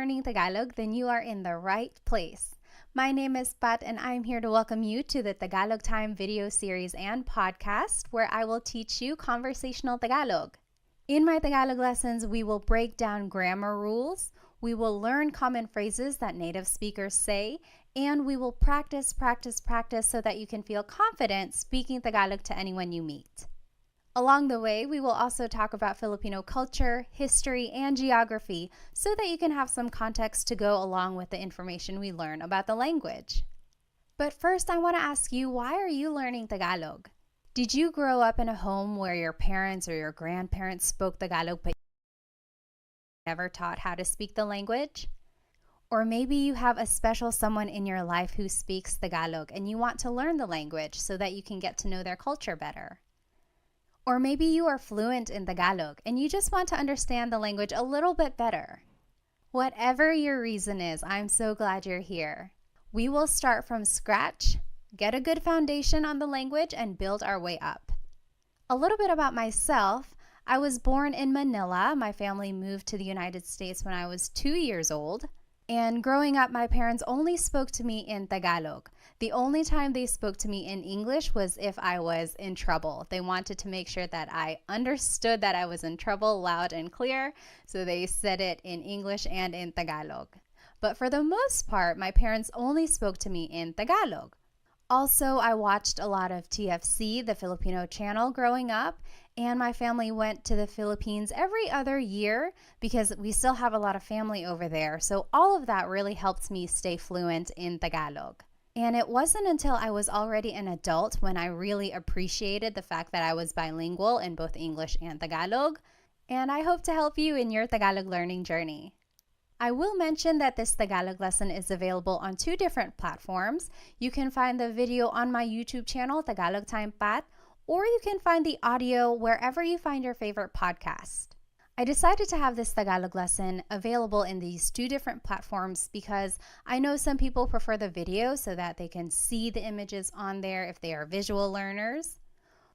learning Tagalog, then you are in the right place. My name is Pat and I'm here to welcome you to the Tagalog Time video series and podcast where I will teach you conversational Tagalog. In my Tagalog lessons, we will break down grammar rules, we will learn common phrases that native speakers say, and we will practice so that you can feel confident speaking Tagalog to anyone you meet. Along the way, we will also talk about Filipino culture, history, and geography so that you can have some context to go along with the information we learn about the language. But first, I want to ask you, why are you learning Tagalog? Did you grow up in a home where your parents or your grandparents spoke Tagalog but never taught how to speak the language? Or maybe you have a special someone in your life who speaks Tagalog and you want to learn the language so that you can get to know their culture better. Or maybe you are fluent in Tagalog and you just want to understand the language a little bit better. Whatever your reason is, I'm so glad you're here. We will start from scratch, get a good foundation on the language, and build our way up. A little bit about myself. I was born in Manila. My family moved to the United States when I was 2 years old. And growing up, my parents only spoke to me in Tagalog. The only time they spoke to me in English was if I was in trouble. They wanted to make sure that I understood that I was in trouble loud and clear, so they said it in English and in Tagalog. But for the most part, my parents only spoke to me in Tagalog. Also, I watched a lot of TFC, the Filipino channel, growing up, and my family went to the Philippines every other year because we still have a lot of family over there. So all of that really helped me stay fluent in Tagalog. And it wasn't until I was already an adult when I really appreciated the fact that I was bilingual in both English and Tagalog. And I hope to help you in your Tagalog learning journey. I will mention that this Tagalog lesson is available on 2 different platforms. You can find the video on my YouTube channel, Tagalog Time Pat, or you can find the audio wherever you find your favorite podcast. I decided to have this Tagalog lesson available in these 2 different platforms because I know some people prefer the video so that they can see the images on there if they are visual learners,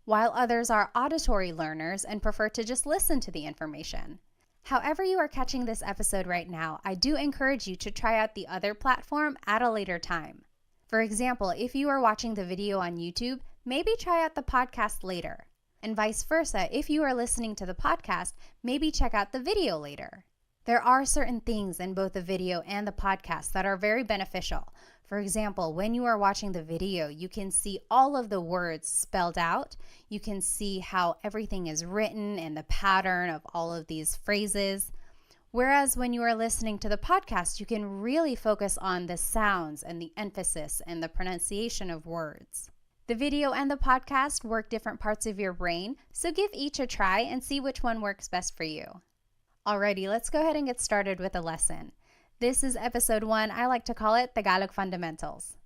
while others are auditory learners and prefer to just listen to the information. However you are catching this episode right now, I do encourage you to try out the other platform at a later time. For example, if you are watching the video on YouTube, maybe try out the podcast later. And vice versa, if you are listening to the podcast, maybe check out the video later. There are certain things in both the video and the podcast that are very beneficial. For example, when you are watching the video, you can see all of the words spelled out. You can see how everything is written and the pattern of all of these phrases. Whereas when you are listening to the podcast, you can really focus on the sounds and the emphasis and the pronunciation of words. The video and the podcast work different parts of your brain, so give each a try and see which one works best for you. Alrighty, let's go ahead and get started with the lesson. This is episode 1. I like to call it Tagalog Fundamentals.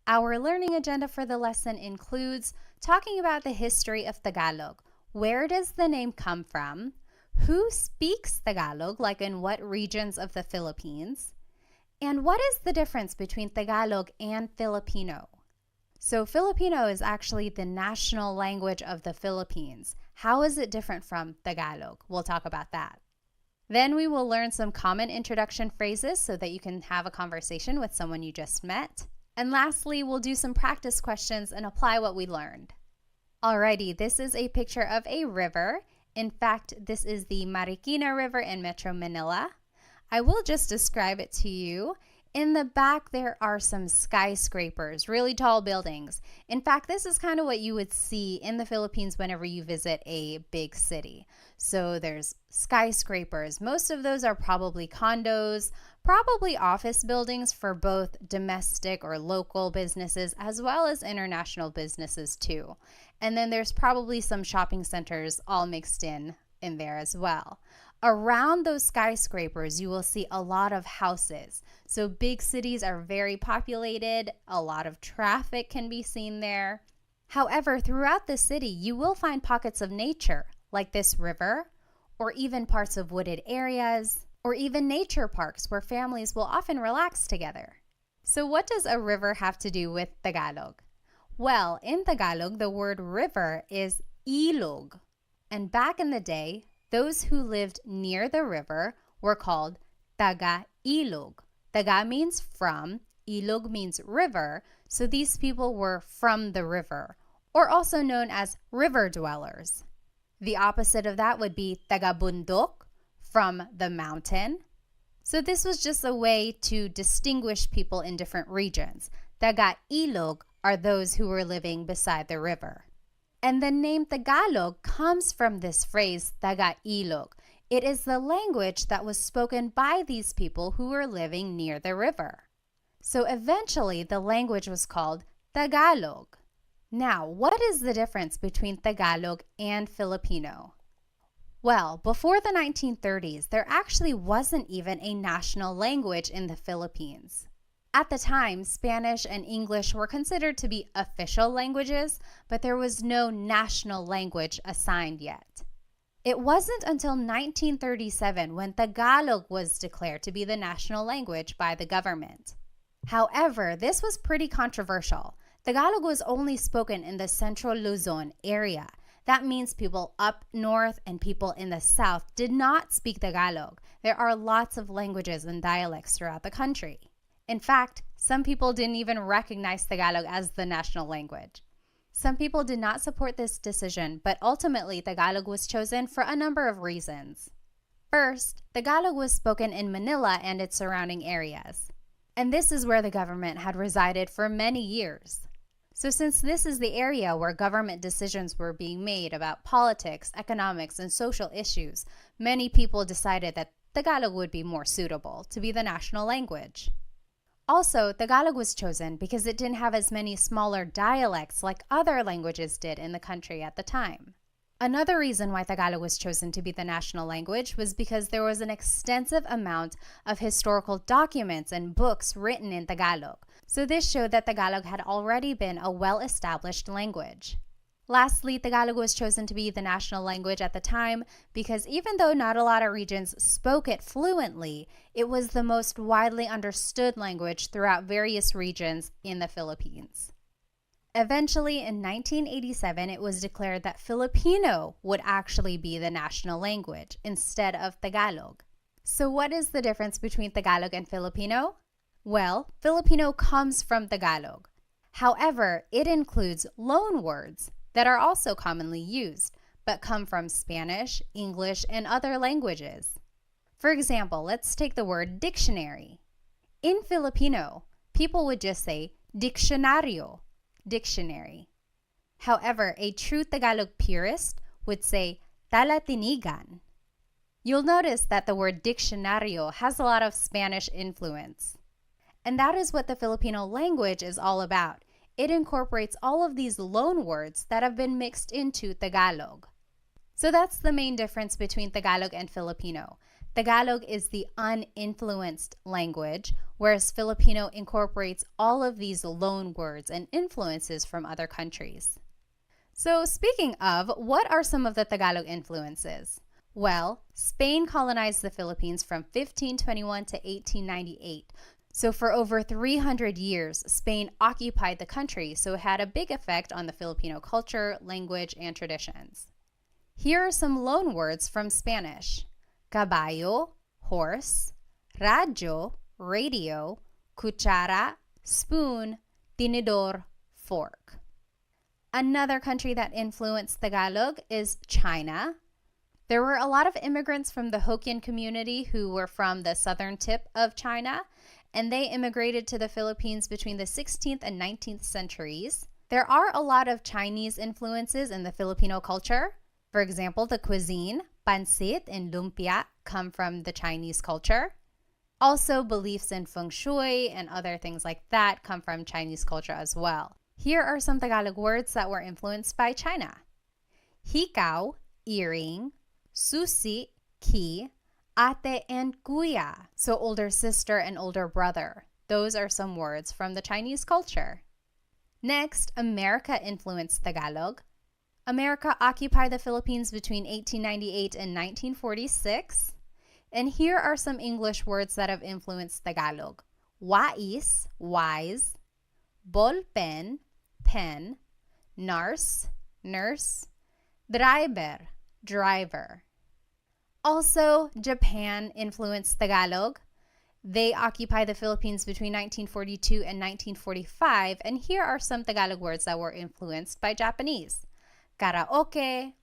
Our learning agenda for the lesson includes talking about the history of Tagalog. Where does the name come from? Who speaks Tagalog, like in what regions of the Philippines? And what is the difference between Tagalog and Filipino? So Filipino is actually the national language of the Philippines. How is it different from Tagalog? We'll talk about that. Then we will learn some common introduction phrases so that you can have a conversation with someone you just met. And lastly, we'll do some practice questions and apply what we learned. Alrighty, this is a picture of a river. In fact, this is the Marikina River in Metro Manila. I will just describe it to you. In the back, there are some skyscrapers, really tall buildings. In fact, this is kind of what you would see in the Philippines whenever you visit a big city. So there's skyscrapers. Most of those are probably condos, probably office buildings for both domestic or local businesses as well as international businesses too. And then there's probably some shopping centers all mixed in there as well. Around those skyscrapers, you will see a lot of houses. So big cities are very populated. A lot of traffic can be seen there. However, throughout the city, you will find pockets of nature, like this river, or even parts of wooded areas, or even nature parks where families will often relax together. So what does a river have to do with Tagalog? Well, in Tagalog, the word river is ilog. And back in the day, those who lived near the river were called Taga-ilog. Taga means from, ilog means river, so these people were from the river, or also known as river dwellers. The opposite of that would be taga-bundok, from the mountain. So this was just a way to distinguish people in different regions. Taga-ilog are those who were living beside the river. And the name Tagalog comes from this phrase, taga-ilog. It is the language that was spoken by these people who were living near the river. So eventually, the language was called Tagalog. Now, what is the difference between Tagalog and Filipino? Well, before the 1930s, there actually wasn't even a national language in the Philippines. At the time, Spanish and English were considered to be official languages, but there was no national language assigned yet. It wasn't until 1937 when Tagalog was declared to be the national language by the government. However, this was pretty controversial. Tagalog was only spoken in the Central Luzon area. That means people up north and people in the south did not speak Tagalog. There are lots of languages and dialects throughout the country. In fact, some people didn't even recognize Tagalog as the national language. Some people did not support this decision, but ultimately Tagalog was chosen for a number of reasons. First, Tagalog was spoken in Manila and its surrounding areas. And this is where the government had resided for many years. So since this is the area where government decisions were being made about politics, economics, and social issues, many people decided that Tagalog would be more suitable to be the national language. Also, Tagalog was chosen because it didn't have as many smaller dialects like other languages did in the country at the time. Another reason why Tagalog was chosen to be the national language was because there was an extensive amount of historical documents and books written in Tagalog. So this showed that Tagalog had already been a well-established language. Lastly, Tagalog was chosen to be the national language at the time because even though not a lot of regions spoke it fluently, it was the most widely understood language throughout various regions in the Philippines. Eventually, in 1987, it was declared that Filipino would actually be the national language instead of Tagalog. So what is the difference between Tagalog and Filipino? Well, Filipino comes from Tagalog. However, it includes loan words that are also commonly used, but come from Spanish, English, and other languages. For example, let's take the word dictionary. In Filipino, people would just say diccionario, dictionary. However, a true Tagalog purist would say talatinigan. You'll notice that the word diccionario has a lot of Spanish influence. And that is what the Filipino language is all about. It incorporates all of these loan words that have been mixed into Tagalog. So that's the main difference between Tagalog and Filipino. Tagalog is the uninfluenced language, whereas Filipino incorporates all of these loan words and influences from other countries. So speaking of, what are some of the Tagalog influences? Well, Spain colonized the Philippines from 1521 to 1898. So for over 300 years, Spain occupied the country, so it had a big effect on the Filipino culture, language, and traditions. Here are some loan words from Spanish. Caballo, horse, radyo, radio, cuchara, spoon, tinidor, fork. Another country that influenced Tagalog is China. There were a lot of immigrants from the Hokkien community who were from the southern tip of China, and they immigrated to the Philippines between the 16th and 19th centuries. There are a lot of Chinese influences in the Filipino culture. For example, the cuisine, pancit and lumpia, come from the Chinese culture. Also, beliefs in feng shui and other things like that come from Chinese culture as well. Here are some Tagalog words that were influenced by China. Hikaw, earring, susi, key, ate and kuya, so older sister and older brother. Those are some words from the Chinese culture. Next, America influenced Tagalog. America occupied the Philippines between 1898 and 1946. And here are some English words that have influenced Tagalog. Wais, wise, ballpen, pen, nurse, nurse, driver, driver. Also, Japan influenced Tagalog. They occupy the Philippines between 1942 and 1945, and here are some Tagalog words that were influenced by Japanese. Karaoke,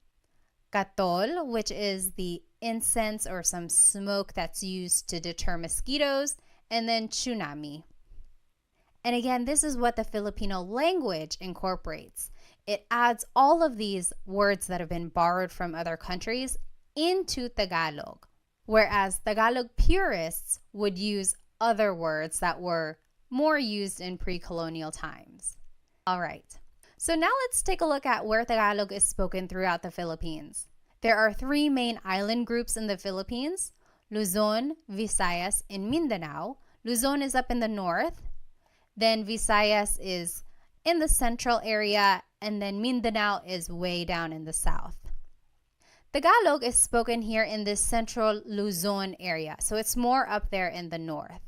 katol, which is the incense or some smoke that's used to deter mosquitoes, and then tsunami. And again, this is what the Filipino language incorporates. It adds all of these words that have been borrowed from other countries into Tagalog, whereas Tagalog purists would use other words that were more used in pre-colonial times. All right, so now let's take a look at where Tagalog is spoken throughout the Philippines. There are three main island groups in the Philippines: Luzon, Visayas, and Mindanao. Luzon is up in the north, then Visayas is in the central area, and then Mindanao is way down in the south. Tagalog is spoken here in this central Luzon area, so it's more up there in the north.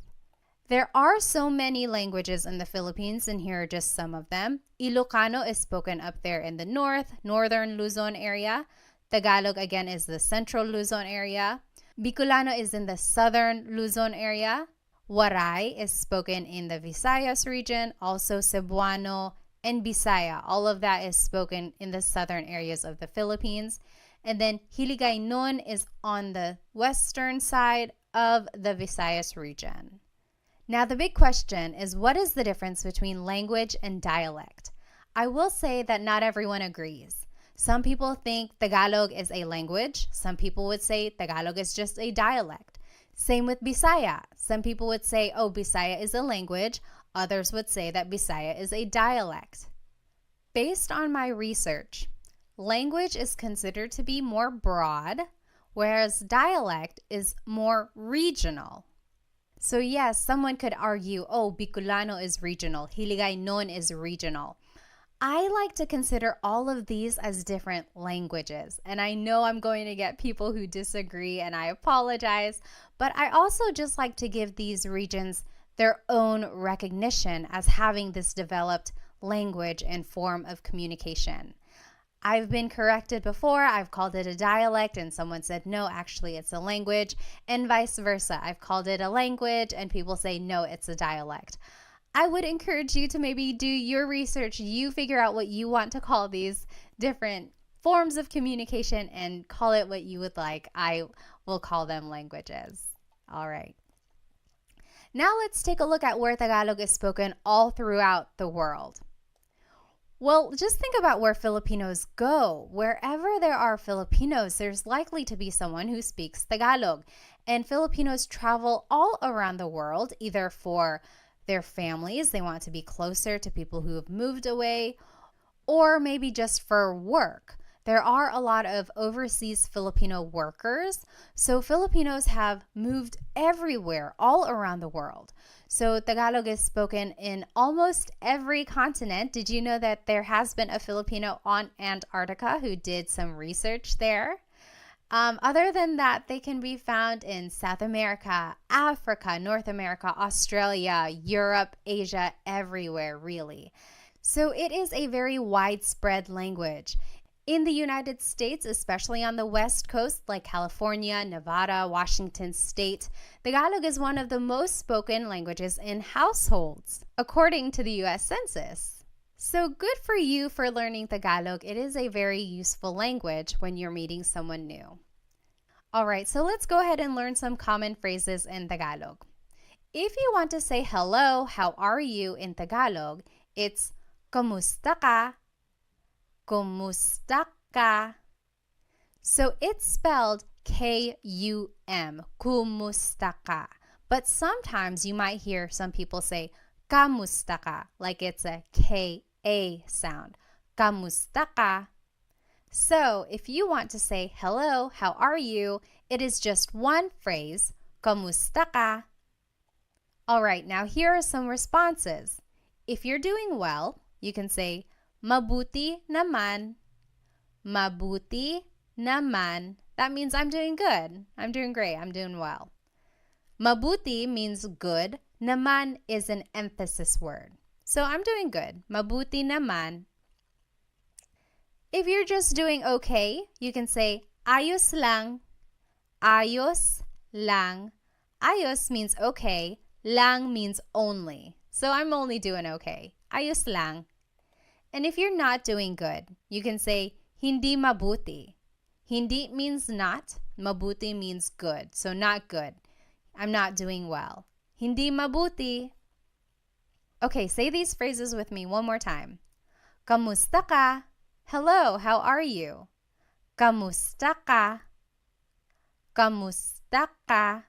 There are so many languages in the Philippines, and here are just some of them. Ilocano is spoken up there in the north, northern Luzon area. Tagalog again is the central Luzon area. Bicolano is in the southern Luzon area. Waray is spoken in the Visayas region, also Cebuano and Bisaya. All of that is spoken in the southern areas of the Philippines. And then Hiligaynon is on the western side of the Visayas region. Now the big question is, what is the difference between language and dialect? I will say that not everyone agrees. Some people think Tagalog is a language. Some people would say Tagalog is just a dialect. Same with Bisaya. Some people would say, oh, Bisaya is a language. Others would say that Bisaya is a dialect. Based on my research, language is considered to be more broad, whereas dialect is more regional. So yes, someone could argue, oh, Bicolano is regional, Hiligaynon is regional. I like to consider all of these as different languages, and I know I'm going to get people who disagree, and I apologize, but I also just like to give these regions their own recognition as having this developed language and form of communication. I've been corrected before. I've called it a dialect and someone said, no, actually it's a language, and vice versa. I've called it a language and people say, no, it's a dialect. I would encourage you to maybe do your research. You figure out what you want to call these different forms of communication and call it what you would like. I will call them languages. All right. Now let's take a look at where Tagalog is spoken all throughout the world. Well, just think about where Filipinos go. Wherever there are Filipinos, there's likely to be someone who speaks Tagalog. And Filipinos travel all around the world, either for their families, they want to be closer to people who have moved away, or maybe just for work. There are a lot of overseas Filipino workers, so Filipinos have moved everywhere, all around the world. So Tagalog is spoken in almost every continent. Did you know that there has been a Filipino on Antarctica who did some research there? Other than that, they can be found in South America, Africa, North America, Australia, Europe, Asia, everywhere really. So it is a very widespread language. In the United States, especially on the West Coast, like California, Nevada, Washington State, Tagalog is one of the most spoken languages in households, according to the U.S. Census. So good for you for learning Tagalog. It is a very useful language when you're meeting someone new. All right, so let's go ahead and learn some common phrases in Tagalog. If you want to say hello, how are you in Tagalog, it's Kumusta ka? Kumusta ka? So it's spelled K-U-M, kumusta ka. But sometimes you might hear some people say kamusta ka, like it's a K-A sound. Kamusta ka? So if you want to say hello, how are you, it is just one phrase, kamusta ka? All right, now here are some responses. If you're doing well, you can say mabuti naman. Mabuti naman. That means I'm doing good. I'm doing great. I'm doing well. Mabuti means good. Naman is an emphasis word. So I'm doing good. Mabuti naman. If you're just doing okay, you can say ayos lang. Ayos lang. Ayos means okay. Lang means only. So I'm only doing okay. Ayos lang. And if you're not doing good, you can say hindi mabuti. Hindi means not. Mabuti means good. So not good. I'm not doing well. Hindi mabuti. Okay, say these phrases with me one more time. Kamusta ka? Hello, how are you? Kamusta ka? Kamusta ka?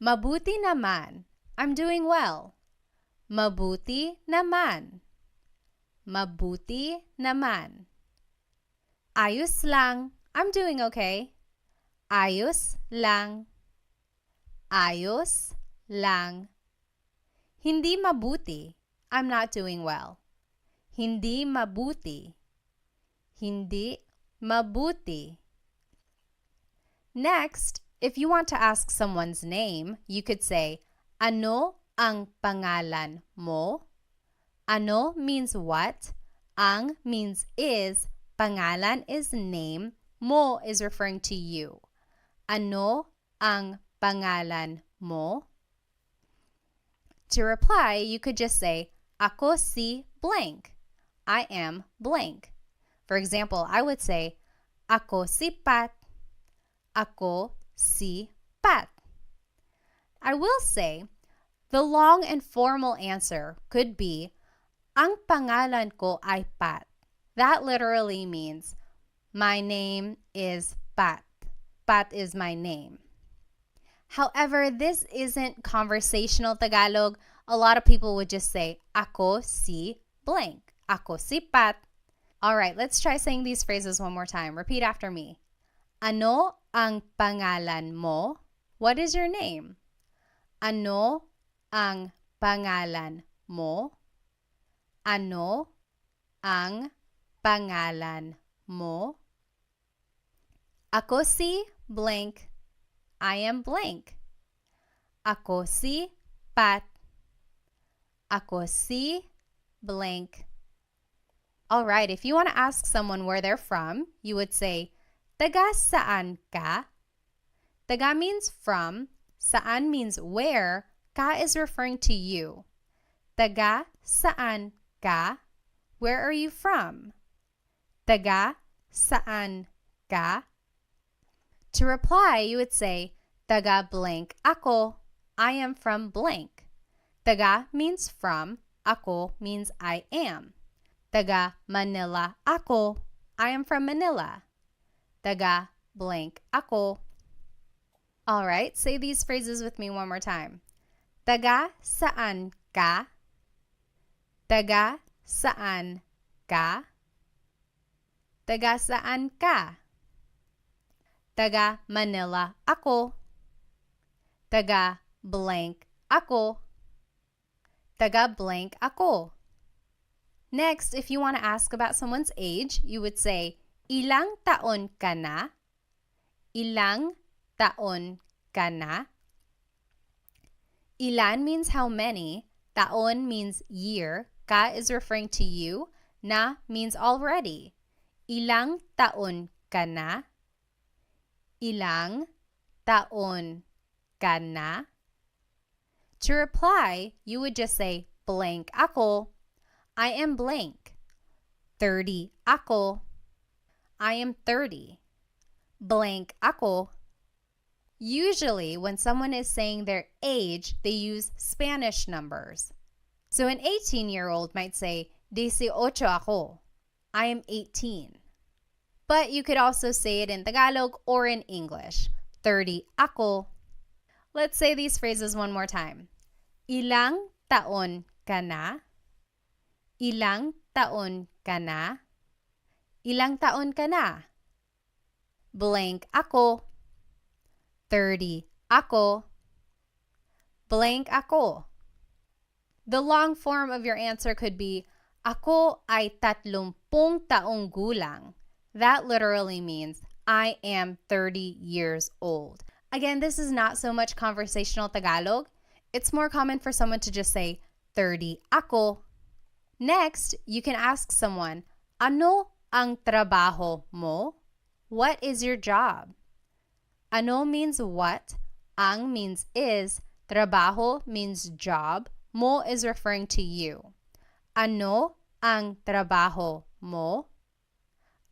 Mabuti naman. I'm doing well. Mabuti naman. Mabuti naman. Ayos lang. I'm doing okay. Ayos lang. Ayos lang. Hindi mabuti. I'm not doing well. Hindi mabuti. Hindi mabuti. Next, if you want to ask someone's name, you could say, ano ang pangalan mo? Ano means what? Ang means is. Pangalan is name. Mo is referring to you. Ano ang pangalan mo? To reply, you could just say, ako si blank. I am blank. For example, I would say, ako si Pat. Ako si Pat. I will say, the long and formal answer could be, ang pangalan ko ay Pat. That literally means, my name is Pat. Pat is my name. However, this isn't conversational Tagalog. A lot of people would just say, ako si blank. Ako si Pat. All right, let's try saying these phrases one more time. Repeat after me. Ano ang pangalan mo? What is your name? Ano ang pangalan mo? Ano ang pangalan mo? Ako si blank. I am blank. Ako si Pat. Ako si blank. All right, if you want to ask someone where they're from, you would say, taga saan ka? Taga means from. Saan means where. Ka is referring to you. Taga saan ka? Where are you from? Taga saan ka? To reply, you would say, taga blank ako. I am from blank. Taga means from. Ako means I am. Taga Manila ako. I am from Manila. Taga blank ako. All right, say these phrases with me one more time. Taga saan ka? Taga saan ka? Taga saan ka? Taga Manila ako. Taga blank ako. Taga blank ako. Next, if you want to ask about someone's age, you would say, ilang taon ka na? Ilang taon ka na? Ilan means how many. Taon means year. Ka is referring to you. Na means already. Ilang taon ka na? Ilang taon ka na? To reply, you would just say, blank ako. I am blank. 30 ako. I am 30. Blank ako. Usually, when someone is saying their age, they use Spanish numbers. So an 18-year-old might say, 18 ako. I am 18. But you could also say it in Tagalog or in English. 30 ako. Let's say these phrases one more time. Ilang taon ka na? Ilang taon ka na? Ilang taon ka na? Blank ako. 30 ako. Blank ako. The long form of your answer could be, ako ay 30 taong gulang. That literally means, I am 30 years old. Again, this is not so much conversational Tagalog. It's more common for someone to just say, 30 ako. Next, you can ask someone, ano ang trabaho mo? What is your job? Ano means what. Ang means is, trabaho means job, mo is referring to you. Ano ang trabaho mo?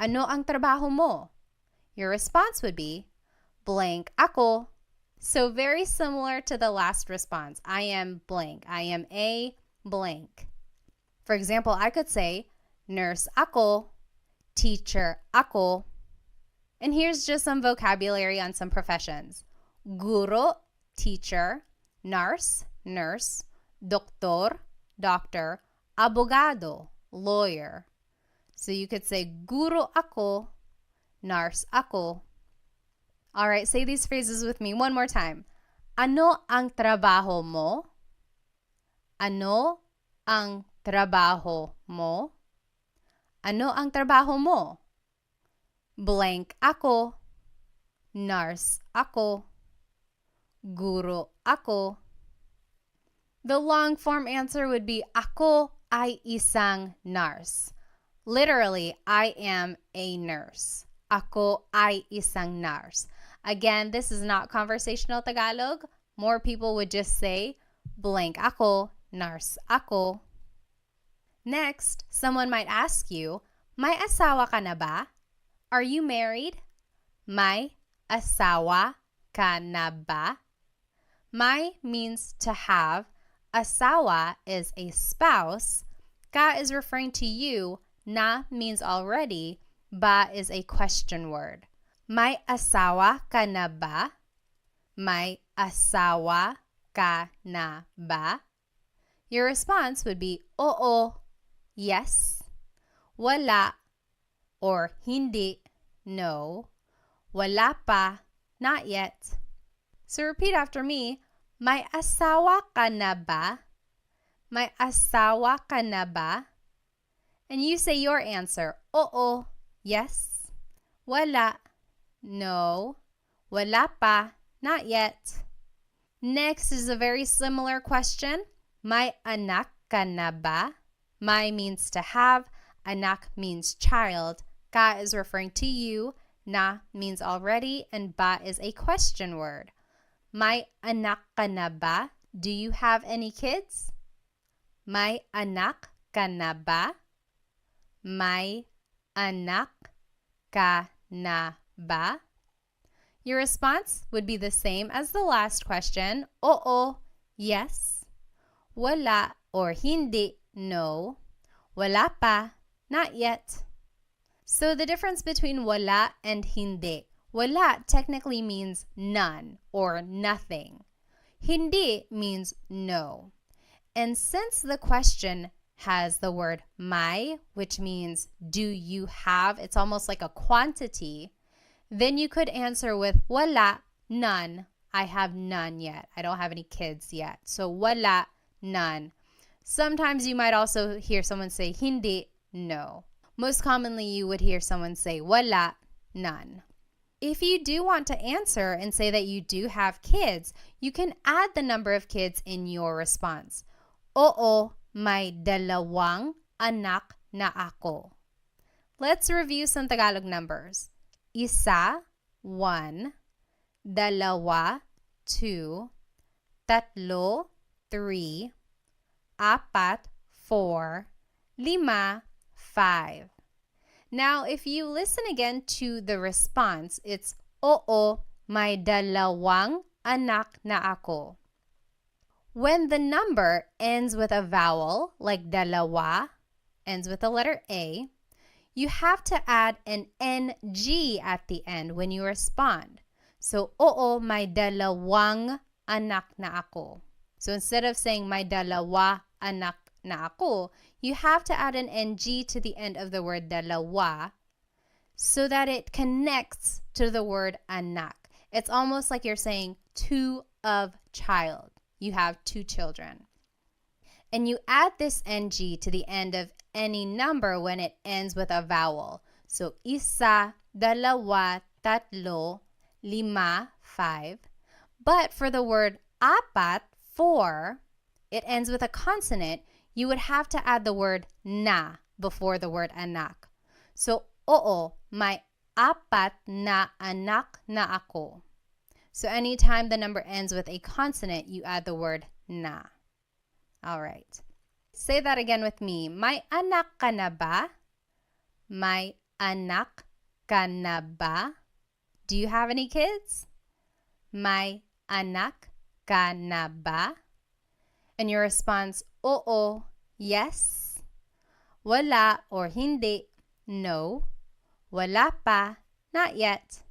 Ano ang trabaho mo? Your response would be, blank ako. So very similar to the last response. I am blank. I am a blank. For example, I could say, nurse ako, teacher ako. And here's just some vocabulary on some professions. Guro, teacher. Nurse, nurse. Doktor, doctor. Abogado, lawyer. So you could say, guro ako, nurse ako. All right, say these phrases with me one more time. Ano ang trabaho mo? Ano ang trabaho mo? Ano ang trabaho mo? Blank ako. Nurse ako. Guro ako. The long form answer would be, ako ay isang nurse. Literally, I am a nurse. Ako ay isang nurse. Again, this is not conversational Tagalog. More people would just say, blank ako, nurse ako. Next, someone might ask you, may asawa ka na ba? Are you married? May asawa ka na ba? May means to have. Asawa is a spouse. Ka is referring to you. Na means already. Ba is a question word. May asawa ka na ba? May asawa ka na ba? Your response would be, oo, yes, wala, or hindi, no, wala pa, not yet. So repeat after me, may asawa ka na ba? May asawa ka na ba? And you say your answer, oo, yes, wala, no, wala pa, not yet. Next is a very similar question. May anak ka na ba? May means to have. Anak means child. Ka is referring to you. Na means already. And ba is a question word. May anak ka na ba? Do you have any kids? May anak ka na ba? May anak ka na ba? Your response would be the same as the last question. Oo, yes. Wala or hindi, no. Wala pa, not yet. So the difference between wala and hindi. Wala technically means none or nothing. Hindi means no. And since the question has the word may, which means do you have, it's almost like a quantity, then you could answer with wala, none. I have none yet. I don't have any kids yet. So wala, none. Sometimes you might also hear someone say hindi, no. Most commonly you would hear someone say wala, none. If you do want to answer and say that you do have kids, you can add the number of kids in your response. Oo, may dalawang anak na ako. Let's review some Tagalog numbers. Isa, 1, dalawa, 2, tatlo, 3, apat, 4, 5, 5. Now, if you listen again to the response, it's oo, may dalawang anak na ako. When the number ends with a vowel, like dalawa, ends with the letter A, you have to add an NG at the end when you respond. So, oo, may dalawang anak na ako. So, instead of saying may dalawa anak na ako, you have to add an NG to the end of the word dalawa so that it connects to the word anak. It's almost like you're saying two of child. You have two children. And you add this NG to the end of any number when it ends with a vowel. So, isa, dalawa, tatlo, 5, 5. But for the word apat, 4, it ends with a consonant. You would have to add the word na before the word anak. So, oo, may apat na anak na ako. So anytime the number ends with a consonant, you add the word na. All right. Say that again with me. May anak ka na ba? May anak ka na ba? Do you have any kids? May anak ka na ba? And your response, oo, yes. Wala or hindi, no. Wala pa, not yet.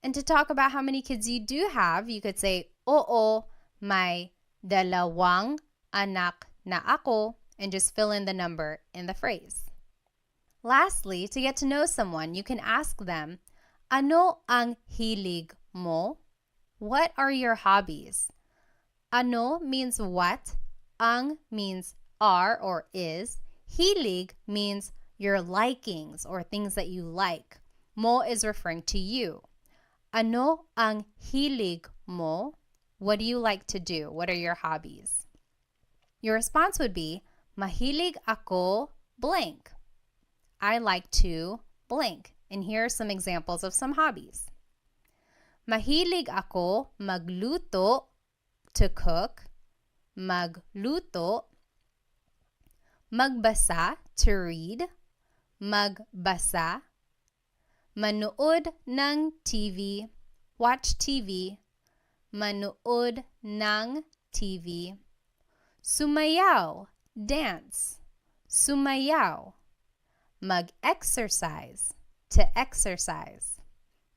And to talk about how many kids you do have, you could say, oo, may dalawang anak na ako, and just fill in the number in the phrase. Lastly, to get to know someone, you can ask them, ano ang hilig mo? What are your hobbies? Ano means what, ang means are or is, hilig means your likings or things that you like. Mo is referring to you. Ano ang hilig mo? What do you like to do? What are your hobbies? Your response would be, mahilig ako blank. I like to blank. And here are some examples of some hobbies. Mahilig ako magluto, to cook, magluto, magbasa, to read, magbasa, manood ng TV, watch TV, manood ng TV, sumayaw, dance, sumayaw, mag-exercise, to exercise,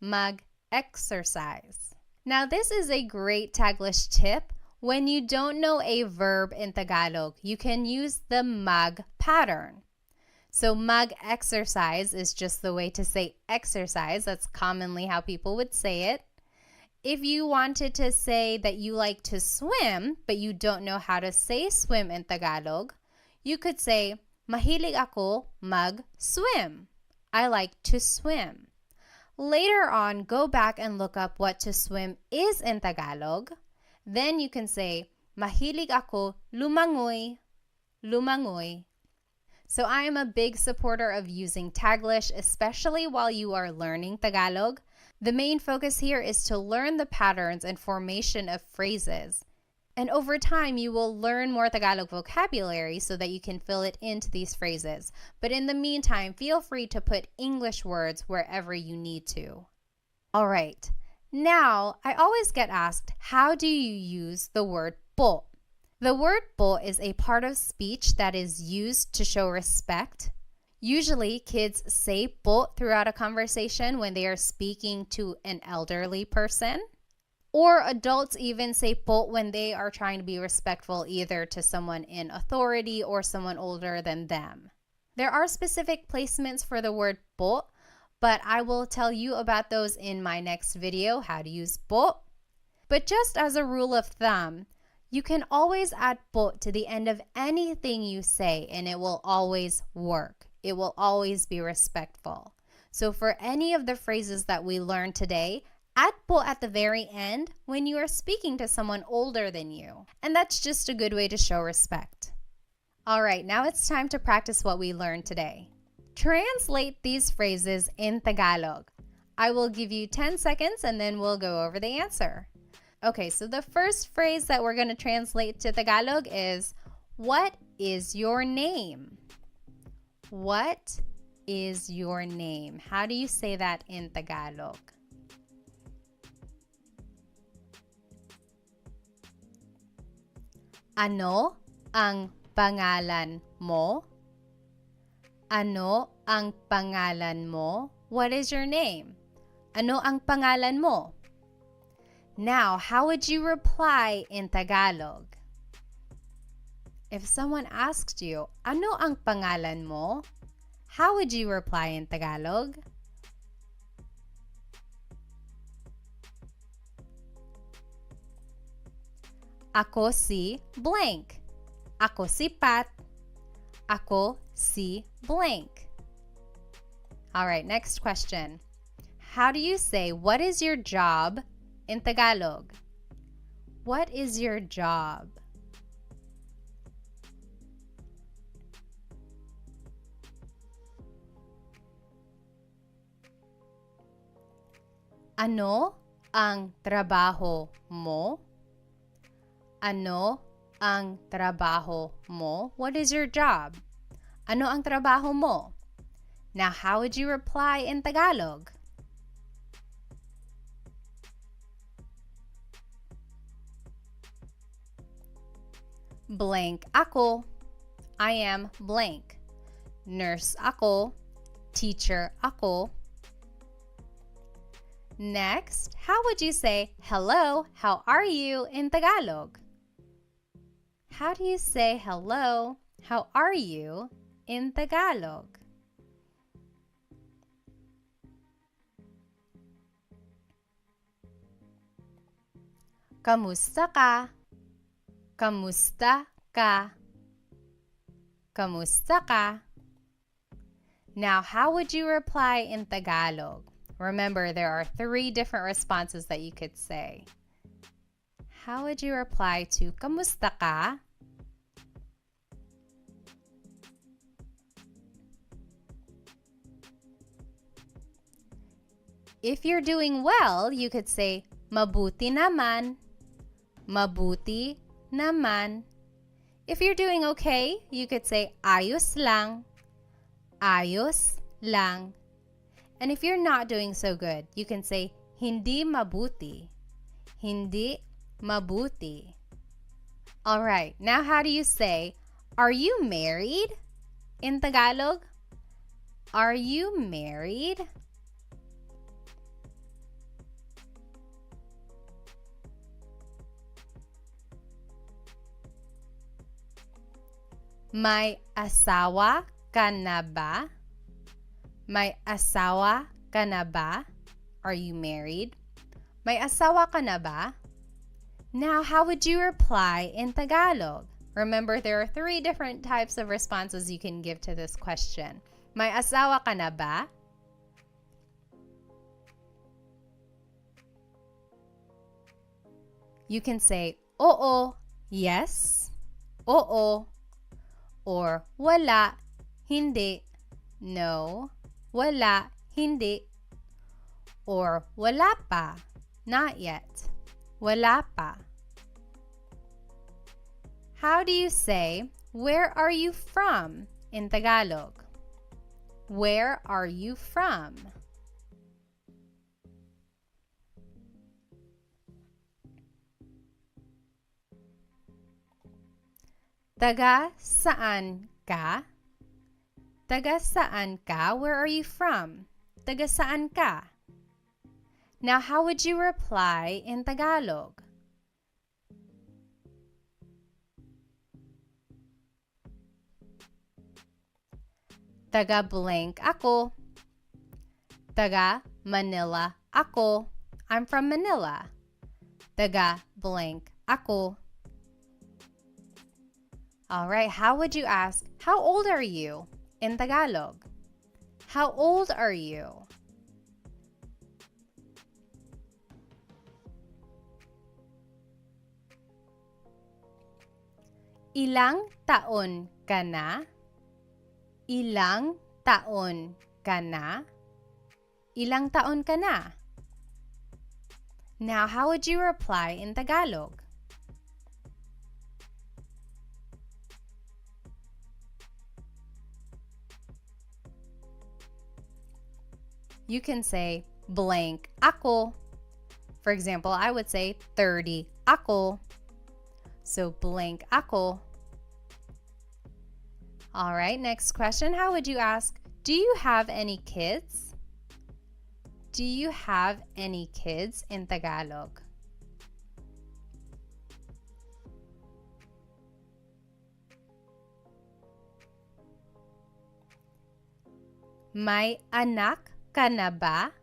mag-exercise. Now, this is a great Taglish tip. When you don't know a verb in Tagalog, you can use the mag pattern. So mag-exercise is just the way to say exercise. That's commonly how people would say it. If you wanted to say that you like to swim, but you don't know how to say swim in Tagalog, you could say, mahilig ako mag-swim. I like to swim. Later on, go back and look up what to swim is in Tagalog. Then you can say, mahilig ako lumangoy, lumangoy. So I am a big supporter of using Taglish, especially while you are learning Tagalog. The main focus here is to learn the patterns and formation of phrases. And over time, you will learn more Tagalog vocabulary so that you can fill it into these phrases. But in the meantime, feel free to put English words wherever you need to. All right. Now, I always get asked, how do you use the word po? The word po is a part of speech that is used to show respect. Usually, kids say po throughout a conversation when they are speaking to an elderly person. Or adults even say po when they are trying to be respectful either to someone in authority or someone older than them. There are specific placements for the word po, but I will tell you about those in my next video, how to use po. But just as a rule of thumb, you can always add po to the end of anything you say and it will always work. It will always be respectful. So for any of the phrases that we learned today, add po at the very end when you are speaking to someone older than you. And that's just a good way to show respect. All right, now it's time to practice what we learned today. Translate these phrases in Tagalog. I will give you 10 seconds and then we'll go over the answer. Okay, so the first phrase that we're going to translate to Tagalog is, what is your name? What is your name? How do you say that in Tagalog? Ano ang pangalan mo? Ano ang pangalan mo? What is your name? Ano ang pangalan mo? Now, how would you reply in Tagalog? If someone asked you, ano ang pangalan mo? How would you reply in Tagalog? Ako si blank. Ako si Pat. Ako si blank. All right, next question. How do you say, what is your job in Tagalog? What is your job? Ano ang trabaho mo? Ano ang trabaho mo? What is your job? Ano ang trabaho mo? Now, how would you reply in Tagalog? Blank ako. I am blank. Nurse ako. Teacher ako. Next, how would you say, hello, how are you in Tagalog? How do you say hello, how are you in Tagalog? Kamusta ka? Kamusta ka? Kamusta ka? Now, how would you reply in Tagalog? Remember, there are 3 different responses that you could say. How would you reply to kamusta ka? If you're doing well, you could say mabuti naman. Mabuti naman. If you're doing okay, you could say ayos lang. Ayos lang. And if you're not doing so good, you can say hindi mabuti. Hindi mabuti. All right, now how do you say, are you married in Tagalog? Are you married? May asawa ka na ba? May asawa ka na ba? Are you married? May asawa ka na ba? Now, how would you reply in Tagalog? Remember, there are 3 different types of responses you can give to this question. May asawa ka na ba? You can say, oo, yes, oo, or wala, hindi, no, wala, hindi, or wala pa, not yet, wala pa. How do you say, where are you from in Tagalog? Where are you from? Taga saan ka? Taga saan ka? Where are you from? Taga saan ka? Now, how would you reply in Tagalog? Taga blank ako. Taga Manila ako. I'm from Manila. Taga blank ako. All right, how would you ask, how old are you in Tagalog? How old are you? Ilang taon ka na? Ilang taon ka na? Ilang taon ka na? Now, how would you reply in Tagalog? You can say blank ako. For example, I would say 30 ako. So blank ako. All right, next question. How would you ask, do you have any kids? Do you have any kids in Tagalog? May anak ka na ba?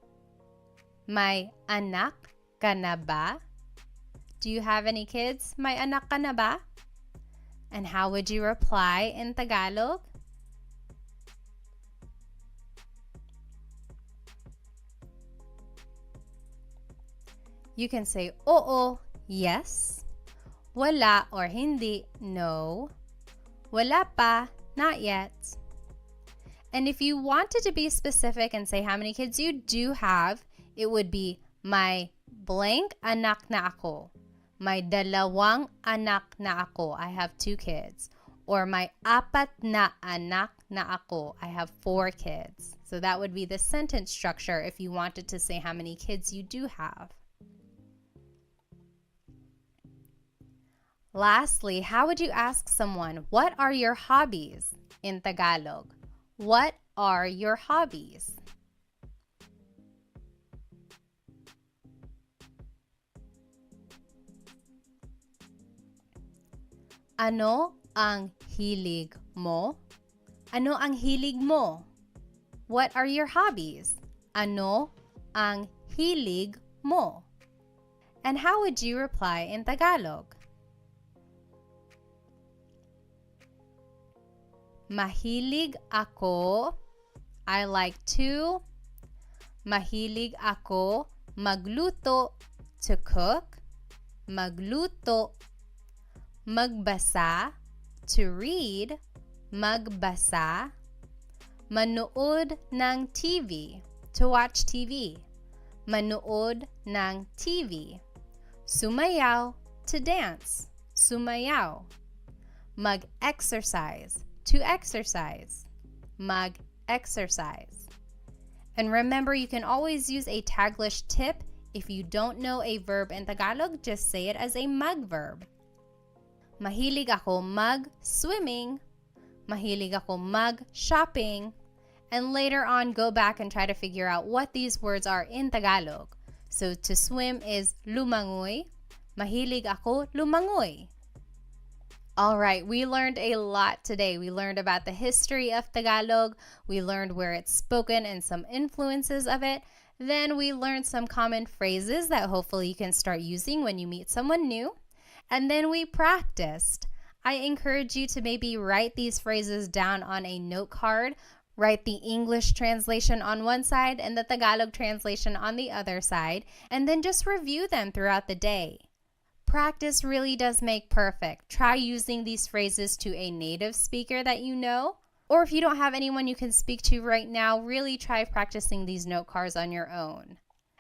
May anak ka na ba? Do you have any kids? May anak ka na ba? And how would you reply in Tagalog? You can say, oo, yes. Wala or hindi, no. Wala pa, not yet. And if you wanted to be specific and say how many kids you do have, it would be may blank anak na ako. May dalawang anak na ako. I have 2 kids. Or may apat na anak na ako. I have 4 kids. So that would be the sentence structure if you wanted to say how many kids you do have. Lastly, how would you ask someone, what are your hobbies in Tagalog? What are your hobbies? Ano ang hilig mo? Ano ang hilig mo? What are your hobbies? Ano ang hilig mo? And how would you reply in Tagalog? Mahilig ako. I like to. Mahilig ako magluto, to cook. Magluto. Magbasa, to read. Magbasa. Manood ng TV, to watch TV. Manood ng TV. Sumayaw, to dance. Sumayaw. Mag-exercise, to exercise. Mag-exercise. And remember, you can always use a Taglish tip. If you don't know a verb in Tagalog, just say it as a mag verb. Mahilig ako mag-swimming. Mahilig ako mag-shopping. And later on, go back and try to figure out what these words are in Tagalog. So to swim is lumangoy. Mahilig ako lumangoy. All right, we learned a lot today. We learned about the history of Tagalog. We learned where it's spoken and some influences of it. Then we learned some common phrases that hopefully you can start using when you meet someone new. And then we practiced. I encourage you to maybe write these phrases down on a note card. Write the English translation on one side and the Tagalog translation on the other side, and then just review them throughout the day. Practice really does make perfect. Try using these phrases to a native speaker that you know, or if you don't have anyone you can speak to right now, really try practicing these note cards on your own.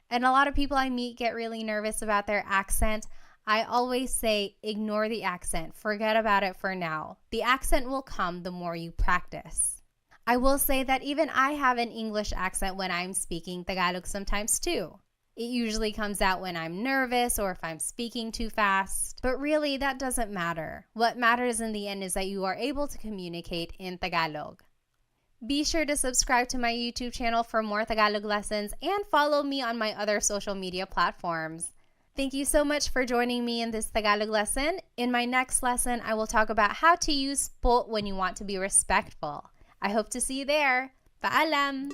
And a lot of people I meet get really nervous about their accent. I always say, ignore the accent. Forget about it for now. The accent will come the more you practice. I will say that even I have an English accent when I'm speaking Tagalog sometimes too. It usually comes out when I'm nervous or if I'm speaking too fast. But really, that doesn't matter. What matters in the end is that you are able to communicate in Tagalog. Be sure to subscribe to my YouTube channel for more Tagalog lessons and follow me on my other social media platforms. Thank you so much for joining me in this Tagalog lesson. In my next lesson, I will talk about how to use po when you want to be respectful. I hope to see you there. Paalam!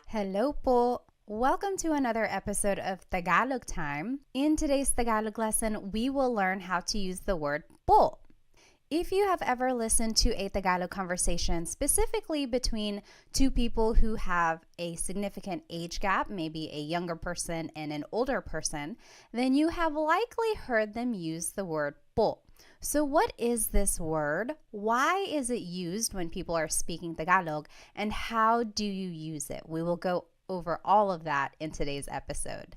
Hello po! Welcome to another episode of Tagalog Time. In today's Tagalog lesson, we will learn how to use the word po. If you have ever listened to a Tagalog conversation, specifically between two people who have a significant age gap, maybe a younger person and an older person, then you have likely heard them use the word po. So what is this word? Why is it used when people are speaking Tagalog? And how do you use it? We will go over all of that in today's episode.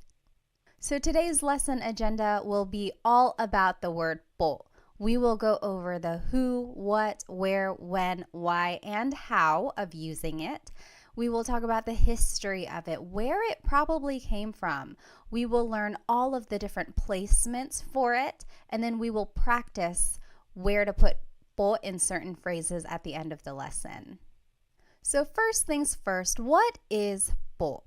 So today's lesson agenda will be all about the word po. We will go over the who, what, where, when, why, and how of using it. We will talk about the history of it, where it probably came from. We will learn all of the different placements for it, and then we will practice where to put po in certain phrases at the end of the lesson. So first things first, what is po?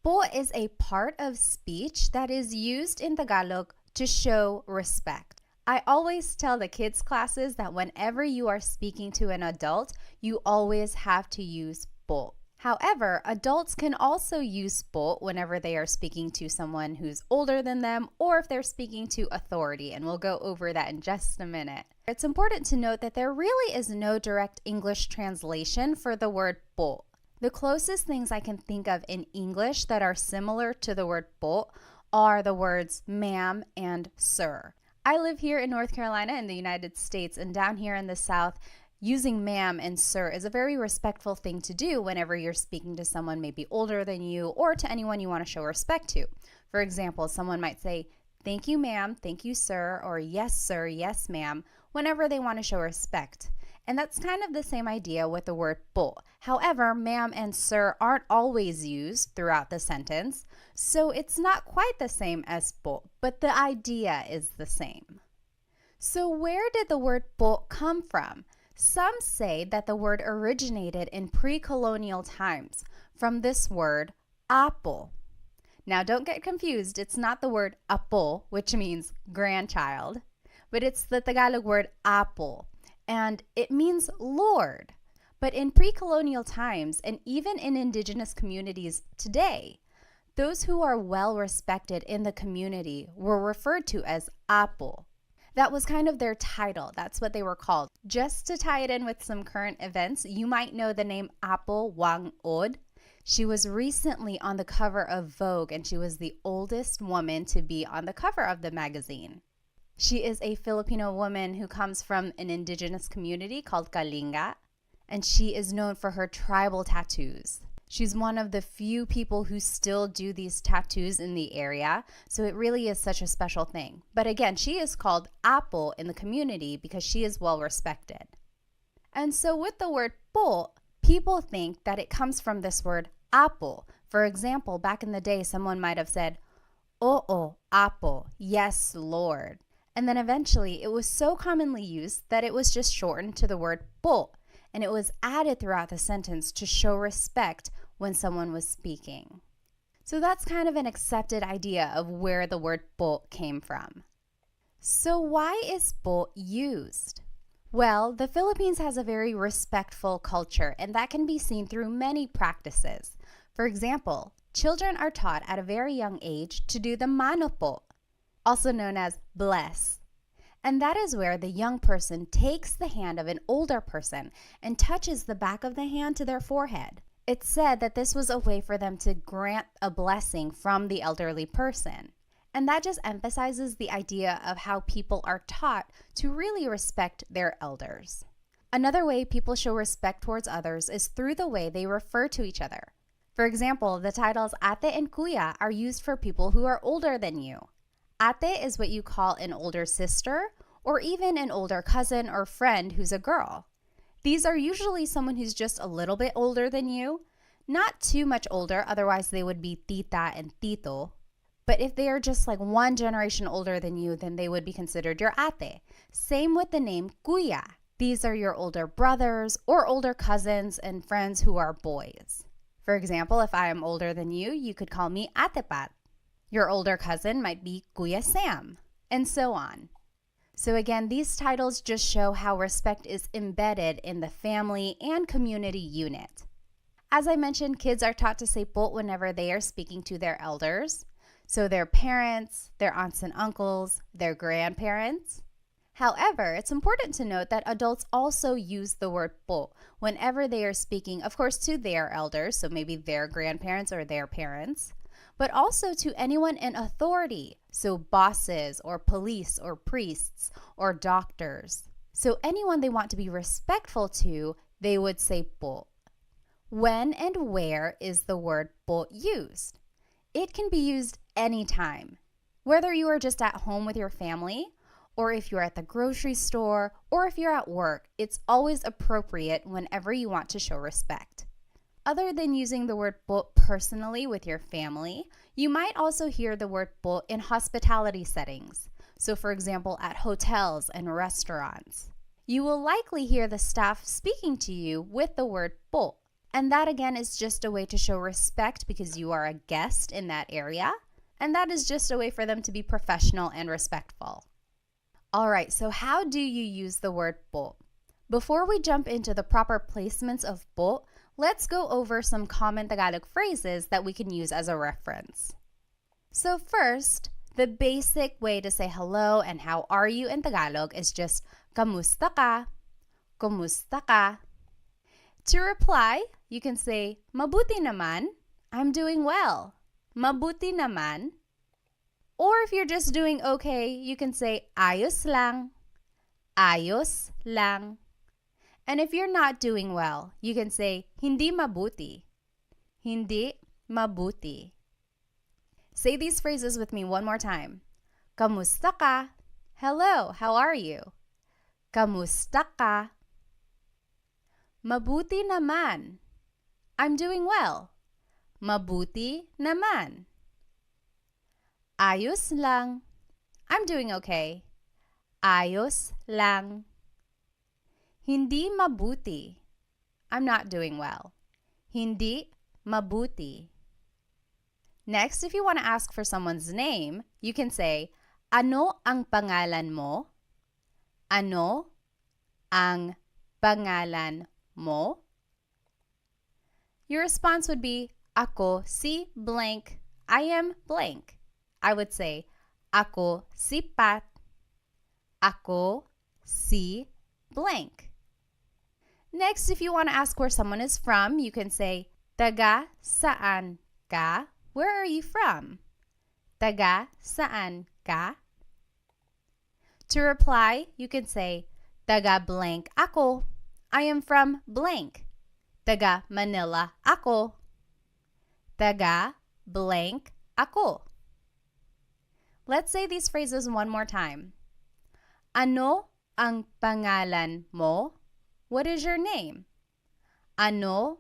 Po is a part of speech that is used in Tagalog to show respect. I always tell the kids classes that whenever you are speaking to an adult, you always have to use po. However, adults can also use po whenever they are speaking to someone who's older than them or if they're speaking to authority, and we'll go over that in just a minute. It's important to note that there really is no direct English translation for the word po. The closest things I can think of in English that are similar to the word po are the words ma'am and sir. I live here in North Carolina in the United States, and down here in the South, using ma'am and sir is a very respectful thing to do whenever you're speaking to someone maybe older than you or to anyone you want to show respect to. For example, someone might say, "Thank you, ma'am, thank you, sir," or "Yes, sir, yes, ma'am," whenever they want to show respect. And that's kind of the same idea with the word po. However, ma'am and sir aren't always used throughout the sentence, so it's not quite the same as po, but the idea is the same. So where did the word po come from? Some say that the word originated in pre-colonial times from this word apo. Now don't get confused, it's not the word apo, which means grandchild, but it's the Tagalog word apo, and it means Lord. But in pre-colonial times, and even in indigenous communities today, those who are well respected in the community were referred to as apo. That was kind of their title. That's what they were called. Just to tie it in with some current events, you might know the name Apo Wang Od. She was recently on the cover of Vogue, and she was the oldest woman to be on the cover of the magazine. She is a Filipino woman who comes from an indigenous community called Kalinga, and she is known for her tribal tattoos. She's one of the few people who still do these tattoos in the area, so it really is such a special thing. But again, she is called Apo in the community because she is well respected. And so with the word po, people think that it comes from this word apo. For example, back in the day, someone might have said, "Oo, apo, yes, Lord." And then eventually it was so commonly used that it was just shortened to the word po, and it was added throughout the sentence to show respect when someone was speaking. So that's kind of an accepted idea of where the word po came from. So why is po used? Well, the Philippines has a very respectful culture, and that can be seen through many practices. For example, children are taught at a very young age to do the mano po, also known as bless. And that is where the young person takes the hand of an older person and touches the back of the hand to their forehead. It's said that this was a way for them to grant a blessing from the elderly person. And that just emphasizes the idea of how people are taught to really respect their elders. Another way people show respect towards others is through the way they refer to each other. For example, the titles ate and kuya are used for people who are older than you. Ate is what you call an older sister or even an older cousin or friend who's a girl. These are usually someone who's just a little bit older than you, not too much older, otherwise they would be tita and tito. But if they are just like one generation older than you, then they would be considered your ate. Same with the name kuya. These are your older brothers or older cousins and friends who are boys. For example, if I am older than you, you could call me Ate Pat. Your older cousin might be Kuya Sam, and so on. So again, these titles just show how respect is embedded in the family and community unit. As I mentioned, kids are taught to say po whenever they are speaking to their elders. So their parents, their aunts and uncles, their grandparents. However, it's important to note that adults also use the word po whenever they are speaking, of course, to their elders, so maybe their grandparents or their parents, but also to anyone in authority, so bosses or police or priests or doctors. So anyone they want to be respectful to, they would say po. When and where is the word po used? It can be used anytime, whether you are just at home with your family, or if you're at the grocery store, or if you're at work, it's always appropriate whenever you want to show respect. Other than using the word po personally with your family, you might also hear the word po in hospitality settings. So for example, at hotels and restaurants. You will likely hear the staff speaking to you with the word po. And that again is just a way to show respect because you are a guest in that area. And that is just a way for them to be professional and respectful. All right, so how do you use the word po? Before we jump into the proper placements of po, let's go over some common Tagalog phrases that we can use as a reference. So first, the basic way to say hello and how are you in Tagalog is just kamusta ka, kumusta ka. To reply, you can say mabuti naman, I'm doing well, mabuti naman. Or if you're just doing okay, you can say ayos lang, ayos lang. And if you're not doing well, you can say hindi mabuti, hindi mabuti. Say these phrases with me one more time. Kamusta ka? Hello, how are you? Kamusta ka? Mabuti naman. I'm doing well. Mabuti naman. Ayos lang. I'm doing okay. Ayos lang. Hindi mabuti. I'm not doing well. Hindi mabuti. Next, if you want to ask for someone's name, you can say, ano ang pangalan mo? Ano ang pangalan mo? Your response would be, ako si blank. I am blank. I would say, ako si Pat. Ako si blank. Next, if you want to ask where someone is from, you can say, taga saan ka? Where are you from? Taga saan ka? To reply, you can say, taga blank ako. I am from blank. Taga Manila ako. Taga blank ako. Let's say these phrases one more time. Ano ang pangalan mo? What is your name? Ano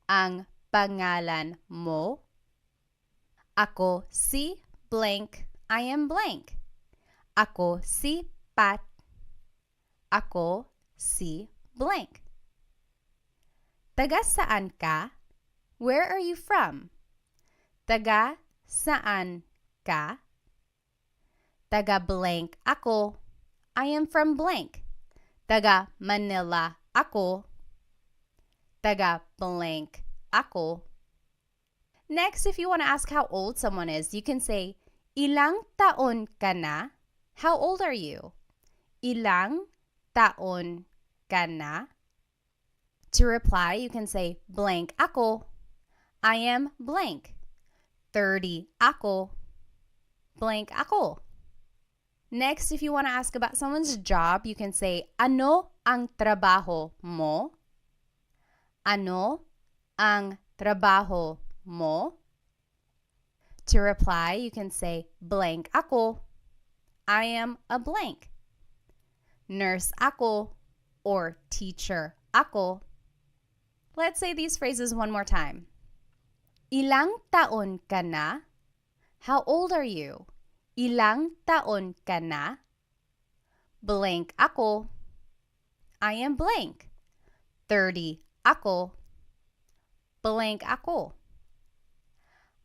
ang pangalan mo? Ako si blank. I am blank. Ako si Pat. Ako si blank. Taga saan ka? Where are you from? Taga saan ka? Taga blank ako. I am from blank. Taga Manila ako. Taga blank ako. Next, if you want to ask how old someone is, you can say, ilang taon ka na? How old are you? Ilang taon ka na? To reply, you can say, blank ako. I am blank. 30 ako. Blank ako. Next, if you want to ask about someone's job, you can say, ano ang trabaho mo? Ano ang trabaho mo? To reply, you can say, blank ako. I am a blank. Nurse ako or teacher ako. Let's say these phrases one more time. Ilang taon ka na? How old are you? Ilang taon ka na? Blank ako. I am blank. 30 ako. Blank ako.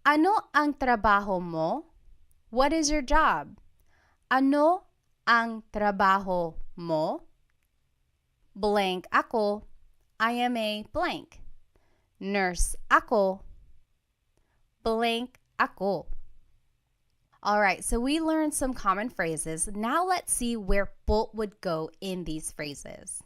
Ano ang trabaho mo? What is your job? Ano ang trabaho mo? Blank ako. I am a blank. Nurse ako. Blank ako. Alright, so we learned some common phrases. Now let's see where po would go in these phrases.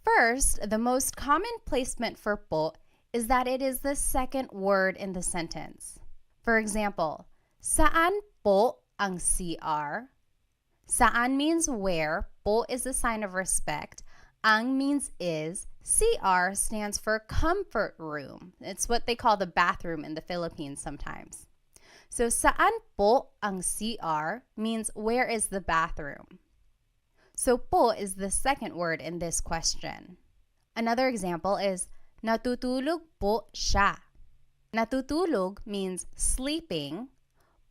First, the most common placement for po is that it is the second word in the sentence. For example, saan po ang CR? Saan means where, po is a sign of respect, ang means is, CR stands for comfort room. It's what they call the bathroom in the Philippines sometimes. So saan po ang CR means where is the bathroom? So po is the second word in this question. Another example is natutulog po siya. Natutulog means sleeping.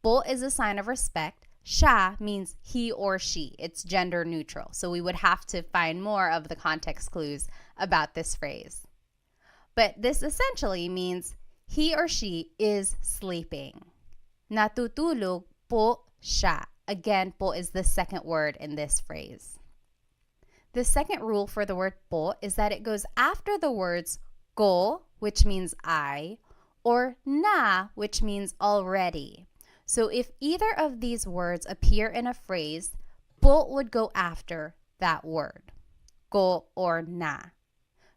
Po is a sign of respect. Siya means he or she. It's gender neutral. So we would have to find more of the context clues about this phrase. But this essentially means he or she is sleeping. Natutulog po siya. Again, po is the second word in this phrase. The second rule for the word po is that it goes after the words ko, which means I, or na, which means already. So if either of these words appear in a phrase, po would go after that word, ko or na.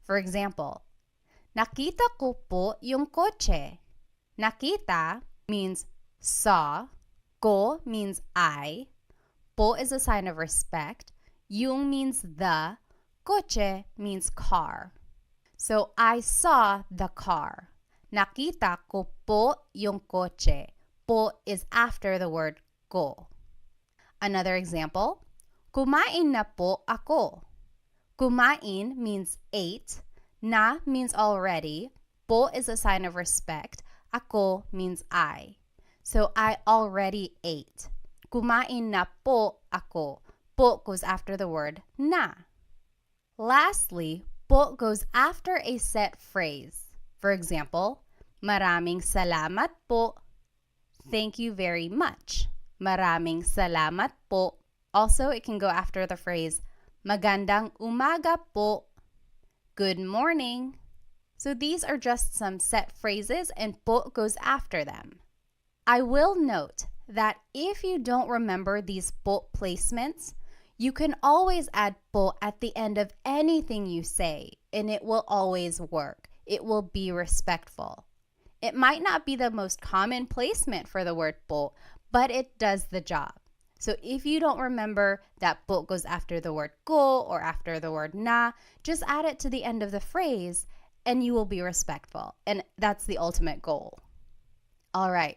For example, nakita ko po yung kotse. Nakita means saw. Ko means I. Po is a sign of respect. Yung means the. Coche means car. So, I saw the car. Nakita ko po yung coche. Po is after the word ko. Another example, kumain na po ako. Kumain means ate. Na means already. Po is a sign of respect. Ako means I. So, I already ate. Kumain na po ako. Po goes after the word na. Lastly, po goes after a set phrase. For example, maraming salamat po. Thank you very much. Maraming salamat po. Also, it can go after the phrase magandang umaga po. Good morning. So these are just some set phrases and po goes after them. I will note that if you don't remember these po placements, you can always add po at the end of anything you say, and it will always work. It will be respectful. It might not be the most common placement for the word po, but it does the job. So if you don't remember that po goes after the word ko or after the word na, just add it to the end of the phrase and you will be respectful. And that's the ultimate goal. All right.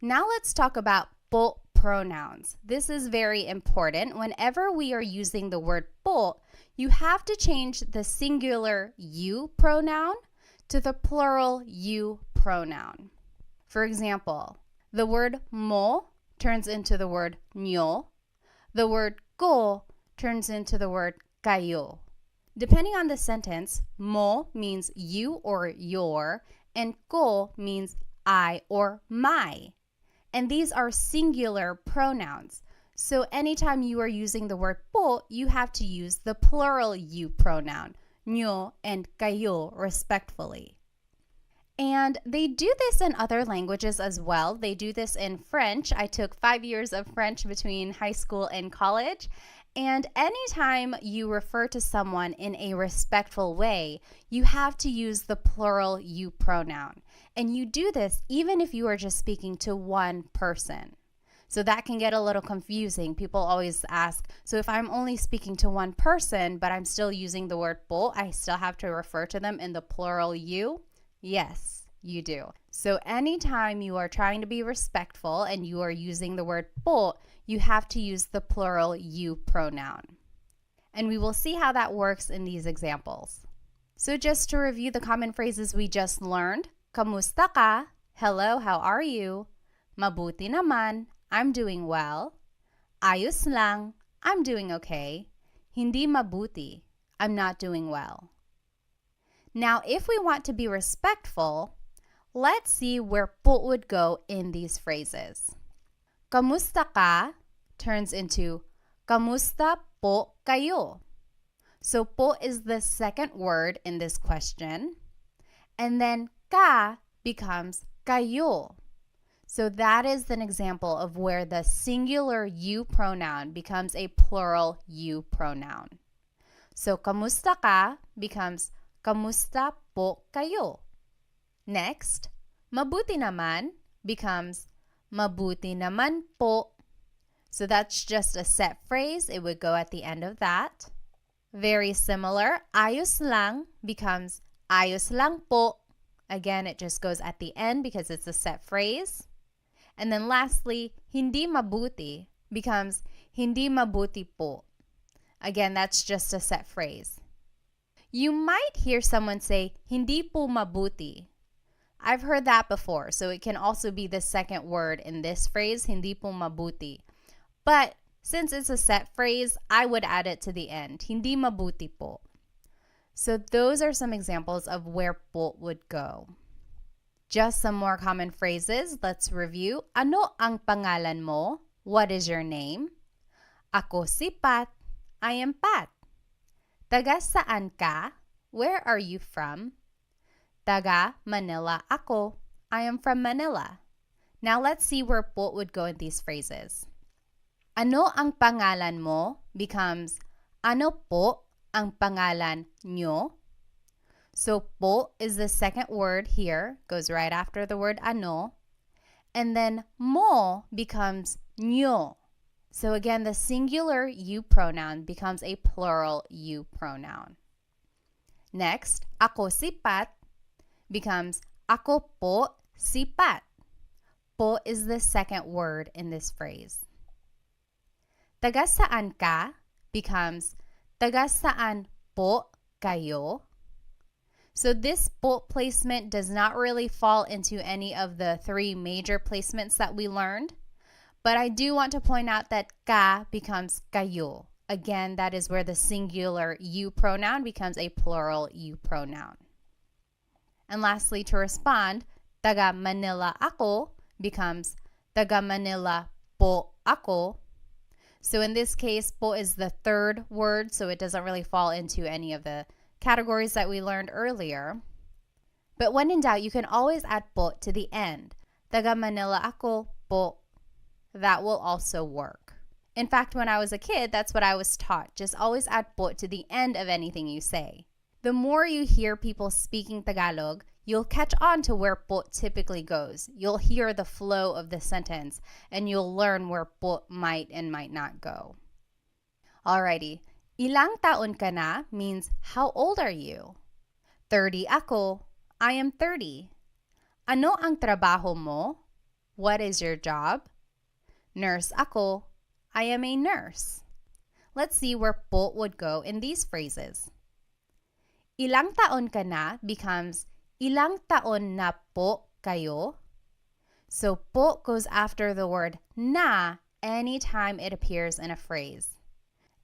Now let's talk about po pronouns. This is very important. Whenever we are using the word po, you have to change the singular you pronoun to the plural you pronoun. For example, the word mo turns into the word nyo. The word ko turns into the word kayo. Depending on the sentence, mo means you or your, and ko means I or my. And these are singular pronouns. So anytime you are using the word po, you have to use the plural you pronoun, nyo and kayo, respectfully. And they do this in other languages as well. They do this in French. I took 5 years of French between high school and college. And anytime you refer to someone in a respectful way, you have to use the plural you pronoun. And you do this even if you are just speaking to one person. So that can get a little confusing. People always ask, so if I'm only speaking to one person, but I'm still using the word po, I still have to refer to them in the plural you? Yes, you do. So anytime you are trying to be respectful and you are using the word po, you have to use the plural you pronoun. And we will see how that works in these examples. So just to review the common phrases we just learned, kamusta ka? Hello, how are you? Mabuti naman, I'm doing well. Ayos lang, I'm doing okay. Hindi mabuti, I'm not doing well. Now, if we want to be respectful, let's see where po would go in these phrases. Kamusta ka turns into kamusta po kayo. So po is the second word in this question. And then ka becomes kayo. So that is an example of where the singular you pronoun becomes a plural you pronoun. So kamusta ka becomes kamusta po kayo. Next, mabuti naman becomes mabuti naman po. So that's just a set phrase. It would go at the end of that. Very similar, ayos lang becomes ayos lang po. Again, it just goes at the end because it's a set phrase. And then lastly, hindi mabuti becomes hindi mabuti po. Again, that's just a set phrase. You might hear someone say, hindi po mabuti. I've heard that before, so it can also be the second word in this phrase, hindi po mabuti. But since it's a set phrase, I would add it to the end, hindi mabuti po. So those are some examples of where po would go. Just some more common phrases. Let's review. Ano ang pangalan mo? What is your name? Ako si Pat. I am Pat. Taga saan ka? Where are you from? Taga Manila ako. I am from Manila. Now let's see where po would go in these phrases. Ano ang pangalan mo becomes ano po ang pangalan nyo? So po is the second word here, goes right after the word ano. And then mo becomes nyo. So again, the singular you pronoun becomes a plural you pronoun. Next, ako si Pat becomes ako po si Pat. Po is the second word in this phrase. Taga saan ka becomes taga saan po kayo. So this po placement does not really fall into any of the three major placements that we learned. But I do want to point out that ka becomes kayo. Again, that is where the singular you pronoun becomes a plural you pronoun. And lastly, to respond, taga Manila ako becomes taga Manila po ako. So in this case, po is the third word, so it doesn't really fall into any of the categories that we learned earlier. But when in doubt, you can always add po to the end. Taga Manila ako po. That will also work. In fact, when I was a kid, that's what I was taught. Just always add po to the end of anything you say. The more you hear people speaking Tagalog, you'll catch on to where po typically goes. You'll hear the flow of the sentence, and you'll learn where po might and might not go. Alrighty. Ilang taon ka na means how old are you? 30 ako. I am 30. Ano ang trabaho mo? What is your job? Nurse ako. I am a nurse. Let's see where po would go in these phrases. Ilang taon ka na becomes ilang taon na po kayo. So po goes after the word na anytime it appears in a phrase.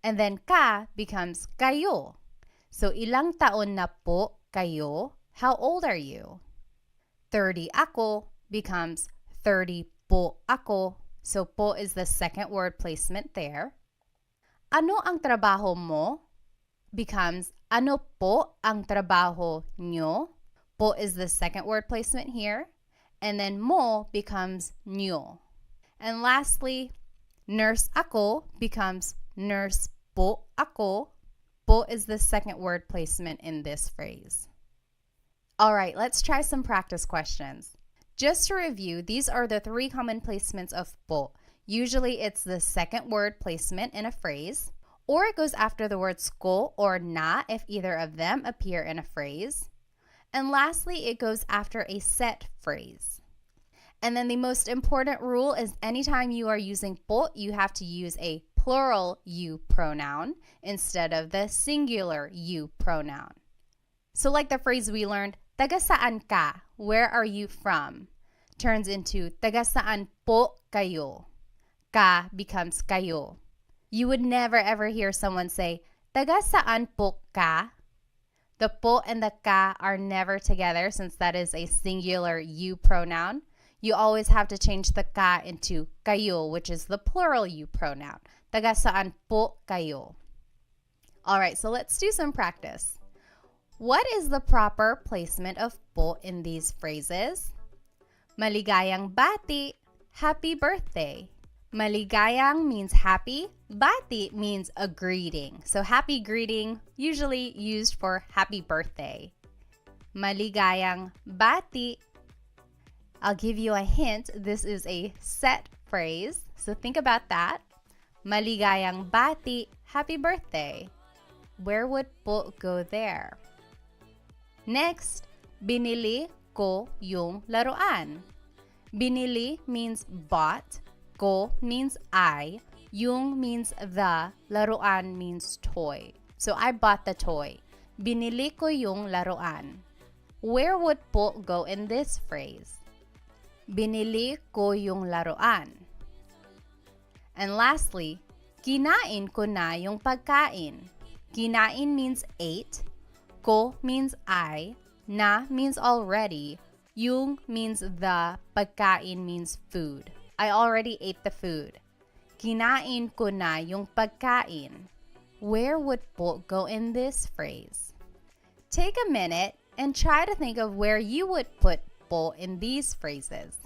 And then ka becomes kayo. So ilang taon na po kayo? How old are you? 30 ako becomes 30 po ako. So po is the second word placement there. Ano ang trabaho mo? Becomes ano po ang trabaho nyo? Po is the second word placement here. And then mo becomes nyo. And lastly, nurse ako becomes nurse po ako. Po is the second word placement in this phrase. All right, let's try some practice questions. Just to review, these are the three common placements of po. Usually it's the second word placement in a phrase, or it goes after the words ko or na if either of them appear in a phrase. And lastly, it goes after a set phrase. And then the most important rule is anytime you are using po, you have to use a plural you pronoun instead of the singular you pronoun. So like the phrase we learned, taga saan ka? Where are you from? Turns into taga saan po kayo? Ka becomes kayo. You would never ever hear someone say, taga saan po ka? The po and the ka are never together since that is a singular you pronoun. You always have to change the ka into kayo, which is the plural you pronoun. Taga saan po kayo? All right, so let's do some practice. What is the proper placement of po in these phrases? Maligayang bati, happy birthday. Maligayang means happy. Bati means a greeting. So happy greeting, usually used for happy birthday. Maligayang bati. I'll give you a hint. This is a set phrase. So think about that. Maligayang bati, happy birthday. Where would po go there? Next, binili ko yung laruan. Binili means bought. Ko means I. Yung means the. Laruan means toy. So I bought the toy. Binili ko yung laruan. Where would po go in this phrase? Binili ko yung laruan. And lastly, kinain ko na yung pagkain. Kinain means ate. Ko means I. Na means already. Yung means the. Pagkain means food. I already ate the food. Kinain ko na yung pagkain. Where would po go in this phrase? Take a minute and try to think of where you would put po in these phrases.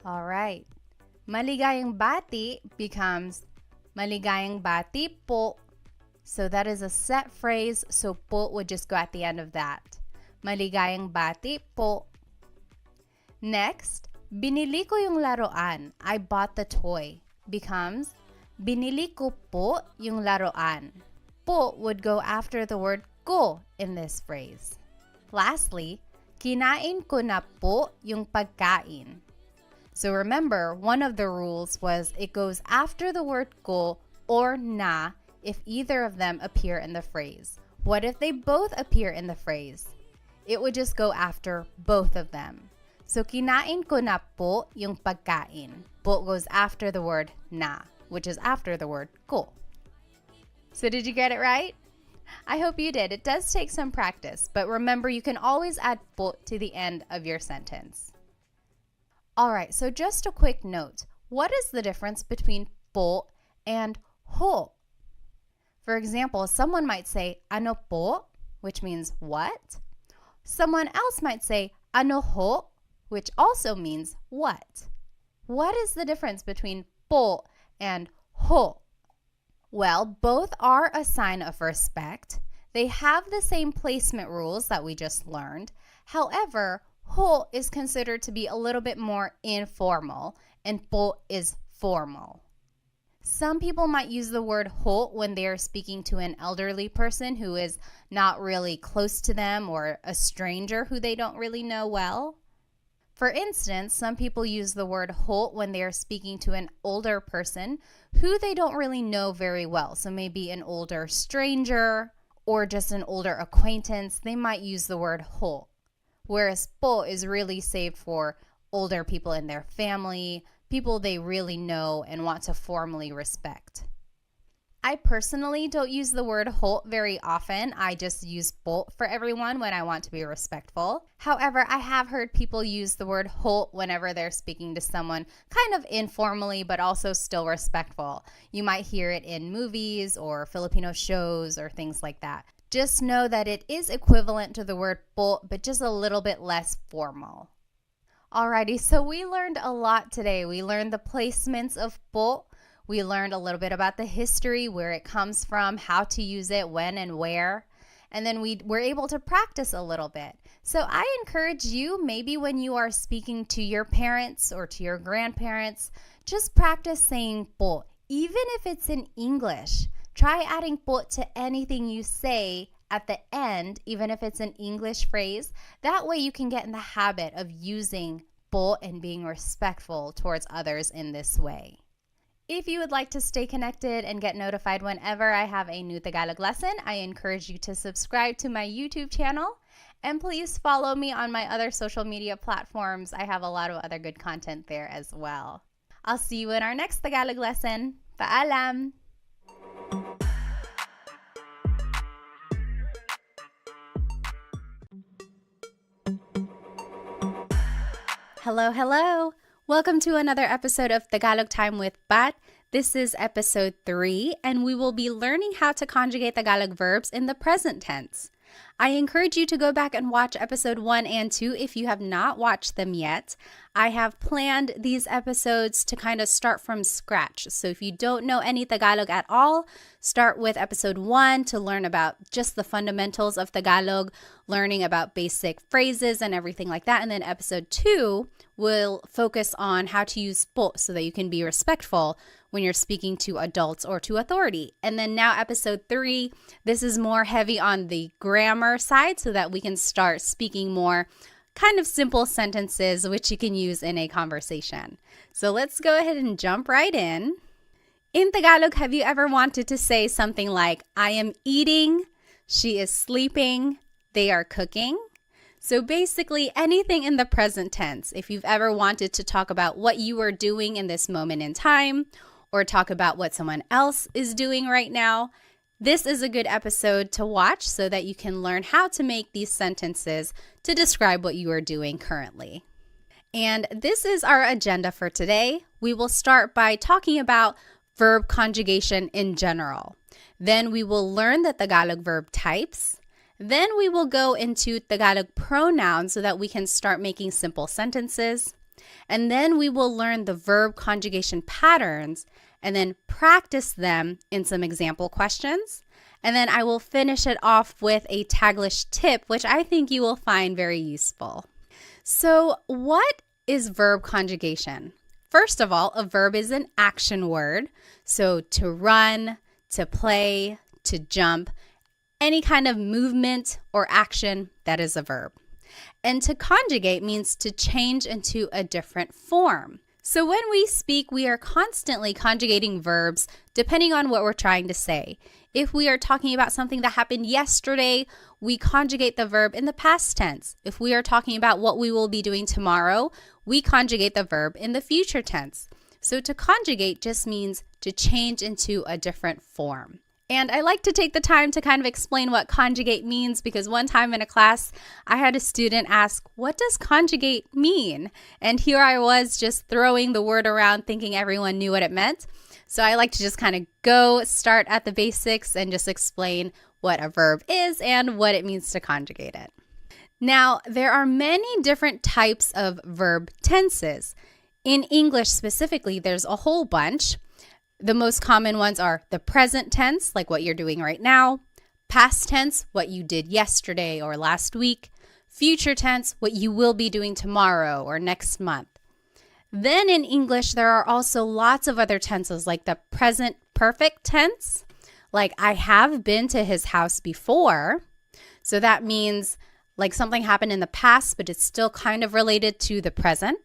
All right. Maligayang bati becomes maligayang bati po. So that is a set phrase, so po would just go at the end of that. Maligayang bati po. Next, binili ko yung laruan. I bought the toy. Becomes, binili ko po yung laruan. Po would go after the word ko in this phrase. Lastly, kinain ko na po yung pagkain. So remember, one of the rules was it goes after the word ko or na if either of them appear in the phrase. What if they both appear in the phrase? It would just go after both of them. So kinain ko na po yung pagkain. Po goes after the word na, which is after the word ko. So did you get it right? I hope you did. It does take some practice, but remember you can always add po to the end of your sentence. All right, so just a quick note. What is the difference between po and ho? For example, someone might say ano po, which means what? Someone else might say ano ho, which also means what? What is the difference between po and ho? Well, both are a sign of respect. They have the same placement rules that we just learned. However, ho is considered to be a little bit more informal and po is formal. Some people might use the word ho when they are speaking to an elderly person who is not really close to them or a stranger who they don't really know well. For instance, some people use the word ho when they are speaking to an older person who they don't really know very well. So maybe an older stranger or just an older acquaintance, they might use the word ho. Whereas po is really saved for older people in their family, people they really know and want to formally respect. I personally don't use the word ho very often. I just use po for everyone when I want to be respectful. However, I have heard people use the word ho whenever they're speaking to someone kind of informally, but also still respectful. You might hear it in movies or Filipino shows or things like that. Just know that it is equivalent to the word po, but just a little bit less formal. Alrighty, so we learned a lot today. We learned the placements of po. We learned a little bit about the history, where it comes from, how to use it, when and where. And then we were able to practice a little bit. So I encourage you, maybe when you are speaking to your parents or to your grandparents, just practice saying po, even if it's in English. Try adding po to anything you say at the end, even if it's an English phrase. That way you can get in the habit of using po and being respectful towards others in this way. If you would like to stay connected and get notified whenever I have a new Tagalog lesson, I encourage you to subscribe to my YouTube channel. And please follow me on my other social media platforms. I have a lot of other good content there as well. I'll see you in our next Tagalog lesson. Paalam! Hello, hello! Welcome to another episode of Tagalog Time with Pat. This is episode 3, and we will be learning how to conjugate Tagalog verbs in the present tense. I encourage you to go back and watch episode 1 and 2 if you have not watched them yet. I have planned these episodes to kind of start from scratch. So if you don't know any Tagalog at all, start with episode 1 to learn about just the fundamentals of Tagalog, learning about basic phrases and everything like that. And then episode 2 will focus on how to use po so that you can be respectful when you're speaking to adults or to authority. And then now episode 3, this is more heavy on the grammar side so that we can start speaking more kind of simple sentences which you can use in a conversation. So let's go ahead and jump right in. In Tagalog, have you ever wanted to say something like, I am eating, she is sleeping, they are cooking? So basically anything in the present tense. If you've ever wanted to talk about what you are doing in this moment in time, or talk about what someone else is doing right now, this is a good episode to watch so that you can learn how to make these sentences to describe what you are doing currently. And this is our agenda for today. We will start by talking about verb conjugation in general. Then we will learn the Tagalog verb types. Then we will go into Tagalog pronouns so that we can start making simple sentences. And then we will learn the verb conjugation patterns and then practice them in some example questions. And then I will finish it off with a Taglish tip, which I think you will find very useful. So what is verb conjugation? First of all, a verb is an action word. So to run, to play, to jump, any kind of movement or action, that is a verb. And to conjugate means to change into a different form. So when we speak, we are constantly conjugating verbs depending on what we're trying to say. If we are talking about something that happened yesterday, we conjugate the verb in the past tense. If we are talking about what we will be doing tomorrow, we conjugate the verb in the future tense. So to conjugate just means to change into a different form. And I like to take the time to kind of explain what conjugate means because one time in a class, I had a student ask, what does conjugate mean? And here I was just throwing the word around thinking everyone knew what it meant. So I like to just kind of start at the basics and just explain what a verb is and what it means to conjugate it. Now, there are many different types of verb tenses. In English specifically, there's a whole bunch. The most common ones are the present tense, like what you're doing right now, past tense, what you did yesterday or last week, future tense, what you will be doing tomorrow or next month. Then in English, there are also lots of other tenses like the present perfect tense, like I have been to his house before. So that means like something happened in the past, but it's still kind of related to the present.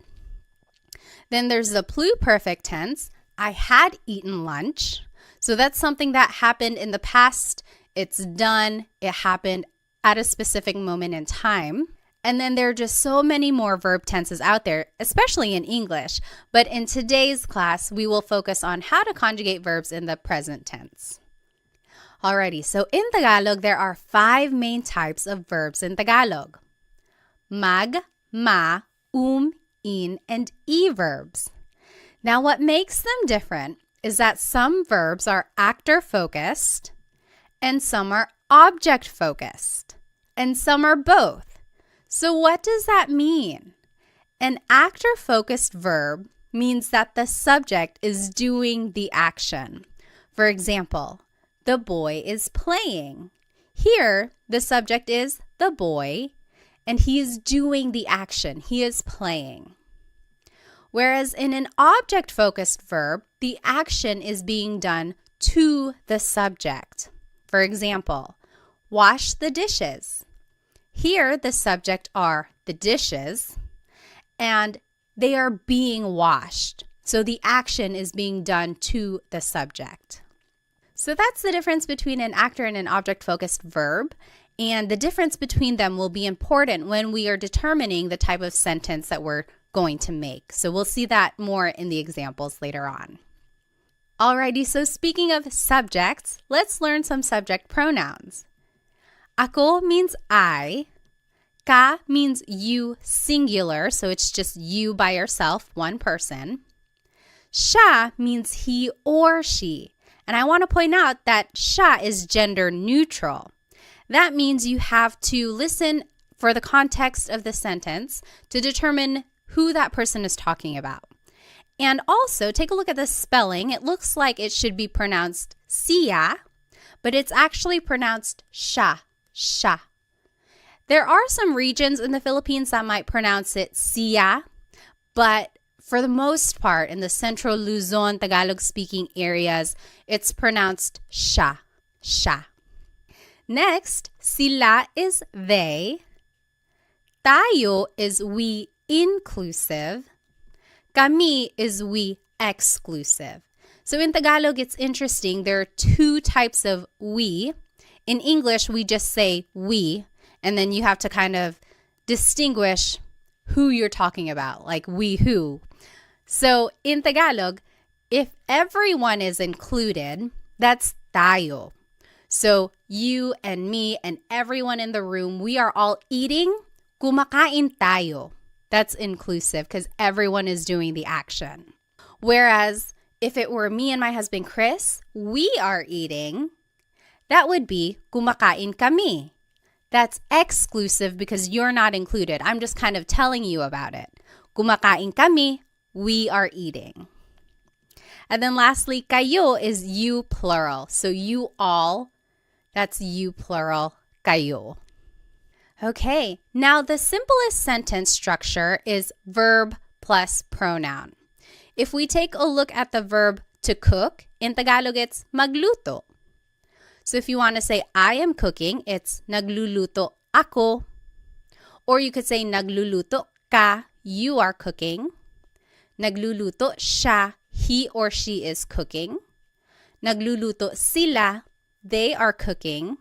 Then there's the pluperfect tense. I had eaten lunch. So that's something that happened in the past. It's done. It happened at a specific moment in time. And then there are just so many more verb tenses out there, especially in English. But in today's class, we will focus on how to conjugate verbs in the present tense. Alrighty, so in Tagalog, there are 5 main types of verbs in Tagalog. Mag, ma, in, and e verbs. Now, what makes them different is that some verbs are actor-focused and some are object-focused and some are both. So what does that mean? An actor-focused verb means that the subject is doing the action. For example, the boy is playing. Here, the subject is the boy and he is doing the action. He is playing. Whereas in an object-focused verb, the action is being done to the subject. For example, wash the dishes. Here, the subject are the dishes, and they are being washed. So the action is being done to the subject. So that's the difference between an actor and an object-focused verb, and the difference between them will be important when we are determining the type of sentence that we're going to make. So we'll see that more in the examples later on. Alrighty, so speaking of subjects, let's learn some subject pronouns. Ako means I. Ka means you singular, so it's just you by yourself, one person. Siya means he or she. And I want to point out that siya is gender neutral. That means you have to listen for the context of the sentence to determine who that person is talking about. And also, take a look at the spelling. It looks like it should be pronounced siya, but it's actually pronounced siya, siya. There are some regions in the Philippines that might pronounce it siya, but for the most part, in the Central Luzon, Tagalog-speaking areas, it's pronounced siya, siya. Next, sila is they. Tayo is we inclusive. Kami is we exclusive. So in Tagalog, it's interesting. There are 2 types of we. In English, we just say we, and then you have to kind of distinguish who you're talking about, like we who. So in Tagalog, if everyone is included, that's tayo. So you and me and everyone in the room, we are all eating, kumakain tayo. That's inclusive because everyone is doing the action. Whereas if it were me and my husband Chris, we are eating, that would be kumakain kami. That's exclusive because you're not included. I'm just kind of telling you about it. Kumakain kami, we are eating. And then lastly, kayo is you plural. So you all, that's you plural, kayo. Okay, now the simplest sentence structure is verb plus pronoun. If we take a look at the verb to cook, in Tagalog it's magluto. So if you want to say I am cooking, it's nagluluto ako. Or you could say nagluluto ka, you are cooking. Nagluluto siya, he or she is cooking. Nagluluto sila, they are cooking.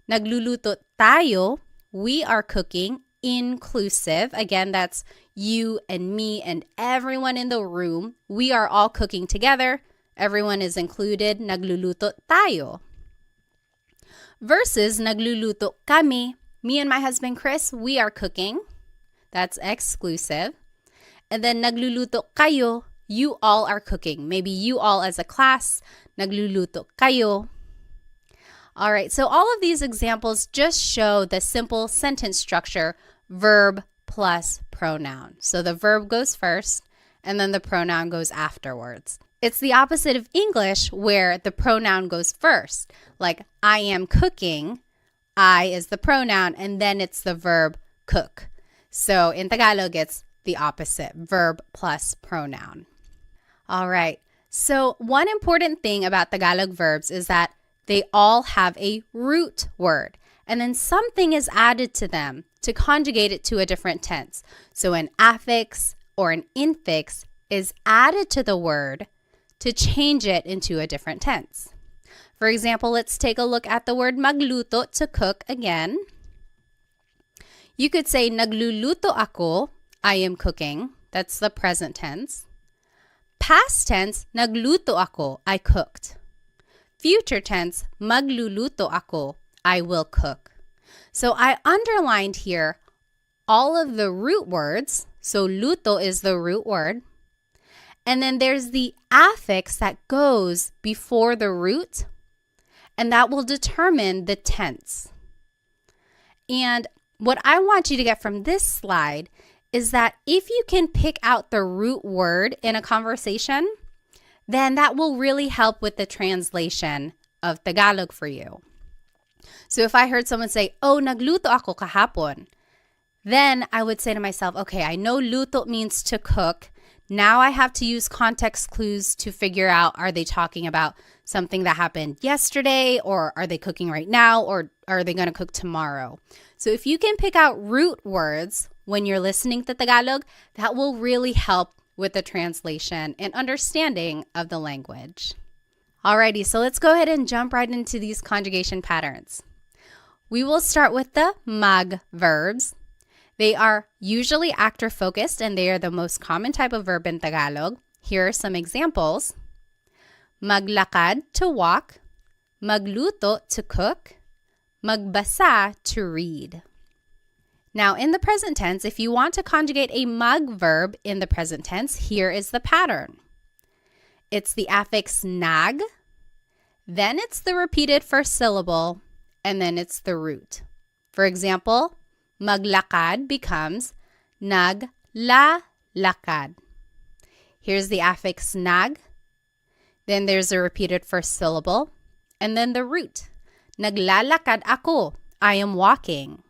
Nagluluto tayo, we are cooking, inclusive. Again, that's you and me and everyone in the room. We are all cooking together. Everyone is included. Nagluluto tayo. Versus nagluluto kami. Me and my husband Chris, we are cooking. That's exclusive. And then nagluluto kayo, you all are cooking. Maybe you all as a class, nagluluto kayo. All right, so all of these examples just show the simple sentence structure, verb plus pronoun. So the verb goes first, and then the pronoun goes afterwards. It's the opposite of English where the pronoun goes first. Like, I am cooking, I is the pronoun, and then it's the verb cook. So in Tagalog, it's the opposite, verb plus pronoun. All right, so one important thing about Tagalog verbs is that they all have a root word, and then something is added to them to conjugate it to a different tense. So an affix or an infix is added to the word to change it into a different tense. For example, let's take a look at the word magluto, to cook again. You could say nagluluto ako, I am cooking. That's the present tense. Past tense, nagluto ako, I cooked. Future tense, magluluto ako, I will cook. So I underlined here all of the root words. So luto is the root word. And then there's the affix that goes before the root, and that will determine the tense. And what I want you to get from this slide is that if you can pick out the root word in a conversation, then that will really help with the translation of Tagalog for you. So if I heard someone say, oh, nagluto ako kahapon, then I would say to myself, okay, I know luto means to cook. Now I have to use context clues to figure out, are they talking about something that happened yesterday, or are they cooking right now, or are they going to cook tomorrow? So if you can pick out root words when you're listening to Tagalog, that will really help with the translation and understanding of the language. Alrighty, so let's go ahead and jump right into these conjugation patterns. We will start with the mag verbs. They are usually actor-focused, and they are the most common type of verb in Tagalog. Here are some examples. Maglakad, to walk. Magluto, to cook. Magbasa, to read. Now, in the present tense, if you want to conjugate a mag verb in the present tense, here is the pattern. It's the affix nag, then it's the repeated first syllable, and then it's the root. For example, maglakad becomes naglalakad. Here's the affix nag, then there's a repeated first syllable, and then the root. Naglalakad ako, I am walking.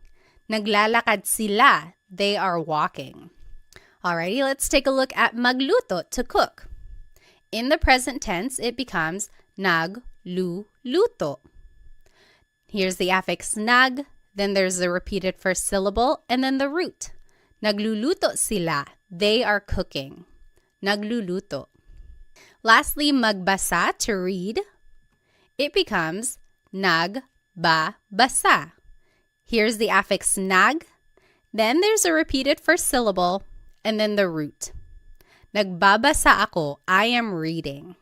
Naglalakad sila, they are walking. Alrighty, let's take a look at magluto, to cook. In the present tense, it becomes nagluluto. Here's the affix nag, then there's the repeated first syllable, and then the root. Nagluluto sila, they are cooking. Nagluluto. Lastly, magbasa, to read. It becomes nagbabasa. Here's the affix nag, then there's a repeated first syllable, and then the root. Nagbabasa ako, I am reading.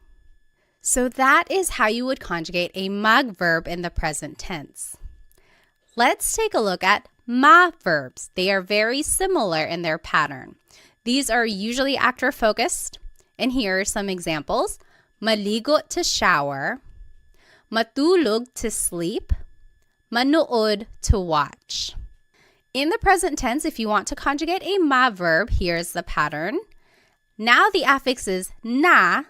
So that is how you would conjugate a mag verb in the present tense. Let's take a look at ma verbs. They are very similar in their pattern. These are usually actor-focused, and here are some examples. Maligo, to shower. Matulog, to sleep. Manood, to watch. In the present tense, if you want to conjugate a ma verb, here's the pattern. Now the affix is na,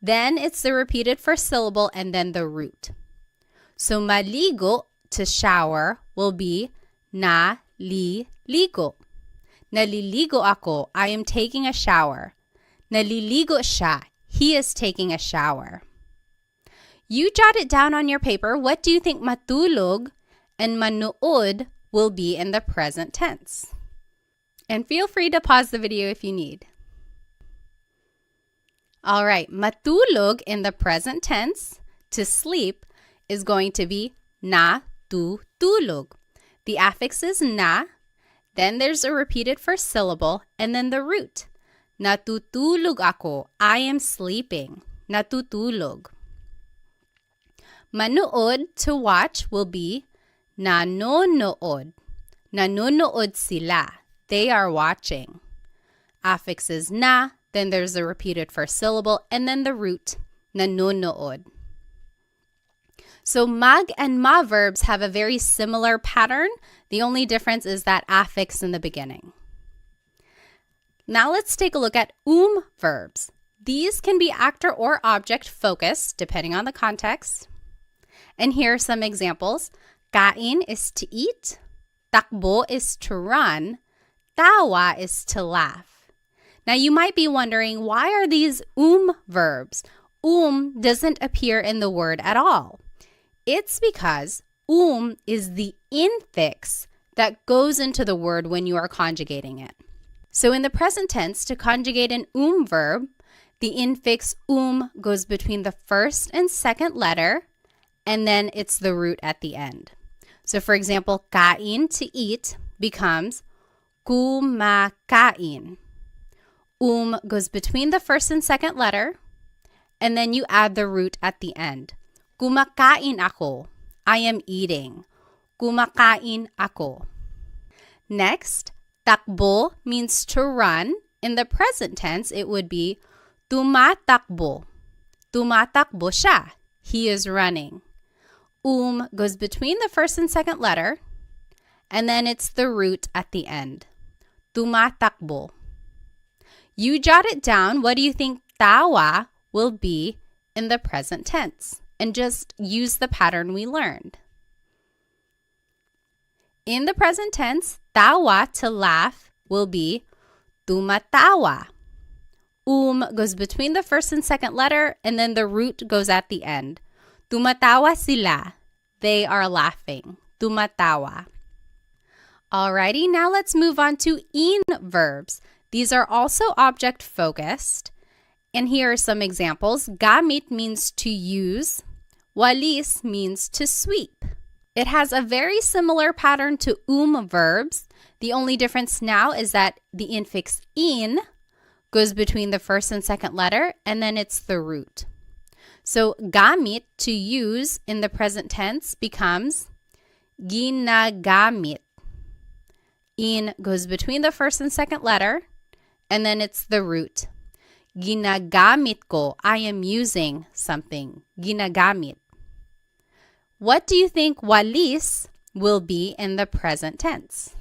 then it's the repeated first syllable and then the root. So maligo, to shower, will be na-li-ligo. Naliligo ako, I am taking a shower. Naliligo siya, he is taking a shower. You jot it down on your paper. What do you think matulog and manood will be in the present tense? And feel free to pause the video if you need. All right, matulog in the present tense, to sleep, is going to be natutulog. The affix is na, then there's a repeated first syllable, and then the root. Natutulog ako, I am sleeping. Natutulog. Manood, to watch, will be nanonood. Nanonood sila. They are watching. Affix is na, then there's a repeated first syllable, and then the root, nanonood. So mag and ma verbs have a very similar pattern. The only difference is that affix in the beginning. Now let's take a look at verbs. These can be actor or object focused, depending on the context. And here are some examples. Kain is to eat. Takbo is to run. Tawa is to laugh. Now you might be wondering, why are these verbs? Doesn't appear in the word at all. It's because is the infix that goes into the word when you are conjugating it. So in the present tense, to conjugate an verb, the infix goes between the first and second letter, and then it's the root at the end. So for example, kain, to eat, becomes kumakain. Goes between the first and second letter, and then you add the root at the end. Kumakain ako. I am eating. Kumakain ako. Next, takbo means to run. In the present tense, it would be tumatakbo. Tumatakbo siya. He is running. Goes between the first and second letter, and then it's the root at the end. Tumatakbo. You jot it down. What do you think tawa will be in the present tense? And just use the pattern we learned. In the present tense, tawa, to laugh, will be tumatawa. Goes between the first and second letter, and then the root goes at the end. Tumatawa sila. They are laughing. Tumatawa. Alrighty, now let's move on to verbs. These are also object focused. And here are some examples. Gamit means to use. Walis means to sweep. It has a very similar pattern to verbs. The only difference now is that the infix in goes between the first and second letter, and then it's the root. So gamit, to use, in the present tense becomes ginagamit. In goes between the first and second letter, and then it's the root. Ginagamit ko. I am using something. Ginagamit. What do you think walis will be in the present tense?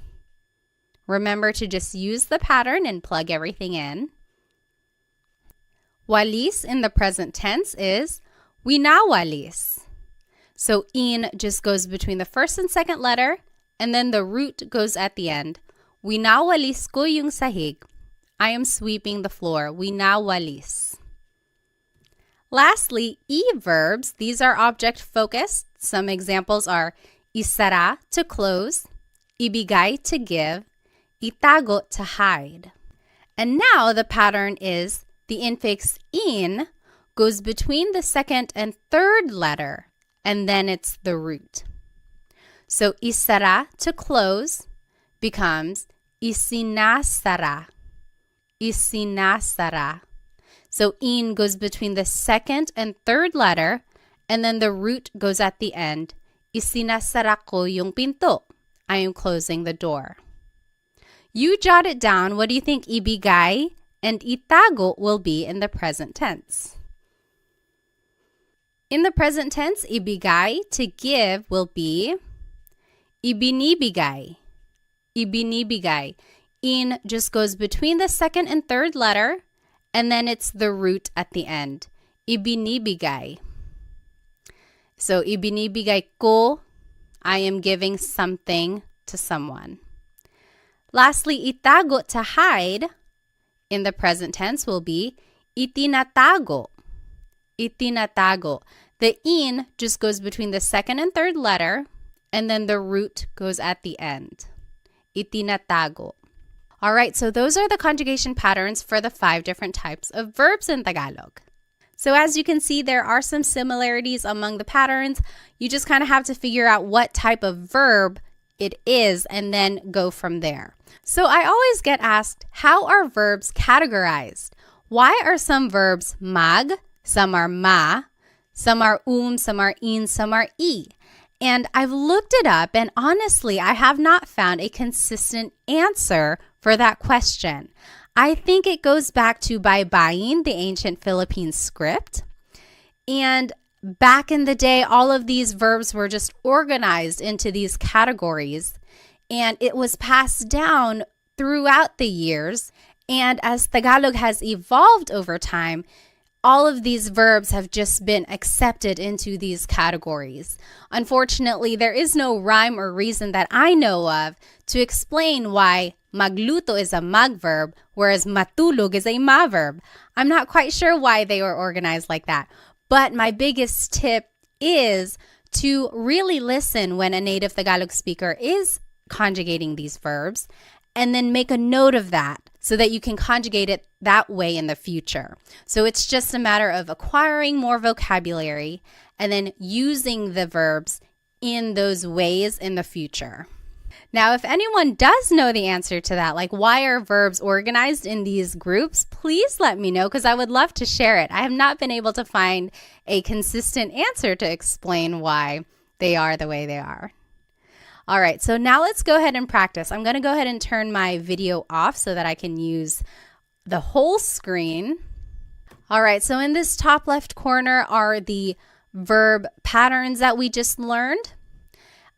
Remember to just use the pattern and plug everything in. Walis in the present tense is winawalis. So in just goes between the first and second letter, and then the root goes at the end. Winawalis ko yung sahig. I am sweeping the floor. Winawalis. Lastly, verbs. These are object focused. Some examples are isara, to close, ibigay, to give, itago, to hide. And now the pattern is the infix in goes between the second and third letter, and then it's the root. So isara, to close, becomes isinasara. Isinasara. So in goes between the second and third letter, and then the root goes at the end. Isinasara ko yung pinto. I am closing the door. You jot it down. What do you think ibigay and itago will be in the present tense? In the present tense, ibigay, to give, will be ibinibigay. ibinibigay. In just goes between the second and third letter, and then it's the root at the end. Ibinibigay. So, ibinibigay ko, I am giving something to someone. Lastly, itago, to hide, in the present tense will be itinatago. Itinatago. The in just goes between the second and third letter, and then the root goes at the end. Itinatago. All right, so those are the conjugation patterns for the 5 different types of verbs in Tagalog. So as you can see, there are some similarities among the patterns. You just kind of have to figure out what type of verb it is and then go from there. So I always get asked, how are verbs categorized? Why are some verbs mag, some are ma, some are some are in, some are e? And I've looked it up, and honestly, I have not found a consistent answer for that question. I think it goes back to baybayin, the ancient Philippine script. And back in the day, all of these verbs were just organized into these categories, and it was passed down throughout the years. And as Tagalog has evolved over time, all of these verbs have just been accepted into these categories. Unfortunately, there is no rhyme or reason that I know of to explain why magluto is a mag verb, whereas matulog is a ma verb. I'm not quite sure why they were organized like that. But my biggest tip is to really listen when a native Tagalog speaker is conjugating these verbs, and then make a note of that so that you can conjugate it that way in the future. So it's just a matter of acquiring more vocabulary and then using the verbs in those ways in the future. Now, if anyone does know the answer to that, like why are verbs organized in these groups, please let me know because I would love to share it. I have not been able to find a consistent answer to explain why they are the way they are. All right, so now let's go ahead and practice. I'm going to go ahead and turn my video off so that I can use the whole screen. All right, so in this top left corner are the verb patterns that we just learned.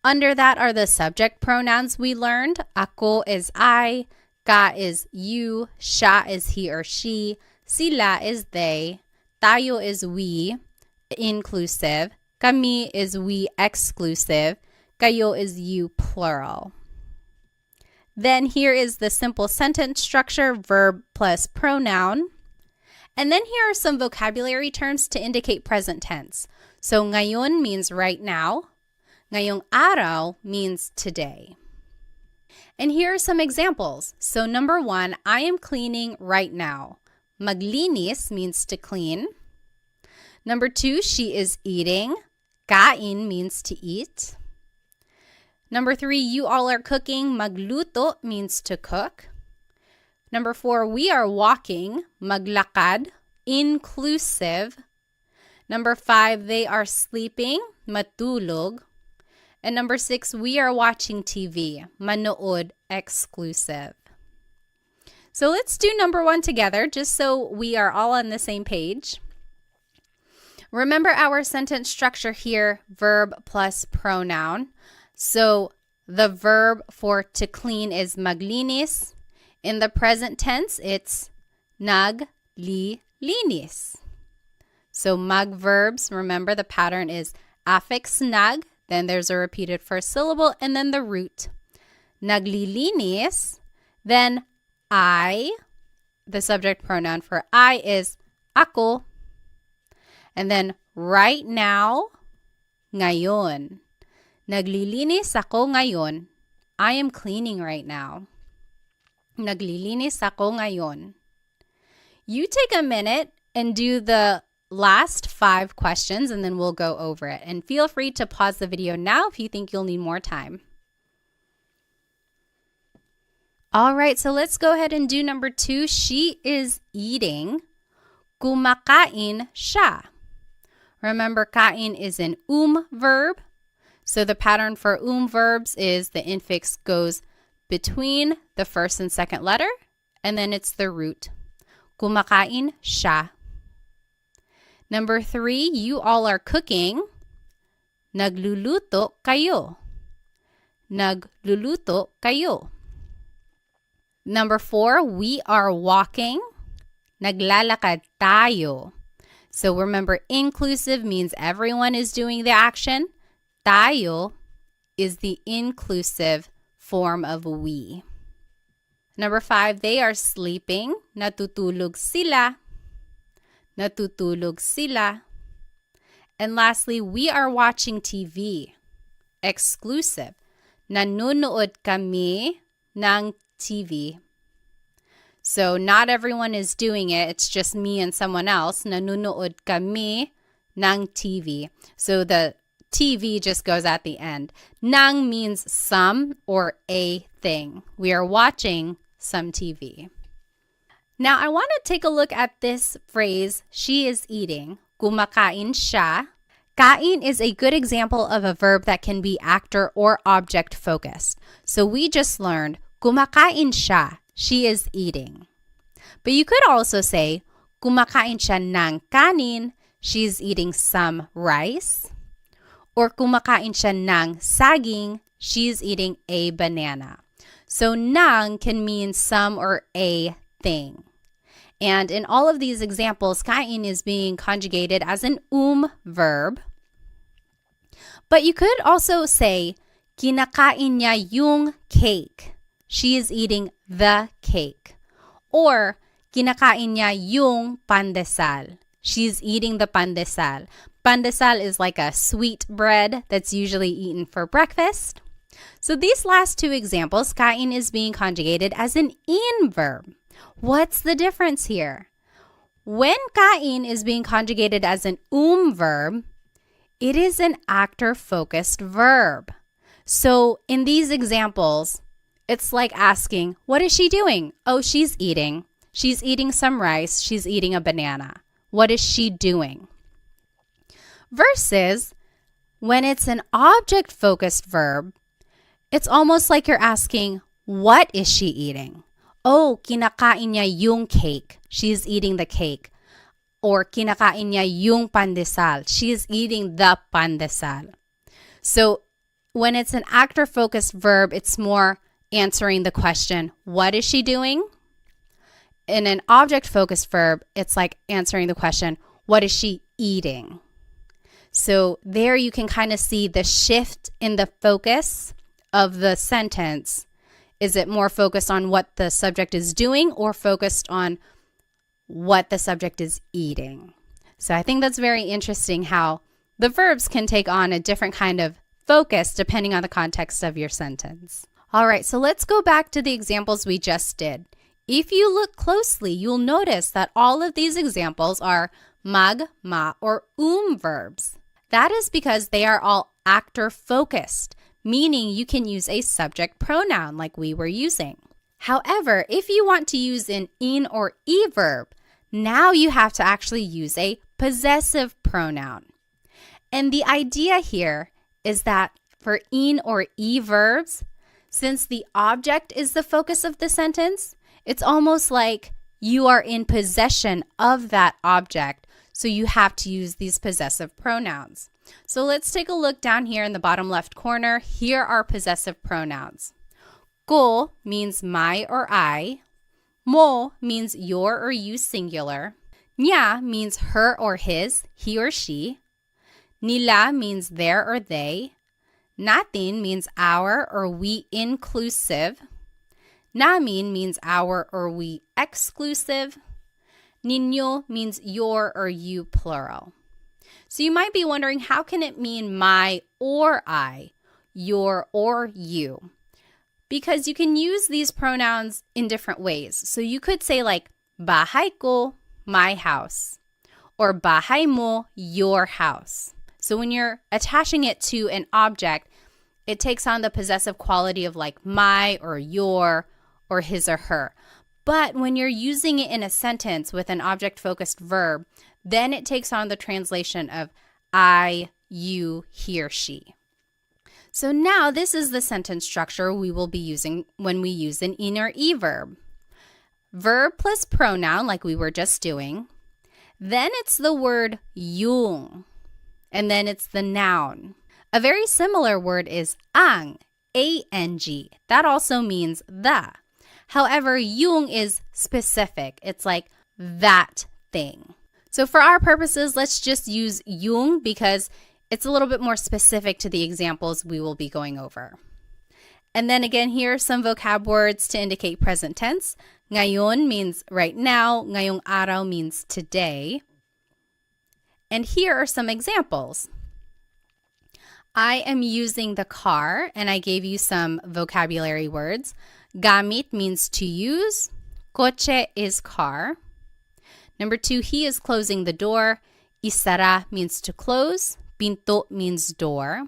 Under that are the subject pronouns we learned. Ako is I, ka is you, siya is he or she, sila is they, tayo is we, inclusive, kami is we, exclusive, kayo is you, plural. Then here is the simple sentence structure, verb plus pronoun. And then here are some vocabulary terms to indicate present tense. So ngayon means right now. Ngayong araw means today. And here are some examples. So number 1, I am cleaning right now. Maglinis means to clean. Number 2, she is eating. Kain means to eat. Number 3, you all are cooking. Magluto means to cook. Number 4, we are walking. Maglakad, inclusive. Number 5, they are sleeping. Matulog. And number 6, we are watching TV. Manood, exclusive. So let's do number 1 together just so we are all on the same page. Remember our sentence structure here, verb plus pronoun. So the verb for to clean is maglinis. In the present tense, it's naglilinis. So mag verbs, remember the pattern is affix nag, then there's a repeated first syllable, and then the root. Naglilinis, then I, the subject pronoun for I is ako. And then right now, ngayon. Naglilinis ako ngayon. I am cleaning right now. Naglilinis ako ngayon. You take a minute and do the last 5 questions and then we'll go over it. And feel free to pause the video now if you think you'll need more time. All right, so let's go ahead and do number 2. She is eating. Kumakain siya. Remember, kain is an verb. So the pattern for verbs is the infix goes between the first and second letter, and then it's the root. Kumakain siya. Number 3, you all are cooking. Nagluluto kayo. Nagluluto kayo. Number 4, we are walking. Naglalakad tayo. So remember, inclusive means everyone is doing the action. Tayo is the inclusive form of we. Number 5, they are sleeping. Natutulog sila. Natutulog sila. And lastly, we are watching TV. Exclusive. Nanonood kami ng TV. So not everyone is doing it. It's just me and someone else. Nanonood kami ng TV. So the TV just goes at the end. Nang means some or a thing. We are watching some TV. Now, I want to take a look at this phrase, she is eating. Kumakain siya. Kain is a good example of a verb that can be actor or object focused. So we just learned, kumakain siya. She is eating. But you could also say, kumakain siya ng kanin. She's eating some rice. Or kumakain siya ng saging. She's eating a banana. So ng can mean some or a thing. And in all of these examples, kain is being conjugated as an verb. But you could also say, kinakain niya yung cake. She is eating the cake. Or, kinakain niya yung pandesal. She's eating the pandesal. Pandesal is like a sweet bread that's usually eaten for breakfast. So these last two examples, kain is being conjugated as an in verb. What's the difference here? When kain is being conjugated as an verb, it is an actor-focused verb. So in these examples, it's like asking, what is she doing? Oh, she's eating. She's eating some rice. She's eating a banana. What is she doing? Versus when it's an object-focused verb, it's almost like you're asking, what is she eating? Oh, kinakain niya yung cake. She's eating the cake. Or kinakain niya yung pandesal. She's eating the pandesal. So when it's an actor-focused verb, it's more answering the question, what is she doing? In an object-focused verb, it's like answering the question, what is she eating? So there you can kind of see the shift in the focus of the sentence. Is it more focused on what the subject is doing or focused on what the subject is eating? So I think that's very interesting how the verbs can take on a different kind of focus depending on the context of your sentence. All right, so let's go back to the examples we just did. If you look closely, you'll notice that all of these examples are mag, ma, or verbs. That is because they are all actor-focused, meaning you can use a subject pronoun like we were using. However, if you want to use an in or verb, now you have to actually use a possessive pronoun. And the idea here is that for in or verbs, since the object is the focus of the sentence, it's almost like you are in possession of that object, so you have to use these possessive pronouns. So let's take a look down here in the bottom left corner. Here are possessive pronouns. Ko means my or I. Mo means your or you singular. Niya means her or his, he or she. Nila means their or they. Natin means our or we inclusive. Namin means our or we exclusive. Ninyo means your or you plural. So you might be wondering, how can it mean my or I, your or you? Because you can use these pronouns in different ways. So you could say like, bahay ko, my house, or bahay mo, your house. So when you're attaching it to an object, it takes on the possessive quality of like my or your or his or her. But when you're using it in a sentence with an object-focused verb, then it takes on the translation of I, you, he or she. So now this is the sentence structure we will be using when we use an in or verb. Verb plus pronoun like we were just doing. Then it's the word yung. And then it's the noun. A very similar word is ang, A-N-G. That also means the. However, yung is specific. It's like that thing. So for our purposes, let's just use yung because it's a little bit more specific to the examples we will be going over. And then again, here are some vocab words to indicate present tense. Ngayon means right now. Ngayong araw means today. And here are some examples. I am using the car, and I gave you some vocabulary words. Gamit means to use. Coche is car. Number 2, he is closing the door. Isara means to close. Pinto means door.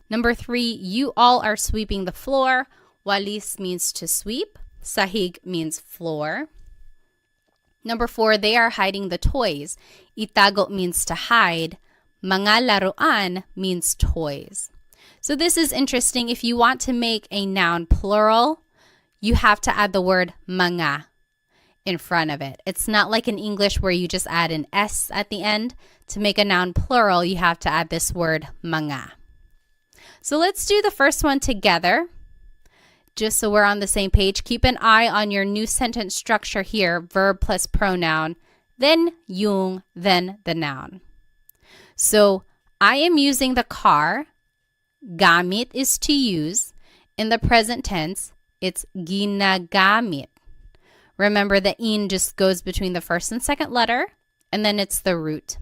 Number 3, you all are sweeping the floor. Walis means to sweep. Sahig means floor. Number 4, they are hiding the toys. Itago means to hide. Mga laruan means toys. So this is interesting. If you want to make a noun plural, you have to add the word mga in front of it. It's not like in English where you just add an S at the end. To make a noun plural, you have to add this word mga. So let's do the first one together. Just so we're on the same page, keep an eye on your new sentence structure here, verb plus pronoun, then yung, then the noun. So I am using the car. Gamit is to use. In the present tense, it's ginagamit. Remember the in just goes between the first and second letter, and then it's the root.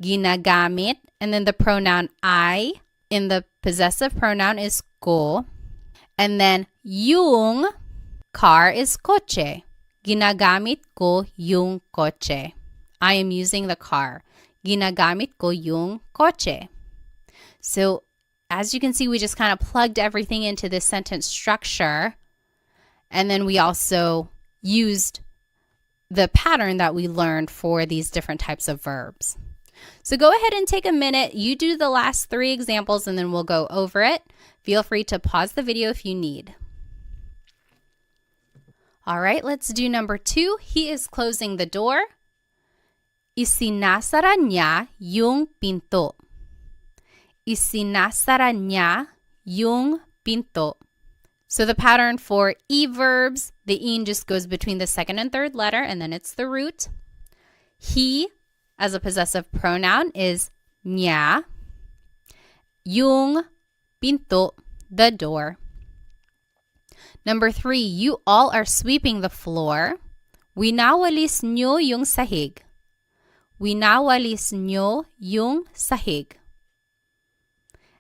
Ginagamit, and then the pronoun I in the possessive pronoun is ko. And then yung car is coche. Ginagamit ko yung coche. I am using the car. Ginagamit ko yung coche. So as you can see, we just kind of plugged everything into this sentence structure. And then we also used the pattern that we learned for these different types of verbs. So go ahead and take a minute. You do the last 3 examples and then we'll go over it. Feel free to pause the video if you need. All right, let's do number 2. He is closing the door. Isinasara niya yung pinto. Isinasara niya yung pinto. So the pattern for E verbs, the in just goes between the second and third letter, and then it's the root. He, as a possessive pronoun, is niya. Yung pinto, the door. Number 3, you all are sweeping the floor. Winawalis nyo yung sahig. Winawalis nyo yung sahig.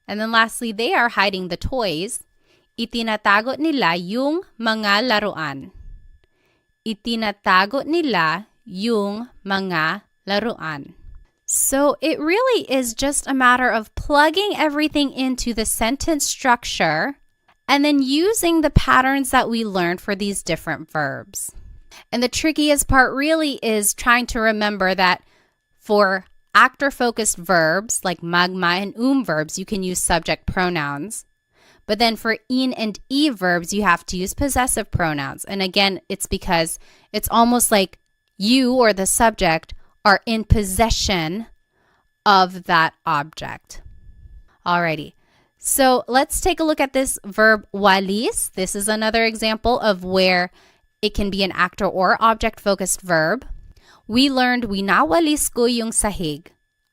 And then lastly, they are hiding the toys. Itinatago nila yung mga laruan. Itinatago nila yung mga laruan. So it really is just a matter of plugging everything into the sentence structure and then using the patterns that we learned for these different verbs. And the trickiest part really is trying to remember that for actor-focused verbs like magma and verbs, you can use subject pronouns. But then for in and e verbs, you have to use possessive pronouns. And again, it's because it's almost like you or the subject are in possession of that object. Alrighty, so let's take a look at this verb walis. This is another example of where it can be an actor or object-focused verb. We learned winawalis ko yung sahig.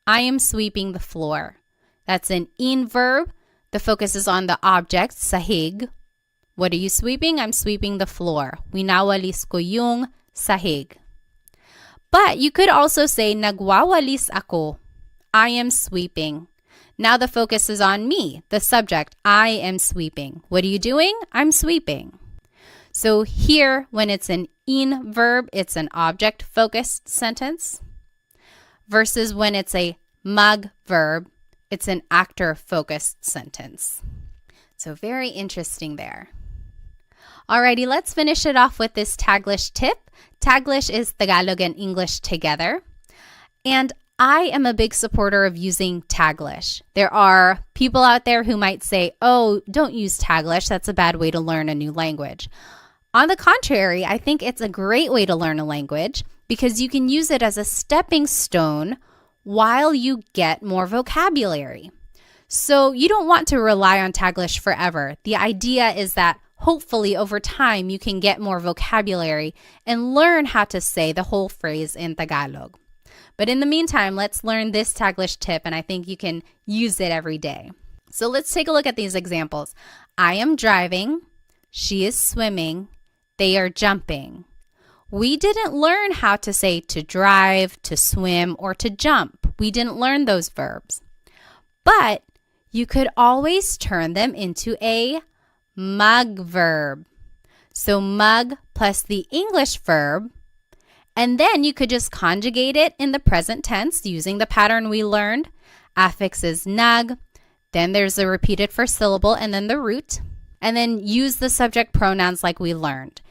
I am sweeping the floor. That's an in verb. The focus is on the object, sahig. What are you sweeping? I'm sweeping the floor. Winawalis ko yung sahig. But you could also say, nagwawalis ako. I am sweeping. Now the focus is on me, the subject. I am sweeping. What are you doing? I'm sweeping. So here, when it's an in verb, it's an object-focused sentence. Versus when it's a mag verb, it's an actor-focused sentence. So very interesting there. Alrighty, let's finish it off with this Taglish tip. Taglish is Tagalog and English together. And I am a big supporter of using Taglish. There are people out there who might say, oh, don't use Taglish. That's a bad way to learn a new language. On the contrary, I think it's a great way to learn a language because you can use it as a stepping stone while you get more vocabulary. So you don't want to rely on Taglish forever. The idea is that hopefully over time you can get more vocabulary and learn how to say the whole phrase in Tagalog. But in the meantime, let's learn this Taglish tip, and I think you can use it every day. So let's take a look at these examples. I am driving, she is swimming, they are jumping. We didn't learn how to say to drive, to swim, or to jump. We didn't learn those verbs. But you could always turn them into a mug verb. So mug plus the English verb, and then you could just conjugate it in the present tense using the pattern we learned. Affix is nug, then there's the repeated first syllable and then the root, and then use the subject pronouns like we learned.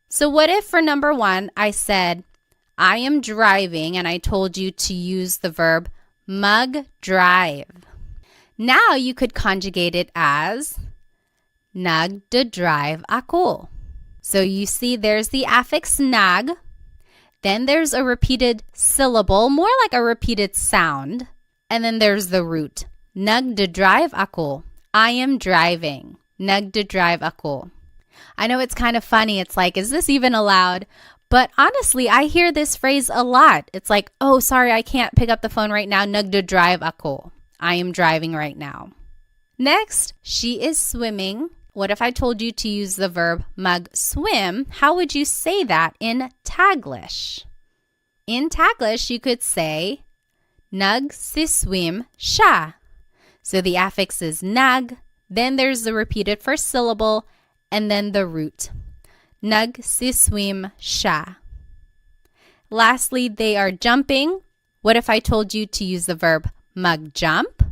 So what if for number 1 I said, I am driving, and I told you to use the verb mug drive. Now you could conjugate it as nagdadrive ako. So you see there's the affix nag, then there's a repeated syllable, more like a repeated sound, and then there's the root. Nagdadrive ako. I am driving. Nagdadrive ako. I know it's kind of funny. It's like, is this even allowed? But honestly, I hear this phrase a lot. It's like, oh, sorry, I can't pick up the phone right now. Nagdadrive ako. I am driving right now. Next, she is swimming. What if I told you to use the verb mag-swim? How would you say that in Taglish? In Taglish, you could say, nagsiswim siya. So the affix is nag, then there's the repeated first syllable, and then the root. Nagsiswim siya. Lastly, they are jumping. What if I told you to use the verb mag-jump?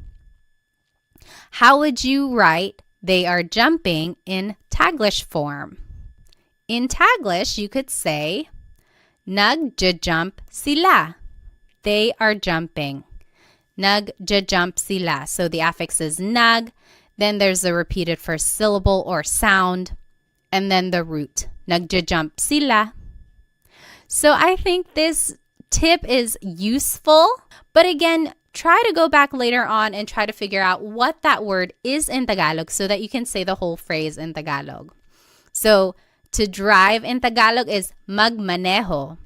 How would you write they are jumping in Taglish form? In Taglish, you could say, nagjajump sila. They are jumping. Nagjajump sila. So the affix is nag, then there's the repeated first syllable or sound, and then the root. Nagjajump sila. So I think this tip is useful, but again, try to go back later on and try to figure out what that word is in Tagalog so that you can say the whole phrase in Tagalog. So, to drive in Tagalog is magmaneho.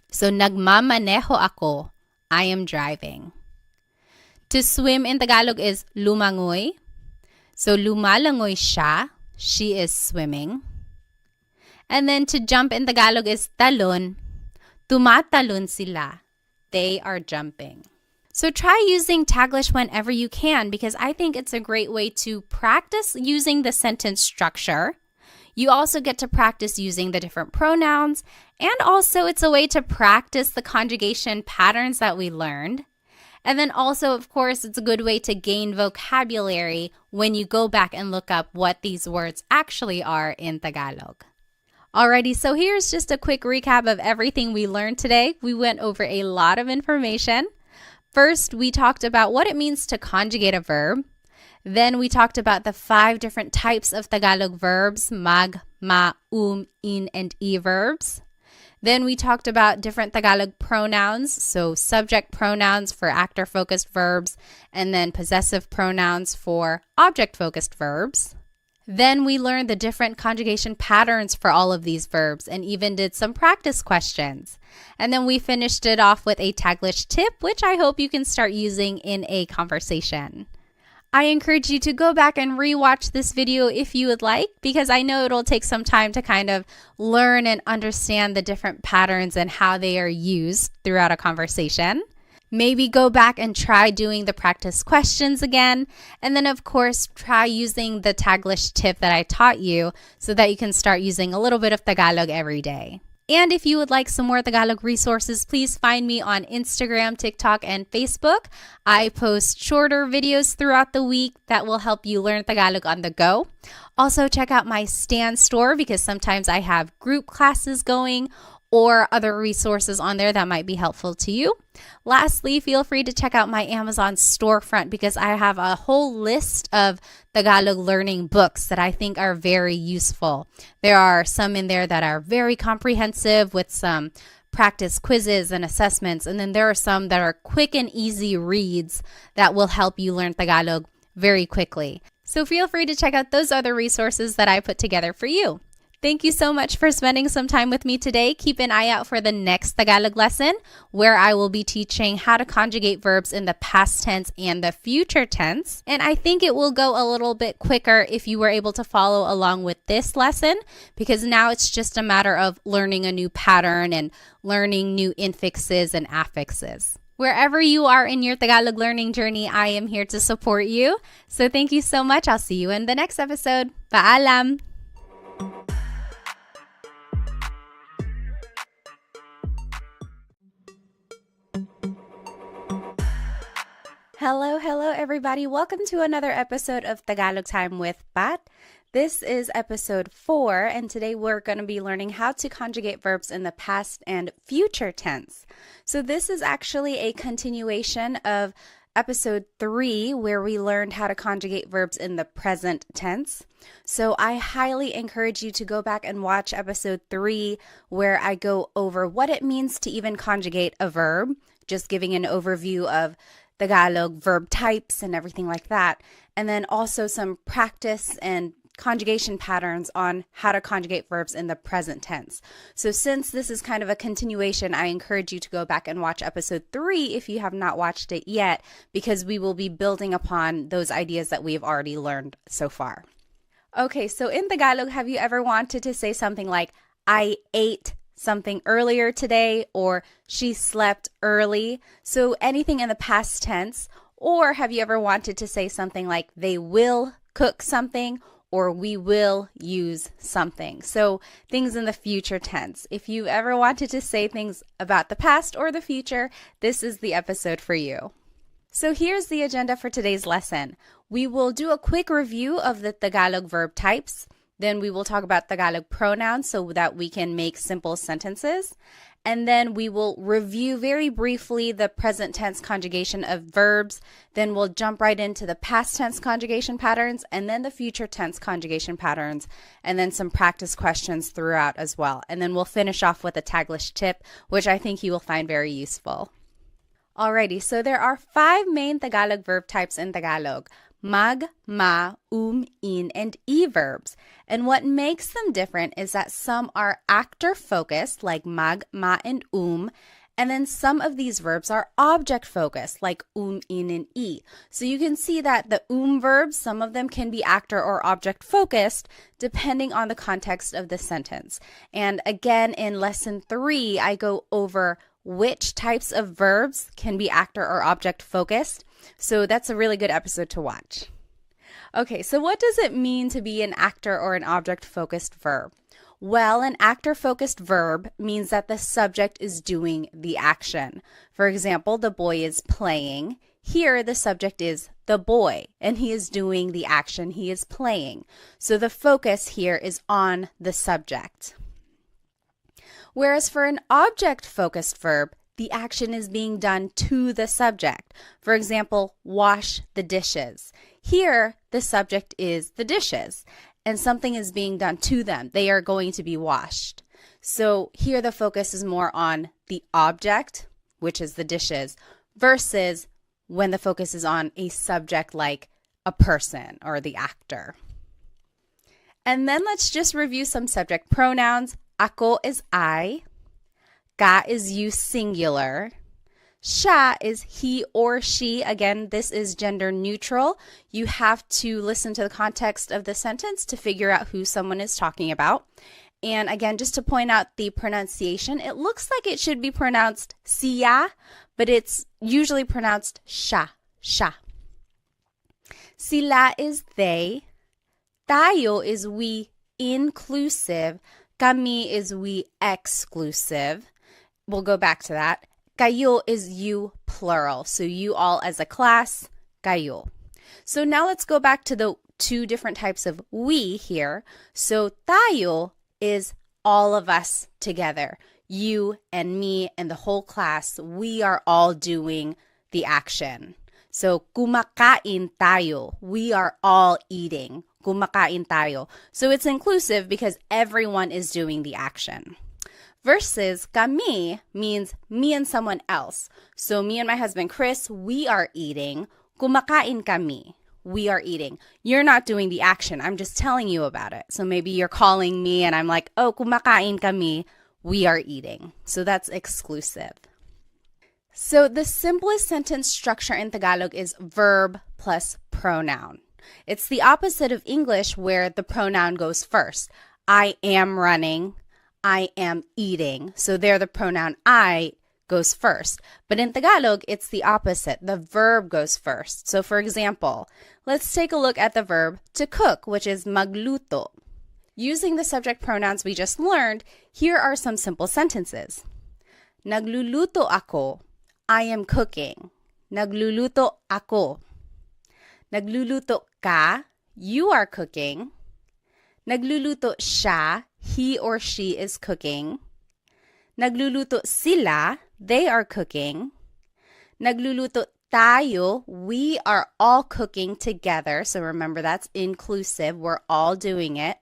So, nagmamaneho ako. I am driving. To swim in Tagalog is lumangoy. So, lumalangoy siya. She is swimming. And then to jump in Tagalog is talon. Tumatalon sila. They are jumping. So try using Taglish whenever you can, because I think it's a great way to practice using the sentence structure. You also get to practice using the different pronouns, and also it's a way to practice the conjugation patterns that we learned. And then also, of course, it's a good way to gain vocabulary when you go back and look up what these words actually are in Tagalog. Alrighty, so here's just a quick recap of everything we learned today. We went over a lot of information. First, we talked about what it means to conjugate a verb. Then we talked about the 5 different types of Tagalog verbs, mag, ma, in, and e verbs. Then we talked about different Tagalog pronouns, so subject pronouns for actor-focused verbs, and then possessive pronouns for object-focused verbs. Then we learned the different conjugation patterns for all of these verbs and even did some practice questions. And then we finished it off with a Taglish tip, which I hope you can start using in a conversation. I encourage you to go back and rewatch this video if you would like, because I know it'll take some time to kind of learn and understand the different patterns and how they are used throughout a conversation. Maybe go back and try doing the practice questions again. And then, of course, try using the Taglish tip that I taught you so that you can start using a little bit of Tagalog every day. And if you would like some more Tagalog resources, please find me on Instagram, TikTok, and Facebook. I post shorter videos throughout the week that will help you learn Tagalog on the go. Also, check out my Stan store because sometimes I have group classes going or other resources on there that might be helpful to you. Lastly, feel free to check out my Amazon storefront because I have a whole list of Tagalog learning books that I think are very useful. There are some in there that are very comprehensive with some practice quizzes and assessments, and then there are some that are quick and easy reads that will help you learn Tagalog very quickly. So feel free to check out those other resources that I put together for you. Thank you so much for spending some time with me today. Keep an eye out for the next Tagalog lesson where I will be teaching how to conjugate verbs in the past tense and the future tense. And I think it will go a little bit quicker if you were able to follow along with this lesson, because now it's just a matter of learning a new pattern and learning new infixes and affixes. Wherever you are in your Tagalog learning journey, I am here to support you. So thank you so much. I'll see you in the next episode. Paalam! Hello, everybody. Welcome to another episode of Tagalog Time with Pat. This is episode 4, and today we're going to be learning how to conjugate verbs in the past and future tense. So this is actually a continuation of episode 3, where we learned how to conjugate verbs in the present tense. So I highly encourage you to go back and watch episode 3, where I go over what it means to even conjugate a verb, just giving an overview of Tagalog verb types and everything like that. And then also some practice and conjugation patterns on how to conjugate verbs in the present tense. So since this is kind of a continuation, I encourage you to go back and watch episode 3 if you have not watched it yet, because we will be building upon those ideas that we've already learned so far. Okay, so in Tagalog, have you ever wanted to say something like, I ate something earlier today, or she slept early? So anything in the past tense. Or have you ever wanted to say something like they will cook something, or we will use something? So things in the future tense. If you've ever wanted to say things about the past or the future, this is the episode for you. So here's the agenda for today's lesson. We will do a quick review of the Tagalog verb types. Then we will talk about Tagalog pronouns so that we can make simple sentences. And then we will review very briefly the present tense conjugation of verbs. Then we'll jump right into the past tense conjugation patterns, and then the future tense conjugation patterns, and then some practice questions throughout as well. And then we'll finish off with a Taglish tip, which I think you will find very useful. Alrighty, so there are 5 main Tagalog verb types in Tagalog: mag, ma, in, and e verbs. And what makes them different is that some are actor-focused, like mag, ma, and and then some of these verbs are object-focused, like in, and e. So you can see that the verbs, some of them can be actor or object-focused, depending on the context of the sentence. And again, in lesson 3, I go over which types of verbs can be actor or object focused. So that's a really good episode to watch. Okay, so what does it mean to be an actor or an object focused verb? Well, an actor focused verb means that the subject is doing the action. For example, the boy is playing. Here, the subject is the boy, and he is doing the action. He is playing. So the focus here is on the subject. Whereas for an object-focused verb, the action is being done to the subject. For example, wash the dishes. Here, the subject is the dishes, and something is being done to them. They are going to be washed. So here the focus is more on the object, which is the dishes, versus when the focus is on a subject like a person or the actor. And then let's just review some subject pronouns. Ako is I. Ka is you singular. Siya is he or she. Again, this is gender neutral. You have to listen to the context of the sentence to figure out who someone is talking about. And again, just to point out the pronunciation, it looks like it should be pronounced siya, but it's usually pronounced siya, siya. Sila is they. Tayo is we inclusive. Kami is we exclusive. We'll go back to that. Kayo is you plural. So you all as a class, kayo. So now let's go back to the 2 different types of we here. So tayo is all of us together. You and me and the whole class, we are all doing the action. So kumakain tayo. We are all eating. Kumakain tayo. So it's inclusive because everyone is doing the action. Versus kami means me and someone else. So me and my husband Chris, we are eating. Kumakain kami. we are eating. You're not doing the action. I'm just telling you about it. So maybe you're calling me and I'm like, oh, kumakain kami. We are eating. So that's exclusive. So the simplest sentence structure in Tagalog is verb plus pronoun. It's the opposite of English where the pronoun goes first. I am running. I am eating. So there the pronoun I goes first. But in Tagalog, it's the opposite. The verb goes first. So for example, let's take a look at the verb to cook, which is magluto. Using the subject pronouns we just learned, here are some simple sentences. Nagluluto ako. I am cooking. Nagluluto ako. Nagluluto ka. You are cooking. Nagluluto siya. He or she is cooking. Nagluluto sila. They are cooking. Nagluluto tayo. We are all cooking together. So remember, that's inclusive. We're all doing it.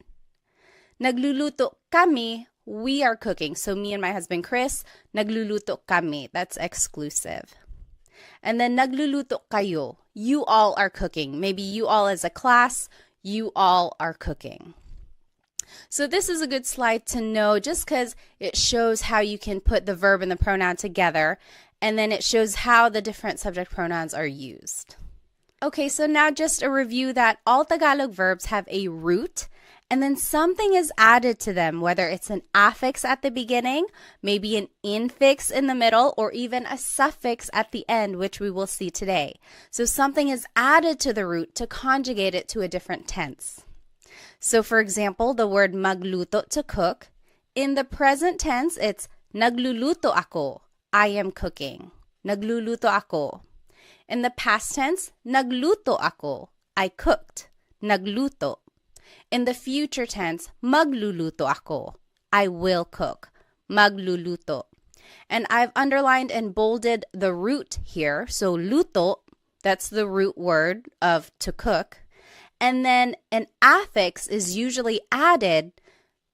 Nagluluto kami. We are cooking. So me and my husband Chris, nagluluto kami. That's exclusive. And then nagluluto kayo. You all are cooking. Maybe you all as a class, you all are cooking. So this is a good slide to know just because it shows how you can put the verb and the pronoun together, and then it shows how the different subject pronouns are used. Okay, so now just a review that all Tagalog verbs have a root, and then something is added to them, whether it's an affix at the beginning, maybe an infix in the middle, or even a suffix at the end, which we will see today. So something is added to the root to conjugate it to a different tense. So for example, the word magluto, to cook, in the present tense, it's nagluluto ako. I am cooking. Nagluluto ako. In the past tense, nagluto ako. I cooked. Nagluto. In the future tense, magluluto ako. I will cook. Magluluto. And I've underlined and bolded the root here. So luto, that's the root word of to cook. And then an affix is usually added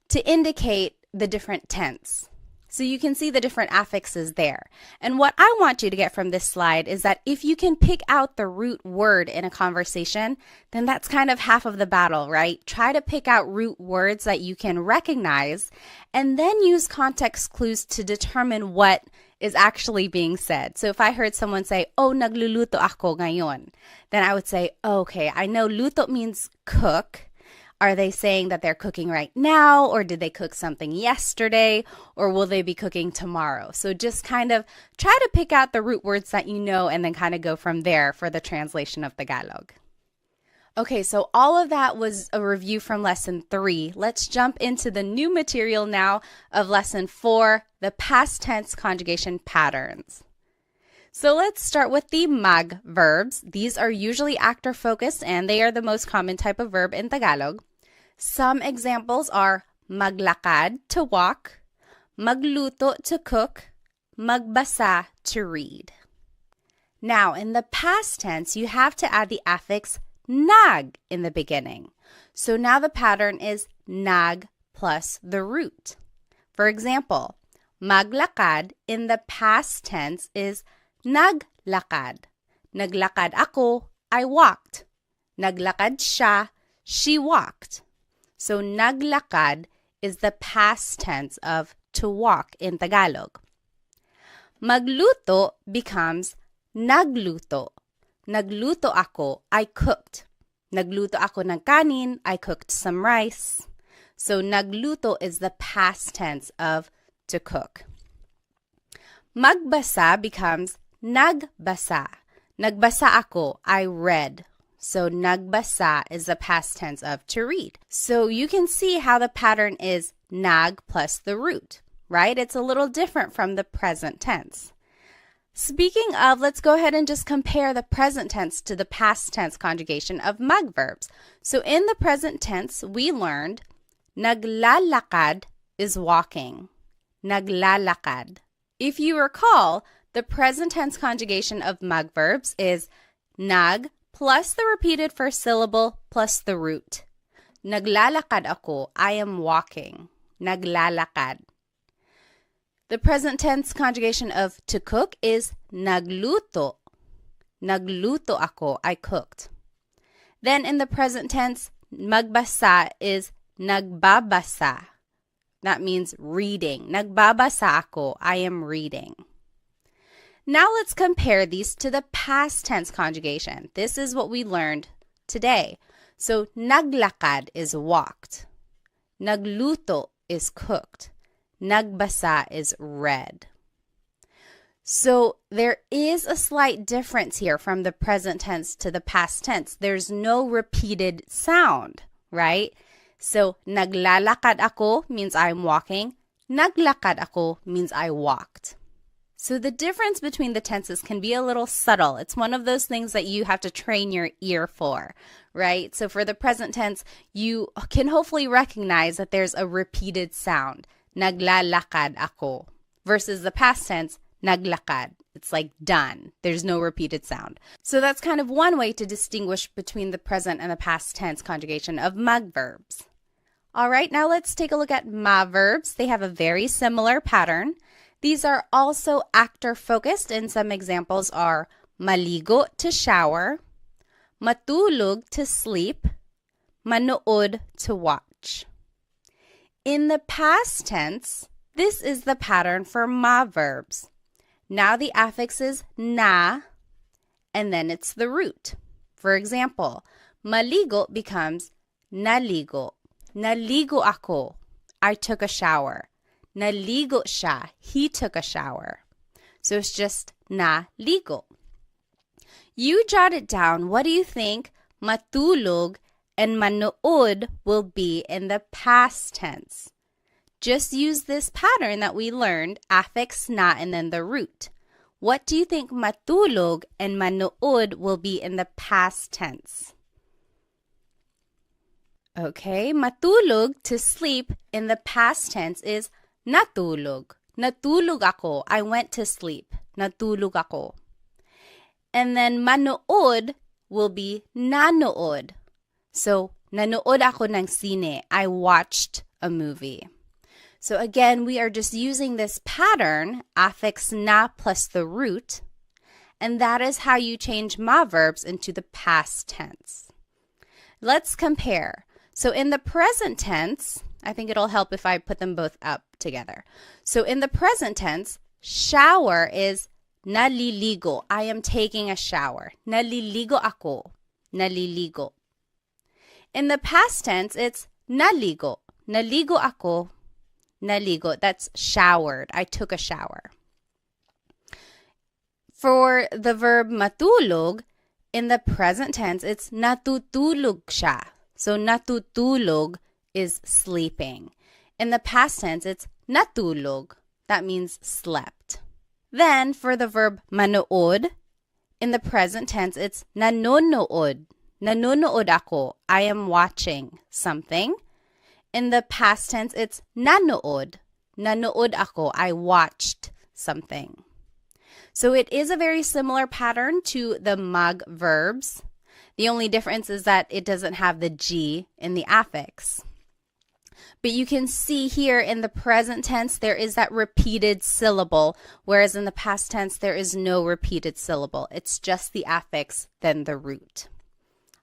to indicate the different tense. So you can see the different affixes there. And what I want you to get from this slide is that if you can pick out the root word in a conversation, then that's kind of half of the battle, right? Try to pick out root words that you can recognize and then use context clues to determine what is actually being said. So if I heard someone say, oh, nagluluto ako ngayon, then I would say, okay, I know luto means cook. Are they saying that they're cooking right now, or did they cook something yesterday, or will they be cooking tomorrow? So just kind of try to pick out the root words that you know and then kind of go from there for the translation of Tagalog. Okay, so all of that was a review from Lesson 3. Let's jump into the new material now of Lesson 4, the past tense conjugation patterns. So let's start with the mag verbs. These are usually actor-focused, and they are the most common type of verb in Tagalog. Some examples are maglakad, to walk, magluto, to cook, magbasa, to read. Now, in the past tense, you have to add the affix nag in the beginning. So now the pattern is nag plus the root. For example, maglakad in the past tense is naglakad. Naglakad ako, I walked. Naglakad siya, she walked. So naglakad is the past tense of to walk in Tagalog. Magluto becomes nagluto. Nagluto ako, I cooked. Nagluto ako ng kanin, I cooked some rice. So nagluto is the past tense of to cook. Magbasa becomes nagbasa. Nagbasa ako, I read. So nagbasa is the past tense of to read. So you can see how the pattern is nag plus the root, right? It's a little different from the present tense. Speaking of, let's go ahead and just compare the present tense to the past tense conjugation of mag verbs. So in the present tense, we learned naglalakad is walking. Naglalakad. If you recall, the present tense conjugation of mag verbs is nag plus the repeated first syllable plus the root. Naglalakad ako, I am walking. Naglalakad. The present tense conjugation of to cook is nagluto. Nagluto ako, I cooked. Then in the present tense, magbasa is nagbabasa. That means reading. Nagbabasa ako. I am reading. Now let's compare these to the past tense conjugation. This is what we learned today. So naglakad is walked. Nagluto is cooked. Nagbasa is read. So there is a slight difference here from the present tense to the past tense. There's no repeated sound, right? So naglalakad ako means I'm walking. Naglakad ako means I walked. So the difference between the tenses can be a little subtle. It's one of those things that you have to train your ear for, right? So for the present tense, you can hopefully recognize that there's a repeated sound. Naglalakad ako. Versus the past tense, naglakad. It's like done. There's no repeated sound. So that's kind of one way to distinguish between the present and the past tense conjugation of magverbs. All right, now let's take a look at maverbs. They have a very similar pattern. These are also actor-focused, and some examples are maligo to shower, matulog to sleep, manood to watch. In the past tense, this is the pattern for maverbs. Now the affix is na, and then it's the root. For example, maligo becomes naligo. Naligo ako. I took a shower. Naligo siya. He took a shower. So it's just naligo. You jot it down. What do you think matulog and manood will be in the past tense? Just use this pattern that we learned, affix na and then the root. What do you think matulog and manood will be in the past tense? Okay, matulog to sleep in the past tense is natulog. Natulog ako. I went to sleep. Natulog ako. And then manood will be nanood. So, nanood ako ng sine. I watched a movie. So again, we are just using this pattern, affix na plus the root, and that is how you change maverbs into the past tense. Let's compare. So in the present tense, I think it'll help if I put them both up together. So in the present tense, shower is naliligo. I am taking a shower. Naliligo ako. Naliligo. In the past tense, it's naligo. Naligo ako. Naligo. That's showered. I took a shower. For the verb matulog, in the present tense, it's natutulog siya. So natutulog is sleeping. In the past tense, it's natulog. That means slept. Then for the verb manood, in the present tense, it's nanonood. Nanonood ako. I am watching something. In the past tense, it's nanood. Nanood ako. I watched something. So it is a very similar pattern to the mag verbs. The only difference is that it doesn't have the G in the affix. But you can see here in the present tense, there is that repeated syllable, whereas in the past tense, there is no repeated syllable. It's just the affix, then the root.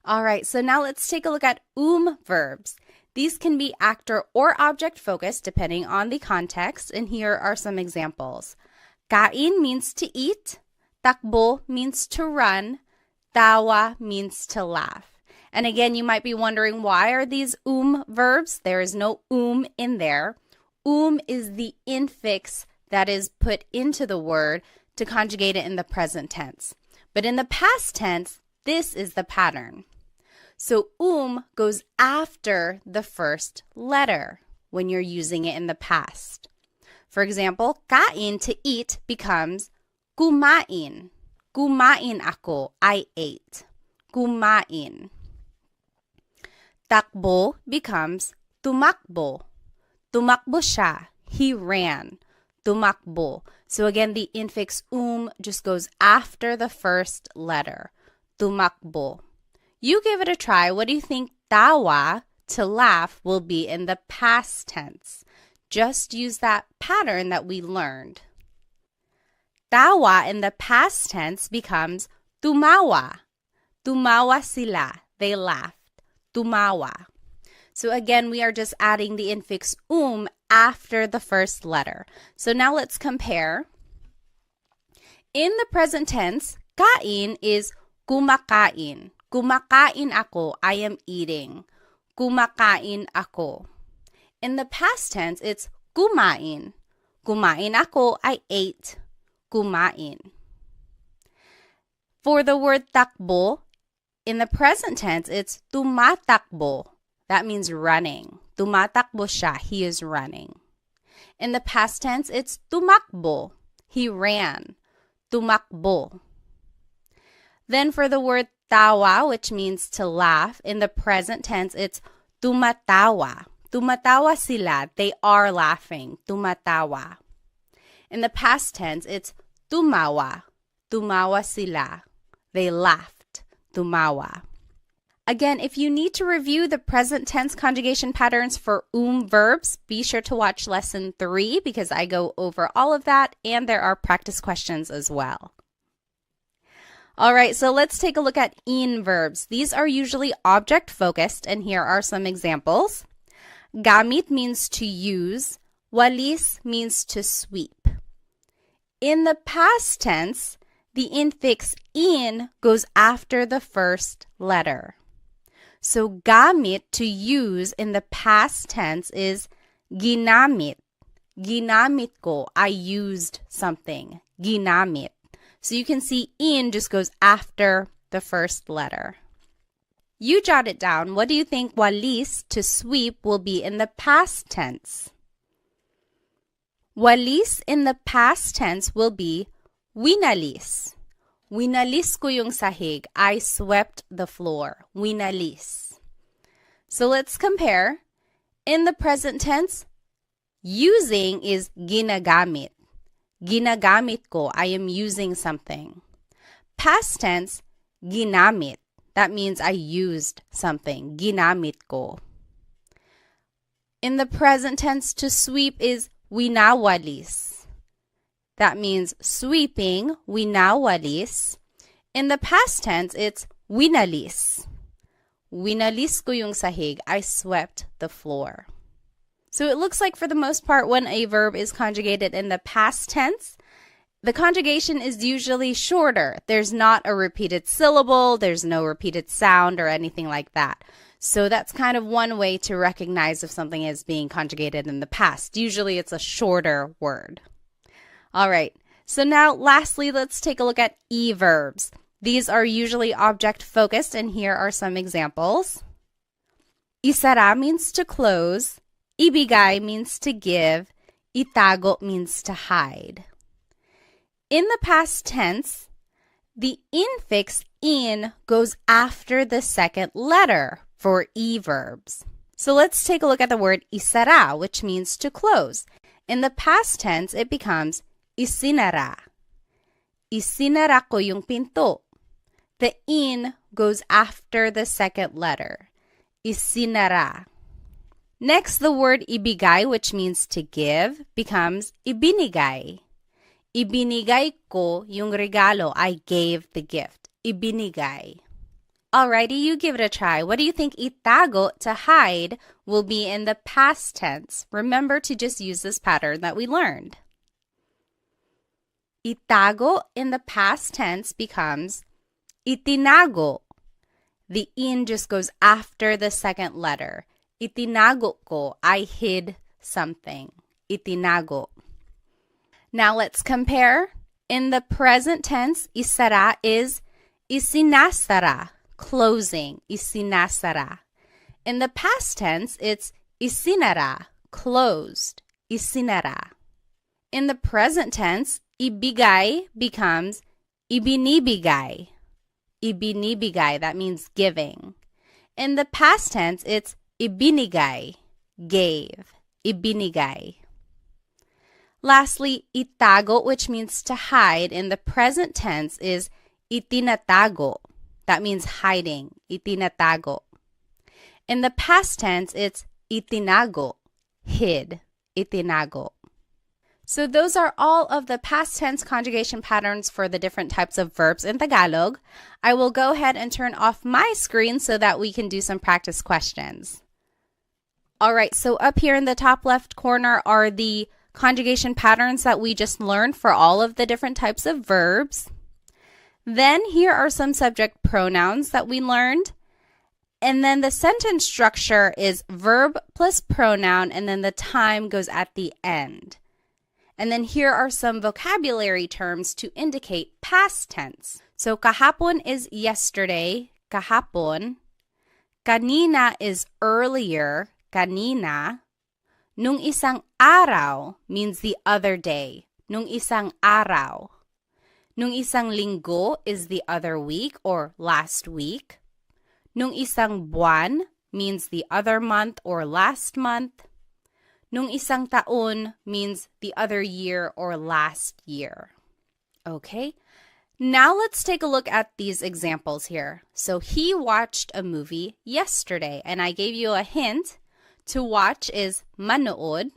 All right, so now let's take a look at verbs. These can be actor or object focused depending on the context, and here are some examples. Kain means to eat, takbo means to run, tawa means to laugh. And again, you might be wondering, why are these verbs? There is no in there. Is the infix that is put into the word to conjugate it in the present tense. But in the past tense, this is the pattern. So goes after the first letter when you're using it in the past. For example, kain to eat becomes kumain. Kumain ako. I ate. Kumain. Takbo becomes tumakbo. Tumakbo siya. He ran. Tumakbo. So again, the infix just goes after the first letter. Tumakbo. You give it a try. What do you think tawa, to laugh, will be in the past tense? Just use that pattern that we learned. Tawa in the past tense becomes tumawa. Tumawa sila. They laughed. Tumawa. So again, we are just adding the infix after the first letter. So now let's compare. In the present tense, kain is kumakain. Kumakain ako, I am eating. Kumakain ako. In the past tense, it's kumain. Kumain ako, I ate. Kumain. For the word takbo, in the present tense, it's tumatakbo. That means running. Tumatakbo siya, he is running. In the past tense, it's tumakbo. He ran. Tumakbo. Then for the word tawa, which means to laugh, in the present tense, it's tumatawa. Tumatawa sila. They are laughing. Tumatawa. In the past tense, it's tumawa. Tumawa sila. They laughed. Tumawa. Again, if you need to review the present tense conjugation patterns for verbs, be sure to watch lesson 3 because I go over all of that and there are practice questions as well. All right, so let's take a look at verbs. These are usually object focused and here are some examples. Gamit means to use. Walis means to sweep. In the past tense, the infix in goes after the first letter. So gamit, to use, in the past tense is ginamit. Ginamit ko, I used something. Ginamit. So you can see in just goes after the first letter. You jot it down. What do you think walis, to sweep, will be in the past tense? Walis in the past tense will be winalis. Winalis ko yung sahig. I swept the floor. Winalis. So let's compare. In the present tense, using is ginagamit. Ginagamit ko. I am using something. Past tense, ginamit. That means I used something. Ginamit ko. In the present tense, to sweep is winawalis. That means sweeping, winawalis. In the past tense, it's winalis. Winalis ko yung sahig. I swept the floor. So it looks like for the most part when a verb is conjugated in the past tense, the conjugation is usually shorter. There's not a repeated syllable, there's no repeated sound or anything like that. So that's kind of one way to recognize if something is being conjugated in the past. Usually it's a shorter word. All right, so now lastly, let's take a look at verbs. These are usually object focused, and here are some examples. Isara means to close. Ibigay means to give. Itago means to hide. In the past tense, the infix in goes after the second letter for verbs. So let's take a look at the word isara, which means to close. In the past tense, it becomes isinara. Isinara ko yung pinto. The in goes after the second letter. Isinara. Next, the word ibigay, which means to give, becomes ibinigay. Ibinigay ko yung regalo. I gave the gift. Ibinigay. Alrighty, you give it a try. What do you think itago, to hide, will be in the past tense? Remember to just use this pattern that we learned. Itago in the past tense becomes itinago. The in just goes after the second letter. Itinago ko, I hid something. Itinago. Now let's compare. In the present tense, isara is isinasara, closing. Isinasara. In the past tense, it's isinara, closed. Isinara. In the present tense, ibigay becomes ibinibigay. Ibinibigay, that means giving. In the past tense, it's ibinigay, gave. Ibinigay. Lastly, itago, which means to hide, in the present tense is itinatago. That means hiding. Itinatago. In the past tense, it's itinago, hid. Itinago. So those are all of the past tense conjugation patterns for the different types of verbs in Tagalog. I will go ahead and turn off my screen so that we can do some practice questions. All right, so up here in the top left corner are the conjugation patterns that we just learned for all of the different types of verbs. Then here are some subject pronouns that we learned. And then the sentence structure is verb plus pronoun, and then the time goes at the end. And then here are some vocabulary terms to indicate past tense. So kahapon is yesterday, kahapon. Kanina is earlier, kanina. Nung isang araw means the other day, nung isang araw. Nung isang linggo is the other week or last week. Nung isang buwan means the other month or last month. Nung isang taon means the other year or last year. Okay, now let's take a look at these examples here. So he watched a movie yesterday, and I gave you a hint. To watch is manood.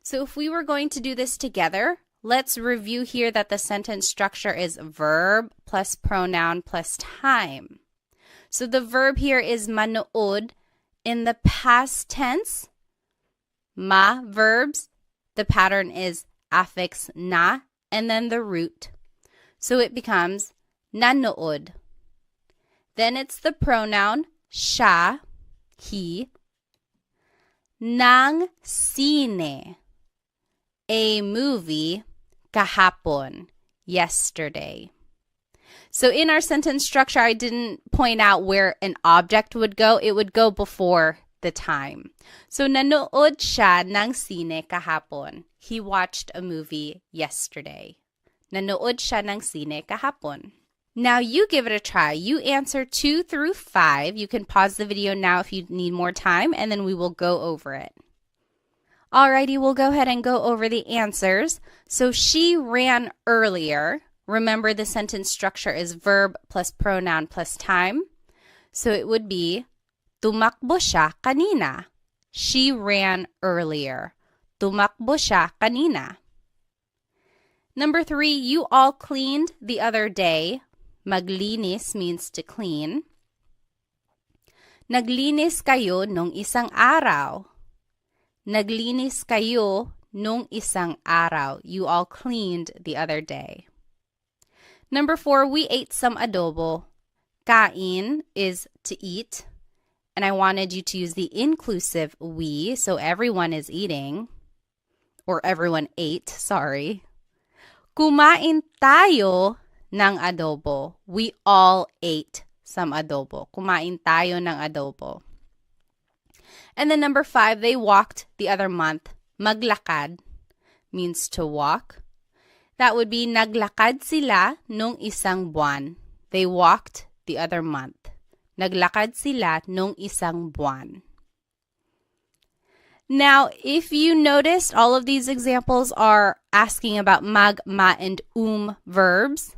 So if we were going to do this together, let's review here that the sentence structure is verb plus pronoun plus time. So the verb here is manood. In the past tense, ma verbs, the pattern is affix na and then the root. So it becomes nanood. Then it's the pronoun siya, he. Nang sine, a movie, kahapon, yesterday. So in our sentence structure, I didn't point out where an object would go. It would go before the time. So nanood siya ng sine kahapon. He watched a movie yesterday. Nanood siya ng sine kahapon. Now you give it a try. You answer 2 through 5. You can pause the video now if you need more time, and then we will go over it. Alrighty, we'll go ahead and go over the answers. So she ran earlier. Remember, the sentence structure is verb plus pronoun plus time. So it would be tumakbo siya kanina. She ran earlier. Tumakbo siya kanina. Number 3, you all cleaned the other day. Maglinis means to clean. Naglinis kayo nung isang araw. Naglinis kayo nung isang araw. You all cleaned the other day. Number 4, we ate some adobo. Kain is to eat. And I wanted you to use the inclusive we, so everyone is eating. Or everyone ate, sorry. Kumain tayo ng adobo. We all ate some adobo. Kumain tayo ng adobo. And then number 5, they walked the other month. Maglakad means to walk. That would be naglakad sila nung isang buwan. They walked the other month. Naglakad sila nung isang buwan. Now, if you noticed, all of these examples are asking about mag, ma, and verbs.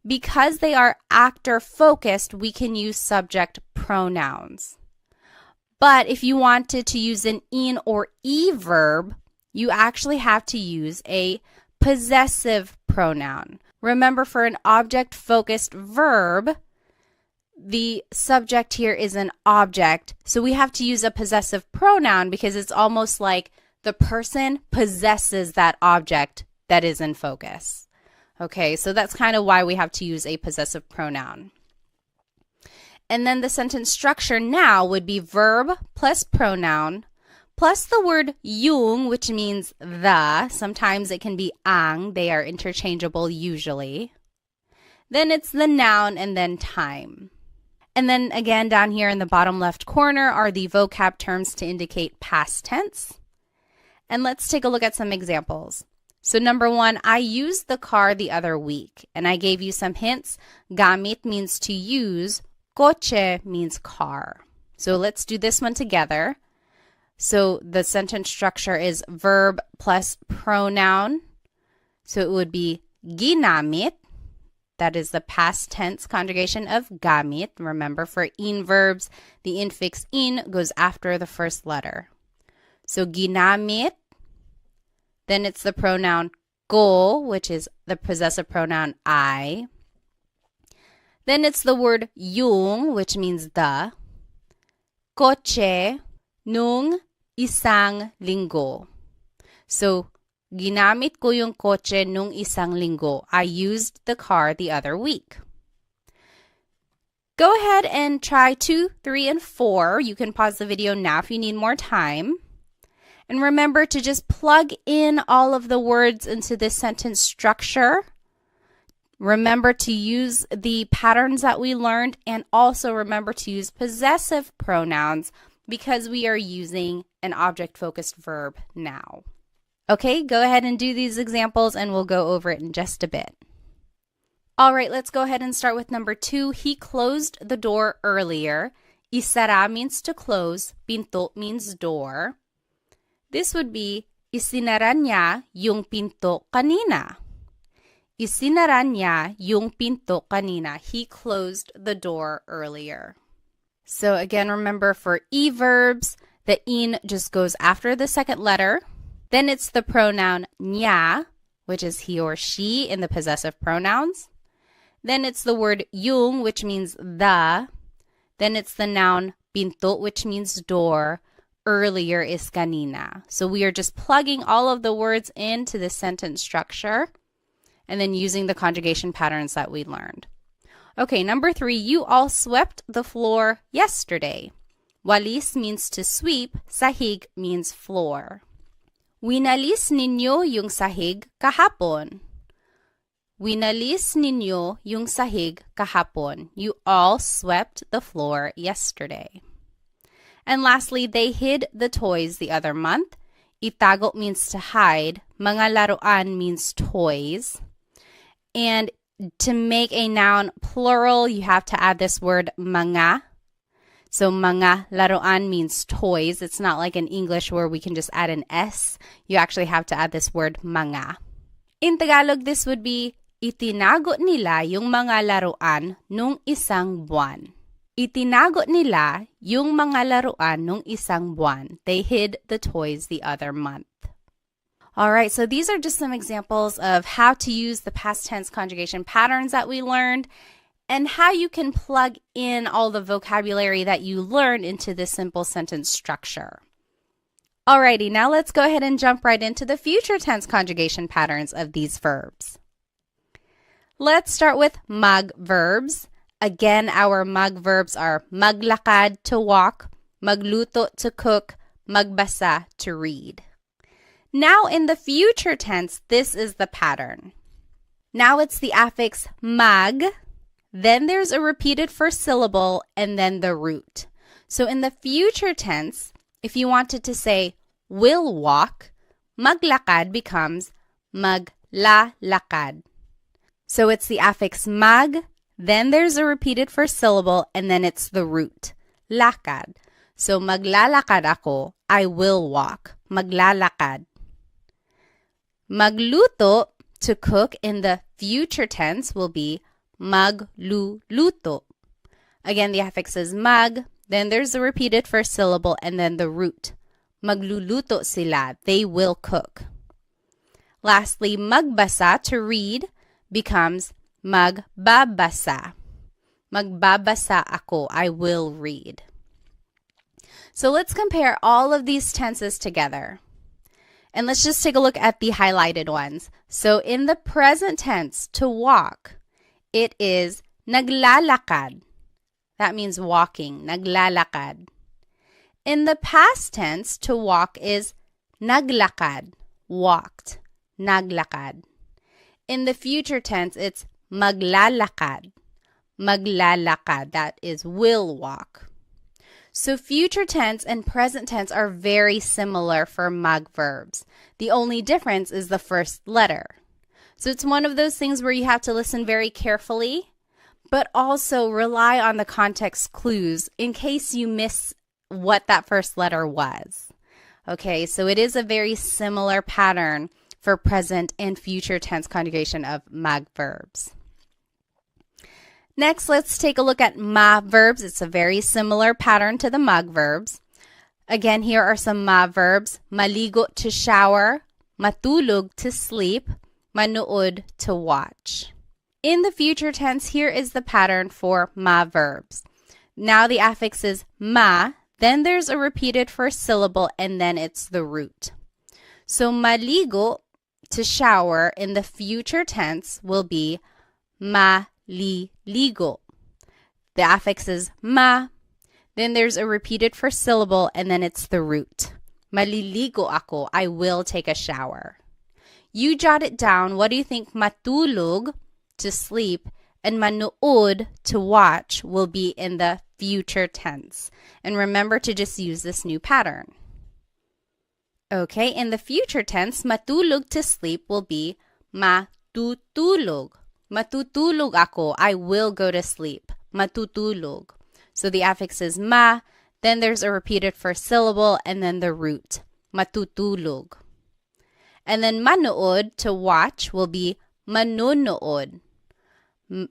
Because they are actor-focused, we can use subject pronouns. But if you wanted to use an in or e verb, you actually have to use a possessive pronoun. Remember, for an object-focused verb, the subject here is an object, so we have to use a possessive pronoun because it's almost like the person possesses that object that is in focus. Okay, so that's kind of why we have to use a possessive pronoun. And then the sentence structure now would be verb plus pronoun plus the word yung, which means the. Sometimes it can be ang. They are interchangeable usually. Then it's the noun and then time. And then again, down here in the bottom left corner are the vocab terms to indicate past tense. And let's take a look at some examples. So number 1, I used the car the other week. And I gave you some hints. Gamit means to use. Coche means car. So let's do this one together. So the sentence structure is verb plus pronoun. So it would be ginamit. That is the past tense conjugation of gamit. Remember, for in verbs, the infix in goes after the first letter. So ginamit Then it's the pronoun ko, which is the possessive pronoun I. Then it's the word yung, which means the. Kotse nung isang linggo. So, ginamit ko yung kotse nung isang linggo. I used the car the other week. Go ahead and try 2, 3, and 4. You can pause the video now if you need more time. And remember to just plug in all of the words into this sentence structure. Remember to use the patterns that we learned, and also remember to use possessive pronouns because we are using an object-focused verb now. Okay, go ahead and do these examples and we'll go over it in just a bit. All right, let's go ahead and start with number 2. He closed the door earlier. Isara means to close. Pinto means door. This would be, isinara niya yung pinto kanina. Isinara niya yung pinto kanina. He closed the door earlier. So again, remember for E verbs, the in just goes after the second letter. Then it's the pronoun niya, which is he or she in the possessive pronouns. Then it's the word yung, which means the. Then it's the noun pinto, which means door. Earlier is kanina. So we are just plugging all of the words into the sentence structure and then using the conjugation patterns that we learned. Okay, number 3, you all swept the floor yesterday. Walis means to sweep. Sahig means floor. Winalis ninyo yung sahig kahapon. Winalis ninyo yung sahig kahapon. You all swept the floor yesterday. And lastly, they hid the toys the other month. Itago means to hide. Mga laruan means toys. And to make a noun plural, you have to add this word mga. So mga laruan means toys. It's not like in English where we can just add an S. You actually have to add this word mga. In Tagalog, this would be, itinago nila yung mga laruan nung isang buwan. Itinago nila yung mga laruan nung isang buwan. They hid the toys the other month. All right, so these are just some examples of how to use the past tense conjugation patterns that we learned and how you can plug in all the vocabulary that you learned into this simple sentence structure. Alrighty, now let's go ahead and jump right into the future tense conjugation patterns of these verbs. Let's start with mag verbs. Again, our mag verbs are maglakad to walk, magluto to cook, magbasa to read. Now in the future tense, this is the pattern. Now it's the affix mag, then there's a repeated first syllable, and then the root. So in the future tense, if you wanted to say will walk, maglakad becomes maglalakad. So it's the affix mag, then there's a repeated first syllable, and then it's the root, lakad. So maglalakad ako, I will walk, maglalakad. Magluto, to cook, in the future tense will be magluluto. Again, the affix is mag, then there's a repeated first syllable, and then the root. Magluluto sila, they will cook. Lastly, magbasa, to read, becomes magbabasa. Magbabasa ako, I will read. So let's compare all of these tenses together. And let's just take a look at the highlighted ones. So in the present tense, to walk, it is naglalakad. That means walking, naglalakad. In the past tense, to walk is naglakad, walked, naglakad. In the future tense, it's maglalakad, maglalakad. That is will walk. So future tense and present tense are very similar for mag verbs. The only difference is the first letter. So it's one of those things where you have to listen very carefully, but also rely on the context clues in case you miss what that first letter was. Okay, so it is a very similar pattern for present and future tense conjugation of mag verbs. Next, let's take a look at ma verbs. It's a very similar pattern to the mag verbs. Again, here are some ma verbs. Maligo, to shower. matulog to sleep, manood to watch. In the future tense, here is the pattern for ma verbs. Now the affix is ma, then there's a repeated first syllable, and then it's the root. So maligo, to shower, in the future tense will be maliligo. The affix is ma, then there's a repeated first syllable, and then it's the root. Maliligo ako, I will take a shower. You jot it down. What do you think matulog, to sleep, and manood, to watch, will be in the future tense? And remember to just use this new pattern. Okay, in the future tense, matulog, to sleep, will be matutulog. Matutulog ako, I will go to sleep. Matutulog. So the affix is ma, then there's a repeated first syllable, and then the root. Matutulog. And then manood, to watch, will be manunood.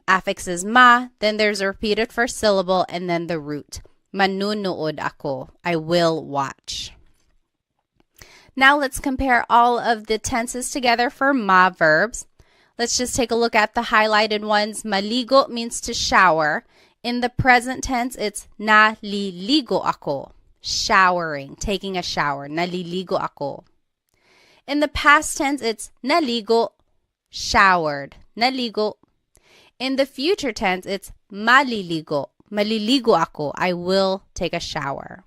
Affix is ma, then there's a repeated first syllable, and then the root. Manunood ako, I will watch. Now let's compare all of the tenses together for ma verbs. Let's just take a look at the highlighted ones. Maligo means to shower. In the present tense, it's naliligo ako. Showering, taking a shower. Naliligo ako. In the past tense, it's naligo, showered. Naligo. In the future tense, it's maliligo. Maliligo ako. I will take a shower.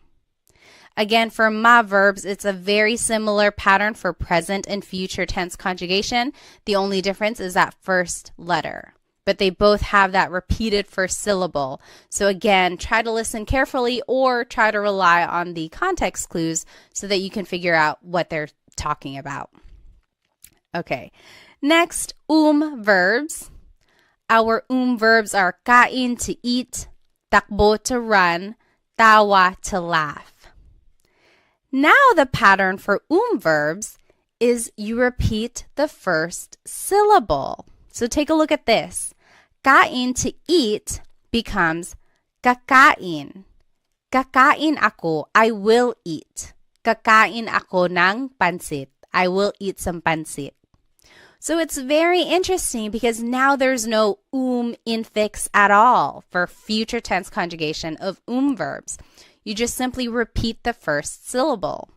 Again, for ma verbs, it's a very similar pattern for present and future tense conjugation. The only difference is that first letter. But they both have that repeated first syllable. So again, try to listen carefully or try to rely on the context clues so that you can figure out what they're talking about. Okay, next, verbs. Our verbs are kain, to eat, takbo, to run, tawa, to laugh. Now the pattern for verbs is you repeat the first syllable. So take a look at this. Kain, to eat, becomes kakain. Kakain ako, I will eat. Kakain ako ng pansit. I will eat some pansit. So it's very interesting because now there's no infix at all for future tense conjugation of verbs. You just simply repeat the first syllable.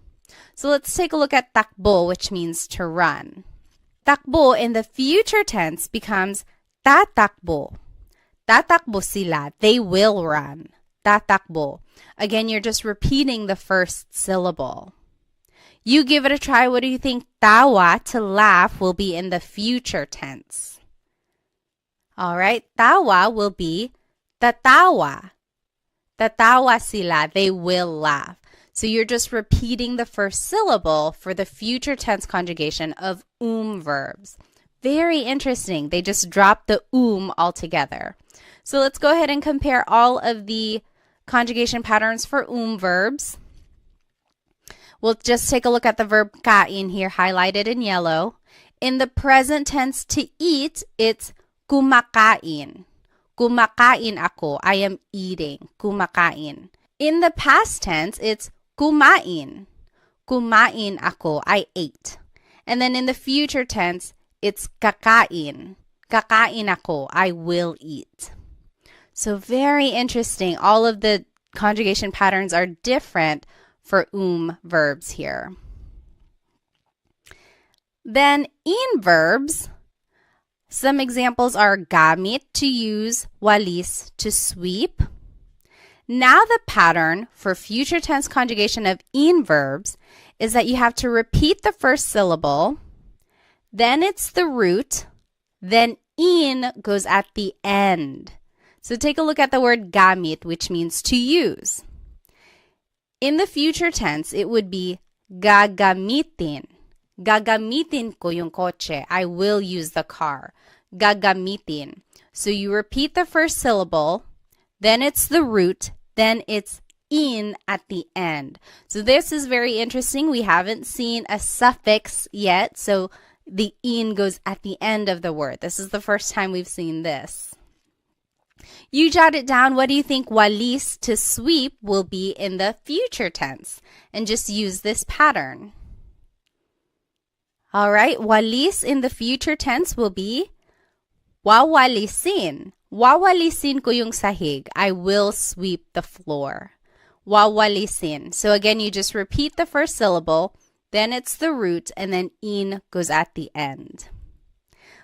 So let's take a look at takbo, which means to run. Takbo in the future tense becomes tatakbo. Tatakbo sila. They will run. Tatakbo. Again, you're just repeating the first syllable. You give it a try. What do you think tawa, to laugh, will be in the future tense? All right, tawa will be tatawa. Tatawa sila. They will laugh. So you're just repeating the first syllable for the future tense conjugation of verbs. Very interesting. They just dropped the altogether. So let's go ahead and compare all of the conjugation patterns for verbs. We'll just take a look at the verb kain here, highlighted in yellow. In the present tense, to eat, it's kumakain. Kumakain ako. I am eating. Kumakain. In the past tense, it's kumain. Kumain ako. I ate. And then in the future tense, it's kakain. Kakain ako. I will eat. So very interesting. All of the conjugation patterns are different for verbs here. Then in verbs, some examples are gamit, to use, walis, to sweep. Now the pattern for future tense conjugation of verbs is that you have to repeat the first syllable, then it's the root, then goes at the end. So take a look at the word gamit, which means to use. In the future tense, it would be gagamitin. Gagamitin ko yung kotse. I will use the car. Gagamitin. So you repeat the first syllable, then it's the root, then it's at the end. So this is very interesting. We haven't seen a suffix yet, so the goes at the end of the word. This is the first time we've seen this. You jot it down. What do you think walis, to sweep, will be in the future tense? And just use this pattern. All right, walis in the future tense will be wawalisin. Wawalisin ko yung sahig. I will sweep the floor. Wawalisin. So again, you just repeat the first syllable, then it's the root, and then in goes at the end.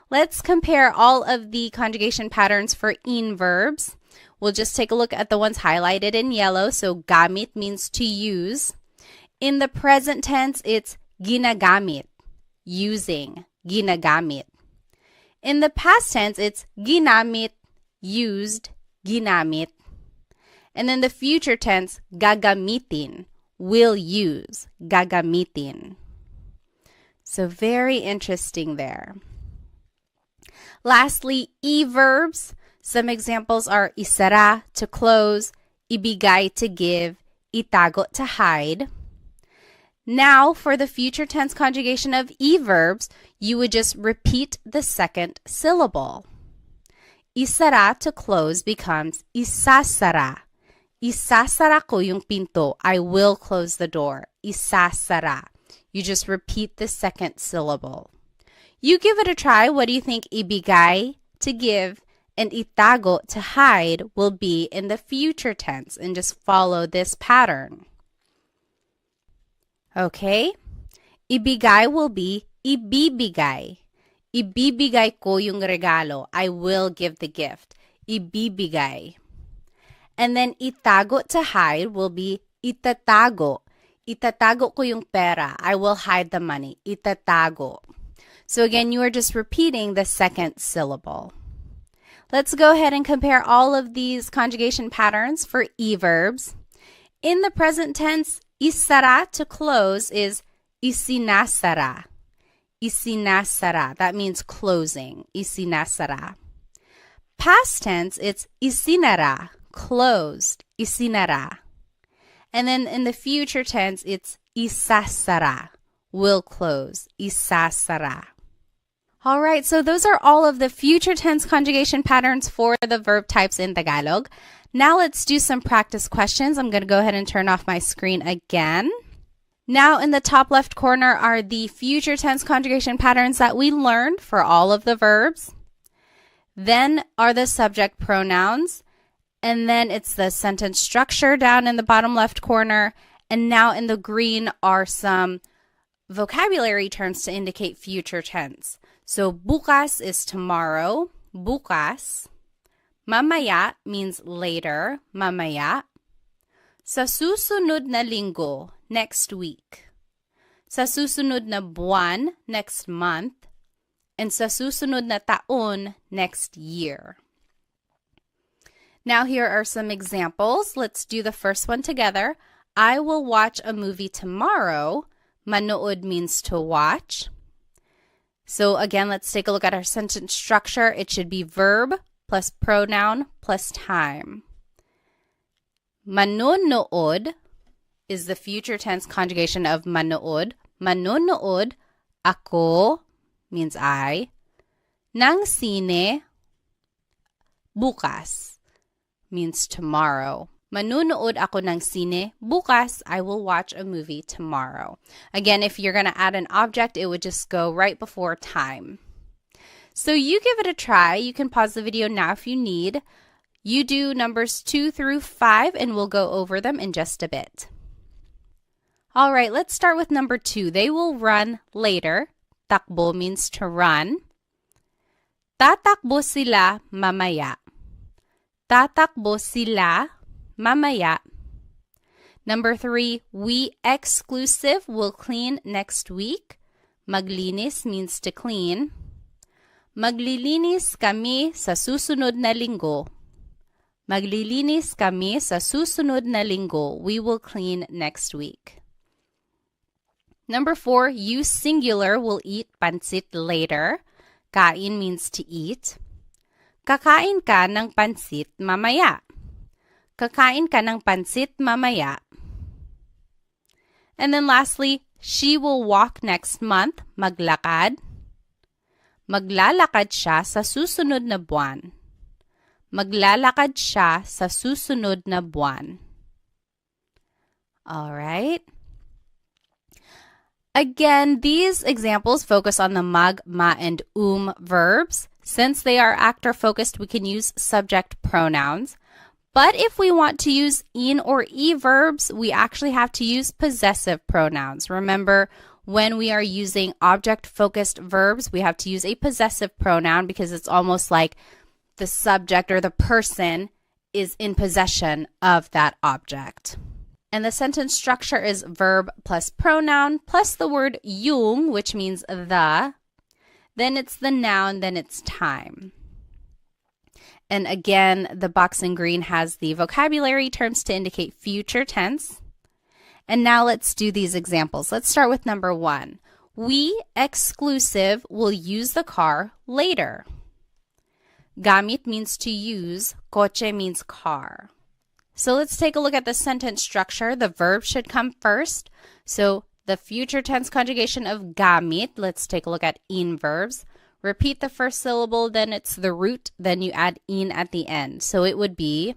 Let's compare all of the conjugation patterns for in verbs. We'll just take a look at the ones highlighted in yellow. So gamit means to use. In the present tense, it's ginagamit, using, ginagamit. In the past tense, it's ginamit, used, ginamit. And in the future tense, gagamitin, will use, gagamitin. So very interesting there. Lastly, e-verbs. Some examples are isara, to close, ibigay, to give, itago, to hide. Now, for the future tense conjugation of e-verbs, you would just repeat the second syllable. Isara, to close, becomes isasara. Isasara ko yung pinto. I will close the door. Isasara. You just repeat the second syllable. You give it a try. What do you think ibigay, to give, and itago, to hide, will be in the future tense? And just follow this pattern. Okay? Ibigay will be ibibigay. Ibibigay ko yung regalo. I will give the gift. Ibibigay. And then itago, to hide, will be itatago. Itatago ko yung pera. I will hide the money. Itatago. So again, you are just repeating the second syllable. Let's go ahead and compare all of these conjugation patterns for e-verbs. In the present tense, isara, to close, is isinasara. Isinasara. That means closing. Isinasara. Past tense, it's isinara, closed. Isinara. And then in the future tense, it's isasara, will close. Isasara. All right, so those are all of the future tense conjugation patterns for the verb types in Tagalog. Now let's do some practice questions. I'm going to go ahead and turn off my screen again. Now in the top left corner are the future tense conjugation patterns that we learned for all of the verbs. Then are the subject pronouns. And then it's the sentence structure down in the bottom left corner. And now in the green are some vocabulary terms to indicate future tense. So bukas is tomorrow, bukas. Mamaya means later, mamaya. Sa susunod na linggo, next week. Sa susunod na buwan, next month. And sa susunod na taon, next year. Now here are some examples. Let's do the first one together. I will watch a movie tomorrow. Manood means to watch. So again, let's take a look at our sentence structure. It should be verb plus pronoun plus time. Manonood is the future tense conjugation of manood. Manonood, ako means I. Ng sine, bukas means tomorrow. Manunood ako ng sine. Bukas, I will watch a movie tomorrow. Again, if you're going to add an object, it would just go right before time. So you give it a try. You can pause the video now if you need. You do numbers 2 through 5, and we'll go over them in just a bit. All right, let's start with number 2. They will run later. Takbo means to run. Tatakbo sila mamaya. Tatakbo sila mamaya. Number 3, we exclusive will clean next week. Maglinis means to clean. Maglilinis kami sa susunod na linggo. Maglilinis kami sa susunod na linggo. We will clean next week. Number 4, you singular will eat pansit later. Kain means to eat. Kakain ka ng pansit mamaya. Kakain ka ng pansit mamaya. And then lastly, she will walk next month, maglakad. Maglalakad siya sa susunod na buwan. Maglalakad siya sa susunod na buwan. All right. Again, these examples focus on the mag, ma, and verbs. Since they are actor-focused, we can use subject pronouns. But if we want to use in or e verbs, we actually have to use possessive pronouns. Remember, when we are using object-focused verbs, we have to use a possessive pronoun because it's almost like the subject or the person is in possession of that object. And the sentence structure is verb plus pronoun plus the word yung, which means the. Then it's the noun, then it's time. And again, the box in green has the vocabulary terms to indicate future tense. And now let's do these examples. Let's start with number 1. We, exclusive, will use the car later. Gamit means to use, coche means car. So let's take a look at the sentence structure. The verb should come first. So the future tense conjugation of gamit, let's take a look at in verbs. Repeat the first syllable, then it's the root, then you add in at the end. So it would be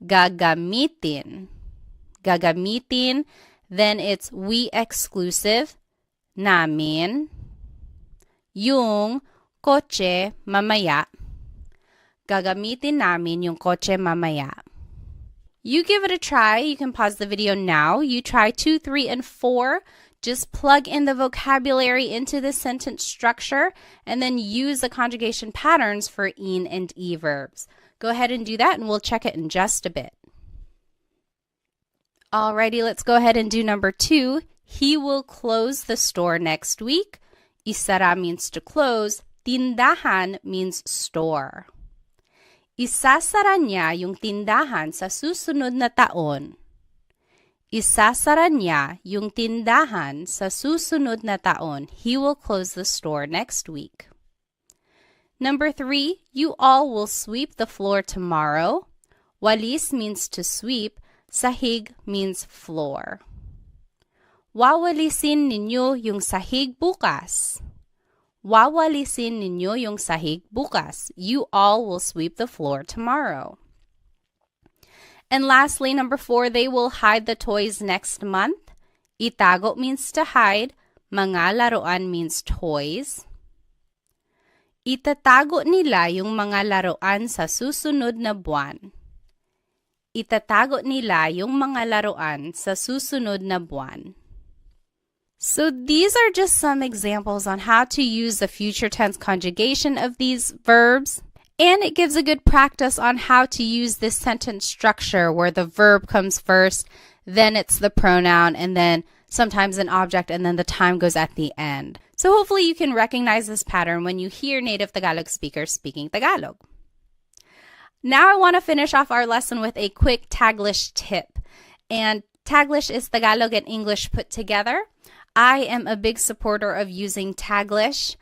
gagamitin. Gagamitin, then it's we exclusive, namin, yung kotse mamaya. Gagamitin namin yung kotse mamaya. You give it a try. You can pause the video now. You try 2, 3, and 4. Just plug in the vocabulary into the sentence structure and then use the conjugation patterns for in and e verbs. Go ahead and do that and we'll check it in just a bit. Alrighty, let's go ahead and do number 2. He will close the store next week. Isara means to close. Tindahan means store. Isasara niya yung tindahan sa susunod na taon. Isasara niya yung tindahan sa susunod na taon. He will close the store next week. Number 3, you all will sweep the floor tomorrow. Walis means to sweep. Sahig means floor. Wawalisin ninyo yung sahig bukas. Wawalisin ninyo yung sahig bukas. You all will sweep the floor tomorrow. And lastly, number 4, they will hide the toys next month. Itago means to hide. Mga laruan means toys. Itatago nila yung mga laruan sa susunod na buwan. Itatago nila yung mga laruan sa susunod na buwan. So these are just some examples on how to use the future tense conjugation of these verbs. And it gives a good practice on how to use this sentence structure where the verb comes first, then it's the pronoun, and then sometimes an object, and then the time goes at the end. So hopefully you can recognize this pattern when you hear native Tagalog speakers speaking Tagalog. Now I want to finish off our lesson with a quick Taglish tip. And Taglish is Tagalog and English put together. I am a big supporter of using Taglish.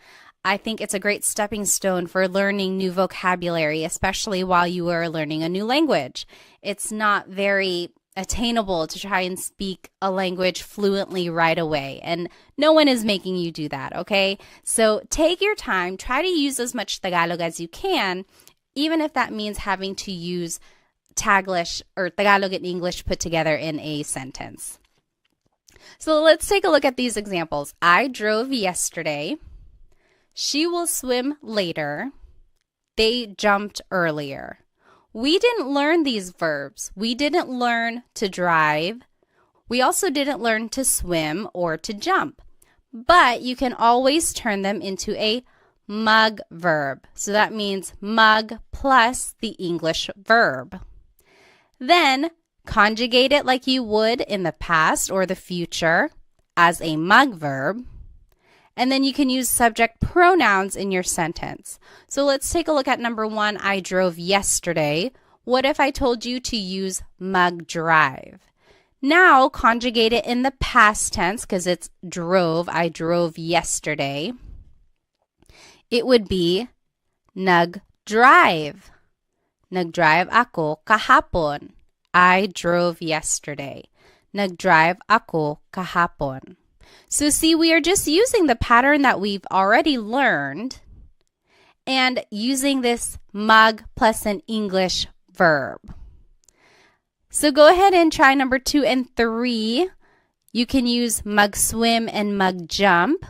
I think it's a great stepping stone for learning new vocabulary, especially while you are learning a new language. It's not very attainable to try and speak a language fluently right away, and no one is making you do that, okay? So take your time, try to use as much Tagalog as you can, even if that means having to use Taglish or Tagalog and English put together in a sentence. So let's take a look at these examples. I drove yesterday. She will swim later. They jumped earlier. We didn't learn these verbs. We didn't learn to drive. We also didn't learn to swim or to jump. But you can always turn them into a mug verb. So that means mug plus the English verb. Then conjugate it like you would in the past or the future as a mug verb. And then you can use subject pronouns in your sentence. So let's take a look at number 1, I drove yesterday. What if I told you to use mug drive? Now conjugate it in the past tense because it's drove. I drove yesterday. It would be nag-drive. Nag-drive ako kahapon. I drove yesterday. Nag-drive ako kahapon. So see, we are just using the pattern that we've already learned and using this mug plus an English verb. So go ahead and try number 2 and 3. You can use mag-swim and mag-jump.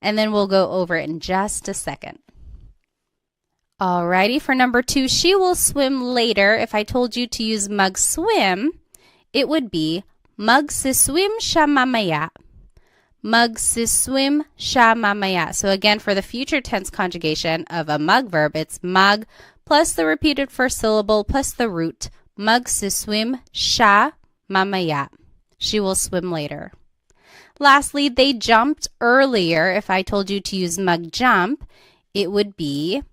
And then we'll go over it in just a second. Alrighty, for number 2, she will swim later. If I told you to use mag-swim, it would be magsiswim siya mamaya. Magsiswim siya mamaya. So again, for the future tense conjugation of a mag verb, it's mag plus the repeated first syllable plus the root. Magsiswim siya mamaya. She will swim later. Lastly, they jumped earlier. If I told you to use mag-jump, it would be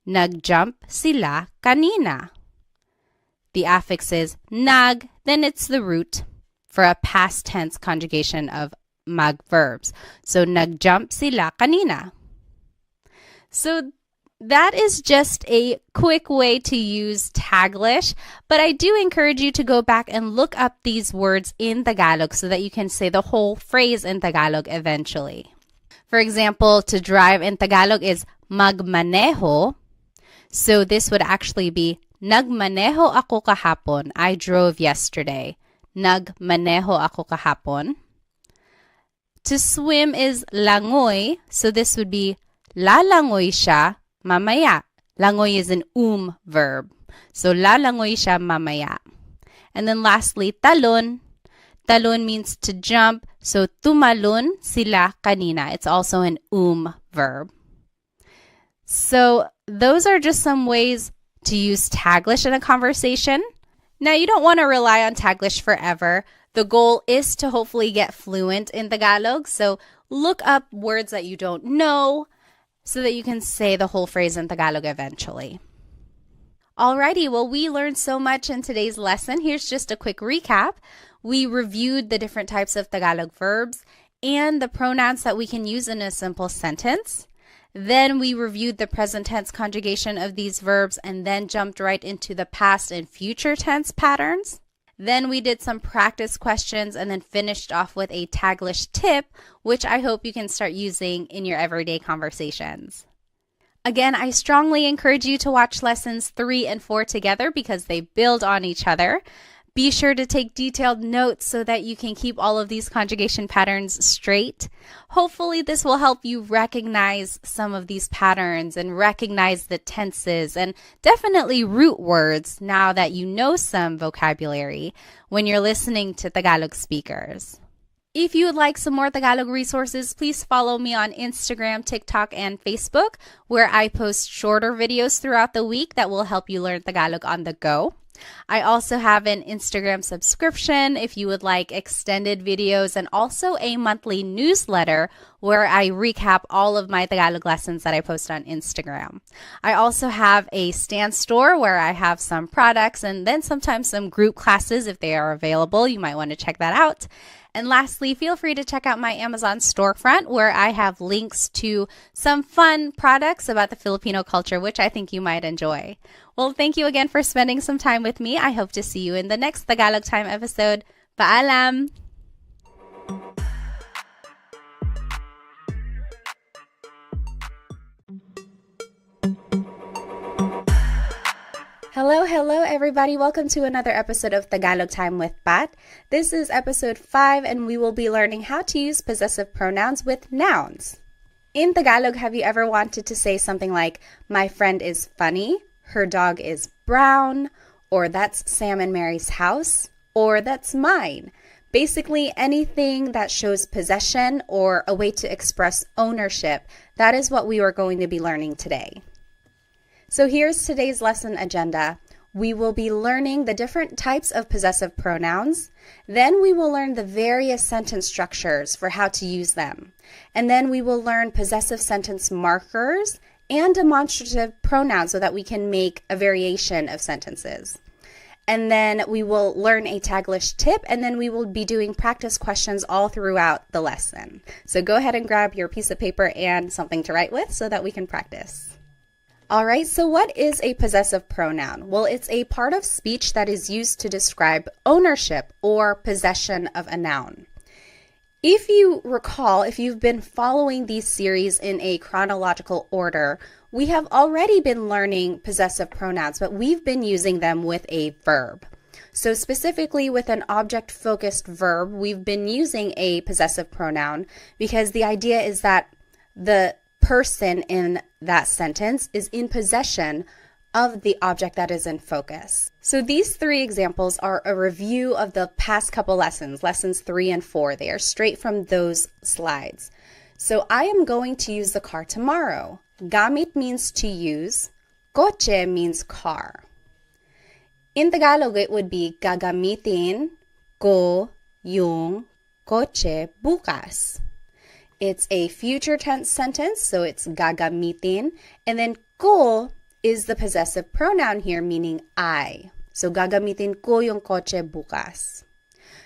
nagjump sila kanina. The affix is nag, then it's the root for a past tense conjugation of mag verbs. So nagjump sila kanina. So that is just a quick way to use Taglish, but I do encourage you to go back and look up these words in Tagalog so that you can say the whole phrase in Tagalog eventually. For example, to drive in Tagalog is magmaneho. So this would actually be nagmaneho ako kahapon. I drove yesterday. Nagmaneho ako kahapon. To swim is langoy. So this would be lalangoy siya mamaya. Langoy is an verb. So lalangoy siya mamaya. And then lastly, talon. Talon means to jump. So tumalon sila kanina. It's also an verb. So those are just some ways to use Taglish in a conversation. Now, you don't want to rely on Taglish forever. The goal is to hopefully get fluent in Tagalog. So look up words that you don't know so that you can say the whole phrase in Tagalog eventually. Alrighty, well, we learned so much in today's lesson. Here's just a quick recap. We reviewed the different types of Tagalog verbs and the pronouns that we can use in a simple sentence. Then we reviewed the present tense conjugation of these verbs and then jumped right into the past and future tense patterns. Then we did some practice questions and then finished off with a Taglish tip, which I hope you can start using in your everyday conversations. Again, I strongly encourage you to watch lessons 3 and 4 together because they build on each other. Be sure to take detailed notes so that you can keep all of these conjugation patterns straight. Hopefully, this will help you recognize some of these patterns and recognize the tenses and definitely root words now that you know some vocabulary when you're listening to Tagalog speakers. If you would like some more Tagalog resources, please follow me on Instagram, TikTok, and Facebook, where I post shorter videos throughout the week that will help you learn Tagalog on the go. I also have an Instagram subscription if you would like extended videos and also a monthly newsletter where I recap all of my Tagalog lessons that I post on Instagram. I also have a Stan store where I have some products and then sometimes some group classes if they are available. You might want to check that out. And lastly, feel free to check out my Amazon storefront where I have links to some fun products about the Filipino culture, which I think you might enjoy. Well, thank you again for spending some time with me. I hope to see you in the next Tagalog Time episode. Paalam! Hello, everybody. Welcome to another episode of Tagalog Time with Pat. This is episode 5, and we will be learning how to use possessive pronouns with nouns. In Tagalog, have you ever wanted to say something like, my friend is funny, her dog is brown, or that's Sam and Mary's house, or that's mine? Basically, anything that shows possession or a way to express ownership, that is what we are going to be learning today. So here's today's lesson agenda. We will be learning the different types of possessive pronouns. Then we will learn the various sentence structures for how to use them. And then we will learn possessive sentence markers and demonstrative pronouns so that we can make a variation of sentences. And then we will learn a Taglish tip, and then we will be doing practice questions all throughout the lesson. So go ahead and grab your piece of paper and something to write with so that we can practice. All right, so what is a possessive pronoun? Well, it's a part of speech that is used to describe ownership or possession of a noun. If you recall, if you've been following these series in a chronological order, we have already been learning possessive pronouns, but we've been using them with a verb. So specifically with an object-focused verb, we've been using a possessive pronoun because the idea is that the person in that sentence is in possession of the object that is in focus. So these three examples are a review of the past couple lessons, lessons 3 and 4. They are straight from those slides. So I am going to use the car tomorrow. Gamit means to use. Kotse means car. In Tagalog, it would be gagamitin ko yung kotse bukas. It's a future tense sentence, so it's gagamitin. And then ko is the possessive pronoun here, meaning I. So gagamitin ko yung kotse bukas.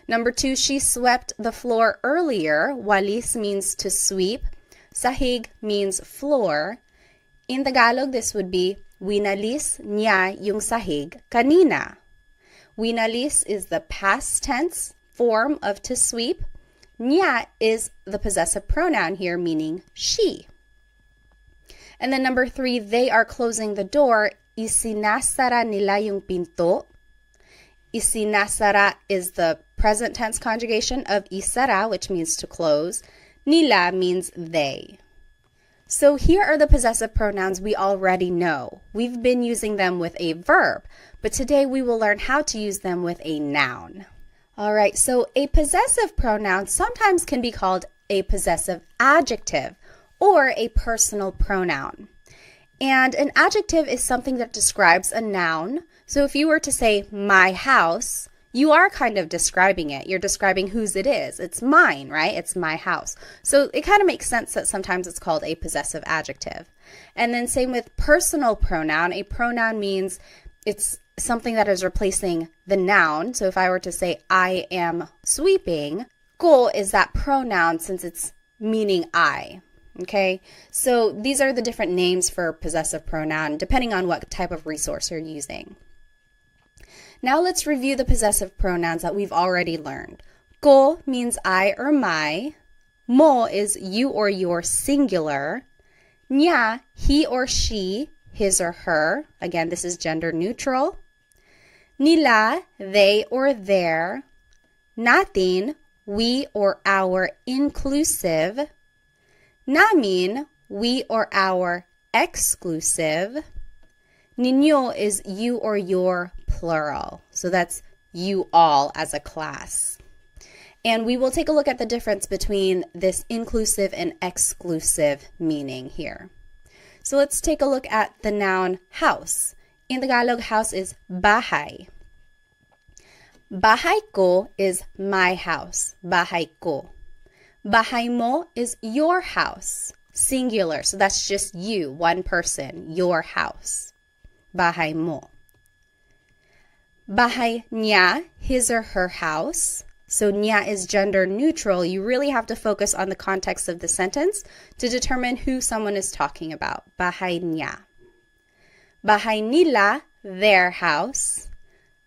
Number 2, she swept the floor earlier. Walis means to sweep. Sahig means floor. In Tagalog, this would be winalis niya yung sahig kanina. Winalis is the past tense form of to sweep. Niya is the possessive pronoun here, meaning she. And then number 3, they are closing the door. Isinasara nila yung pinto. Isinasara is the present tense conjugation of isara, which means to close. Nila means they. So here are the possessive pronouns we already know. We've been using them with a verb, but today we will learn how to use them with a noun. All right, so a possessive pronoun sometimes can be called a possessive adjective or a personal pronoun. And an adjective is something that describes a noun. So if you were to say my house, you are kind of describing it. You're describing whose it is. It's mine, right? It's my house. So it kind of makes sense that sometimes it's called a possessive adjective. And then same with personal pronoun. A pronoun means it's something that is replacing the noun. So if I were to say I am sweeping, ko is that pronoun since it's meaning I. Okay, so these are the different names for possessive pronoun depending on what type of resource you're using. Now let's review the possessive pronouns that we've already learned. Ko means I or my. Mo is you or your singular. Niya, he or she, his or her. Again, this is gender neutral. Nila, they or their. Natin, we or our inclusive. Namin, we or our exclusive. Ninyo is you or your plural. So that's you all as a class. And we will take a look at the difference between this inclusive and exclusive meaning here. So let's take a look at the noun house. In Tagalog, house is bahay. Bahay ko is my house. Bahay ko. Bahay mo is your house. Singular. So that's just you, one person, your house. Bahay mo. Bahay niya, his or her house. So niya is gender neutral. You really have to focus on the context of the sentence to determine who someone is talking about. Bahay niya. Bahay nila, their house.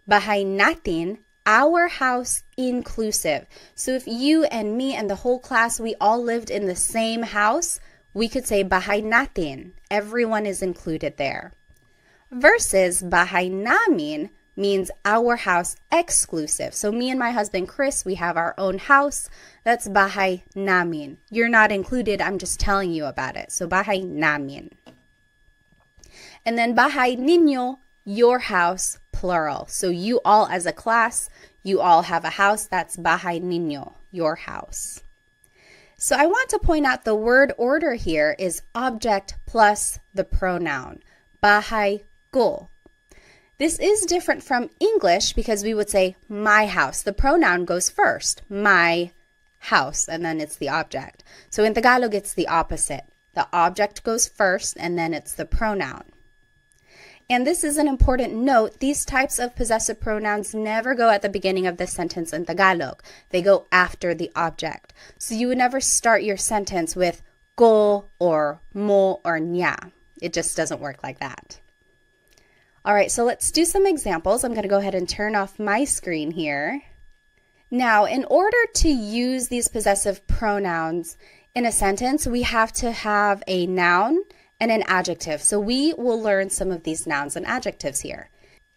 Bahay natin, our house inclusive. So if you and me and the whole class, we all lived in the same house, we could say bahay natin. Everyone is included there. Versus bahay namin means our house exclusive. So me and my husband Chris, we have our own house. That's bahay namin. You're not included. I'm just telling you about it. So bahay namin. And then bahay ninyo, your house, plural. So you all as a class, you all have a house. That's bahay ninyo, your house. So I want to point out the word order here is object plus the pronoun. Bahay ko. This is different from English because we would say my house. The pronoun goes first, my house, and then it's the object. So in Tagalog, it's the opposite. The object goes first, and then it's the pronoun. And this is an important note. These types of possessive pronouns never go at the beginning of the sentence in Tagalog. They go after the object. So you would never start your sentence with ko or mo or niya. It just doesn't work like that. All right, so let's do some examples. I'm going to go ahead and turn off my screen here. Now, in order to use these possessive pronouns in a sentence, we have to have a noun and an adjective. So we will learn some of these nouns and adjectives here.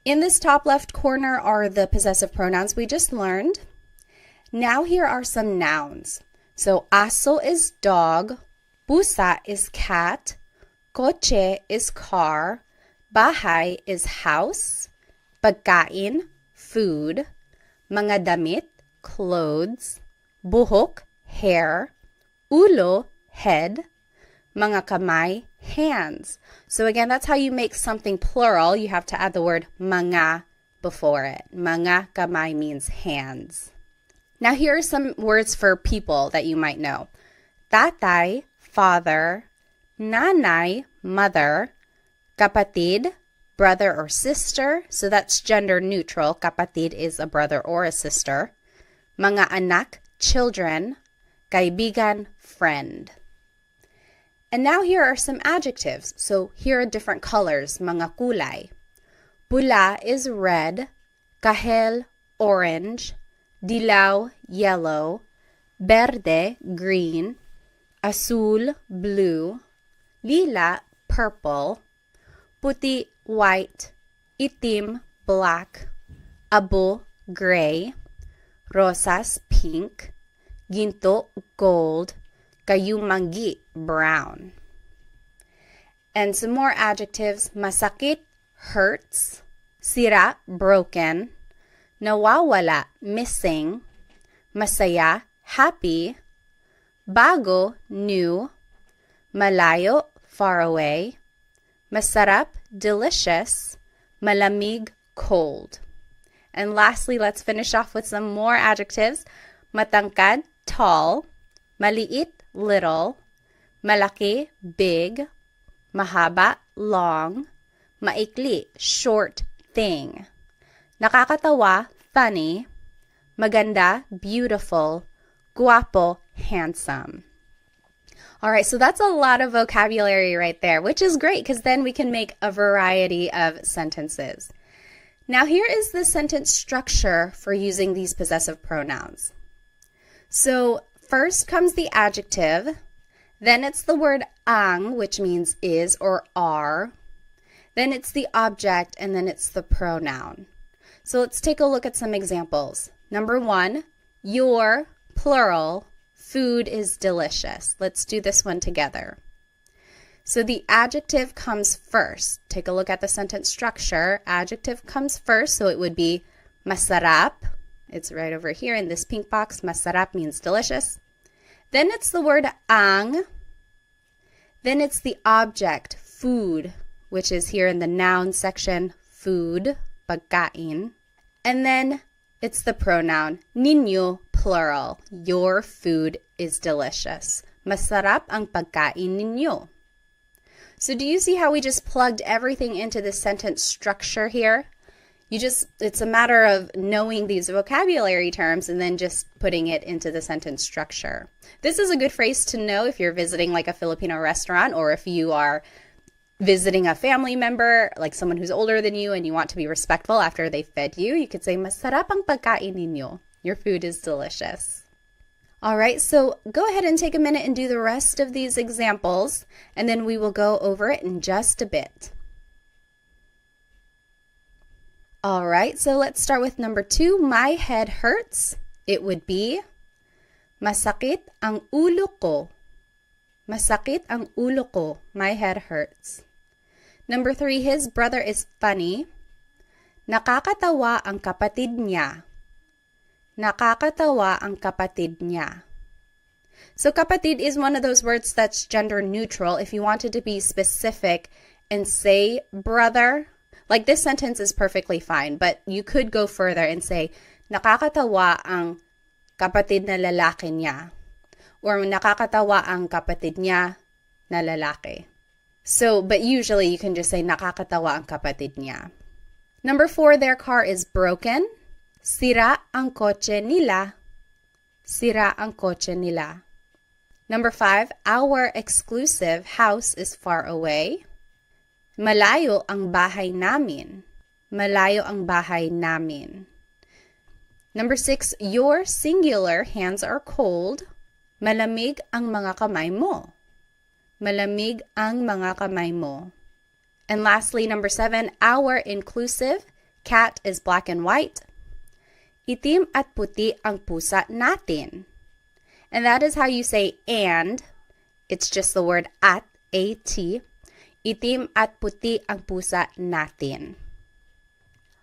In this top left corner are the possessive pronouns we just learned. Now here are some nouns. So aso is dog, pusa is cat, kotse is car, bahay is house, pagkain, food, mga damit, clothes, buhok, hair, ulo, head, mga kamay, hands. So again, that's how you make something plural. You have to add the word mga before it. Mga kamay means hands. Now here are some words for people that you might know. Tatay, father, nanay, mother, kapatid, brother or sister. So that's gender neutral. Kapatid is a brother or a sister. Mga anak, children, kaibigan, friend. And now here are some adjectives. So here are different colors, mga kulay. Pula is red, kahel, orange, dilaw, yellow, verde, green, azul, blue, lila, purple, puti, white, itim, black, abo, gray, rosas, pink, ginto, gold, kayumanggi, brown. And some more adjectives, masakit, hurts, sira, broken, nawawala, missing, masaya, happy, bago, new, malayo, far away, masarap, delicious, malamig, cold. And lastly, let's finish off with some more adjectives. Matangkad, tall, maliit, little, malaki, big, mahaba, long, maikli, short, thing, nakakatawa, funny, maganda, beautiful, guapo, handsome. All right, so that's a lot of vocabulary right there, which is great because then we can make a variety of sentences. Now here is the sentence structure for using these possessive pronouns. So first comes the adjective, then it's the word ang, which means is or are, then it's the object, and then it's the pronoun. So let's take a look at some examples. Number 1, your, plural, food is delicious. Let's do this one together. So the adjective comes first. Take a look at the sentence structure. Adjective comes first, so it would be masarap. It's right over here in this pink box. Masarap means delicious. Then it's the word ang. Then it's the object, food, which is here in the noun section, food, pagkain. And then it's the pronoun, ninyo, plural. Your food is delicious. Masarap ang pagkain ninyo. So do you see how we just plugged everything into the sentence structure here? It's a matter of knowing these vocabulary terms and then just putting it into the sentence structure. This is a good phrase to know if you're visiting like a Filipino restaurant or if you are visiting a family member, like someone who's older than you and you want to be respectful after they fed you. You could say, masarap ang pagkain ninyo. Your food is delicious. All right, so go ahead and take a minute and do the rest of these examples, and then we will go over it in just a bit. All right, so let's start with number 2. My head hurts. It would be, masakit ang ulo ko. Masakit ang ulo ko. My head hurts. Number 3, his brother is funny. Nakakatawa ang kapatid niya. Nakakatawa ang kapatid niya. So kapatid is one of those words that's gender neutral. If you wanted to be specific and say brother, like this sentence is perfectly fine, but you could go further and say, nakakatawa ang kapatid na lalaki niya. Or nakakatawa ang kapatid niya na lalaki. So, but usually you can just say, nakakatawa ang kapatid niya. Number 4, their car is broken. Sira ang kotse nila. Sira ang kotse nila. Number 5, our exclusive house is far away. Malayo ang bahay namin. Malayo ang bahay namin. Number 6, your singular hands are cold. Malamig ang mga kamay mo. Malamig ang mga kamay mo. And lastly, number 7, our inclusive cat is black and white. Itim at puti ang pusa natin. And that is how you say and. It's just the word at, A-T. Itim at puti ang pusa natin.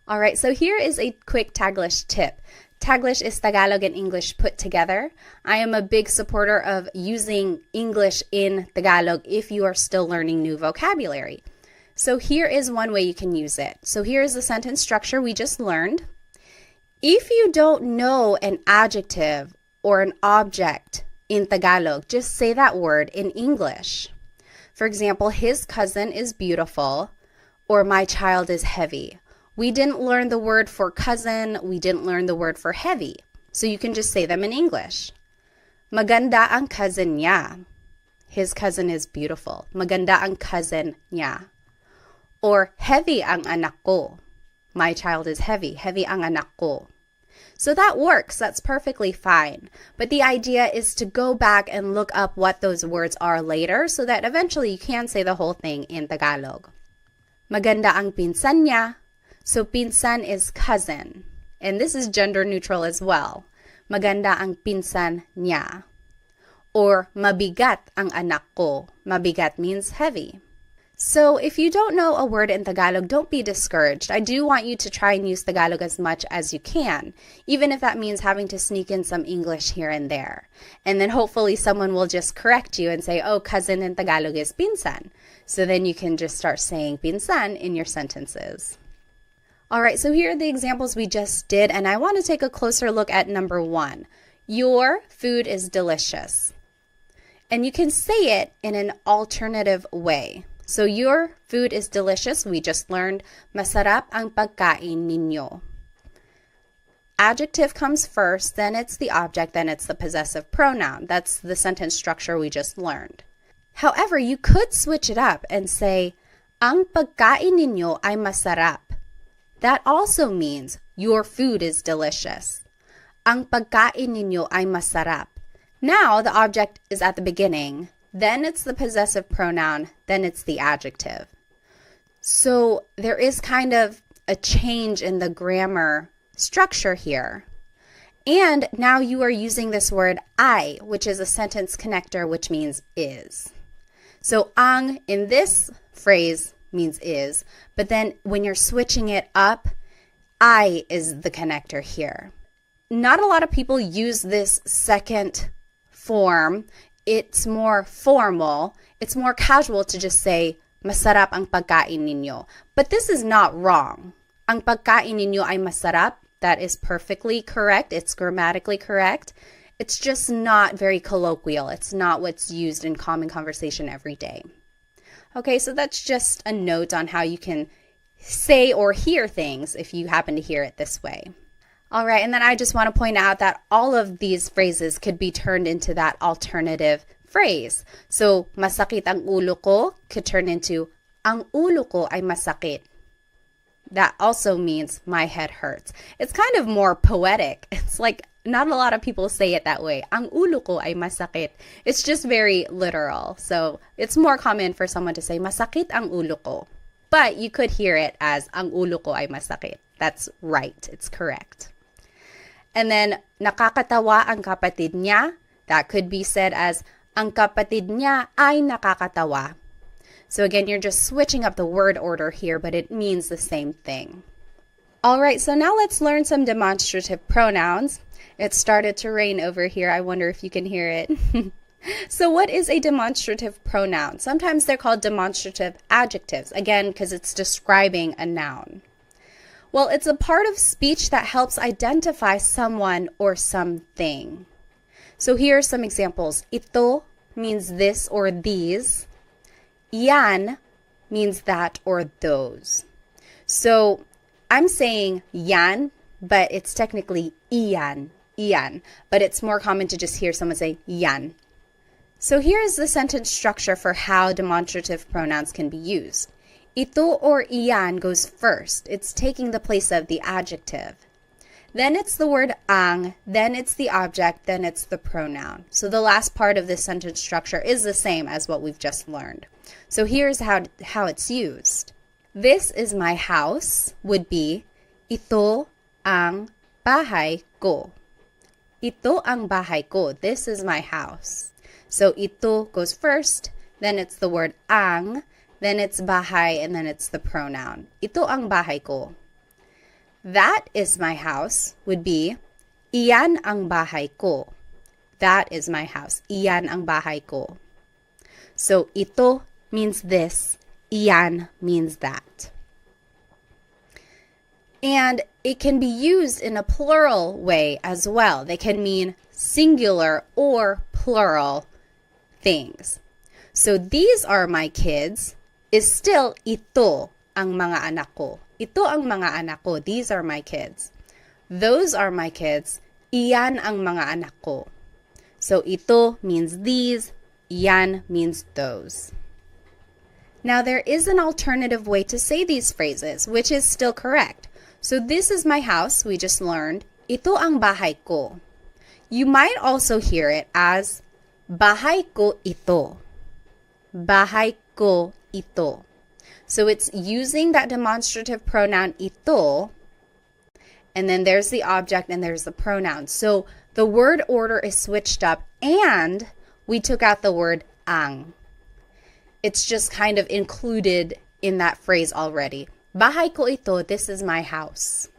All right, so here is a quick Taglish tip. Taglish is Tagalog and English put together. I am a big supporter of using English in Tagalog if you are still learning new vocabulary. So here is one way you can use it. So here is the sentence structure we just learned. If you don't know an adjective or an object in Tagalog, just say that word in English. For example, his cousin is beautiful, or my child is heavy. We didn't learn the word for cousin, we didn't learn the word for heavy. So you can just say them in English. Maganda ang cousin niya. His cousin is beautiful. Maganda ang cousin niya. Or heavy ang anak ko. My child is heavy. Heavy ang anak ko. So that works. That's perfectly fine. But the idea is to go back and look up what those words are later so that eventually you can say the whole thing in Tagalog. Maganda ang pinsan niya. So pinsan is cousin. And this is gender neutral as well. Maganda ang pinsan niya. Or mabigat ang anak ko. Mabigat means heavy. So if you don't know a word in Tagalog, don't be discouraged. I do want you to try and use Tagalog as much as you can, even if that means having to sneak in some English here and there. And then hopefully someone will just correct you and say, oh, cousin in Tagalog is pinsan. So then you can just start saying pinsan in your sentences. All right, so here are the examples we just did, and I want to take a closer look at number 1. Your food is delicious. And you can say it in an alternative way. So your food is delicious. We just learned, masarap ang pagkain ninyo. Adjective comes first, then it's the object, then it's the possessive pronoun. That's the sentence structure we just learned. However, you could switch it up and say, ang pagkain ninyo ay masarap. That also means your food is delicious. Ang pagkain ninyo ay masarap. Now the object is at the beginning. Then it's the possessive pronoun, then it's the adjective. So there is kind of a change in the grammar structure here. And now you are using this word ay, which is a sentence connector, which means is. So ang in this phrase means is, but then when you're switching it up, I is the connector here. Not a lot of people use this second form. It's more formal. It's more casual to just say, masarap ang pagkain ninyo. But this is not wrong. Ang pagkain ninyo ay masarap. That is perfectly correct. It's grammatically correct. It's just not very colloquial. It's not what's used in common conversation every day. Okay, so that's just a note on how you can say or hear things if you happen to hear it this way. All right, and then I just want to point out that all of these phrases could be turned into that alternative phrase. So, masakit ang ulo ko could turn into, ang ulo ko ay masakit. That also means my head hurts. It's kind of more poetic. It's like not a lot of people say it that way. Ang ulo ko ay masakit. It's just very literal. So, it's more common for someone to say, masakit ang ulo ko. But you could hear it as, ang ulo ko ay masakit. That's right. It's correct. And then, nakakatawa ang kapatid niya. That could be said as, ang kapatid niya ay nakakatawa. So again, you're just switching up the word order here, but it means the same thing. All right, so now let's learn some demonstrative pronouns. It started to rain over here. I wonder if you can hear it. So what is a demonstrative pronoun? Sometimes they're called demonstrative adjectives, again, because it's describing a noun. Well, it's a part of speech that helps identify someone or something. So here are some examples. Ito means this or these. Yan means that or those. So I'm saying yan, but it's technically iyan, iyan. But it's more common to just hear someone say yan. So here's the sentence structure for how demonstrative pronouns can be used. Ito or iyan goes first. It's taking the place of the adjective. Then it's the word ang, then it's the object, then it's the pronoun. So the last part of this sentence structure is the same as what we've just learned. So here's how it's used. This is my house would be, Ito ang bahay ko. Ito ang bahay ko. This is my house. So ito goes first, then it's the word ang, then it's bahay, and then it's the pronoun. Ito ang bahay ko. That is my house would be iyan ang bahay ko. That is my house. Iyan ang bahay ko. So ito means this. Iyan means that. And it can be used in a plural way as well. They can mean singular or plural things. So these are my kids is still ito ang mga anak ko. Ito ang mga anak ko. These are my kids. Those are my kids. Iyan ang mga anak ko. So ito means these. Iyan means those. Now there is an alternative way to say these phrases, which is still correct. So this is my house, we just learned. Ito ang bahay ko. You might also hear it as bahay ko ito. Bahay ko ito. So it's using that demonstrative pronoun ito, and then there's the object and there's the pronoun. So the word order is switched up and we took out the word ang. It's just kind of included in that phrase already. Bahay ko ito, this is my house.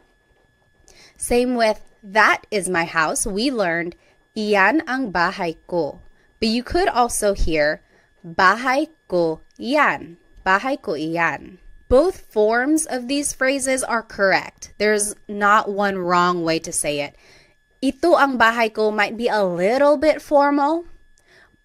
Same with that is my house. We learned iyan ang bahay ko. But you could also hear bahay ko iyan. Bahay ko iyan. Both forms of these phrases are correct. There's not one wrong way to say it. Ito ang bahay ko might be a little bit formal,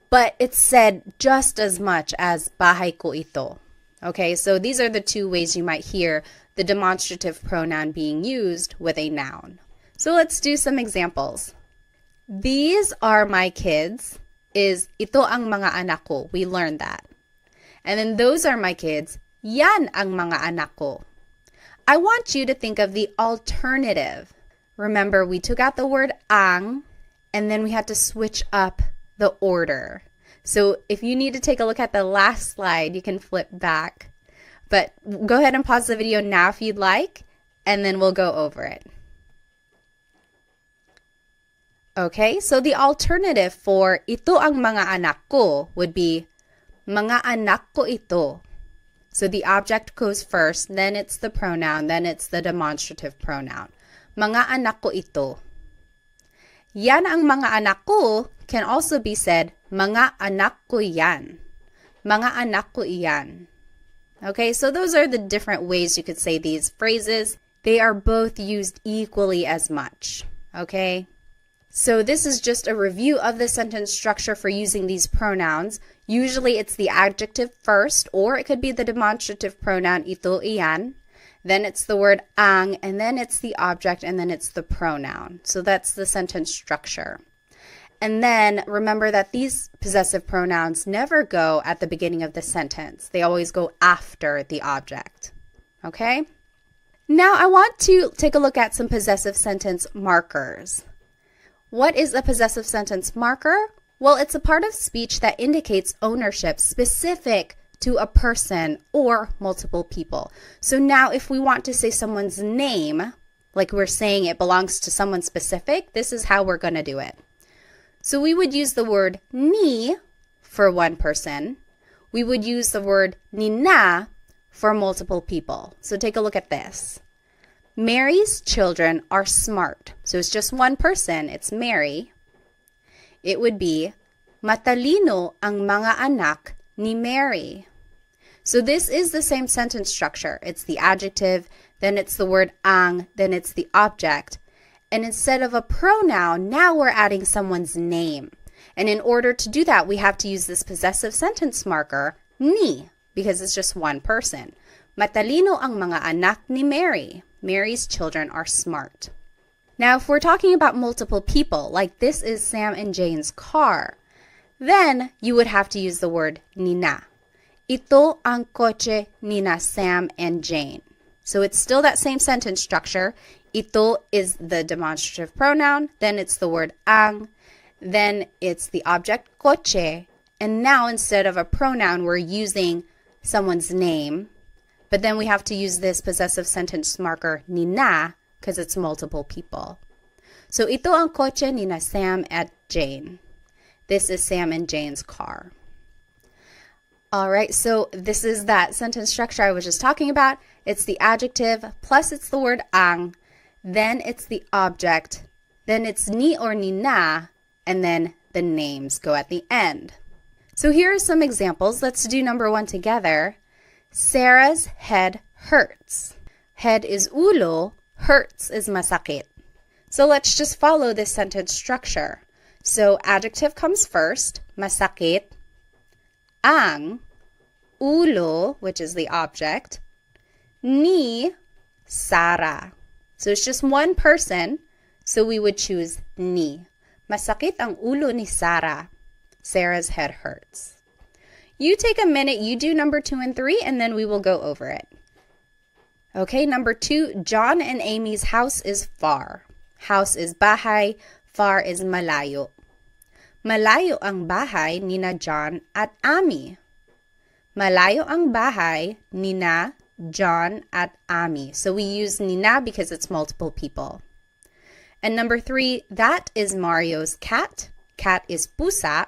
but it's said just as much as bahay ko ito. Okay, so these are the two ways you might hear the demonstrative pronoun being used with a noun. So let's do some examples. These are my kids is ito ang mga anak ko. We learned that. And then those are my kids. Yan ang mga anak ko. I want you to think of the alternative. Remember, we took out the word ang, and then we had to switch up the order. So if you need to take a look at the last slide, you can flip back. But go ahead and pause the video now if you'd like, and then we'll go over it. Okay, so the alternative for ito ang mga anak ko would be mga anak ko ito. So the object goes first, then it's the pronoun, then it's the demonstrative pronoun. Mga anak ko ito. Yan ang mga anak ko can also be said, mga anak ko yan. Mga anak ko iyan. Okay, so those are the different ways you could say these phrases. They are both used equally as much. Okay, so this is just a review of the sentence structure for using these pronouns. Usually it's the adjective first, or it could be the demonstrative pronoun ito, iyan. Then it's the word ang, and then it's the object, and then it's the pronoun. So that's the sentence structure. And then remember that these possessive pronouns never go at the beginning of the sentence. They always go after the object. Okay? Now I want to take a look at some possessive sentence markers. What is a possessive sentence marker? Well, it's a part of speech that indicates ownership specific to a person or multiple people. So now if we want to say someone's name, like we're saying it belongs to someone specific, this is how we're going to do it. So we would use the word ni for one person. We would use the word nina for multiple people. So take a look at this. Mary's children are smart. So it's just one person. It's Mary. It would be matalino ang mga anak ni Mary. So this is the same sentence structure. It's the adjective, then it's the word ang, then it's the object. And instead of a pronoun, now we're adding someone's name. And in order to do that, we have to use this possessive sentence marker, ni, because it's just one person. Matalino ang mga anak ni Mary. Mary's children are smart. Now, if we're talking about multiple people, like this is Sam and Jane's car, then you would have to use the word nina. Ito ang kotse nina Sam and Jane. So it's still that same sentence structure. Ito is the demonstrative pronoun, then it's the word ang, then it's the object kotse, and now instead of a pronoun, we're using someone's name, but then we have to use this possessive sentence marker nina because it's multiple people. So ito ang kotse ni na Sam at Jane. This is Sam and Jane's car. All right, so this is that sentence structure I was just talking about. It's the adjective, plus it's the word ang, then it's the object, then it's ni or ni na, and then the names go at the end. So here are some examples. Let's do number 1 together. Sarah's head hurts. Head is ulo, hurts is masakit. So let's just follow this sentence structure. So adjective comes first, masakit, ang, ulo, which is the object, ni, Sarah. So it's just one person, so we would choose ni. Masakit ang ulo ni Sarah. Sarah's head hurts. You take a minute, you do number 2 and 3, and then we will go over it. Okay, number 2, John and Amy's house is far. House is bahay, far is malayo. Malayo ang bahay ni na John at Amy. Malayo ang bahay ni na John at Amy. So we use ni na because it's multiple people. And number 3, that is Mario's cat. Cat is pusa.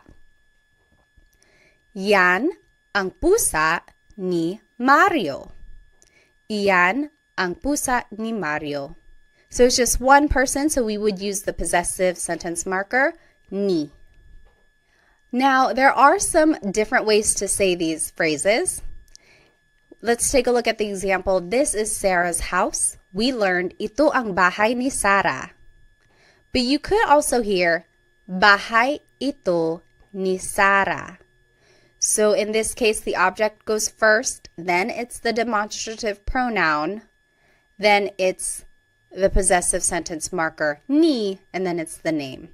Yan ang pusa ni Mario. Iyan ang pusa ni Mario. So it's just one person, so we would use the possessive sentence marker, ni. Now, there are some different ways to say these phrases. Let's take a look at the example. This is Sarah's house. We learned, ito ang bahay ni Sarah. But you could also hear, bahay ito ni Sarah. So in this case, the object goes first, then it's the demonstrative pronoun, then it's the possessive sentence marker, ni, and then it's the name.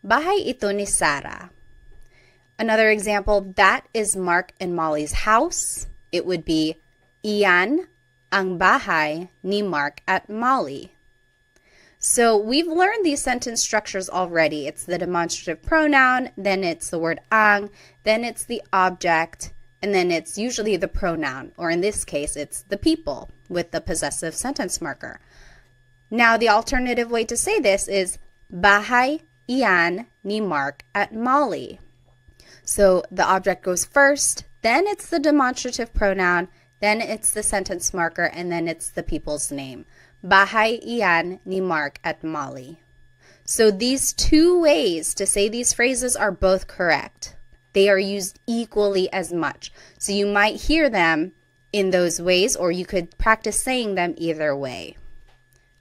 Bahay ito ni Sarah. Another example, that is Mark and Molly's house. It would be, iyan ang bahay ni Mark at Molly. So we've learned these sentence structures already. It's the demonstrative pronoun, then it's the word ang, then it's the object, and then it's usually the pronoun, or in this case, it's the people with the possessive sentence marker. Now, the alternative way to say this is, bahay iyan ni Mark at Molly. So the object goes first, then it's the demonstrative pronoun, then it's the sentence marker, and then it's the people's name. Bahay iyan ni Mark at Molly. So these two ways to say these phrases are both correct. They are used equally as much. So you might hear them in those ways, or you could practice saying them either way.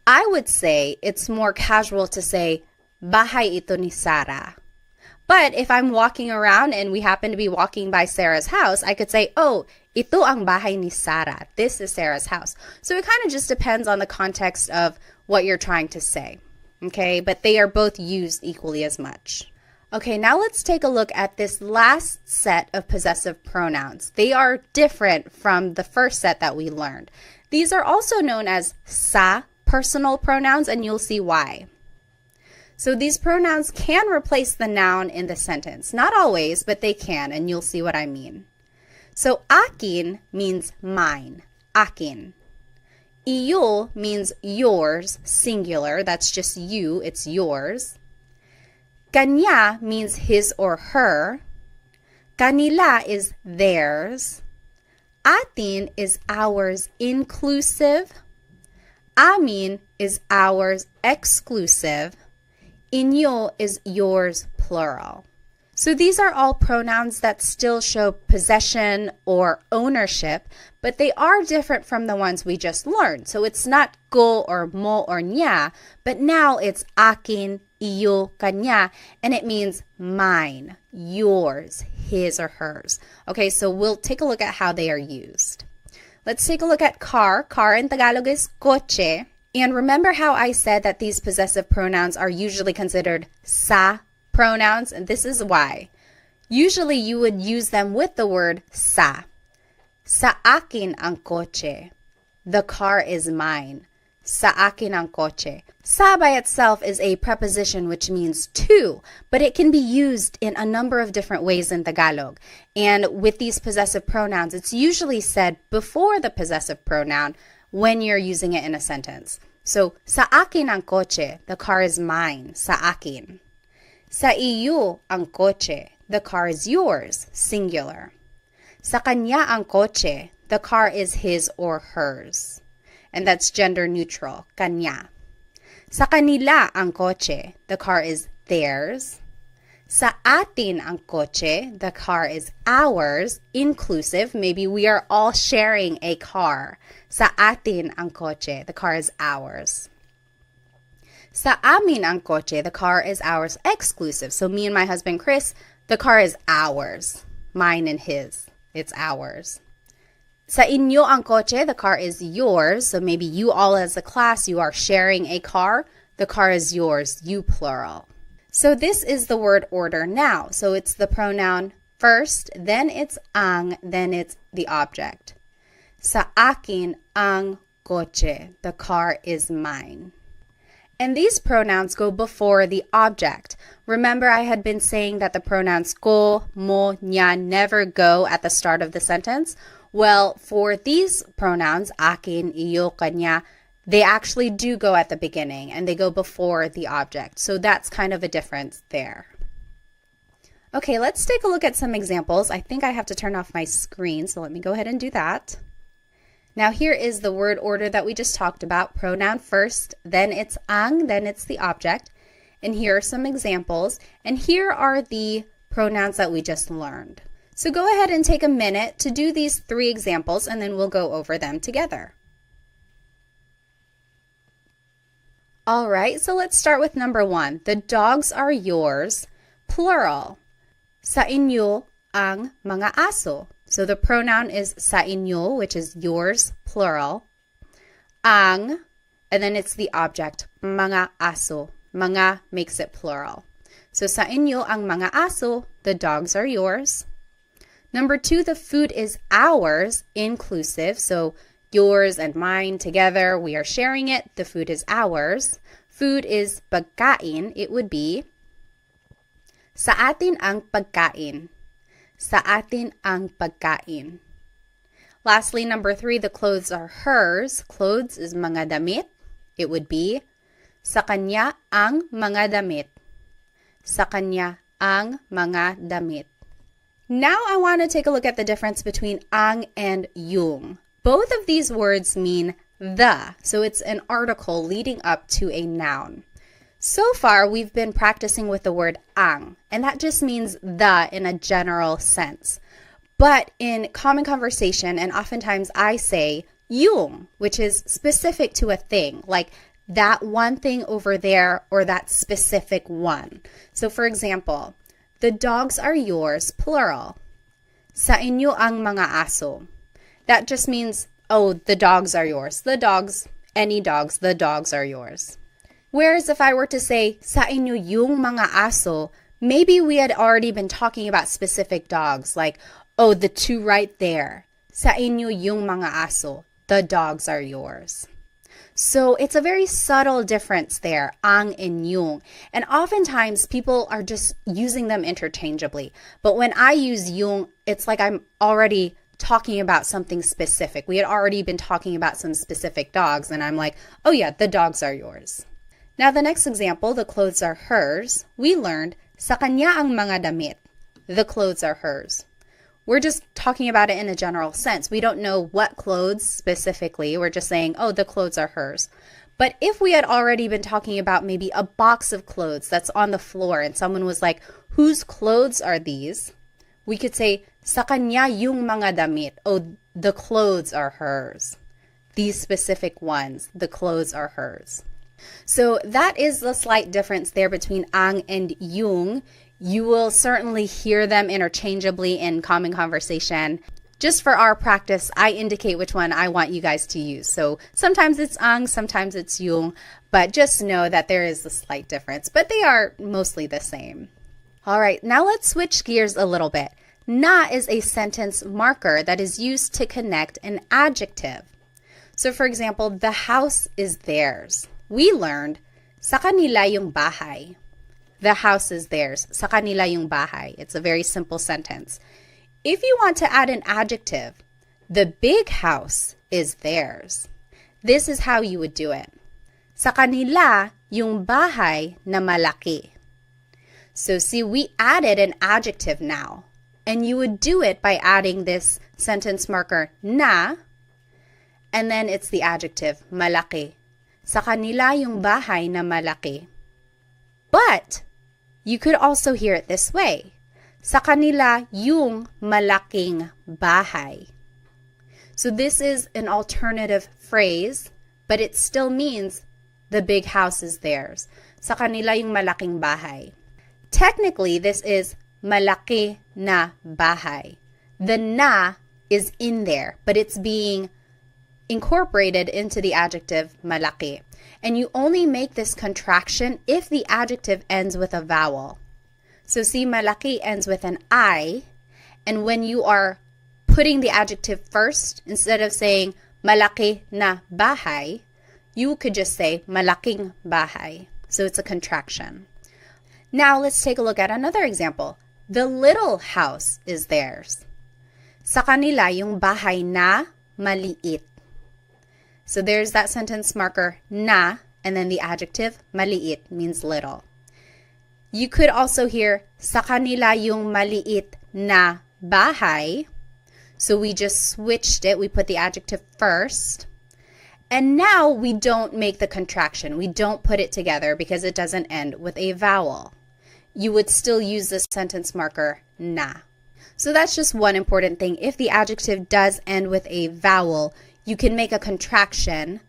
I would say it's more casual to say, bahay ito ni Sarah. But if I'm walking around and we happen to be walking by Sarah's house, I could say, oh, ito ang bahay ni Sarah. This is Sarah's house. So it kind of just depends on the context of what you're trying to say. Okay, but they are both used equally as much. Okay, now let's take a look at this last set of possessive pronouns. They are different from the first set that we learned. These are also known as sa personal pronouns, and you'll see why. So these pronouns can replace the noun in the sentence. Not always, but they can, and you'll see what I mean. So akin means mine, akin. Iyo means yours, singular. That's just you, it's yours. Kanya means his or her. Kanila is theirs. Atin is ours, inclusive. Amin is ours, exclusive. Inyo is yours, plural. So these are all pronouns that still show possession or ownership, but they are different from the ones we just learned. So it's not ko or mo or nya, but now it's akin, iyo, kanya, and it means mine, yours, his or hers. Okay, so we'll take a look at how they are used. Let's take a look at car. Car in Tagalog is kotse. And remember how I said that these possessive pronouns are usually considered sa pronouns? And this is why. Usually you would use them with the word sa. Sa akin ang kotse. The car is mine. Sa akin ang kotse. Sa by itself is a preposition which means to, but it can be used in a number of different ways in Tagalog. And with these possessive pronouns, it's usually said before the possessive pronoun when you're using it in a sentence. So, sa akin ang kotse, the car is mine, sa akin. Sa iyo ang kotse, the car is yours, singular. Sa kanya ang kotse, the car is his or hers. And that's gender neutral, kanya. Sa kanila ang kotse, the car is theirs. Sa atin ang kotse, the car is ours, inclusive. Maybe we are all sharing a car. Sa atin ang kotse, the car is ours. Sa amin ang kotse, the car is ours, exclusive. So me and my husband Chris, the car is ours. Mine and his. It's ours. Sa inyo ang kotse, the car is yours. So maybe you all as a class, you are sharing a car. The car is yours, you plural. So this is the word order now. So it's the pronoun first, then it's ang, then it's the object. Sa akin ang kotse, the car is mine. And these pronouns go before the object. Remember, I had been saying that the pronouns ko, mo, nya never go at the start of the sentence. Well, for these pronouns, akin, iyo, kanya, they actually do go at the beginning and they go before the object. So that's kind of a difference there. Okay, let's take a look at some examples. I think I have to turn off my screen, so let me go ahead and do that. Now here is the word order that we just talked about. Pronoun first, then it's ang, then it's the object. And here are some examples. And here are the pronouns that we just learned. So go ahead and take a minute to do these 3 examples and then we'll go over them together. All right, so let's start with number 1. The dogs are yours, plural. Sa inyo ang mga aso. So the pronoun is sa inyo, which is yours, plural. Ang, and then it's the object, mga aso. Mga makes it plural. So sa inyo ang mga aso, the dogs are yours. Number 2, the food is ours, inclusive. So yours and mine together, we are sharing it. The food is ours. Food is pagkain. It would be sa atin ang pagkain. Sa atin ang pagkain. Lastly, number 3, the clothes are hers. Clothes is mga damit. It would be sa kanya ang mga damit. Sa kanya ang mga damit. Now I want to take a look at the difference between ang and yung. Both of these words mean the, so it's an article leading up to a noun. So far, we've been practicing with the word ang, and that just means the in a general sense. But in common conversation, and oftentimes I say yung, which is specific to a thing, like that one thing over there or that specific one. So for example, the dogs are yours, plural. Sa inyo ang mga aso. That just means, oh, the dogs are yours. The dogs, any dogs, the dogs are yours. Whereas if I were to say, sa inyo yung mga aso, maybe we had already been talking about specific dogs, like, oh, the 2 right there. Sa inyo yung mga aso, the dogs are yours. So it's a very subtle difference there, ang and yung. And oftentimes people are just using them interchangeably. But when I use yung, it's like I'm already talking about something specific. We had already been talking about some specific dogs, and I'm like, oh yeah, the dogs are yours. Now the next example, the clothes are hers. We learned, sa kanya ang mga damit. The clothes are hers. We're just talking about it in a general sense. We don't know what clothes specifically. We're just saying, oh, the clothes are hers. But if we had already been talking about maybe a box of clothes that's on the floor and someone was like, whose clothes are these? We could say, sa kanya yung mga damit. Oh, the clothes are hers. These specific ones, the clothes are hers. So that is the slight difference there between ang and yung. You will certainly hear them interchangeably in common conversation. Just for our practice, I indicate which one I want you guys to use. So sometimes it's ang, sometimes it's yung, but just know that there is a slight difference, but they are mostly the same. All right, now let's switch gears a little bit. Na is a sentence marker that is used to connect an adjective. So for example, the house is theirs. We learned, sa kanila yung bahay. The house is theirs. Sa kanila yung bahay. It's a very simple sentence. If you want to add an adjective, the big house is theirs. This is how you would do it. Sa kanila yung bahay na malaki. So see, we added an adjective now. And you would do it by adding this sentence marker na, and then it's the adjective malaki. Sa kanila yung bahay na malaki. But you could also hear it this way. Sa kanila yung malaking bahay. So this is an alternative phrase, but it still means the big house is theirs. Sa kanila yung malaking bahay. Technically, this is malaki na bahay. The na is in there, but it's being incorporated into the adjective malaki. And you only make this contraction if the adjective ends with a vowel. So see, malaki ends with an I, and when you are putting the adjective first, instead of saying malaki na bahay, you could just say malaking bahay. So it's a contraction. Now let's take a look at another example. The little house is theirs. Sa kanila yung bahay na maliit. So there's that sentence marker na, and then the adjective maliit means little. You could also hear sa kanila yung maliit na bahay. So we just switched it. We put the adjective first. And now we don't make the contraction. We don't put it together because it doesn't end with a vowel. You would still use the sentence marker na. So that's just one important thing. If the adjective does end with a vowel, you can make a contraction.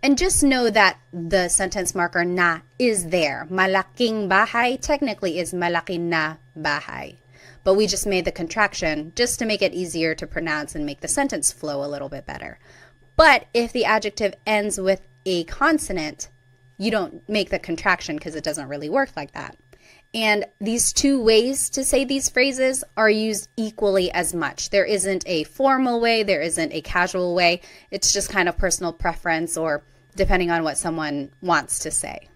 And just know that the sentence marker na is there. Malaking bahay technically is malaki na bahay. But we just made the contraction just to make it easier to pronounce and make the sentence flow a little bit better. But if the adjective ends with a consonant, you don't make the contraction because it doesn't really work like that. And these two ways to say these phrases are used equally as much. There isn't a formal way, there isn't a casual way. It's just kind of personal preference or depending on what someone wants to say.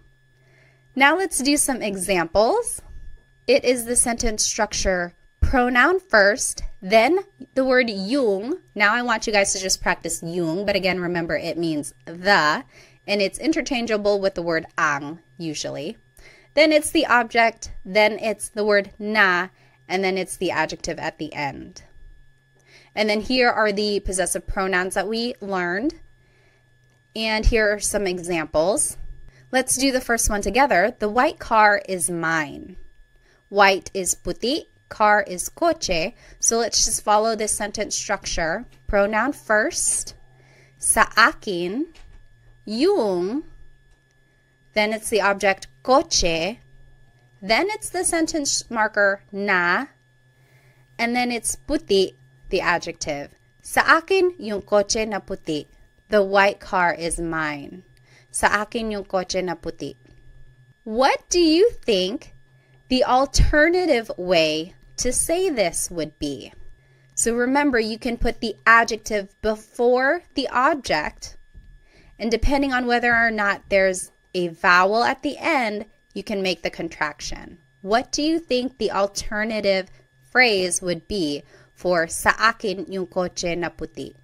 Now let's do some examples. It is the sentence structure pronoun first, then the word yung. Now I want you guys to just practice yung, but again, remember it means the, and it's interchangeable with the word ang usually. Then it's the object, then it's the word na, and then it's the adjective at the end. And then here are the possessive pronouns that we learned. And here are some examples. Let's do the first one together. The white car is mine. White is puti, car is coche. So let's just follow this sentence structure. Pronoun first, sa akin, yung, then it's the object coche, then it's the sentence marker na, and then it's puti, the adjective. Sa akin yung coche na puti. The white car is mine. Sa akin yung coche na puti. What do you think the alternative way to say this would be? So remember, you can put the adjective before the object, and depending on whether or not there's a vowel at the end, you can make the contraction. What do you think the alternative phrase would be for sa akin yung coche na puti?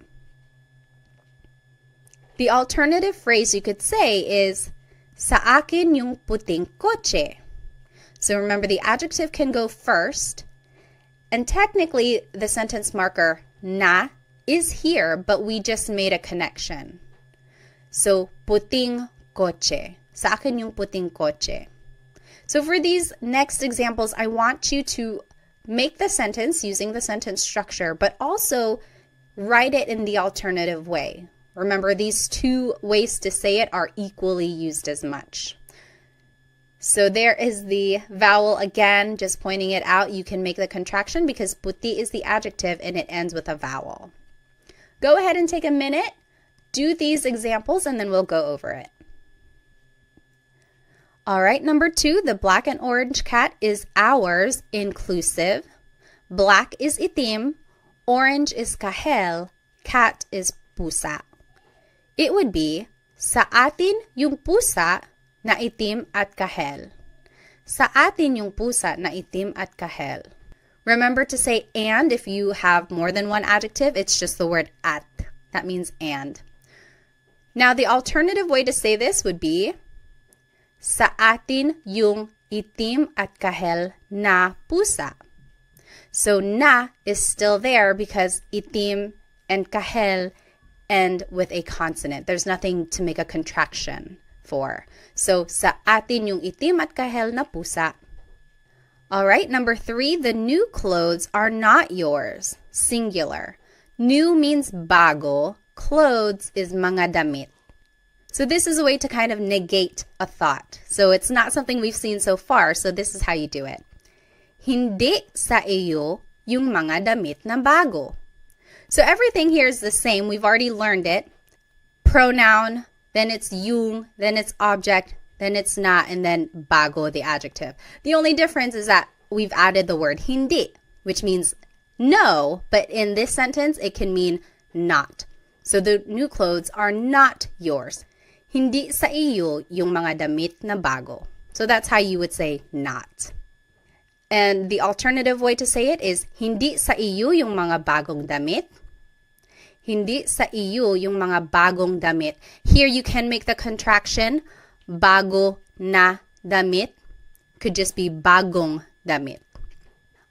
The alternative phrase you could say is sa akin yung puting coche. So remember, the adjective can go first, and technically the sentence marker na is here, but we just made a connection. So puting coche. Sa akin yung puting coche. So for these next examples, I want you to make the sentence using the sentence structure, but also write it in the alternative way. Remember, these two ways to say it are equally used as much. So there is the vowel again, just pointing it out. You can make the contraction because puti is the adjective and it ends with a vowel. Go ahead and take a minute, do these examples, and then we'll go over it. All right, number 2, the black and orange cat is ours, inclusive. Black is itim, orange is kahel, cat is pusa. It would be, sa atin yung pusa na itim at kahel. Sa atin yung pusa na itim at kahel. Remember to say and if you have more than one adjective. It's just the word at. That means and. Now, the alternative way to say this would be, sa atin yung itim at kahel na pusa. So, na is still there because itim and kahel end with a consonant. There's nothing to make a contraction for. So, sa atin yung itim at kahel na pusa. All right, number 3, the new clothes are not yours. Singular. New means bago. Clothes is mga damit. So this is a way to kind of negate a thought. So it's not something we've seen so far, so this is how you do it. Hindi sa iyo yung mga damit na bago. So everything here is the same. We've already learned it. Pronoun, then it's yung, then it's object, then it's not, and then bago, the adjective. The only difference is that we've added the word hindi, which means no, but in this sentence, it can mean not. So the new clothes are not yours. Hindi sa iyo yung mga damit na bago. So that's how you would say not. And the alternative way to say it is, hindi sa iyo yung mga bagong damit. Hindi sa iyo yung mga bagong damit. Here you can make the contraction, bago na damit. Could just be bagong damit.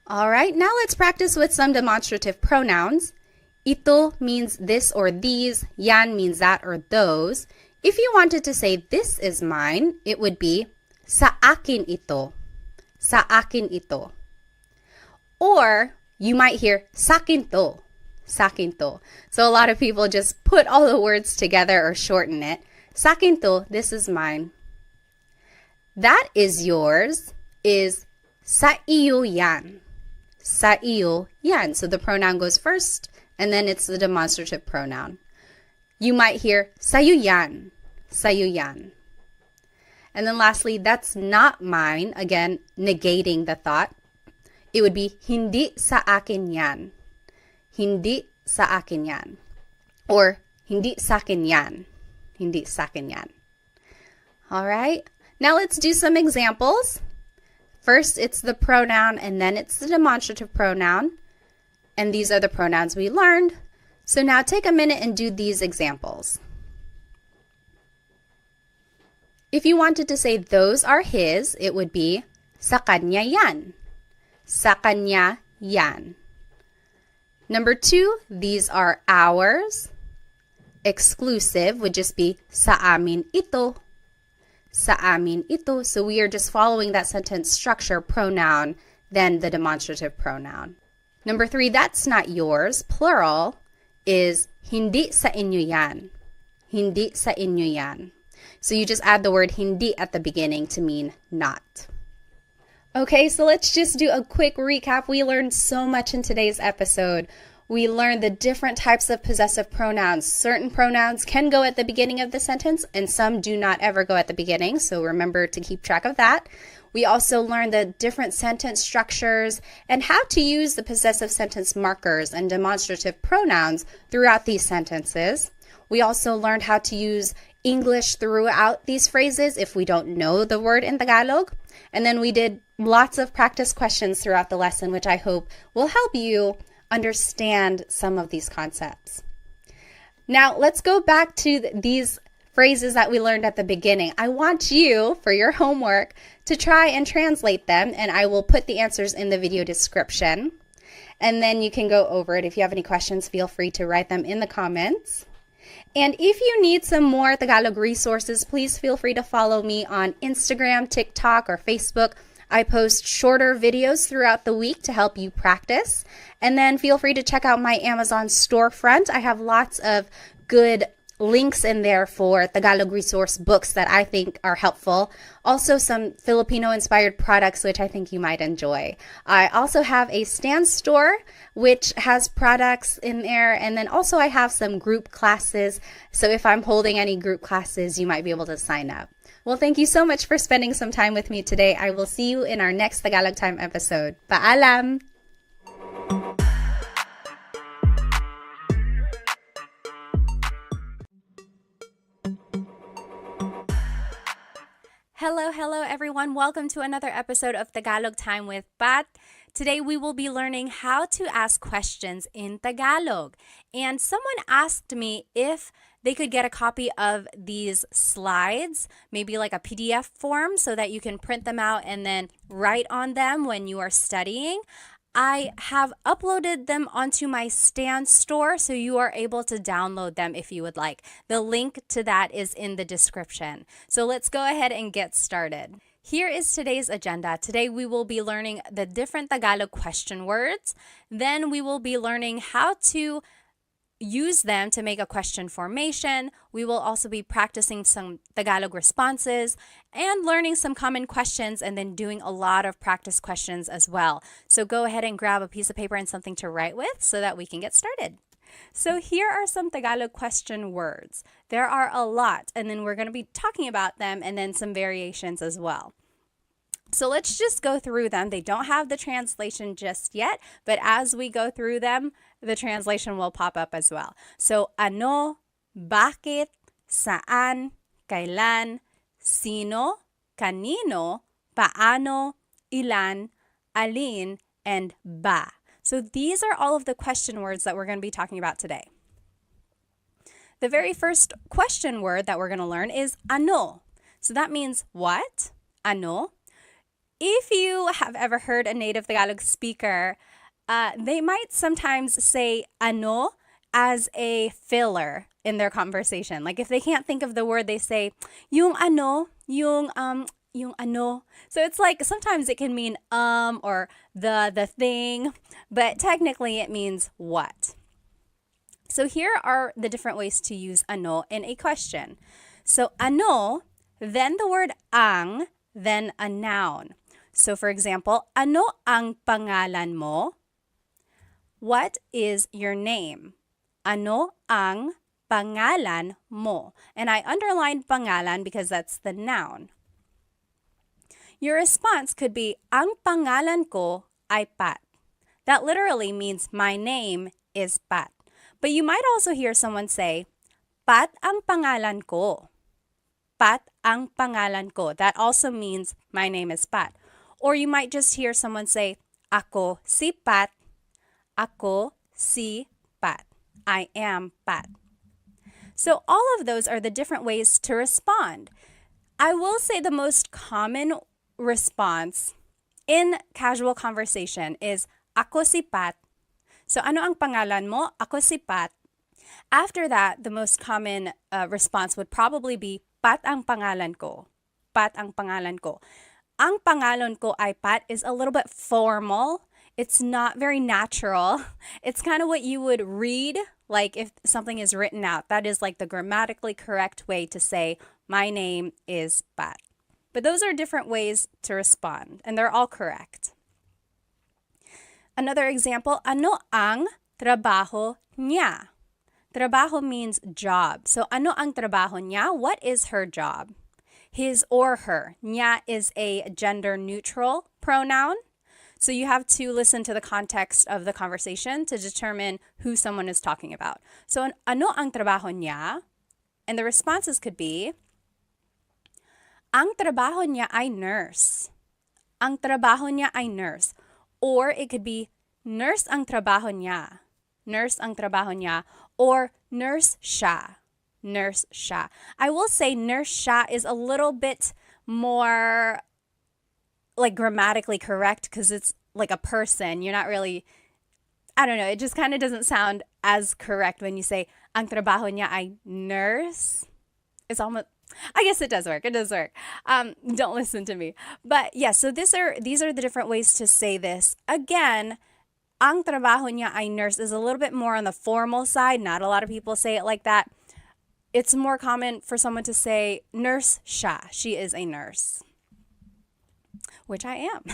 All right, now let's practice with some demonstrative pronouns. Ito means this or these. Yan means that or those. If you wanted to say, this is mine, it would be, sa akin ito. Sa akin ito. Or, you might hear, sakin to. Sakin to. So a lot of people just put all the words together or shorten it. Sakin to, this is mine. That is yours is sa iyo yan. Sa iyo yan. So the pronoun goes first, and then it's the demonstrative pronoun. You might hear, sa'yo yan. Sa'yo yan. And then lastly, that's not mine. Again, negating the thought. It would be, hindi sa akin yan. Hindi sa akin yan. Or, hindi sa akin yan. Hindi sa akin yan. All right. Now let's do some examples. First, it's the pronoun, and then it's the demonstrative pronoun. And these are the pronouns we learned. So now take a minute and do these examples. If you wanted to say those are his, it would be sa kanya yan. Sa kanya yan. Number 2, these are ours. Exclusive would just be sa amin ito. Sa amin ito. So we are just following that sentence structure, pronoun, then the demonstrative pronoun. Number 3, that's not yours. Plural is hindi sa inyo yan. Hindi sa inyo yan. So you just add the word hindi at the beginning to mean not. Okay, so let's just do a quick recap. We learned so much in today's episode. We learned the different types of possessive pronouns. Certain pronouns can go at the beginning of the sentence, and some do not ever go at the beginning, so remember to keep track of that. We also learned the different sentence structures and how to use the possessive sentence markers and demonstrative pronouns throughout these sentences. We also learned how to use English throughout these phrases if we don't know the word in Tagalog. And then we did lots of practice questions throughout the lesson, which I hope will help you understand some of these concepts. Now, let's go back to these phrases that we learned at the beginning. I want you, for your homework, to try and translate them, and I will put the answers in the video description. And then you can go over it. If you have any questions, feel free to write them in the comments. And if you need some more Tagalog resources, please feel free to follow me on Instagram, TikTok, or Facebook. I post shorter videos throughout the week to help you practice. And then feel free to check out my Amazon storefront. I have lots of good links in there for Tagalog resource books that I think are helpful. Also some Filipino-inspired products which I think you might enjoy. I also have a Stan store which has products in there, and then also I have some group classes. So if I'm holding any group classes, you might be able to sign up. Well, thank you so much for spending some time with me today. I will see you in our next Tagalog Time episode. Paalam! Hello everyone. Welcome to another episode of Tagalog Time with Pat. Today we will be learning how to ask questions in Tagalog. And someone asked me if they could get a copy of these slides, maybe like a PDF form, so that you can print them out and then write on them when you are studying. I have uploaded them onto my Stan store, so you are able to download them if you would like. The link to that is in the description. So let's go ahead and get started. Here is today's agenda. Today we will be learning the different Tagalog question words. Then we will be learning how to use them to make a question formation. We will also be practicing some Tagalog responses and learning some common questions, and then doing a lot of practice questions as well. So go ahead and grab a piece of paper and something to write with so that we can get started. So here are some Tagalog question words. There are a lot, and then we're going to be talking about them and then some variations as well. So let's just go through them. They don't have the translation just yet, but as we go through them, the translation will pop up as well. So ano, bakit, saan, kailan, sino, kanino, paano, ilan, alin, and ba. So these are all of the question words that we're going to be talking about today. The very first question word that we're going to learn is ano. So that means what? Ano. If you have ever heard a native Tagalog speaker, they might sometimes say ano as a filler in their conversation. Like if they can't think of the word, they say yung ano, yung ano. So it's like sometimes it can mean or the thing, but technically it means what. So here are the different ways to use ano in a question. So ano, then the word ang, then a noun. So for example, ano ang pangalan mo? What is your name? Ano ang pangalan mo? And I underlined pangalan because that's the noun. Your response could be, ang pangalan ko ay Pat. That literally means my name is Pat. But you might also hear someone say, Pat ang pangalan ko. Pat ang pangalan ko. That also means my name is Pat. Or you might just hear someone say, ako si Pat. Ako si Pat. I am Pat. So all of those are the different ways to respond. I will say the most common response in casual conversation is ako si Pat. So ano ang pangalan mo? Ako si Pat. After that, the most common response would probably be Pat ang pangalan ko. Pat ang pangalan ko. Ang pangalan ko ay Pat is a little bit formal. It's not very natural. It's kind of what you would read, like if something is written out. That is like the grammatically correct way to say, my name is Pat. But those are different ways to respond, and they're all correct. Another example, ano ang trabaho niya? Trabaho means job. So ano ang trabaho niya? What is her job? His or her. Niya is a gender-neutral pronoun. So you have to listen to the context of the conversation to determine who someone is talking about. So ano ang trabaho niya? And the responses could be, ang trabaho niya ay nurse. Ang trabaho niya ay nurse. Or it could be, nurse ang trabaho niya. Nurse ang trabaho niya. Or nurse siya. Nurse siya. I will say nurse siya is a little bit more like grammatically correct because it's like a person. You're not really, I don't know, it just kind of doesn't sound as correct when you say ang trabaho niya ay nurse. It's almost, I guess it does work. It does work. Don't listen to me. But yeah, so these are the different ways to say this. Again, ang trabaho niya ay nurse is a little bit more on the formal side. Not a lot of people say it like that. It's more common for someone to say, nurse siya. She is a nurse. Which I am.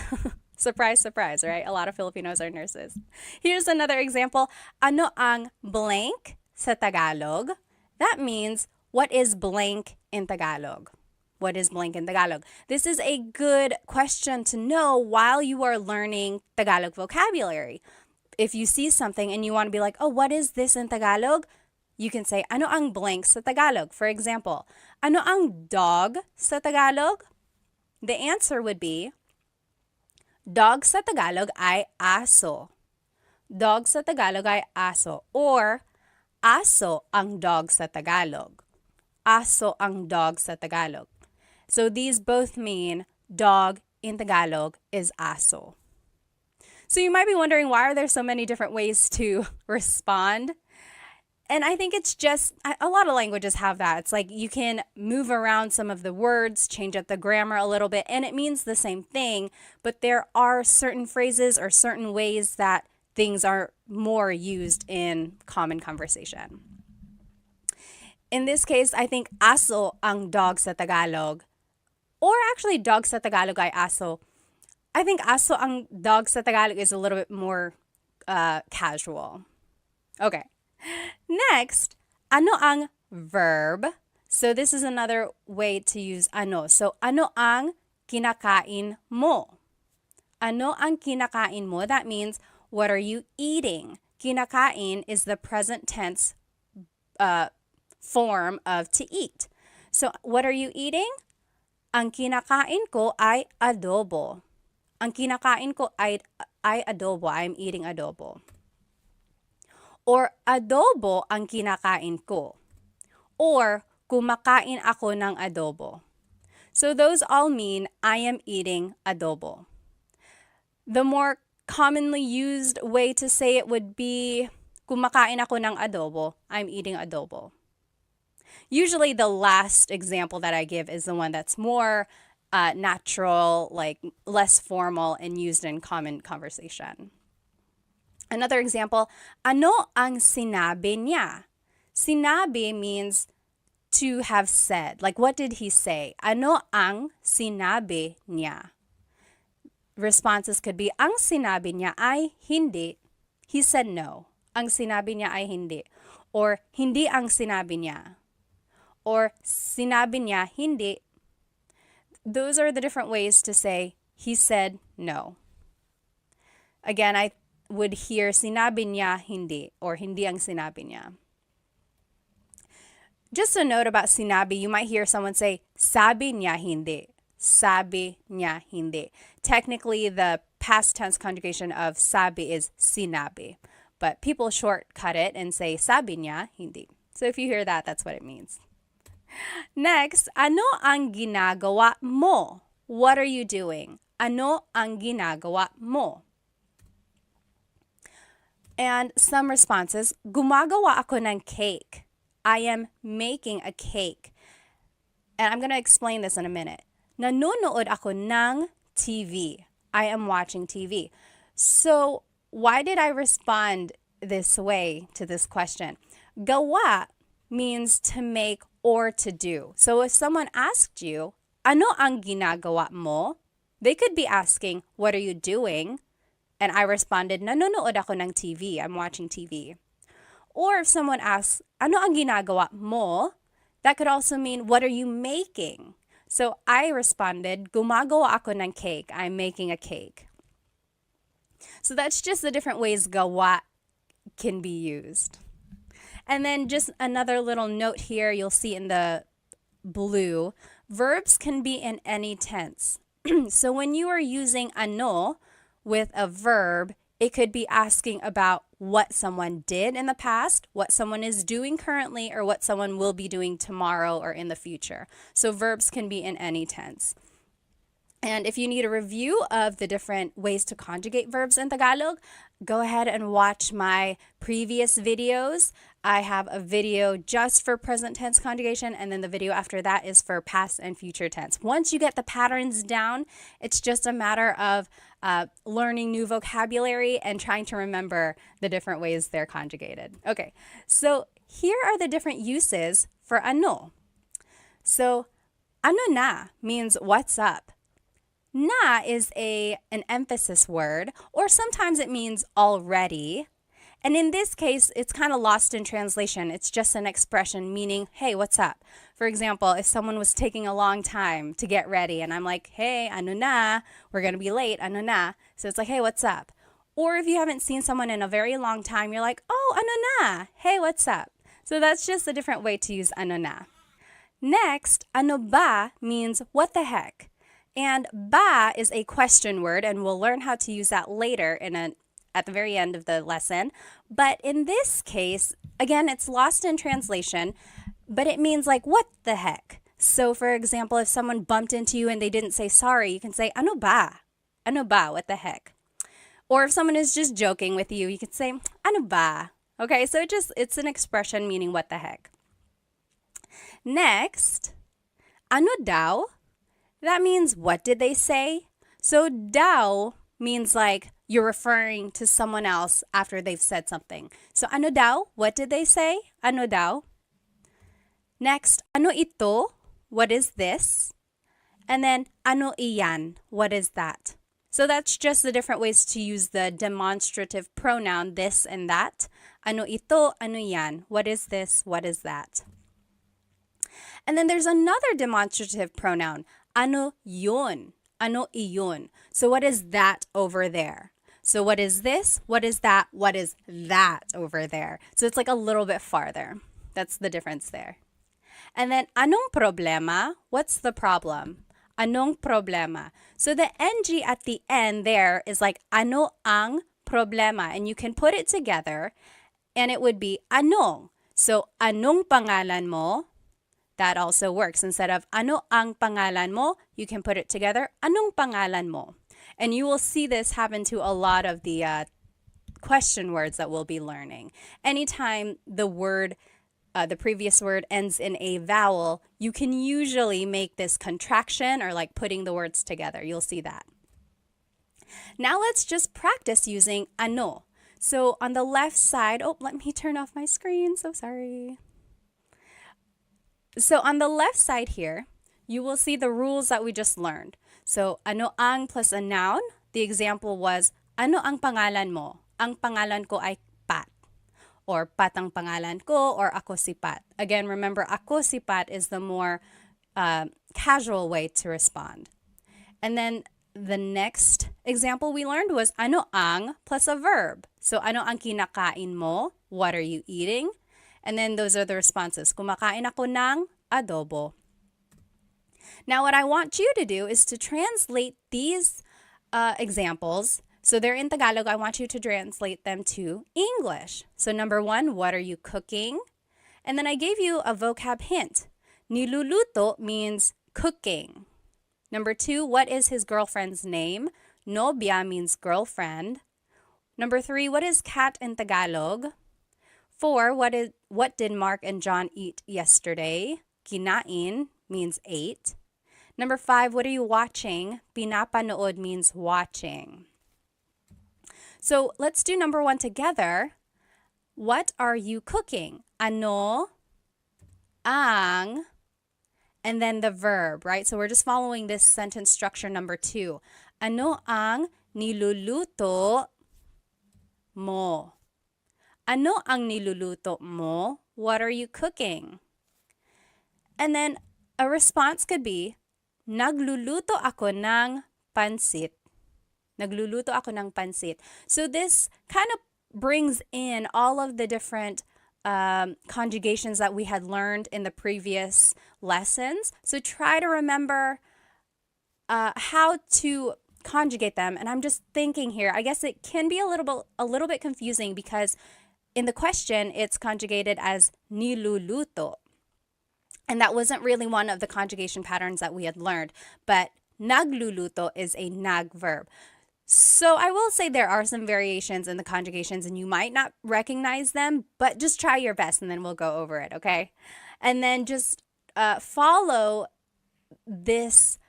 Surprise, surprise, right? A lot of Filipinos are nurses. Here's another example. Ano ang blank sa Tagalog? That means, what is blank in Tagalog? What is blank in Tagalog? This is a good question to know while you are learning Tagalog vocabulary. If you see something and you want to be like, oh, what is this in Tagalog? You can say, ano ang blank sa Tagalog? For example, ano ang dog sa Tagalog? The answer would be, dog sa Tagalog ay aso. Dog sa Tagalog ay aso. Or, aso ang dog sa Tagalog. Aso ang dog sa Tagalog. So these both mean dog in Tagalog is aso. So you might be wondering, why are there so many different ways to respond? And I think it's just, a lot of languages have that. It's like you can move around some of the words, change up the grammar a little bit, and it means the same thing, but there are certain phrases or certain ways that things are more used in common conversation. In this case, I think aso ang dog sa Tagalog, or actually dog sa Tagalog ay aso. I think aso ang dog sa Tagalog is a little bit more casual. Okay. Next, ano ang verb? So this is another way to use ano. So ano ang kinakain mo? Ano ang kinakain mo? That means, what are you eating? Kinakain is the present tense form of to eat. So what are you eating? Ang kinakain ko ay adobo. Ang kinakain ko ay adobo. I'm eating adobo. Or adobo ang kinakain ko. Or kumakain ako ng adobo. So those all mean I am eating adobo. The more commonly used way to say it would be kumakain ako ng adobo. I'm eating adobo. Usually the last example that I give is the one that's more natural, like less formal and used in common conversation. Another example, ano ang sinabi niya? Sinabi means to have said. Like, what did he say? Ano ang sinabi niya? Responses could be, ang sinabi niya ay hindi. He said no. Ang sinabi niya ay hindi. Or, hindi ang sinabi niya. Or, sinabi niya hindi. Those are the different ways to say, he said no. Again, I would hear sinabi niya hindi, or hindi ang sinabi niya. Just a note about sinabi, you might hear someone say, sabi niya hindi. Sabi niya hindi. Technically, the past tense conjugation of sabi is sinabi, but people shortcut it and say sabi niya hindi. So if you hear that, that's what it means. Next, ano ang ginagawa mo? What are you doing? Ano ang ginagawa mo? And some responses, gumagawa ako ng cake. I am making a cake. And I'm going to explain this in a minute. Nanonood ako ng TV. I am watching TV. So why did I respond this way to this question? Gawa means to make or to do. So if someone asked you, ano ang ginagawa mo? They could be asking, what are you doing? And I responded, nanonood ako ng TV. I'm watching TV. Or if someone asks, ano ang ginagawa mo? That could also mean, what are you making? So I responded, gumagawa ako ng cake. I'm making a cake. So that's just the different ways gawa can be used. And then just another little note here, you'll see in the blue, verbs can be in any tense. So when you are using ano with a verb, it could be asking about what someone did in the past, what someone is doing currently, or what someone will be doing tomorrow or in the future. So verbs can be in any tense. And if you need a review of the different ways to conjugate verbs in Tagalog, go ahead and watch my previous videos. I have a video just for present tense conjugation, and then the video after that is for past and future tense. Once you get the patterns down, it's just a matter of learning new vocabulary and trying to remember the different ways they're conjugated. Okay, so here are the different uses for ano. So, ano na means what's up. Na is an emphasis word, or sometimes it means already. And in this case, it's kind of lost in translation. It's just an expression meaning, hey, what's up? For example, if someone was taking a long time to get ready and I'm like, hey, ano na? We're going to be late, ano na? So it's like, hey, what's up? Or if you haven't seen someone in a very long time, you're like, oh, ano na? Hey, what's up? So that's just a different way to use ano na. Next, ano ba means what the heck? And ba is a question word, and we'll learn how to use that later at the very end of the lesson. But in this case, again, it's lost in translation, but it means like, what the heck? So for example, if someone bumped into you and they didn't say sorry, you can say, ano ba? Ano ba? What the heck? Or if someone is just joking with you, you can say, ano ba? Okay, so it's an expression meaning what the heck. Next, ano daw? That means what did they say? So daw means like you're referring to someone else after they've said something. So ano daw? What did they say? Ano daw? Next, ano ito? What is this? And then ano iyan? What is that? So that's just the different ways to use the demonstrative pronoun this and that. Ano ito? Ano yan? What is this? What is that? And then there's another demonstrative pronoun. Ano yun? Ano iyon? So what is that over there? So what is this? What is that? What is that over there? So it's like a little bit farther. That's the difference there. And then anong problema? What's the problem? Anong problema? So the NG at the end there is like ano ang problema. And you can put it together and it would be anong. So anong pangalan mo? That also works. Instead of ano ang pangalan mo, you can put it together. Anong pangalan mo? And you will see this happen to a lot of the question words that we'll be learning. Anytime the word the previous word ends in a vowel, you can usually make this contraction or like putting the words together. You'll see that. Now let's just practice using ano. So on the left side, oh, let me turn off my screen. So sorry. So on the left side here, you will see the rules that we just learned. So ano ang plus a noun. The example was, ano ang pangalan mo? Ang pangalan ko ay Pat. Or Pat ang pangalan ko, or ako si Pat. Again, remember, ako si Pat is the more casual way to respond. And then the next example we learned was ano ang plus a verb. So ano ang kinakain mo? What are you eating? And then those are the responses. Kumakain ako ng adobo. Now what I want you to do is to translate these examples. So they're in Tagalog. I want you to translate them to English. So number one, what are you cooking? And then I gave you a vocab hint. Niluluto means cooking. Number two, what is his girlfriend's name? Nobya means girlfriend. Number three, what is cat in Tagalog? Four, what did Mark and John eat yesterday? Kinain means ate. Number five, what are you watching? Pinapanood means watching. So let's do number one together. What are you cooking? Ano, ang, and then the verb, right? So we're just following this sentence structure number two. Ano ang niluluto mo? Ano ang niluluto mo? What are you cooking? And then a response could be, nagluluto ako ng pansit. Nagluluto ako ng pansit. So this kind of brings in all of the different conjugations that we had learned in the previous lessons. So try to remember how to conjugate them. And I'm just thinking here, I guess it can be a little bit confusing because in the question, it's conjugated as niluluto. And that wasn't really one of the conjugation patterns that we had learned. But nagluluto is a nag verb. So I will say there are some variations in the conjugations and you might not recognize them, but just try your best and then we'll go over it, okay? And then just follow this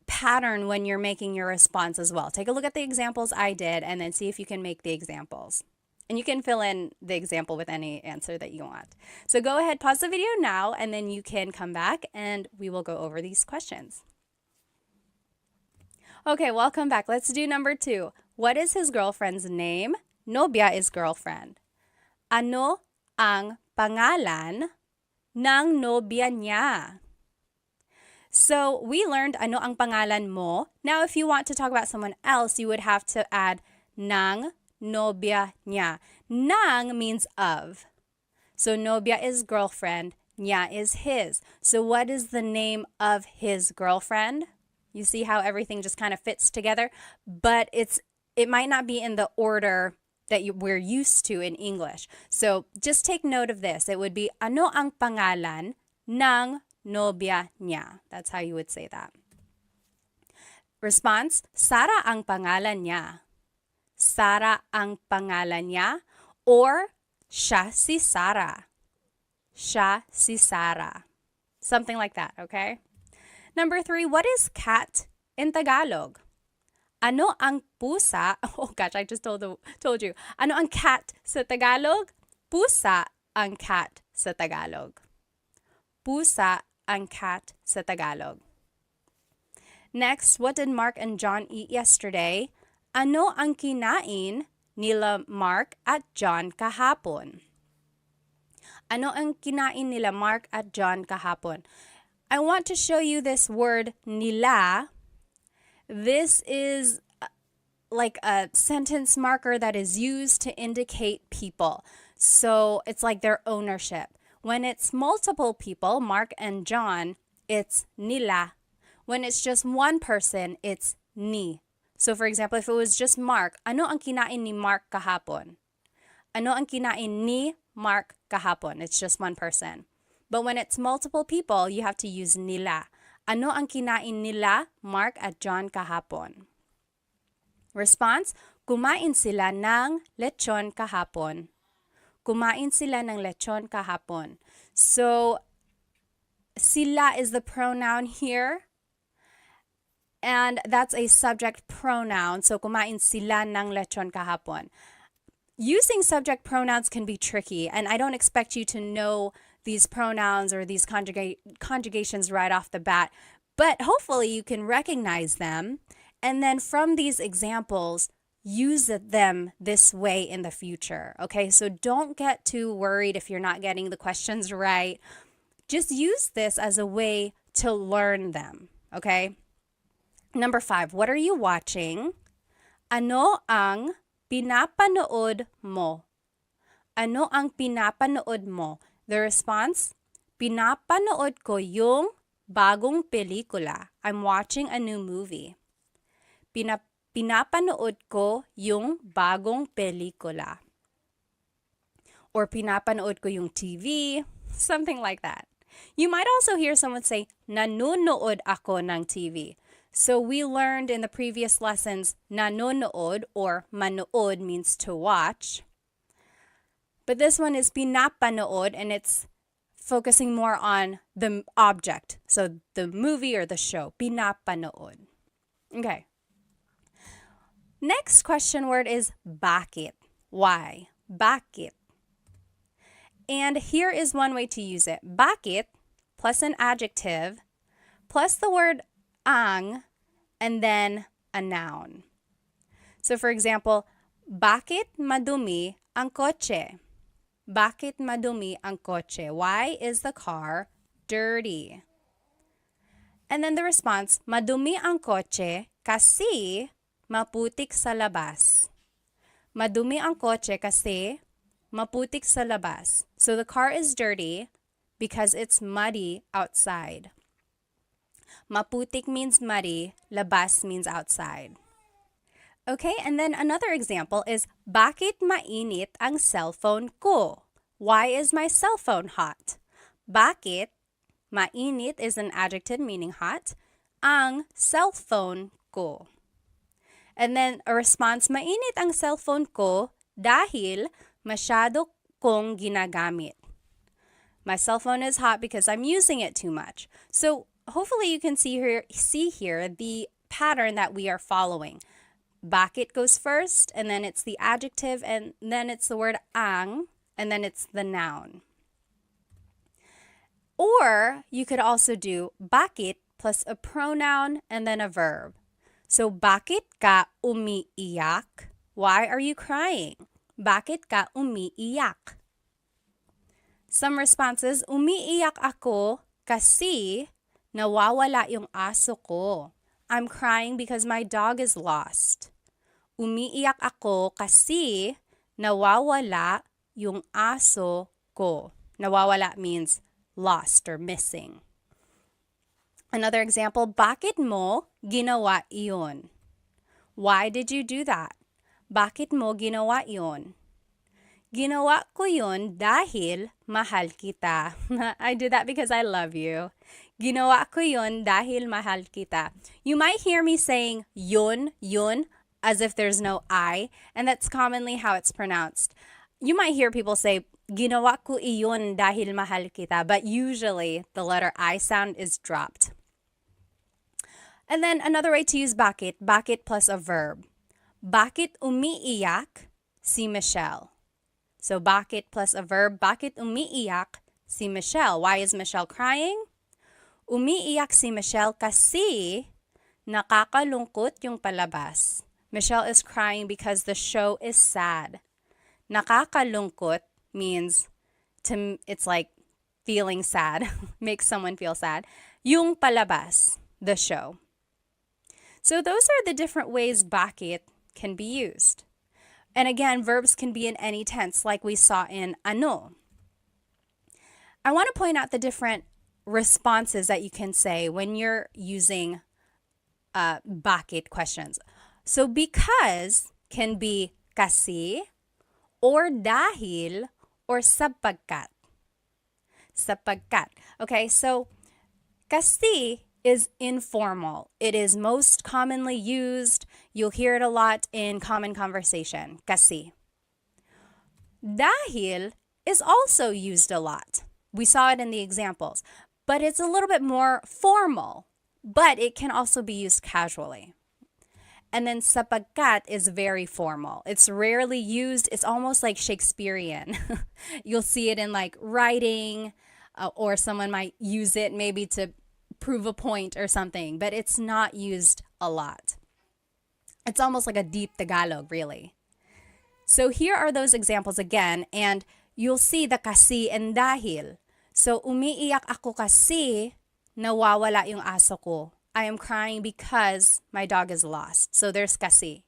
pattern when you're making your response as well. Take a look at the examples I did and then see if you can make the examples. And you can fill in the example with any answer that you want. So go ahead, pause the video now, and then you can come back and we will go over these questions. Okay, welcome back. Let's do number two. What is his girlfriend's name? Nobya is girlfriend. Ano ang pangalan ng nobya niya? So we learned ano ang pangalan mo. Now, if you want to talk about someone else, you would have to add ng nobya niya. Nang means of. So nobya is girlfriend, niya is his. So what is the name of his girlfriend? You see how everything just kind of fits together, but it might not be in the order we're used to in English. So just take note of this. It would be, ano ang pangalan ng nobya niya? That's how you would say that. Response, Sara ang pangalan niya. Sara ang pangalan niya, or siya si Sara. Siya si Sara. Something like that, okay? Number 3, what is cat in Tagalog? Ano ang pusa? Oh gosh, I just told you. Ano ang cat sa Tagalog? Pusa ang cat sa Tagalog. Pusa ang cat sa Tagalog. Next, what did Mark and John eat yesterday? Ano ang kinain nila Mark at John kahapon? Ano ang kinain nila Mark at John kahapon? I want to show you this word nila. This is like a sentence marker that is used to indicate people. So it's like their ownership. When it's multiple people, Mark and John, it's nila. When it's just one person, it's ni. So for example, if it was just Mark, ano ang kinain ni Mark kahapon? Ano ang kinain ni Mark kahapon? It's just one person. But when it's multiple people, you have to use nila. Ano ang kinain nila Mark at John kahapon? Response, kumain sila ng lechon kahapon. Kumain sila ng lechon kahapon. So, sila is the pronoun here. And that's a subject pronoun. So, kumain sila ng lechon kahapon. Using subject pronouns can be tricky, and I don't expect you to know these pronouns or these conjugations right off the bat, but hopefully you can recognize them, and then from these examples, use them this way in the future, okay? So don't get too worried if you're not getting the questions right. Just use this as a way to learn them, okay? Number 5, what are you watching? Ano ang pinapanood mo? Ano ang pinapanood mo? The response, pinapanood ko yung bagong pelikula. I'm watching a new movie. Pinapanood ko yung bagong pelikula. Or pinapanood ko yung TV, something like that. You might also hear someone say, nanonood ako ng TV. So we learned in the previous lessons, nanonood or manood means to watch. But this one is pinapanood, and it's focusing more on the object. So the movie or the show, pinapanood. Okay. Next question word is bakit. Why? Bakit. And here is one way to use it. Bakit plus an adjective plus the word ang and then a noun. So for example, bakit madumi ang kotse? Bakit madumi ang kotse? Why is the car dirty? And then the response, madumi ang kotse kasi maputik sa labas. Madumi ang kotse kasi maputik sa labas. So the car is dirty because it's muddy outside. Maputik means muddy, labas means outside. Okay, and then another example is, bakit mainit ang cellphone ko? Why is my cell phone hot? Bakit, mainit is an adjective meaning hot, ang cellphone ko. And then a response, mainit ang cellphone ko dahil masyado kong ginagamit. My cell phone is hot because I'm using it too much. So hopefully you can see here the pattern that we are following. Bakit goes first, and then it's the adjective, and then it's the word ang, and then it's the noun. Or you could also do bakit plus a pronoun and then a verb. So bakit ka umiiyak? Why are you crying? Bakit ka umiiyak? Some responses, umiiyak ako kasi nawawala yung aso ko. I'm crying because my dog is lost. Umiiyak ako kasi nawawala yung aso ko. Nawawala means lost or missing. Another example, bakit mo ginawa iyon? Why did you do that? Bakit mo ginawa yun? Ginawa ko yun dahil mahal kita. I did that because I love you. Ginawa ko yun dahil mahal kita. You might hear me saying yun, as if there's no I, and that's commonly how it's pronounced. You might hear people say, ginawa ko iyon dahil mahal kita, but usually the letter I sound is dropped. And then another way to use bakit plus a verb. Bakit umiiyak si Michelle? So bakit plus a verb, bakit umiiyak si Michelle? Why is Michelle crying? Umiiyak si Michelle kasi nakakalungkot yung palabas. Michelle is crying because the show is sad. Nakakalungkot means it's like feeling sad, makes someone feel sad. Yung palabas, the show. So those are the different ways bakit can be used. And again, verbs can be in any tense, like we saw in ano. I want to point out the different responses that you can say when you're using bakit questions. So because can be kasi, or dahil, or sapagkat. Sapagkat. Okay, so kasi is informal. It is most commonly used. You'll hear it a lot in common conversation. Kasi. Dahil is also used a lot. We saw it in the examples, but it's a little bit more formal, but it can also be used casually. And then sapagkat is very formal. It's rarely used. It's almost like Shakespearean. You'll see it in like writing, or someone might use it maybe to prove a point or something, but it's not used a lot. It's almost like a deep Tagalog, really. So here are those examples again, and you'll see the kasi and dahil. So umiiyak ako kasi nawawala yung aso ko. I am crying because my dog is lost. So there's kasi.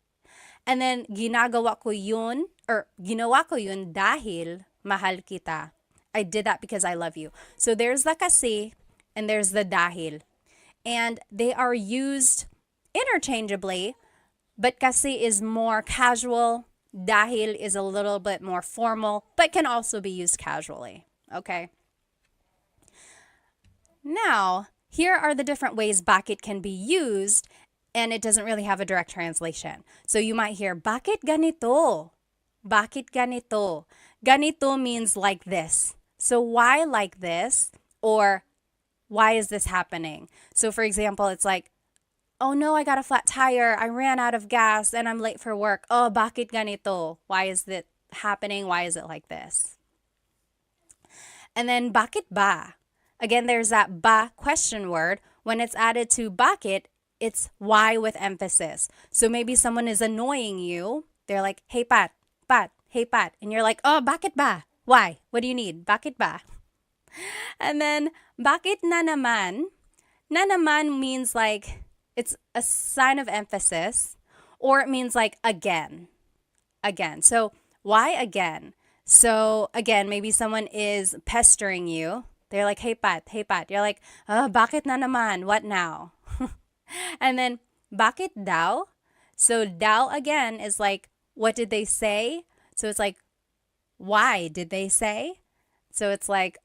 And then ginawa ko yun dahil mahal kita. I did that because I love you. So there's the kasi and there's the dahil. And they are used interchangeably, but kasi is more casual. Dahil is a little bit more formal, but can also be used casually. Okay? Now, here are the different ways bakit can be used, and it doesn't really have a direct translation. So you might hear, bakit ganito? Bakit ganito? Ganito means like this. So why like this? Or why is this happening? So for example, it's like, oh no, I got a flat tire. I ran out of gas and I'm late for work. Oh, bakit ganito? Why is it happening? Why is it like this? And then bakit ba? Again, there's that ba question word. When it's added to bakit, it's why with emphasis. So maybe someone is annoying you. They're like, hey Pat, hey Pat. And you're like, oh, bakit ba? Why? What do you need? Bakit ba? And then bakit na naman? Na naman means like, it's a sign of emphasis, or it means like again. Again. So why again? So again, maybe someone is pestering you. They're like, hey Pat. You're like, bakit na naman? What now? And then, bakit daw? So daw again is like, what did they say? So it's like, why did they say? So it's like,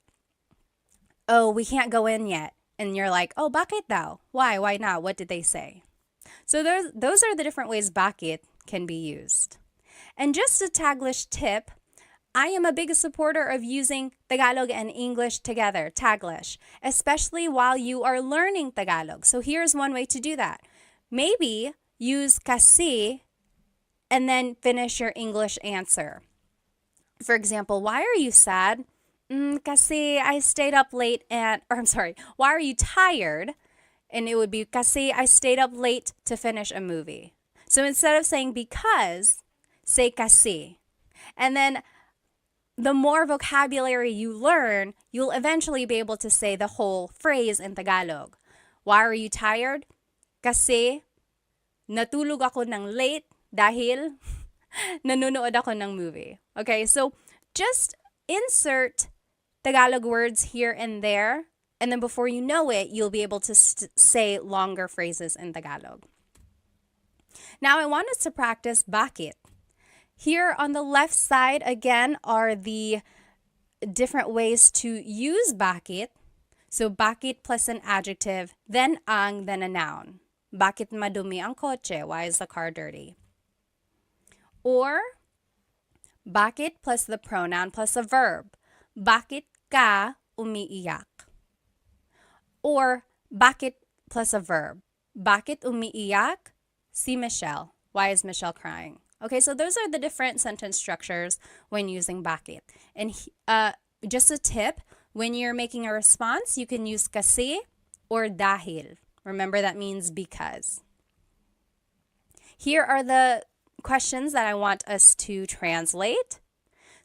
oh, we can't go in yet. And you're like, oh, bakit daw? Why? Why not? What did they say? So those are the different ways bakit can be used. And just a Taglish tip, I am a big supporter of using Tagalog and English together, Taglish, especially while you are learning Tagalog. So here's one way to do that. Maybe use kasi and then finish your English answer. For example, why are you sad? Kasi I stayed up late why are you tired? And it would be kasi I stayed up late to finish a movie. So instead of saying because, say kasi. And then the more vocabulary you learn, you'll eventually be able to say the whole phrase in Tagalog. Why are you tired? Kasi natulog ako ng late dahil nanonood ako ng movie. Okay, so just insert Tagalog words here and there, and then before you know it, you'll be able to say longer phrases in Tagalog. Now I want us to practice bakit. Here on the left side, again, are the different ways to use bakit. So, bakit plus an adjective, then ang, then a noun. Bakit madumi ang kotse? Why is the car dirty? Or, bakit plus the pronoun plus a verb. Bakit ka umiiyak? Or, bakit plus a verb. Bakit umiiyak si Michelle? Why is Michelle crying? Okay, so those are the different sentence structures when using bakit. And just a tip, when you're making a response, you can use kasi or dahil. Remember, that means because. Here are the questions that I want us to translate.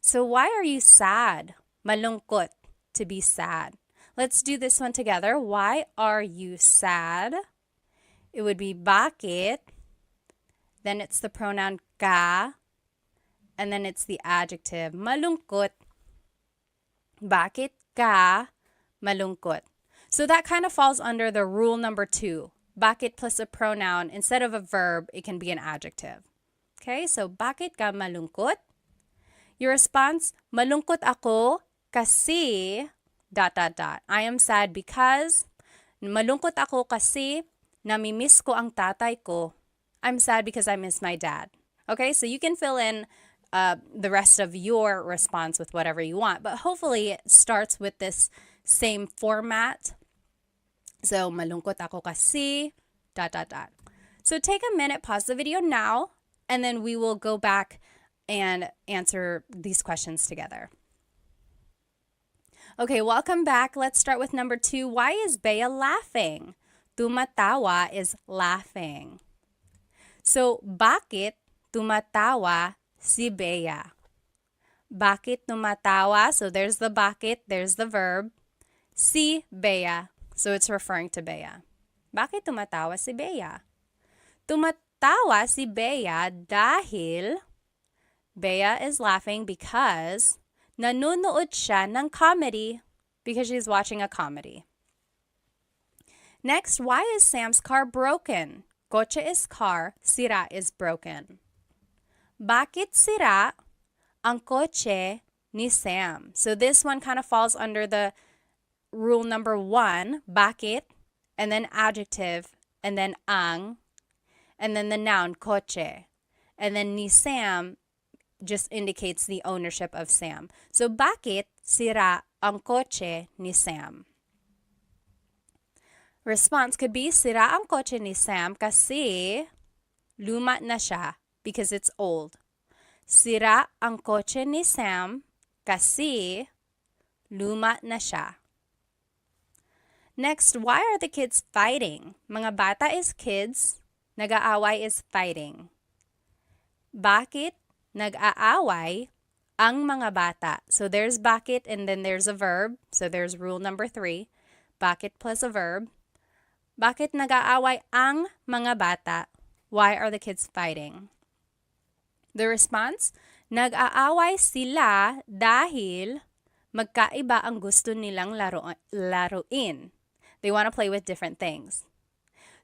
So, why are you sad? Malungkot, to be sad. Let's do this one together. Why are you sad? It would be bakit. Then it's the pronoun ka. And then it's the adjective malungkot. Bakit ka malungkot? So that kind of falls under the rule number 2. Bakit plus a pronoun, instead of a verb, it can be an adjective. Okay, so bakit ka malungkot? Your response, malungkot ako kasi ... I am sad because, malungkot ako kasi namimiss ko ang tatay ko. I'm sad because I miss my dad. Okay, so you can fill in the rest of your response with whatever you want, but hopefully it starts with this same format. So, malungkot ako kasi ... So take a minute, pause the video now, and then we will go back and answer these questions together. Okay, welcome back. Let's start with number 2. Why is Bea laughing? Tumatawa is laughing. So, bakit tumatawa si Bea? Bakit tumatawa? So, there's the bakit, there's the verb. Si Bea. So, it's referring to Bea. Bakit tumatawa si Bea? Tumatawa si Bea dahil Bea is laughing because nanonood siya ng comedy, because she's watching a comedy. Next, why is Sam's car broken? Kotse is car, sira is broken. Bakit sira ang kotse ni Sam? So this one kind of falls under the rule number 1, bakit, and then adjective, and then ang, and then the noun kotse. And then ni Sam just indicates the ownership of Sam. So, bakit sira ang kotse ni Sam? Response could be, sira ang kotse ni Sam kasi luma na siya, because it's old. Sira ang kotse ni Sam kasi luma na siya. Next, why are the kids fighting? Mga bata is kids, nag-aaway is fighting. Bakit nag-aaway ang mga bata? So there's bakit and then there's a verb. So there's rule number 3. Bakit plus a verb. Bakit nag-aaway ang mga bata? Why are the kids fighting? The response, nag-aaway sila dahil magkaiba ang gusto nilang laruin. They want to play with different things.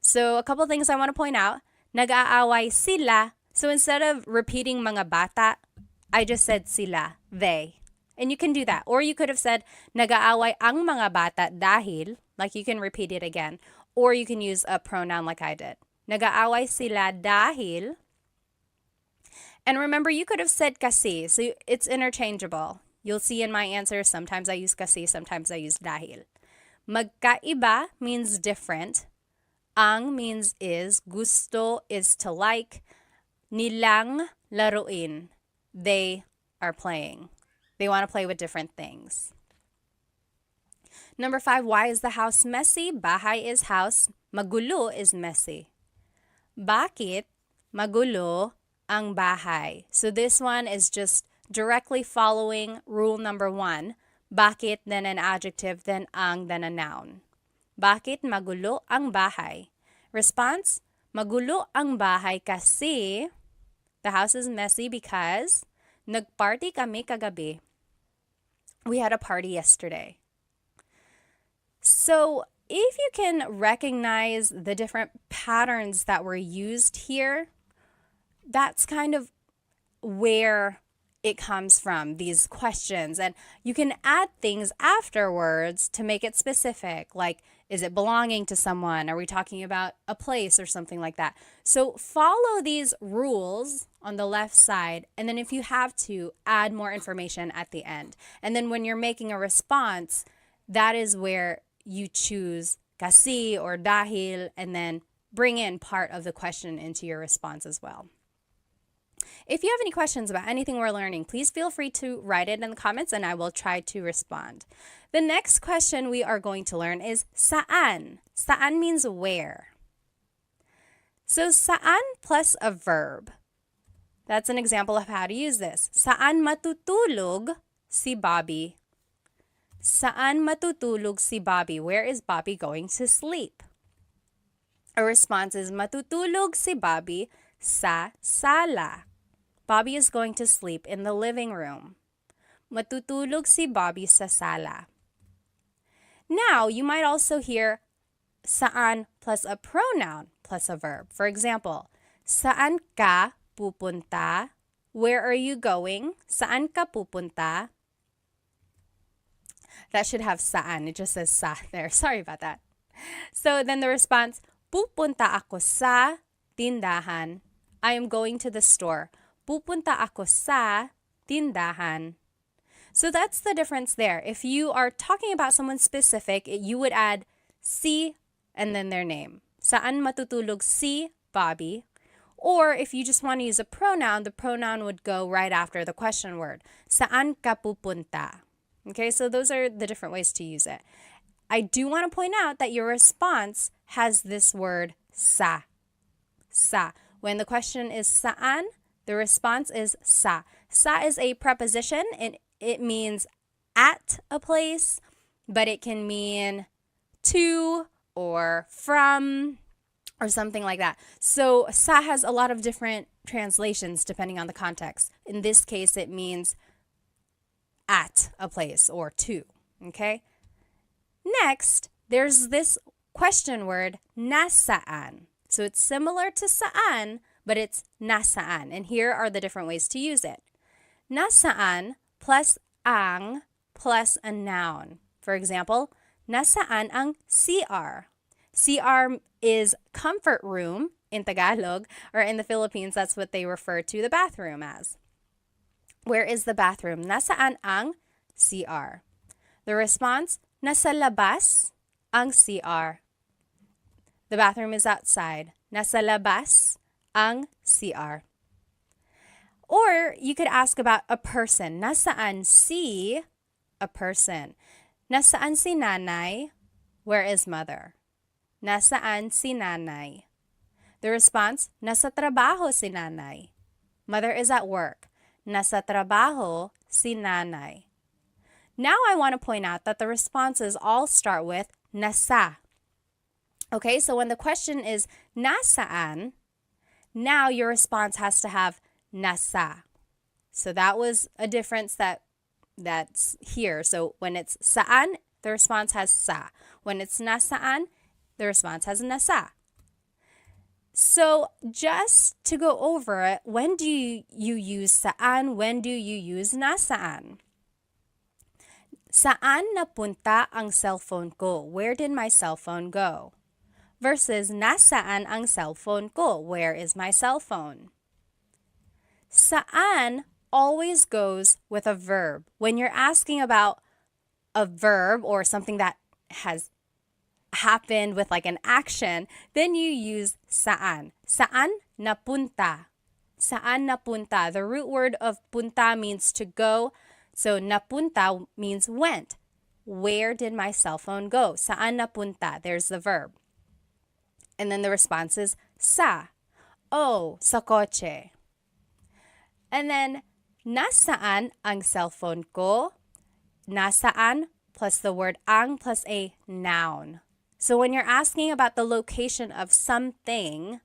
So a couple things I want to point out. Nag-aaway sila. So instead of repeating mga bata, I just said sila, they. And you can do that. Or you could have said, nag-aaway ang mga bata dahil, like you can repeat it again. Or you can use a pronoun like I did. Nag-aaway sila dahil. And remember, you could have said kasi. So it's interchangeable. You'll see in my answer, sometimes I use kasi, sometimes I use dahil. Magkaiba means different. Ang means is. Gusto is to like. Nilang laruin. They are playing. They want to play with different things. Number 5, why is the house messy? Bahay is house. Magulo is messy. Bakit magulo ang bahay? So this one is just directly following rule number 1. Bakit, then an adjective, then ang, then a noun. Bakit magulo ang bahay? Response, magulo ang bahay kasi the house is messy because nagparty kami kagabi. We had a party yesterday. So if you can recognize the different patterns that were used here, that's kind of where it comes from, these questions. And you can add things afterwards to make it specific, like, is it belonging to someone? Are we talking about a place or something like that? So follow these rules on the left side, and then if you have to, add more information at the end. And then when you're making a response, that is where you choose kasi or dahil, and then bring in part of the question into your response as well. If you have any questions about anything we're learning, please feel free to write it in the comments and I will try to respond. The next question we are going to learn is saan. Saan means where. So saan plus a verb. That's an example of how to use this. Saan matutulog si Bobby? Saan matutulog si Bobby? Where is Bobby going to sleep? A response is matutulog si Bobby sa sala. Bobby is going to sleep in the living room. Matutulog si Bobby sa sala. Now, you might also hear saan plus a pronoun plus a verb. For example, saan ka pupunta? Where are you going? Saan ka pupunta? That should have saan. It just says sa there. Sorry about that. So then the response, pupunta ako sa tindahan. I am going to the store. Pupunta ako sa tindahan. So that's the difference there. If you are talking about someone specific, you would add si and then their name. Saan matutulog si Bobby? Or if you just want to use a pronoun, the pronoun would go right after the question word. Saan ka pupunta? Okay, so those are the different ways to use it. I do want to point out that your response has this word sa. Sa. When the question is saan, the response is sa. Sa is a preposition and it means at a place, but it can mean to or from or something like that. So sa has a lot of different translations depending on the context. In this case, it means at a place or to, okay? Next, there's this question word, nasaan. So it's similar to saan, but it's nasaan. And here are the different ways to use it. Nasaan plus ang plus a noun. For example, nasaan ang CR? CR is comfort room in Tagalog, or in the Philippines, that's what they refer to the bathroom as. Where is the bathroom? Nasaan ang CR? The response, nasa labas ang CR. The bathroom is outside. Nasa labas ang CR. Or you could ask about a person. Nasaan si a person? Nasaan si nanay? Where is mother? Nasaan si nanay? The response, nasa trabaho si nanay. Mother is at work. Nasa trabaho si nanay. Now I want to point out that the responses all start with nasa. Okay, so when the question is nasaan, now your response has to have nasa. So that was a difference that's here. So when it's saan, the response has sa. When it's nasaan, the response has nasa. So just to go over it, when do you use saan? When do you use nasaan? Saan napunta ang cellphone ko? Where did my cell phone go? Versus nasaan ang cellphone ko? Where is my cell phone? Saan always goes with a verb. When you're asking about a verb or something that has happened with like an action, then you use saan. Saan napunta? Saan napunta? The root word of punta means to go. So napunta means went. Where did my cell phone go? Saan napunta? There's the verb. And then the response is sa. Oh, sa kotse. And then nasaan ang cellphone ko? Nasaan plus the word ang plus a noun. So when you're asking about the location of something,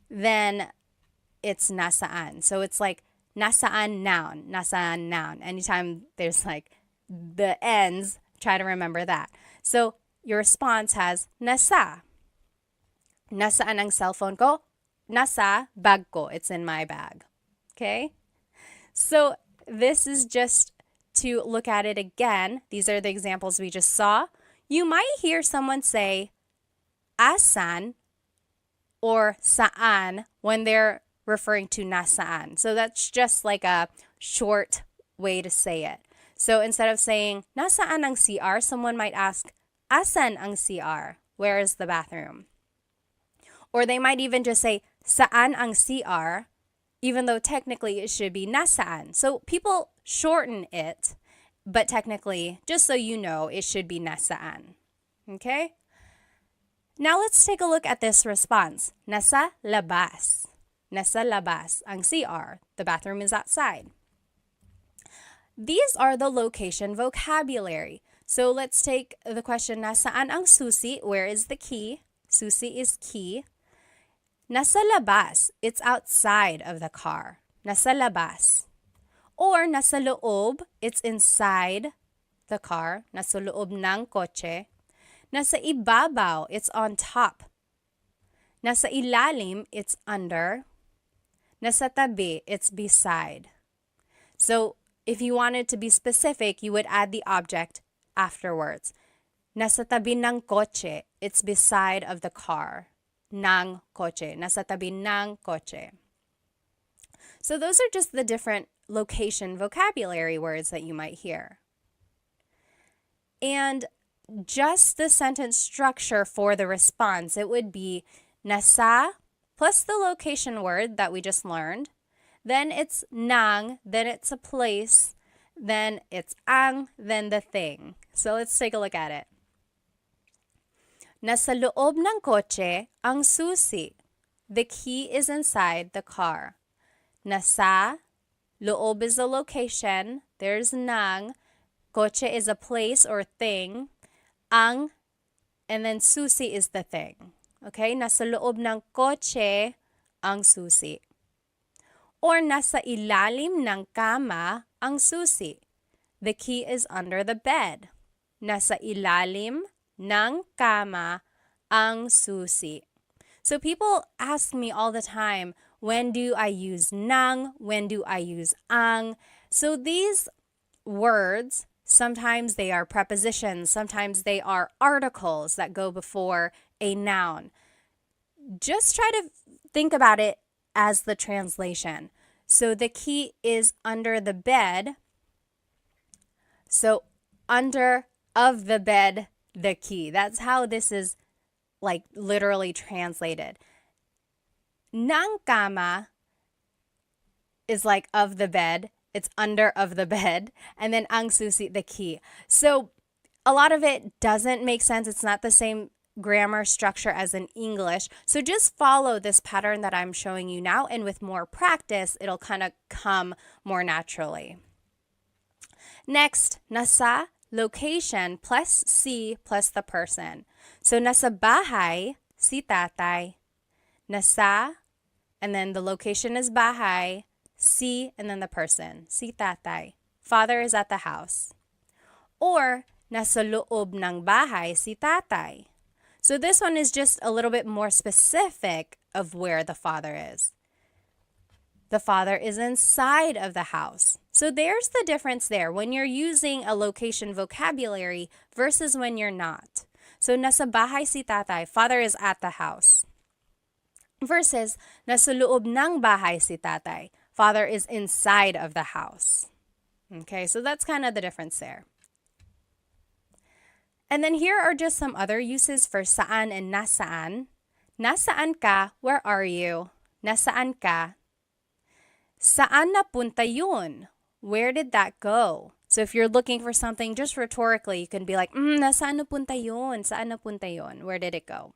then it's nasaan. So it's like nasaan noun, nasaan noun. Anytime there's like the ends, try to remember that. So your response has nasa. Nasaan ang cellphone ko? Nasa bag ko. It's in my bag. Okay? So this is just to look at it again. These are the examples we just saw. You might hear someone say asan or saan when they're referring to nasaan. So that's just like a short way to say it. So instead of saying nasaan ang CR, someone might ask asan ang CR? Where is the bathroom? Or they might even just say saan ang CR, even though technically it should be nasaan. So people shorten it, but technically, just so you know, it should be nasaan. Okay? Now let's take a look at this response. Nasa labas. Nasa labas ang CR. The bathroom is outside. These are the location vocabulary. So let's take the question, nasaan ang susi? Where is the key? Susi is key. Nasa labas, it's outside of the car. Nasa labas. Or nasa loob, it's inside the car. Nasa loob ng kotse. Nasa ibabaw, it's on top. Nasa ilalim, it's under. Nasa tabi, it's beside. So if you wanted to be specific, you would add the object afterwards. Nasa tabi ng kotse, it's beside of the car. Ng kotse. Nasa tabi ng kotse. So those are just the different location vocabulary words that you might hear. And just the sentence structure for the response, it would be nasa plus the location word that we just learned. Then it's nang, then it's a place, then it's ang, then the thing. So let's take a look at it. Nasa loob ng kotse ang susi. The key is inside the car. Nasa, loob is the location. There's nang. Kotse is a place or thing. Ang, and then susi is the thing. Okay? Nasa loob ng kotse ang susi. Or nasa ilalim ng kama ang susi. The key is under the bed. Nasa ilalim ng kama ang susi. So people ask me all the time, when do I use nang? When do I use ang? So these words, sometimes they are prepositions, sometimes they are articles that go before a noun. Just try to think about it as the translation. So the key is under the bed. So under of the bed, the key. That's how this is like literally translated. Ng kama is like of the bed. It's under of the bed. And then ang susi, the key. So a lot of it doesn't make sense. It's not the same grammar structure as in English. So just follow this pattern that I'm showing you now. And with more practice, it'll kind of come more naturally. Next, nasa, location plus si plus the person. So nasa bahay, si tatay. Nasa, and then the location is bahay. Si, and then the person. Si tatay. Father is at the house. Or, nasa loob ng bahay si tatay. So this one is just a little bit more specific of where the father is. The father is inside of the house. So there's the difference there when you're using a location vocabulary versus when you're not. So nasa bahay si tatay, father is at the house. Versus nasa loob ng bahay si tatay, father is inside of the house. Okay, so that's kind of the difference there. And then here are just some other uses for saan and nasaan. Nasaan ka? Where are you? Nasaan ka? Saan napunta yun? Where did that go? So if you're looking for something just rhetorically, you can be like, nasaan napunta yun? Saan napunta yun? Where did it go?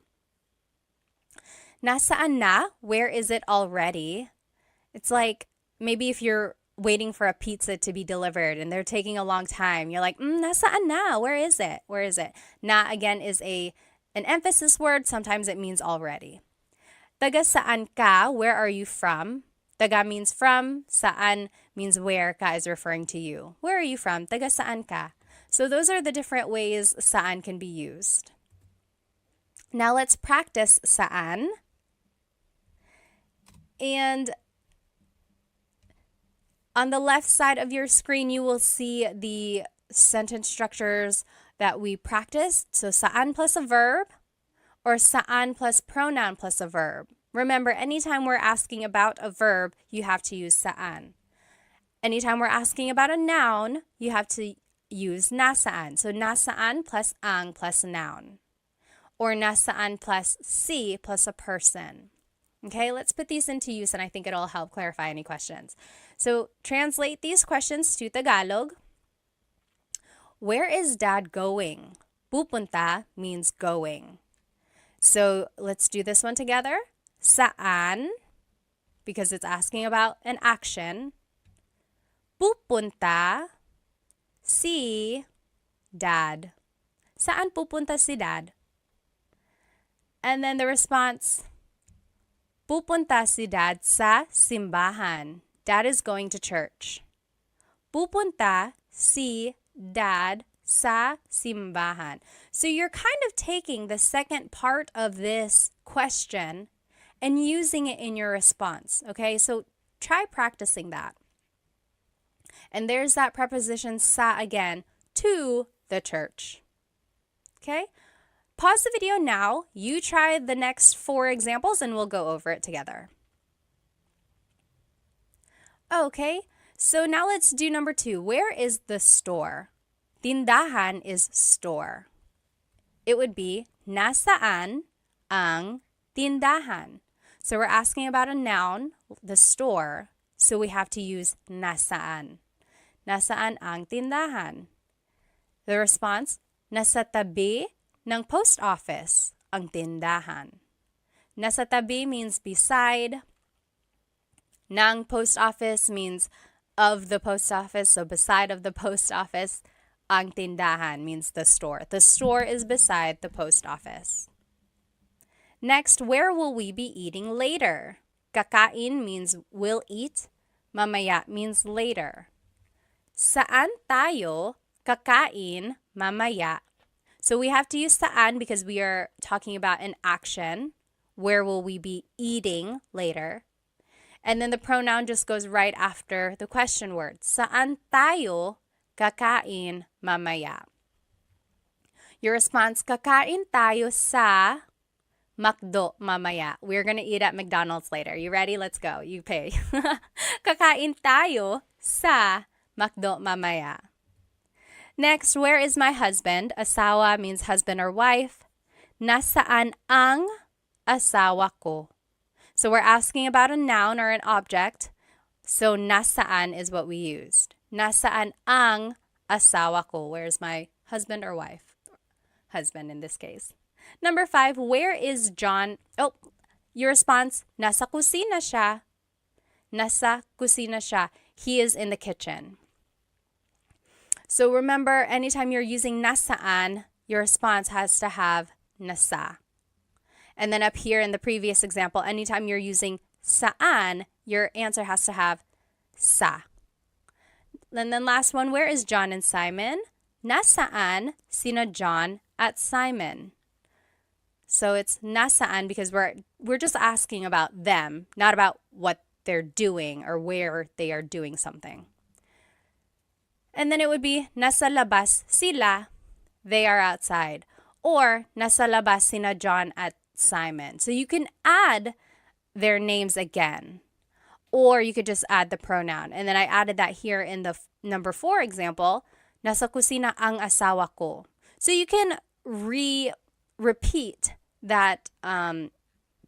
Nasaan na? Where is it already? It's like maybe if you're waiting for a pizza to be delivered and they're taking a long time, you're like, nasaan na? Where is it? Where is it? Na again is an emphasis word. Sometimes it means already. Taga saan ka? Where are you from? Taga means from. Saan means where. Ka is referring to you. Where are you from? Taga saan ka? So those are the different ways saan can be used. Now let's practice saan. And On the left side of your screen, you will see the sentence structures that we practiced. So saan plus a verb or saan plus pronoun plus a verb. Remember, anytime we're asking about a verb, you have to use saan. Anytime we're asking about a noun, you have to use nasaan. So nasaan plus ang plus noun. Or nasaan plus si plus a person. Okay, let's put these into use and I think it'll help clarify any questions. So translate these questions to Tagalog. Where is dad going? Pupunta means going. So let's do this one together. Saan, because it's asking about an action. Pupunta si dad. Saan pupunta si dad? And then the response, pupunta si dad sa simbahan. Dad is going to church. Pupunta si dad sa simbahan. So you're kind of taking the second part of this question and using it in your response, okay? So try practicing that. And there's that preposition sa again, to the church. Okay? Pause the video now. You try the next 4 examples and we'll go over it together. Okay, so now let's do number 2. Where is the store? Tindahan is store. It would be, nasaan ang tindahan? So we're asking about a noun, the store, so we have to use nasaan. Nasaan ang tindahan? The response, nasa tabi ng post office ang tindahan. Nasa tabi means beside. Ng post office means of the post office, so beside of the post office. Ang tindahan means the store. The store is beside the post office. Next, where will we be eating later? Kakain means will eat. Mamaya means later. Saan tayo kakain mamaya? So we have to use saan because we are talking about an action. Where will we be eating later? And then the pronoun just goes right after the question word. Saan tayo kakain mamaya? Your response, kakain tayo sa McDo mamaya. We're going to eat at McDonald's later. You ready? Let's go. You pay. Kakain tayo sa McDo mamaya. Next, where is my husband? Asawa means husband or wife. Nasaan ang asawa ko? So we're asking about a noun or an object. So nasaan is what we used. Nasaan ang asawa ko? Where's my husband or wife? Husband in this case. Number 5, where is John? Oh, your response, nasa kusina siya. Nasa kusina siya. He is in the kitchen. So remember, anytime you're using nasaan, your response has to have nasa. And then up here in the previous example, anytime you're using saan, your answer has to have sa. And then last one, where is John and Simon? Nasaan sina John at Simon? So it's nasaan because we're just asking about them, not about what they're doing or where they are doing something. And then it would be nasa labas sila, they are outside. Or nasa labas sina John at Simon. So you can add their names again. Or you could just add the pronoun. And then I added that here in the number 4 example, nasa kusina ang asawa ko. So you can repeat that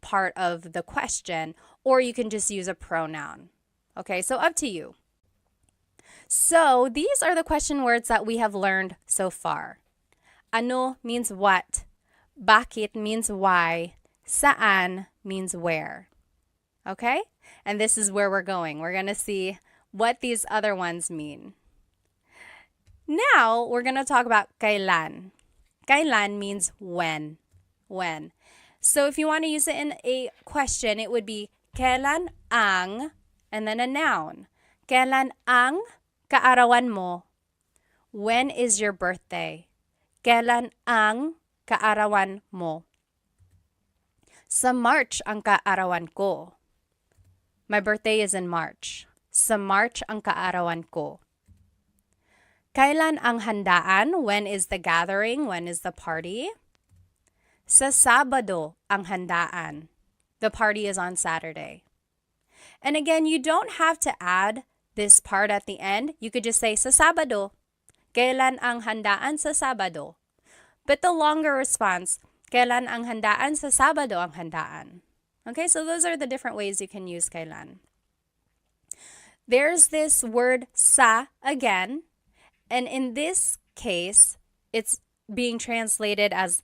part of the question, or you can just use a pronoun. Okay, so up to you. So these are the question words that we have learned so far. Ano means what. Bakit means why. Saan means where. Okay? And this is where we're going. We're going to see what these other ones mean. Now, we're going to talk about kailan. Kailan means when. When. So if you want to use it in a question, it would be kailan ang, and then a noun. Kailan ang kaarawan mo? When is your birthday? Kailan ang kaarawan mo? Sa March ang kaarawan ko. My birthday is in March. Sa March ang kaarawan ko. Kailan ang handaan? When is the gathering? When is the party? Sa Sabado ang handaan. The party is on Saturday. And again, you don't have to add this part at the end. You could just say sa Sabado. Kailan ang handaan sa Sabado? But the longer response, kailan ang handaan sa Sabado ang handaan? Okay, so those are the different ways you can use kailan. There's this word sa again, and in this case, it's being translated as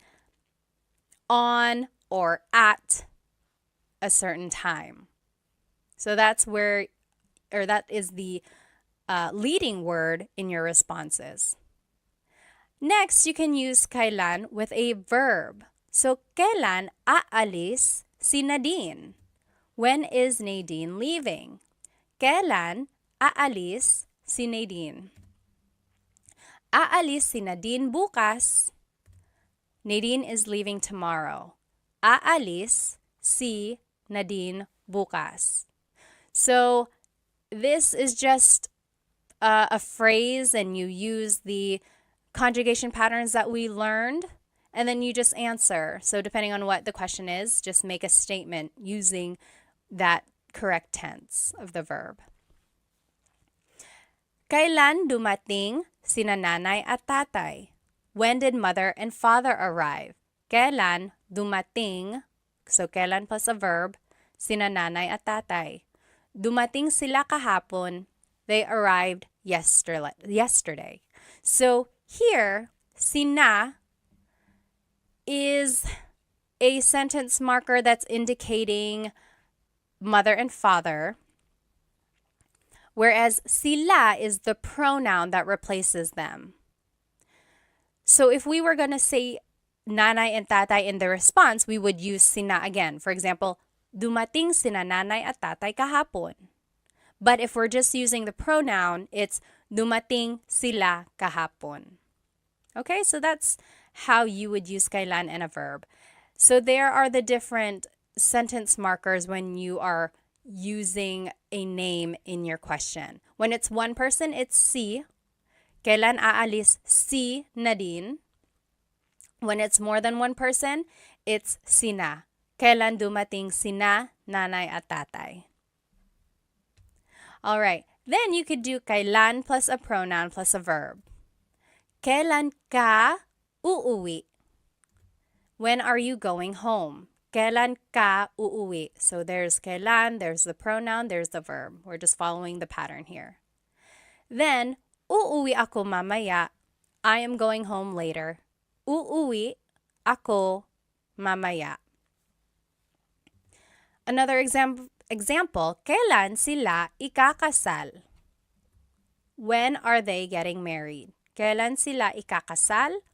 on or at a certain time. So that's where, or that is the leading word in your responses. Next, you can use kailan with a verb. So, kailan aalis si Nadine? When is Nadine leaving? Kailan aalis si Nadine? Aalis si Nadine bukas. Nadine is leaving tomorrow. Aalis si Nadine bukas. So, this is just a phrase, and you use the conjugation patterns that we learned, and then you just answer. So depending on what the question is, just make a statement using that correct tense of the verb. Kailan dumating sina nanay at tatay? When did mother and father arrive? Kailan dumating, so kailan plus a verb, sina nanay at tatay? Dumating sila kahapon. They arrived yesterday. So here, sina is a sentence marker that's indicating mother and father, whereas sila is the pronoun that replaces them. So if we were going to say nanay and tatay in the response, we would use sina again. For example, dumating sina nanay at tatay kahapon. But if we're just using the pronoun, it's dumating sila kahapon. Okay, so that's how you would use kailan in a verb. So there are the different sentence markers when you are using a name in your question. When it's one person, it's si. Kailan aalis si Nadine? When it's more than one person, it's sina. Kailan dumating sina nanay at tatay? All right, then you could do kailan plus a pronoun plus a verb. Kailan ka uuwi? When are you going home? Kailan ka uuwi? So there's kailan, there's the pronoun, there's the verb. We're just following the pattern here. Then, uuwi ako mamaya. I am going home later. Uuwi ako mamaya. Another example, kailan sila ikakasal? When are they getting married? Kailan sila ikakasal?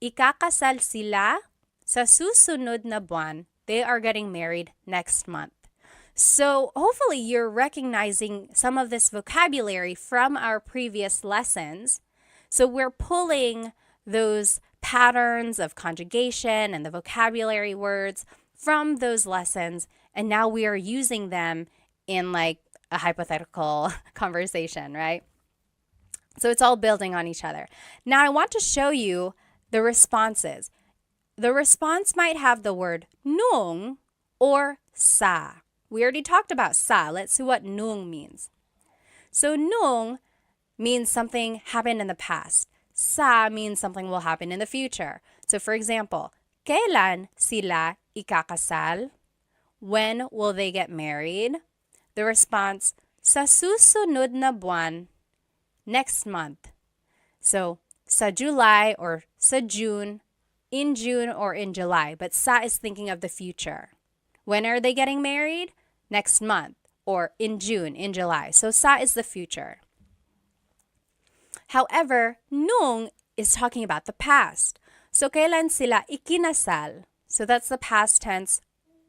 Ikakasal sila sa susunod na buwan. They are getting married next month. So hopefully you're recognizing some of this vocabulary from our previous lessons. So we're pulling those patterns of conjugation and the vocabulary words from those lessons, and now we are using them in like a hypothetical conversation, right? So it's all building on each other. Now I want to show you the responses. The response might have the word nung or sa. We already talked about sa. Let's see what nung means. So nung means something happened in the past. Sa means something will happen in the future. So for example, kailan sila ikakasal? When will they get married? The response, sa susunod na buwan, next month. So sa July or sa June, in June or in July. But sa is thinking of the future. When are they getting married? Next month or in June, in July. So sa is the future. However, nung is talking about the past. So kailan sila ikinasal? So that's the past tense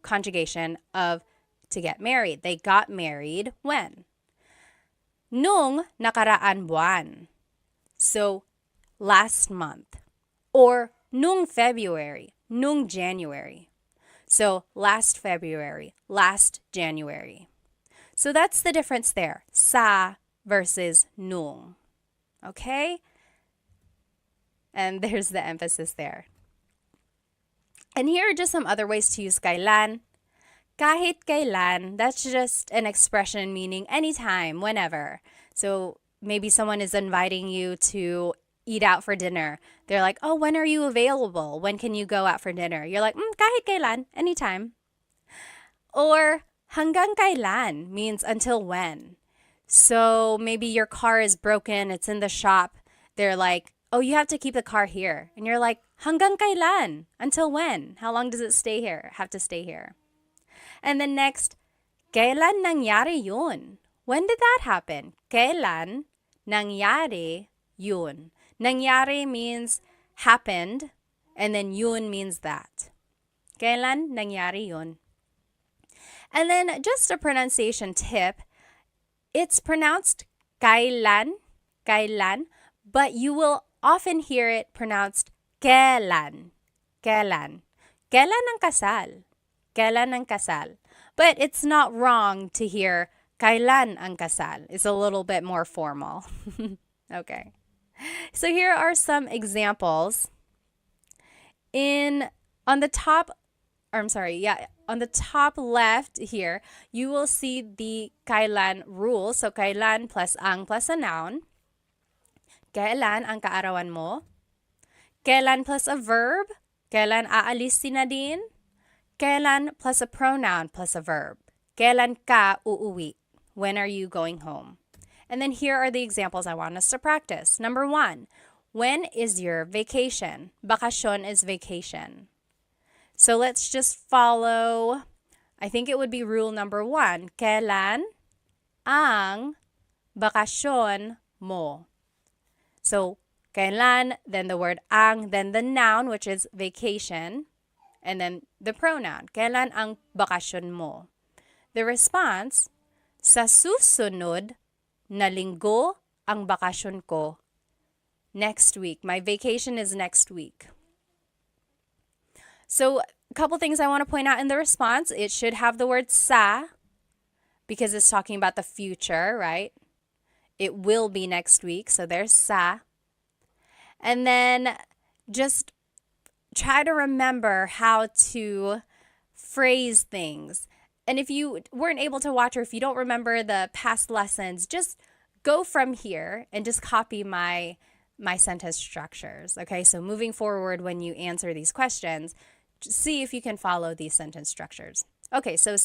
conjugation of to get married. They got married when? Nung nakaraan buwan. So last month. Or nung February, nung January. So last February, last January. So that's the difference there. Sa versus nung. Okay? And there's the emphasis there. And here are just some other ways to use kailan. Kahit kailan, that's just an expression meaning anytime, whenever. So maybe someone is inviting you to eat out for dinner. They're like, oh, when are you available? When can you go out for dinner? You're like, kahit kailan, anytime. Or hanggang kailan means until when. So maybe your car is broken, it's in the shop. They're like, oh, you have to keep the car here. And you're like, hanggang kailan? Until when? How long does it stay here? Have to stay here. And then next, kailan nangyari yun? When did that happen? Kailan nangyari yun? Nangyari means happened, and then yun means that. Kailan nangyari yun? And then just a pronunciation tip, it's pronounced kailan, kailan, but you will often hear it pronounced kailan, kailan. Kailan ang kasal? Kailan ang kasal? But it's not wrong to hear kailan ang kasal. It's a little bit more formal. Okay. So here are some examples. On the top left here, you will see the kailan rule. So kailan plus ang plus a noun. Kailan ang kaarawan mo? Kailan plus a verb? Kailan aalis si Nadine? Kailan plus a pronoun plus a verb. Kailan ka uuwi? When are you going home? And then here are the examples I want us to practice. Number 1, when is your vacation? Bakasyon is vacation. So let's just follow, I think it would be rule number 1. Kailan ang bakasyon mo? So kailan, then the word ang, then the noun, which is vacation, and then the pronoun. Kailan ang bakasyon mo? The response, sa susunod na linggo ang bakasyon ko. Next week. My vacation is next week. So a couple things I want to point out in the response. It should have the word sa because it's talking about the future, right? It will be next week. So there's sa. And then just try to remember how to phrase things. And if you weren't able to watch or if you don't remember the past lessons, just go from here and just copy my sentence structures. Okay, so moving forward when you answer these questions, see if you can follow these sentence structures. Okay, so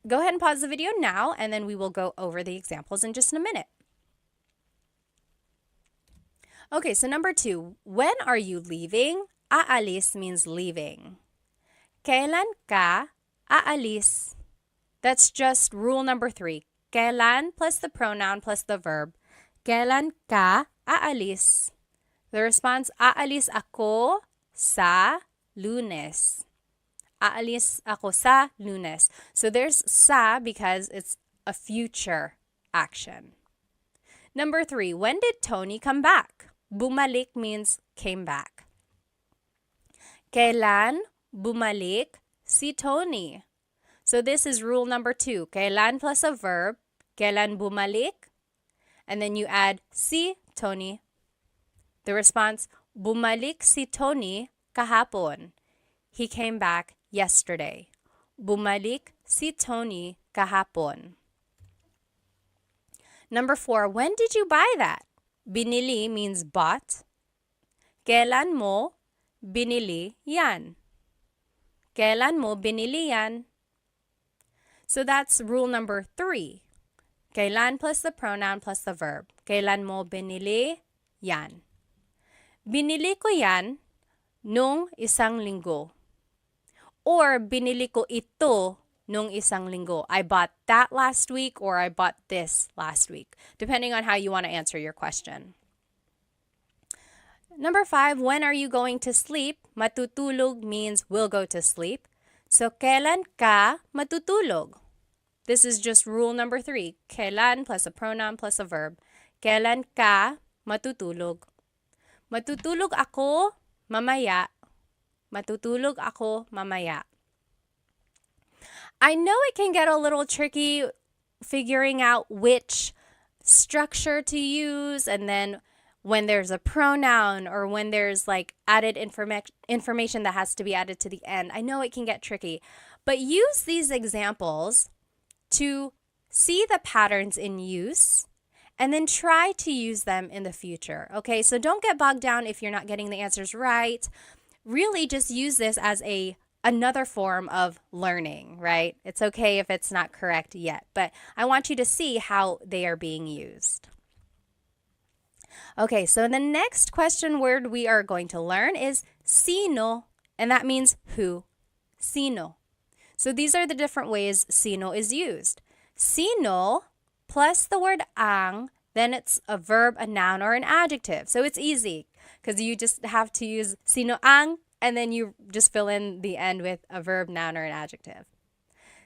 go ahead and pause the video now, and then we will go over the examples in just a minute. Okay, so number 2, when are you leaving? Aalis means leaving. Kailan ka aalis? That's just rule number 3. Kailan plus the pronoun plus the verb. Kailan ka aalis? The response, aalis ako sa Lunes. Aalis ako sa Lunes. So there's sa because it's a future action. Number 3, when did Tony come back? Bumalik means came back. Kailan bumalik si Tony? So this is rule number 2. Kailan plus a verb. Kailan bumalik? And then you add si Tony. The response, bumalik si Tony kahapon. He came back yesterday. Bumalik si Tony kahapon. Number 4, when did you buy that? Binili means bought. Kailan mo binili yan? Kailan mo binili yan? So that's rule number 3. Kailan plus the pronoun plus the verb. Kailan mo binili yan? Binili ko yan nung isang linggo. Or binili ko ito nung isang linggo. I bought that last week or I bought this last week, depending on how you want to answer your question. Number 5, when are you going to sleep? Matutulog means will go to sleep. So, kailan ka matutulog? This is just rule number 3. Kailan plus a pronoun plus a verb. Kailan ka matutulog? Matutulog ako mamaya. Matutulog ako mamaya. I know it can get a little tricky figuring out which structure to use, and then when there's a pronoun or when there's like added information that has to be added to the end. I know it can get tricky, but use these examples to see the patterns in use and then try to use them in the future. Okay, so don't get bogged down if you're not getting the answers right. Really just use this as another form of learning, right? It's okay if it's not correct yet, but I want you to see how they are being used. Okay, so the next question word we are going to learn is sino, and that means who. Sino. So these are the different ways sino is used. Sino plus the word ang, then it's a verb, a noun, or an adjective. So it's easy because you just have to use sino ang, and then you just fill in the end with a verb, noun, or an adjective.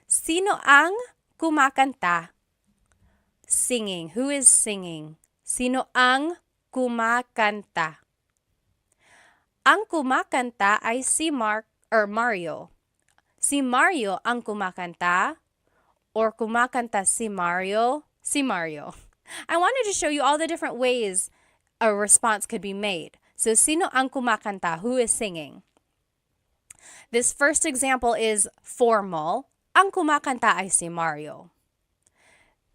Sino ang kumakanta? Singing. Who is singing? Sino ang kumakanta? Ang kumakanta ay si Mario. Si Mario ang kumakanta, or kumakanta si Mario? Si Mario. I wanted to show you all the different ways a response could be made. So, sino ang kumakanta? Who is singing? This first example is formal. Ang kumakanta ay si Mario.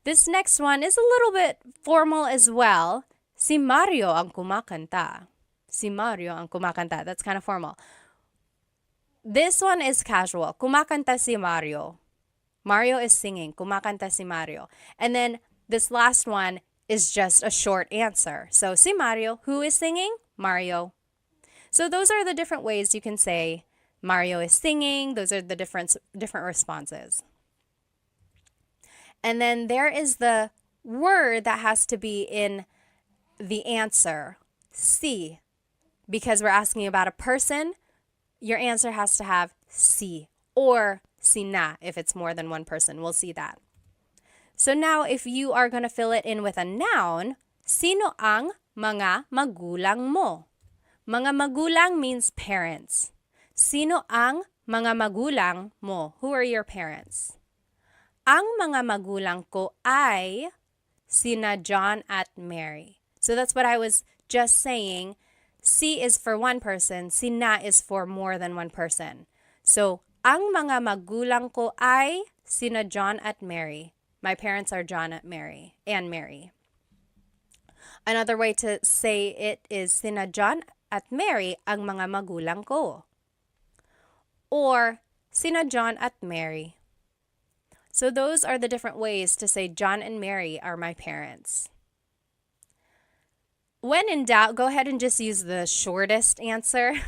This next one is a little bit formal as well. Si Mario ang kumakanta. Si Mario ang kumakanta. That's kind of formal. This one is casual. Kumakanta si Mario. Mario is singing. Kumakanta si Mario. And then this last one is just a short answer. So, si Mario. Who is singing? Mario. So those are the different ways you can say Mario is singing. Those are the different responses. And then there is the word that has to be in the answer. Si. Because we're asking about a person, your answer has to have si or sina if it's more than one person. We'll see that. So now if you are going to fill it in with a noun, sino ang mga magulang mo? Mga magulang means parents. Sino ang mga magulang mo? Who are your parents? Ang mga magulang ko ay sina John at Mary. So that's what I was just saying. Si is for one person, sina is for more than one person. So, ang mga magulang ko ay sina John at Mary. My parents are John at Mary and Mary. Another way to say it is sina John at Mary ang mga magulang ko. Or sina John at Mary. So those are the different ways to say John and Mary are my parents. When in doubt, go ahead and just use the shortest answer.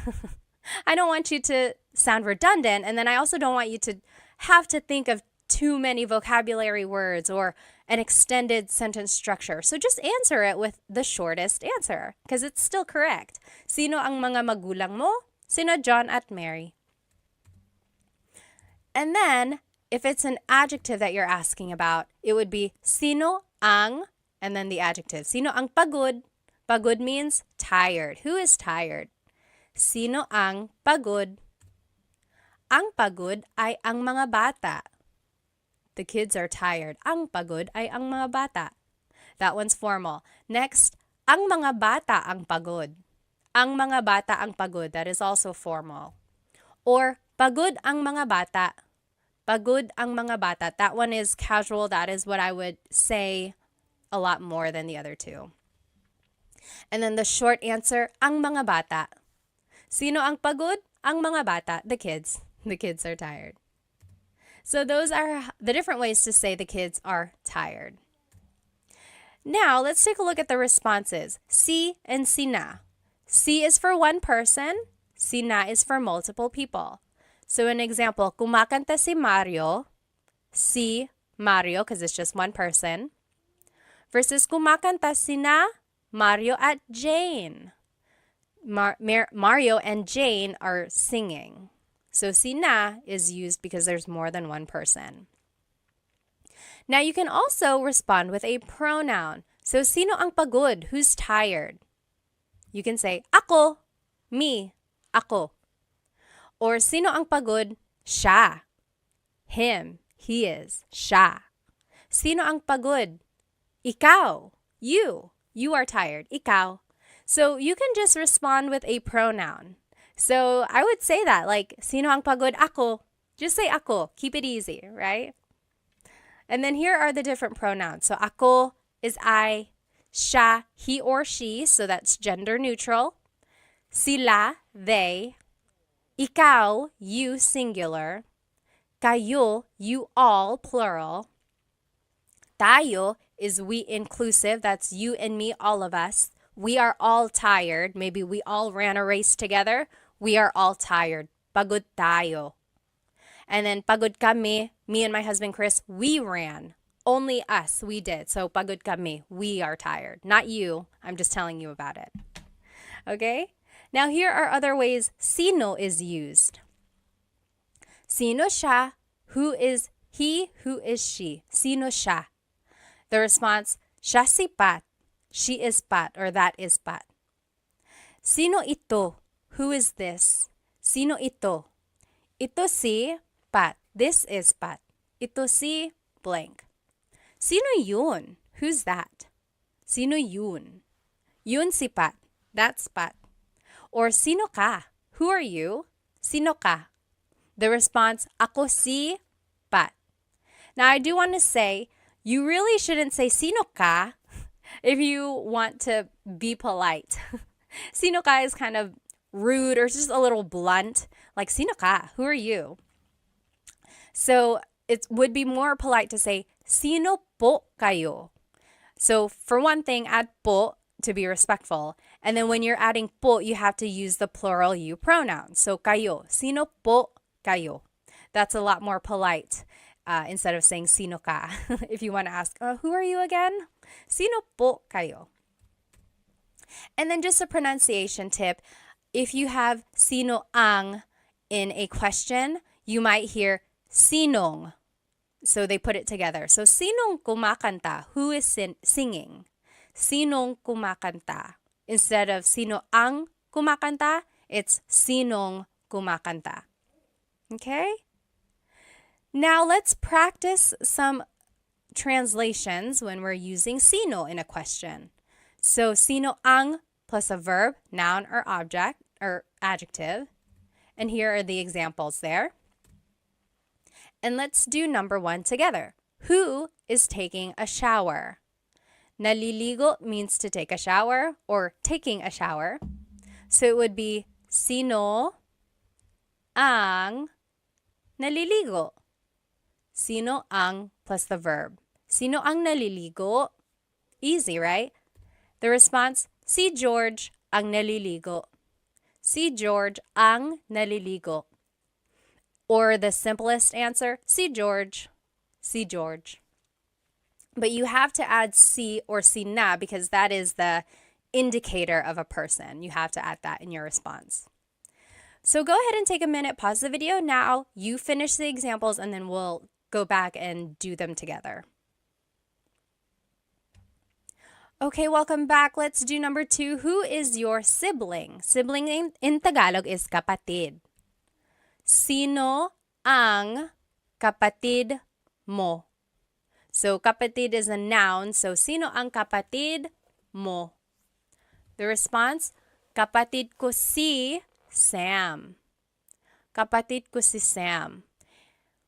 I don't want you to sound redundant, and then I also don't want you to have to think of too many vocabulary words or an extended sentence structure. So just answer it with the shortest answer because it's still correct. Sino ang mga magulang mo? Sino John at Mary. And then, if it's an adjective that you're asking about, it would be sino ang, and then the adjective. Sino ang pagod? Pagod means tired. Who is tired? Sino ang pagod? Ang pagod ay ang mga bata. The kids are tired. Ang pagod ay ang mga bata. That one's formal. Next, ang mga bata ang pagod. Ang mga bata ang pagod. That is also formal. Or, pagod ang mga bata. Pagod ang mga bata. That one is casual. That is what I would say a lot more than the other two. And then the short answer, ang mga bata. Sino ang pagod? Ang mga bata, the kids. The kids are tired. So those are the different ways to say the kids are tired. Now, let's take a look at the responses. Si and sina. Si is for one person. Sina is for multiple people. So an example, kumakanta si Mario. Si Mario, because it's just one person. Versus kumakanta sina Mario at Jane. Mario and Jane are singing. So sina is used because there's more than one person. Now you can also respond with a pronoun. So sino ang pagod? Who's tired? You can say ako, me, ako. Or sino ang pagod? Siya. Him, he is, siya. Sino ang pagod? Ikaw. You. You are tired. Ikaw. So you can just respond with a pronoun. So I would say that, like, sino ang pagod? Ako. Just say ako. Keep it easy, right? And then here are the different pronouns. So ako is I, siya, he or she, so that's gender neutral. Sila, they. Ikaw, you, singular. Kayo, you all, plural. Tayo is we inclusive, that's you and me, all of us. We are all tired. Maybe we all ran a race together. We are all tired. Pagod tayo. And then pagod kami, me and my husband Chris, we ran. Only us, we did. So pagod kami, we are tired. Not you. I'm just telling you about it. Okay? Now here are other ways sino is used. Sino siya? Who is he? Who is she? Sino siya? The response, siya si Pat. She is Pat, or that is Pat. Sino ito? Who is this? Sino ito? Ito si Pat. This is Pat. Ito si blank. Sino yun? Who's that? Sino yun? Yun si Pat. That's Pat. Or sino ka? Who are you? Sino ka? The response, ako si Pat. Now, I do want to say, you really shouldn't say sino ka if you want to be polite. Sino ka is kind of rude or just a little blunt. Like, sino ka? Who are you? So it would be more polite to say, sino po kayo? So for one thing, add po to be respectful. And then when you're adding po, you have to use the plural you pronoun. So kayo, sino po kayo? That's a lot more polite instead of saying sino ka. If you want to ask, who are you again? Sino po kayo? And then just a pronunciation tip. If you have sino ang in a question, you might hear sinong. So they put it together. So sinong kumakanta? Who is singing? Sinong kumakanta? Instead of sino ang kumakanta, it's sinong kumakanta. Okay? Now let's practice some translations when we're using sino in a question. So sino ang plus a verb, noun or object or adjective. And here are the examples there. And let's do number 1 together. Who is taking a shower? Naliligo means to take a shower or taking a shower. So it would be sino ang naliligo. Sino ang plus the verb. Sino ang naliligo? Easy, right? The response, si George ang naliligo. Si George ang naliligo. Or the simplest answer, si George. Si George. But you have to add si or si na because that is the indicator of a person. You have to add that in your response. So go ahead and take a minute, pause the video now. You finish the examples and then we'll go back and do them together. Okay, welcome back. Let's do number 2. Who is your sibling? Sibling in Tagalog is kapatid. Sino ang kapatid mo? So kapatid is a noun. So sino ang kapatid mo? The response, kapatid ko si Sam. Kapatid ko si Sam.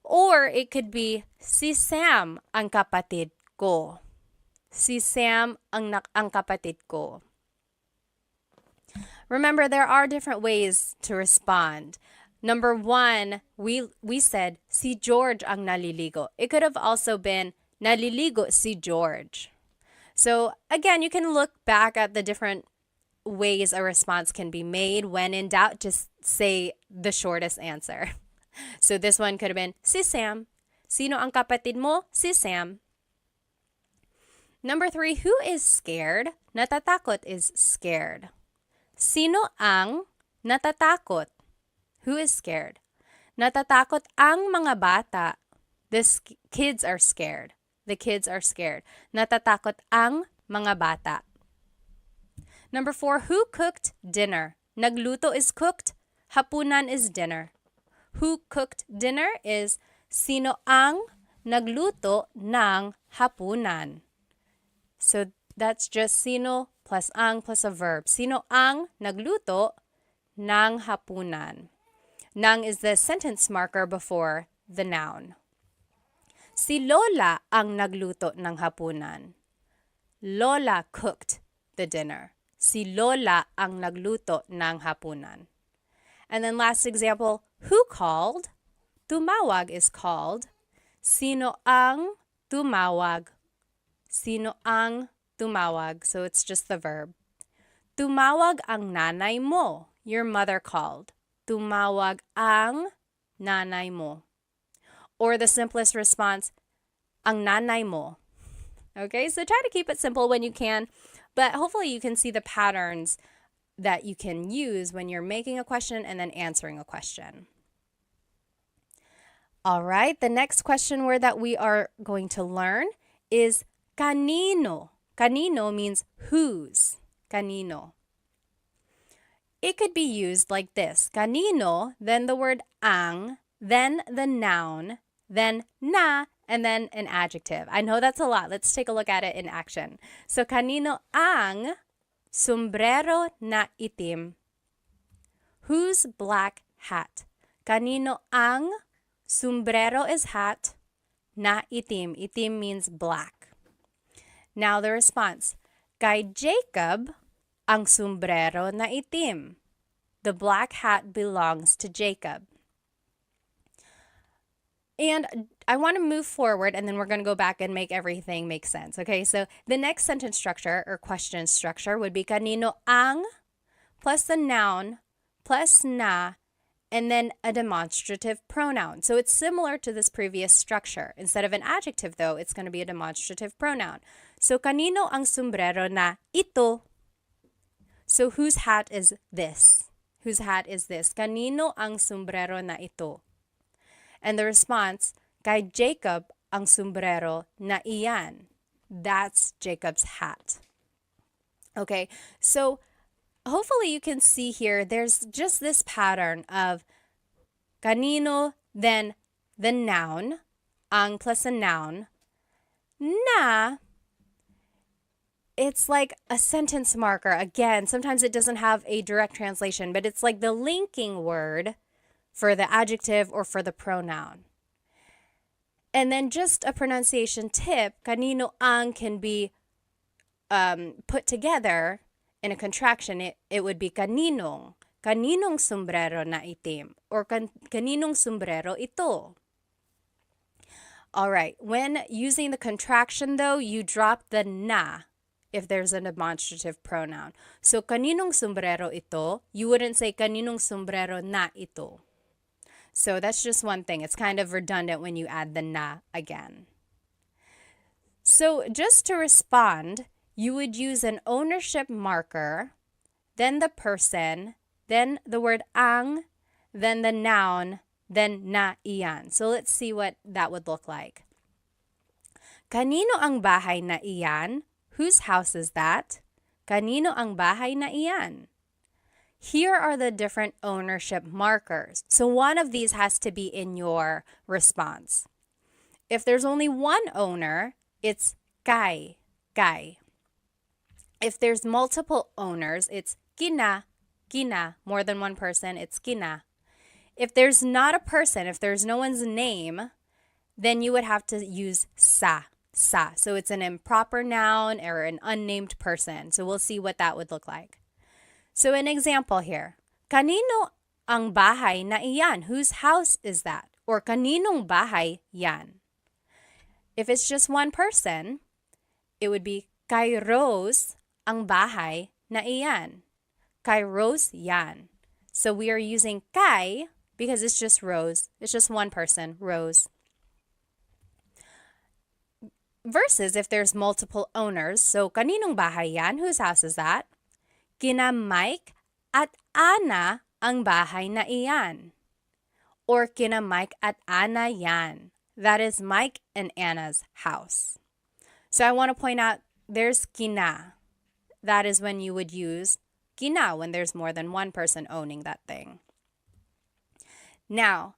Or it could be, si Sam ang kapatid ko. Si Sam ang kapatid ko. Remember, there are different ways to respond. Number 1, we said, si George ang naliligo. It could have also been, naliligo si George. So again, you can look back at the different ways a response can be made. When in doubt, just say the shortest answer. So this one could have been, si Sam. Sino ang kapatid mo? Si Sam. Number 3, who is scared? Natatakot is scared. Sino ang natatakot? Who is scared? Natatakot ang mga bata. The kids are scared. The kids are scared. Natatakot ang mga bata. Number 4, who cooked dinner? Nagluto is cooked. Hapunan is dinner. Who cooked dinner is sino ang nagluto ng hapunan? So that's just sino plus ang plus a verb. Sino ang nagluto ng hapunan? Nang is the sentence marker before the noun. Si Lola ang nagluto ng hapunan. Lola cooked the dinner. Si Lola ang nagluto ng hapunan. And then last example, who called? Tumawag is called. Sino ang tumawag? Sino ang tumawag? So it's just the verb. Tumawag ang nanay mo. Your mother called. Tumawag ang nanay mo. Or the simplest response, ang nanay mo. Okay, so try to keep it simple when you can, but hopefully you can see the patterns that you can use when you're making a question and then answering a question. All right, the next question word that we are going to learn is kanino. Kanino means whose. Kanino. It could be used like this. Kanino, then the word ang, then the noun, then na, and then an adjective. I know that's a lot. Let's take a look at it in action. So, kanino ang sombrero na itim? Whose black hat? Kanino ang sombrero is hat, na itim. Itim means black. Now the response. Kay Jacob ang sombrero na itim. The black hat belongs to Jacob. And I want to move forward and then we're going to go back and make everything make sense. Okay, so the next sentence structure or question structure would be kanino ang plus the noun plus na and then a demonstrative pronoun. So it's similar to this previous structure. Instead of an adjective though, it's going to be a demonstrative pronoun. So kanino ang sombrero na ito? So whose hat is this? Whose hat is this? Kanino ang sombrero na ito? And the response, kay Jacob ang sombrero na iyan. That's Jacob's hat. Okay, so hopefully you can see here, there's just this pattern of kanino, then the noun, ang plus a noun, na, it's like a sentence marker. Again, sometimes it doesn't have a direct translation, but it's like the linking word for the adjective or for the pronoun. And then just a pronunciation tip, kanino ang can be put together in a contraction. It would be kaninong. Kaninong sombrero na itim. Or kaninong sombrero ito. All right, when using the contraction though, you drop the na if there's a demonstrative pronoun. So kaninong sombrero ito, you wouldn't say kaninong sombrero na ito. So that's just one thing. It's kind of redundant when you add the na again. So just to respond, you would use an ownership marker, then the person, then the word ang, then the noun, then na iyan. So let's see what that would look like. Kanino ang bahay na iyan? Whose house is that? Kanino ang bahay na iyan? Here are the different ownership markers. So one of these has to be in your response. If there's only one owner, it's kay, kay. If there's multiple owners, it's kina, kina. More than one person, it's kina. If there's not a person, if there's no one's name, then you would have to use sa, sa. So it's an improper noun or an unnamed person. So we'll see what that would look like. So an example here, kanino ang bahay na iyan? Whose house is that? Or kaninong bahay yan? If it's just one person, it would be kay Rose ang bahay na iyan. Kay Rose yan. So we are using kay because it's just Rose. It's just one person, Rose. Versus if there's multiple owners, so kaninong bahay yan? Whose house is that? Kina Mike at Ana ang bahay na iyan. Or kina Mike at Ana yan. That is Mike and Anna's house. So I want to point out there's kina. That is when you would use kina when there's more than one person owning that thing. Now,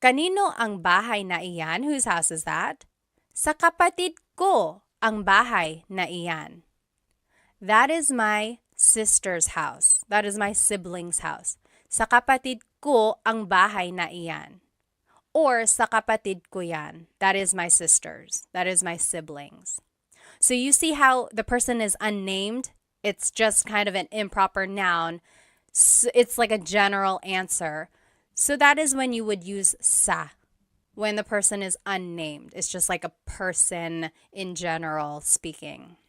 Kanino ang bahay na iyan? Whose house is that? Sa kapatid ko ang bahay na iyan. That is my sister's house. That is my sibling's house. Sa kapatid ko ang bahay na iyan. Or sa kapatid ko yan. That is my sister's. That is my siblings. So you see how the person is unnamed? It's just kind of an improper noun. It's like a general answer. So that is when you would use sa, when the person is unnamed. It's just like a person in general speaking.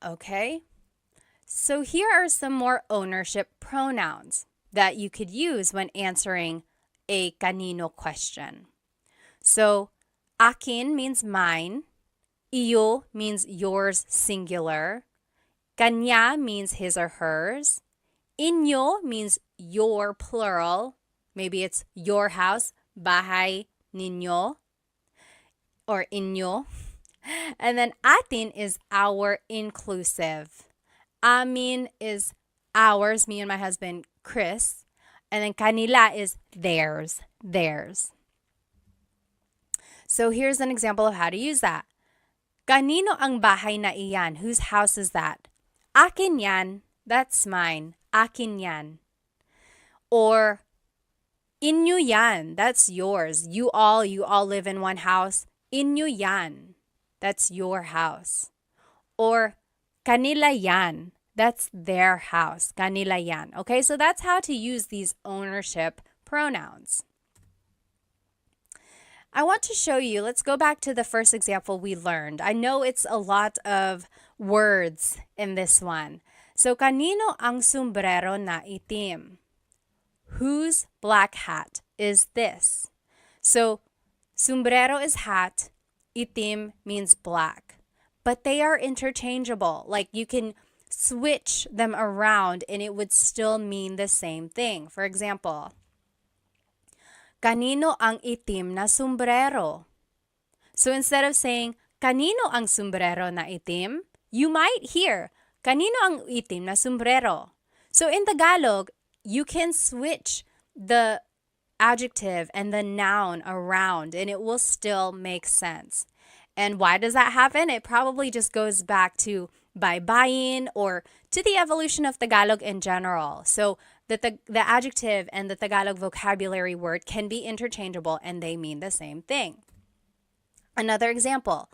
Okay, so here are some more ownership pronouns that you could use when answering a kanino question. So, akin means mine, iyo means yours singular, kanya means his or hers, inyo means your plural, maybe it's your house, bahay ninyo, or inyo. And then atin is our inclusive. Amin is ours, me and my husband, Chris. And then kanila is theirs. So here's an example of how to use that. Kanino ang bahay na iyan? Whose house is that? Akin yan. That's mine. Akin yan. Or inyo yan. That's yours. You all live in one house. Inyo yan. That's your house. Or kanila yan. That's their house. Kanila yan. Okay, so that's how to use these ownership pronouns. I want to show you, let's go back to the first example we learned. I know it's a lot of words in this one. So, kanino ang sombrero na itim? Whose black hat is this? So, sombrero is hat. Itim means black, but they are interchangeable. Like you can switch them around and it would still mean the same thing. For example, kanino ang itim na sombrero? So instead of saying, kanino ang sombrero na itim, you might hear, kanino ang itim na sombrero? So in Tagalog, you can switch the adjective and the noun around and it will still make sense. And why does that happen? It probably just goes back to baybayin or to the evolution of Tagalog in general. So the adjective and the Tagalog vocabulary word can be interchangeable and they mean the same thing. Another example,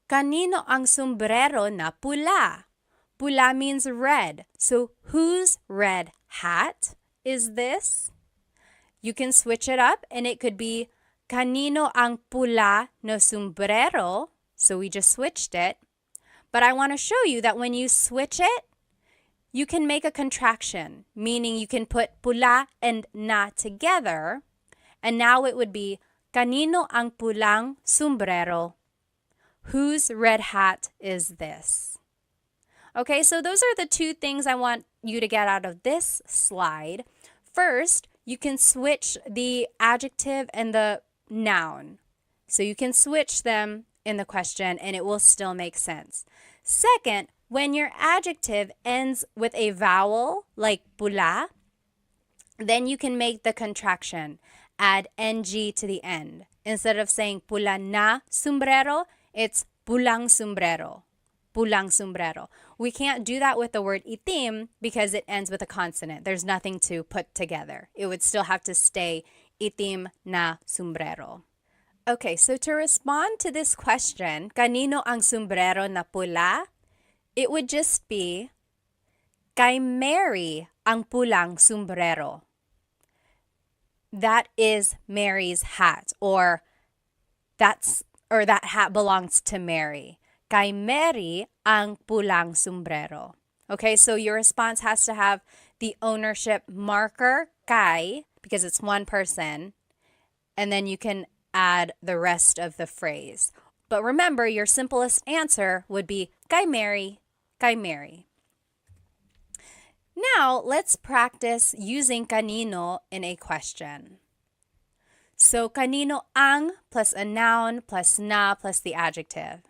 kanino ang sombrero na pula? Pula means red. So whose red hat is this? You can switch it up and it could be kanino ang pula no sombrero. So we just switched it. But I want to show you that when you switch it, you can make a contraction, meaning you can put pula and na together. And now it would be kanino ang pulang sombrero? Whose red hat is this? Okay, so those are the two things I want you to get out of this slide. First, you can switch the adjective and the noun. So you can switch them in the question and it will still make sense. Second, when your adjective ends with a vowel like pula, then you can make the contraction. Add ng to the end. Instead of saying pula na sombrero, it's pulang sombrero. Pulang sombrero. We can't do that with the word itim because it ends with a consonant. There's nothing to put together. It would still have to stay itim na sombrero. Okay, so to respond to this question, kanino ang sombrero na pula? It would just be, kay Mary ang pulang sombrero. That is Mary's hat, or that hat belongs to Mary. Kay Mary ang pulang sombrero. Okay, so your response has to have the ownership marker, kay, because it's one person, and then you can add the rest of the phrase. But remember, your simplest answer would be kay Mary, kay Mary. Now, let's practice using kanino in a question. So, kanino ang plus a noun plus na plus the adjective.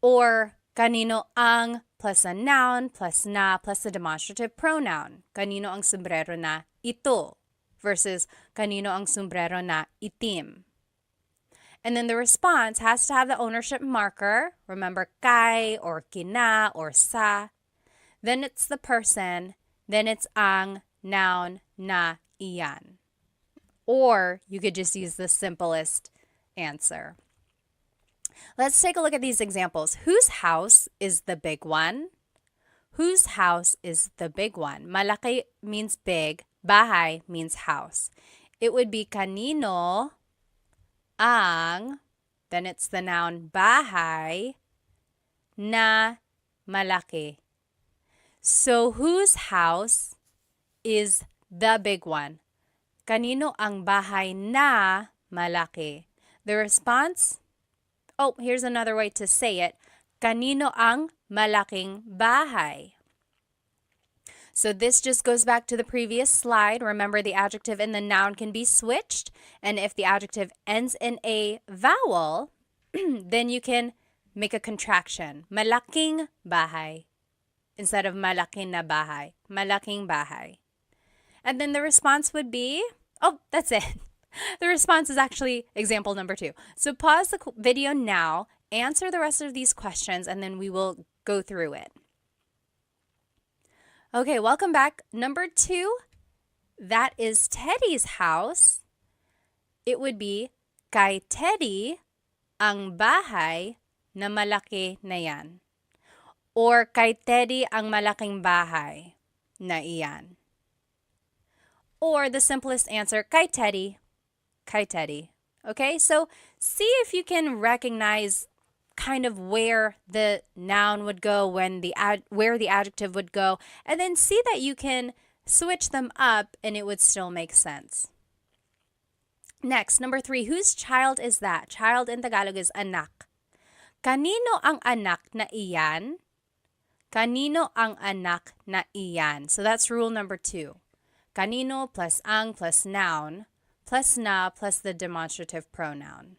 Or kanino ang plus a noun plus na plus a demonstrative pronoun. Kanino ang sombrero na ito? versus kanino ang sombrero na itim. And then the response has to have the ownership marker. Remember, kay or kina or sa. Then it's the person. Then it's ang noun na iyan. Or you could just use the simplest answer. Let's take a look at these examples. Whose house is the big one? Whose house is the big one? Malaki means big. Bahay means house. It would be kanino ang, then it's the noun bahay na malaki. So whose house is the big one? Kanino ang bahay na malaki? The response, here's another way to say it. Kanino ang malaking bahay? So this just goes back to the previous slide. Remember, the adjective and the noun can be switched. And if the adjective ends in a vowel, then you can make a contraction. Malaking bahay instead of malaking na bahay. Malaking bahay. And then the response would be, that's it. The response is actually example number 2. So pause the video now, answer the rest of these questions, and then we will go through it. Okay, welcome back. Number 2, that is Teddy's house. It would be, kay Teddy ang bahay na malaki na yan. Or kay Teddy ang malaking bahay na iyan. Or the simplest answer, kay Teddy. Kay Teddy. Okay, so see if you can recognize kind of where the noun would go, where the adjective would go, and then see that you can switch them up and it would still make sense. Next, number 3, whose child is that? Child in Tagalog is anak. Kanino ang anak na iyan? Kanino ang anak na iyan? So that's rule number 2. Kanino plus ang plus noun plus na plus the demonstrative pronoun.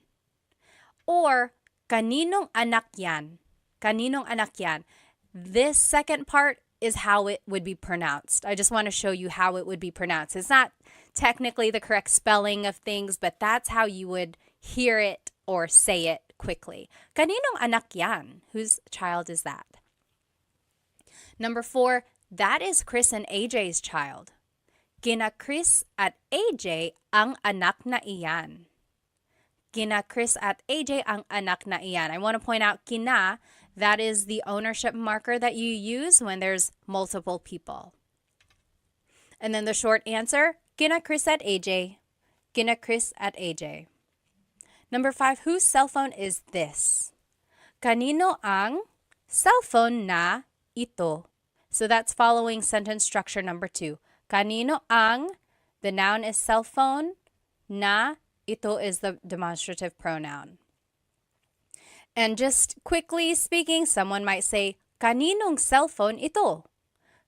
Or kaninong anak yan? Kaninong anak yan? This second part is how it would be pronounced. I just want to show you how it would be pronounced. It's not technically the correct spelling of things, but that's how you would hear it or say it quickly. Kaninong anak yan? Whose child is that? Number 4, that is Chris and AJ's child. Kina Chris at AJ ang anak na iyan. Kina Chris at AJ ang anak na iyan. I want to point out kina, that is the ownership marker that you use when there's multiple people. And then the short answer, kina Chris at AJ. Kina Chris at AJ. Number 5, whose cell phone is this? Kanino ang cellphone na ito? So that's following sentence structure number 2. Kanino ang, the noun is cell phone, na, ito is the demonstrative pronoun. And just quickly speaking, someone might say, kaninong cell phone ito?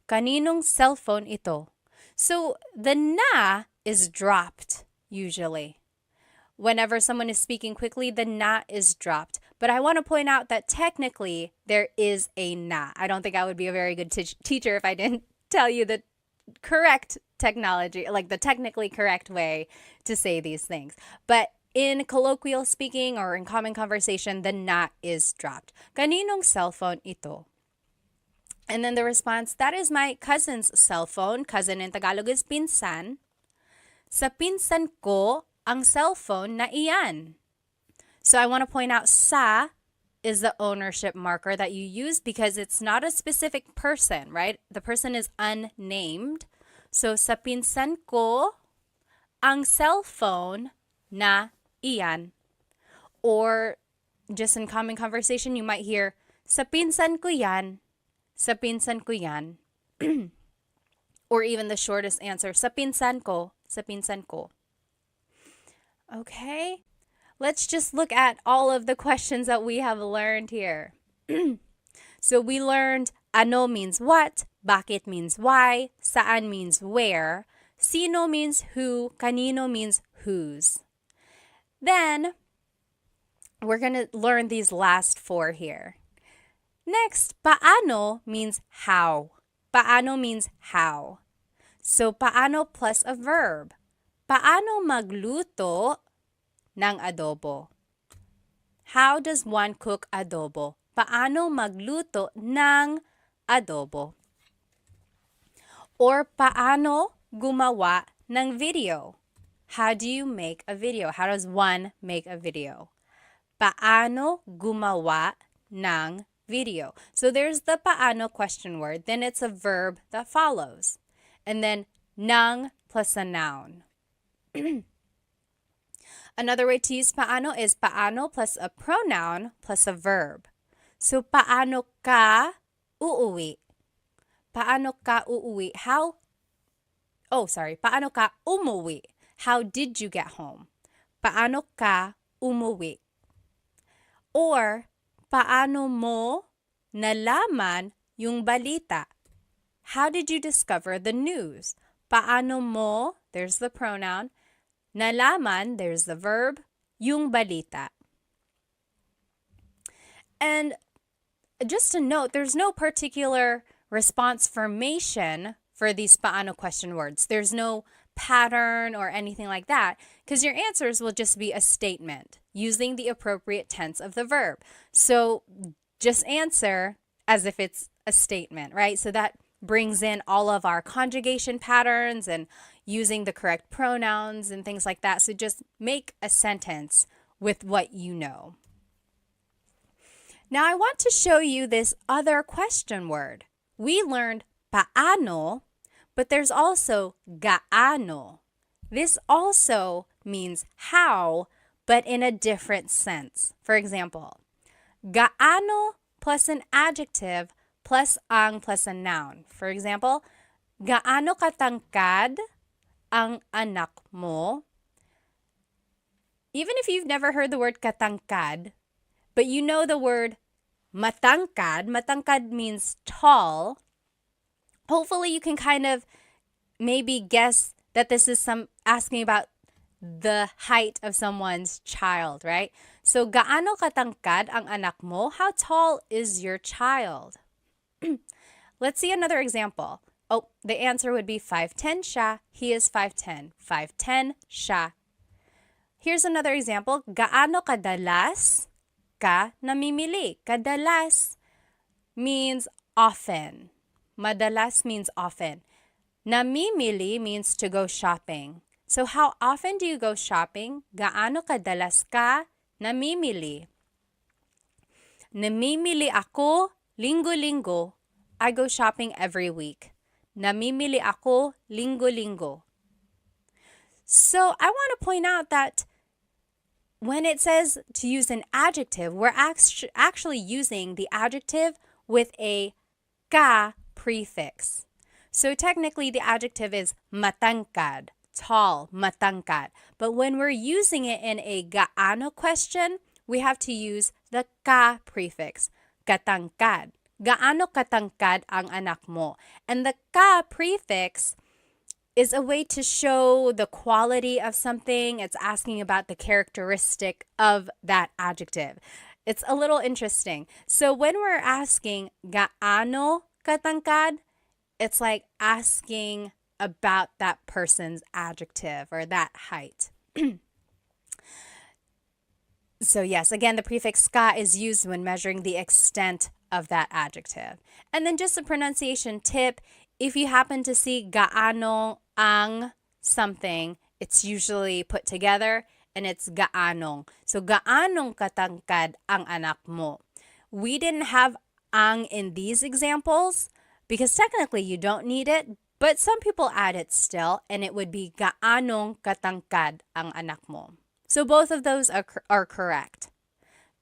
Kaninong cell phone ito? So the na is dropped usually. Whenever someone is speaking quickly, the na is dropped. But I want to point out that technically there is a na. I don't think I would be a very good teacher if I didn't tell you the correct technology, like the technically correct way to say these things. But in colloquial speaking or in common conversation, the na is dropped. Kaninong cell phone ito? And then the response, that is my cousin's cell phone. Cousin in Tagalog is pinsan. Sa pinsan ko ang cell phone na iyan. So I want to point out sa is the ownership marker that you use because it's not a specific person, right? The person is unnamed. So sa pinsan ko ang cell phone na iyan. Or just in common conversation, you might hear, sa pinsan ko yan. Sa pinsan ko yan. Or even the shortest answer, sa pinsan ko. Sa pinsan ko. Okay. Let's just look at all of the questions that we have learned here. So we learned ano means what, bakit means why, saan means where, sino means who, kanino means whose. Then we're going to learn these last 4 here. Next, paano means how. Paano means how. So paano plus a verb. paano magluto ng adobo? How does one cook adobo? Paano magluto ng adobo? Or paano gumawa ng video? How do you make a video? How does one make a video? Paano gumawa ng video? So there's the paano question word, then it's a verb that follows. And then ng plus a noun. Another way to use paano is paano plus a pronoun plus a verb. So paano ka uuwi? Paano ka uuwi? Paano ka umuwi? How did you get home? Paano ka umuwi? Or, paano mo nalaman yung balita? How did you discover the news? Paano mo, there's the pronoun, nalaman, there's the verb, yung balita. And just to note, there's no particular response formation for these paano question words. There's no pattern or anything like that, because your answers will just be a statement using the appropriate tense of the verb. So just answer as if it's a statement, right? So that brings in all of our conjugation patterns and using the correct pronouns and things like that. So just make a sentence with what you know. Now I want to show you this other question word. We learned paano, but there's also gaano. This also means how, but in a different sense. For example, gaano plus an adjective plus ang plus a noun. For example, gaano katangkad ang anak mo? Even if you've never heard the word katangkad, but you know the word matangkad. Matangkad means tall. Hopefully you can kind of maybe guess that this is asking about the height of someone's child, right? So, gaano katangkad ang anak mo? How tall is your child? Let's see another example. Oh, the answer would be 5'10" siya. He is 5'10". 5'10" siya. Here's another example. Gaano kadalas ka namimili? Kadalas means often. Madalas means often. Namimili means to go shopping. So how often do you go shopping? Gaano kadalas ka namimili? Namimili ako linggo-linggo. I go shopping every week. Namimili ako linggo-linggo. So I want to point out that when it says to use an adjective, we're actually using the adjective with a ka prefix. So technically the adjective is matangkad, tall, matangkad. But when we're using it in a gaano question, we have to use the ka prefix, katangkad. Gaano katangkad ang anak mo? And the ka prefix is a way to show the quality of something. It's asking about the characteristic of that adjective. It's a little interesting. So when we're asking gaano katangkad, it's like asking about that person's adjective or that height. So yes, again, the prefix ka is used when measuring the extent of that adjective. And then just a pronunciation tip, if you happen to see gaano ang something, it's usually put together and it's gaanong. So gaanong katangkad ang anak mo? We didn't have ang in these examples because technically you don't need it, but some people add it still, and it would be gaanong katangkad ang anak mo. So both of those are correct.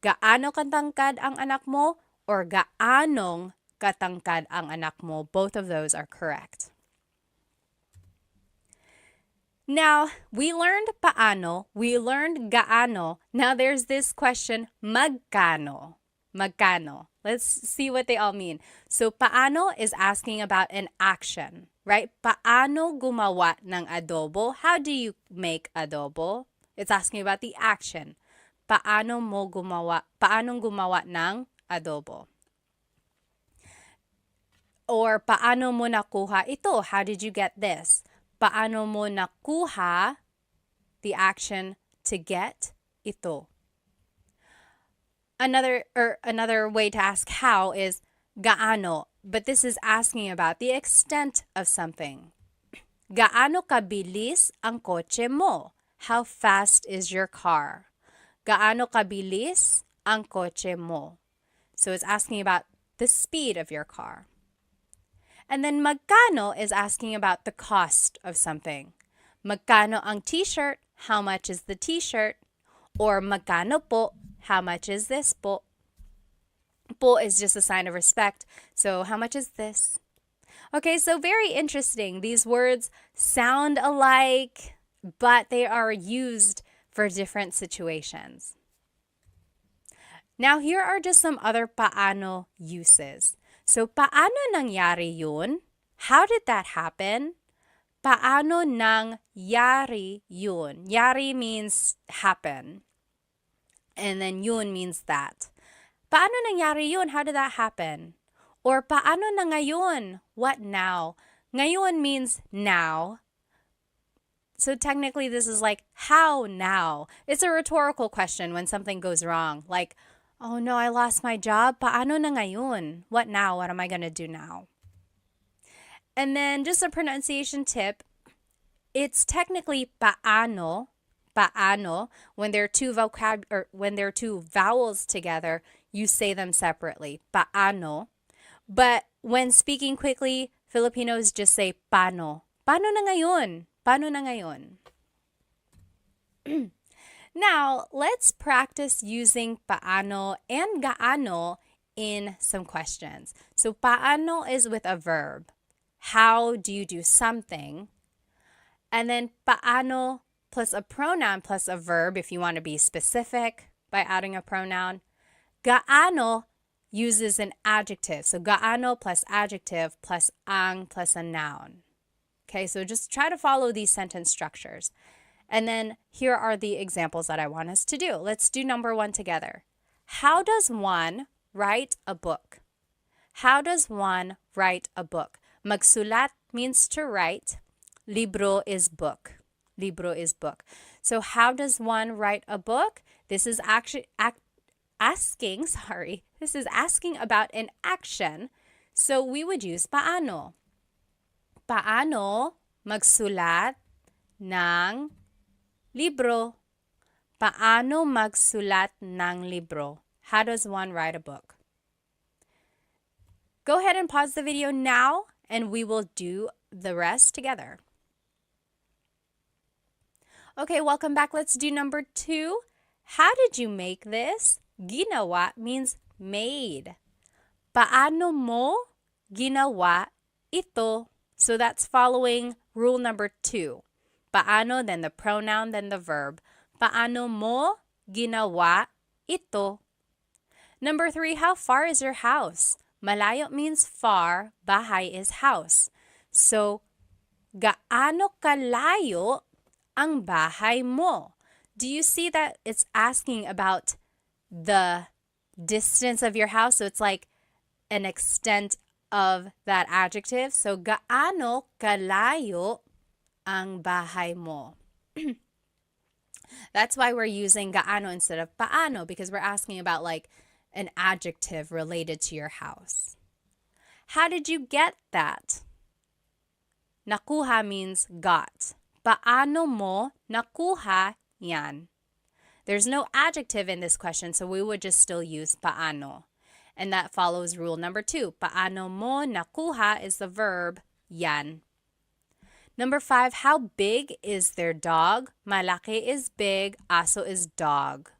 Gaano katangkad ang anak mo or gaanong katangkad ang anak mo? Both of those are correct. Now, we learned paano, we learned gaano. Now there's this question, magkano. Magkano. Let's see what they all mean. So paano is asking about an action, right? Paano gumawa ng adobo? How do you make adobo? It's asking about the action. Paano mo gumawa? Paanong gumawa ng adobo? Or paano mo nakuha ito? How did you get this? Paano mo nakuha the action to get, ito. Another way to ask how is gaano, but this is asking about the extent of something. Gaano kabilis ang kotse mo? How fast is your car? Gaano kabilis ang kotse mo? So it's asking about the speed of your car. And then magkano is asking about the cost of something. Magkano ang t-shirt? How much is the t-shirt? Or magkano po? How much is this po? Po is just a sign of respect. So how much is this? Okay, so very interesting. These words sound alike, but they are used for different situations. Now, here are just some other paano uses. So, paano nangyari yun? How did that happen? Paano nangyari yun? Yari means happen. And then yun means that. Paano nangyari yun? How did that happen? Or paano na ngayon? What now? Ngayon means now. So technically this is like, how now? It's a rhetorical question when something goes wrong. Like, oh no, I lost my job. Paano na ngayon? What now? What am I going to do now? And then just a pronunciation tip. It's technically paano. Paano. When there are two vowels together, you say them separately. Paano. But when speaking quickly, Filipinos just say paano. Paano na ngayon? Paano na ngayon? Now, let's practice using paano and gaano in some questions. So, paano is with a verb. How do you do something? And then paano plus a pronoun plus a verb if you want to be specific by adding a pronoun. Gaano uses an adjective. So, gaano plus adjective plus ang plus a noun. Okay, so just try to follow these sentence structures. And then here are the examples that I want us to do. Let's do number 1 together. How does one write a book? How does one write a book? Magsulat means to write. Libro is book. Libro is book. So how does one write a book? This is actually asking about an action. So we would use paano. Paano magsulat ng libro? Paano magsulat ng libro? How does one write a book? Go ahead and pause the video now and we will do the rest together. Okay, welcome back. Let's do number 2. How did you make this? Ginawa means made. Paano mo ginawa ito? So that's following rule number 2. Paano, then the pronoun, then the verb. Paano mo ginawa ito? Number 3, how far is your house? Malayo means far, bahay is house. So, gaano kalayo ang bahay mo? Do you see that it's asking about the distance of your house? So it's like an extent of that adjective. So, gaano kalayo ang bahay mo? That's why we're using gaano instead of paano, because we're asking about like an adjective related to your house. How did you get that? Nakuha means got. Paano mo nakuha yan? There's no adjective in this question, so we would just still use paano. And that follows rule number 2. Paano mo nakuha is the verb yan. Number 5, how big is their dog? Malaki is big, aso is dog.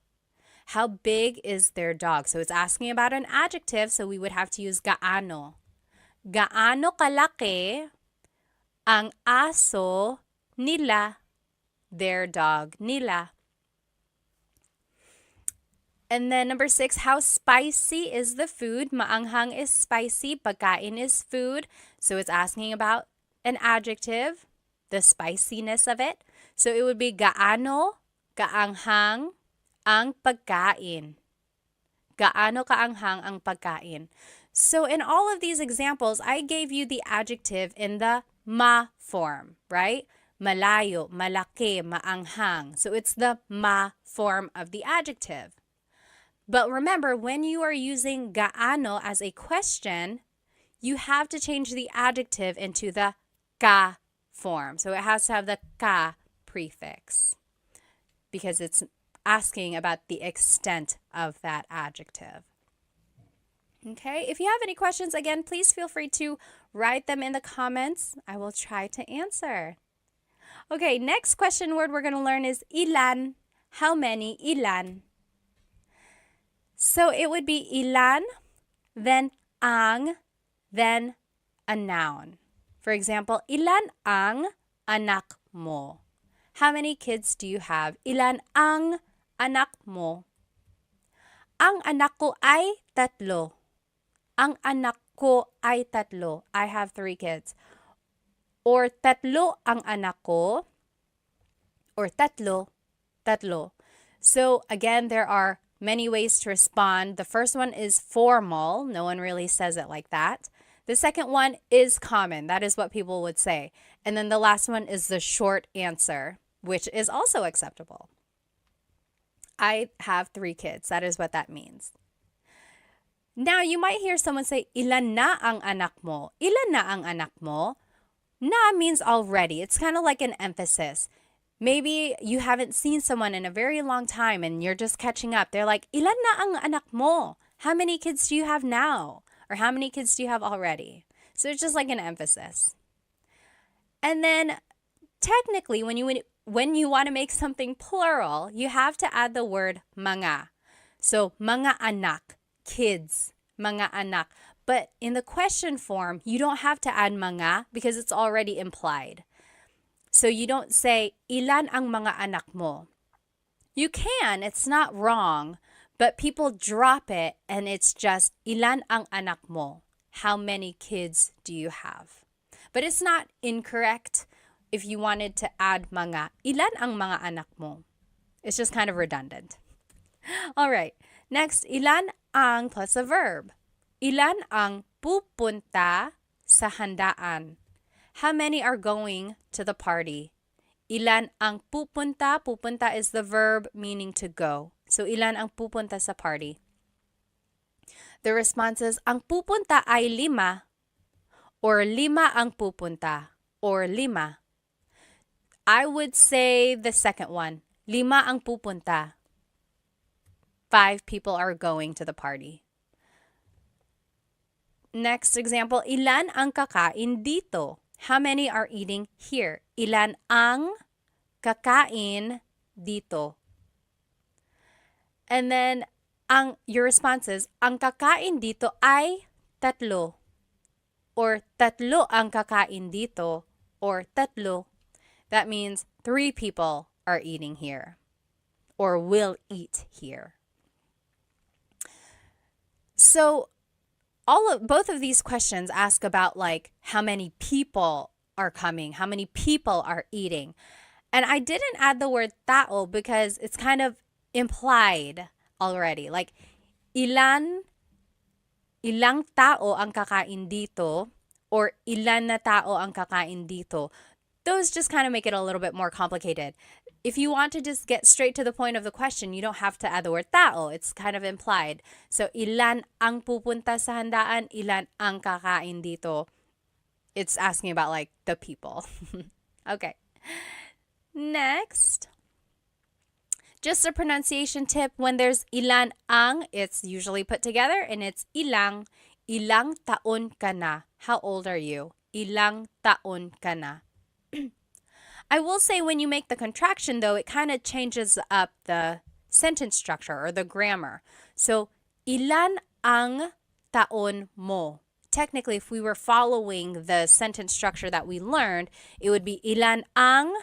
How big is their dog? So it's asking about an adjective, so we would have to use gaano. Gaano kalaki ang aso nila, their dog nila. And then number 6, how spicy is the food? Maanghang is spicy, pagkain is food. So it's asking about an adjective, the spiciness of it. So it would be gaano kaanghang ang pagkain. Gaano kaanghang ang pagkain. So in all of these examples, I gave you the adjective in the ma form, right? malayo, malaki, maanghang. So it's the ma form of the adjective. But remember, when you are using gaano as a question, you have to change the adjective into the ka form. So it has to have the ka prefix because it's asking about the extent of that adjective. Okay, if you have any questions, again, please feel free to write them in the comments. I will try to answer. Okay, next question word we're going to learn is ilan. How many? Ilan. So it would be ilan, then ang, then a noun. For example, ilan ang anak mo? How many kids do you have? Ilan ang anak mo? Ang anak ko ay 3. Ang anak ko ay 3. I have 3 kids. Or 3 ang anak ko. Or 3. So again, there are many ways to respond. The first one is formal. No one really says it like that. The second one is common. That is what people would say. And then the last one is the short answer, which is also acceptable. I have 3 kids. That is what that means. Now, you might hear someone say, ilan na ang anak mo? Ilan na ang anak mo? Na means already. It's kind of like an emphasis. Maybe you haven't seen someone in a very long time and you're just catching up. They're like, ilan na ang anak mo? How many kids do you have now? Or how many kids do you have already? So it's just like an emphasis. And then technically, when you want to make something plural, you have to add the word mga. So mga anak, kids, mga anak. But in the question form, you don't have to add mga because it's already implied. So you don't say, ilan ang mga anak mo? You can, it's not wrong, but people drop it and it's just, ilan ang anak mo? How many kids do you have? But it's not incorrect if you wanted to add mga, ilan ang mga anak mo? It's just kind of redundant. All right, next, ilan ang plus a verb. Ilan ang pupunta sa handaan? How many are going to the party? Ilan ang pupunta? Pupunta is the verb meaning to go. So ilan ang pupunta sa party? The response is, ang pupunta ay 5. Or 5 ang pupunta. Or 5. I would say the second one. 5 ang pupunta. 5 people are going to the party. Next example, ilan ang kakain dito? How many are eating here? Ilan ang kakain dito? And then, your response is, ang kakain dito ay 3. Or 3 ang kakain dito. Or 3. That means 3 people are eating here. Or will eat here. So, both of these questions ask about like how many people are coming, how many people are eating. And I didn't add the word tao because it's kind of implied already. Like ilang tao ang kakain dito or ilan na tao ang kakain dito. Those just kind of make it a little bit more complicated. If you want to just get straight to the point of the question, you don't have to add the word tao. It's kind of implied. So, ilan ang pupunta sa handaan? Ilan ang kakain dito? It's asking about like the people. Okay. Next. Just a pronunciation tip. When there's ilan ang, it's usually put together and it's ilang. Ilang taon ka na? How old are you? Ilang taon ka na? I will say when you make the contraction, though, it kind of changes up the sentence structure or the grammar. So, ilan ang taon mo? Technically, if we were following the sentence structure that we learned, it would be ilan ang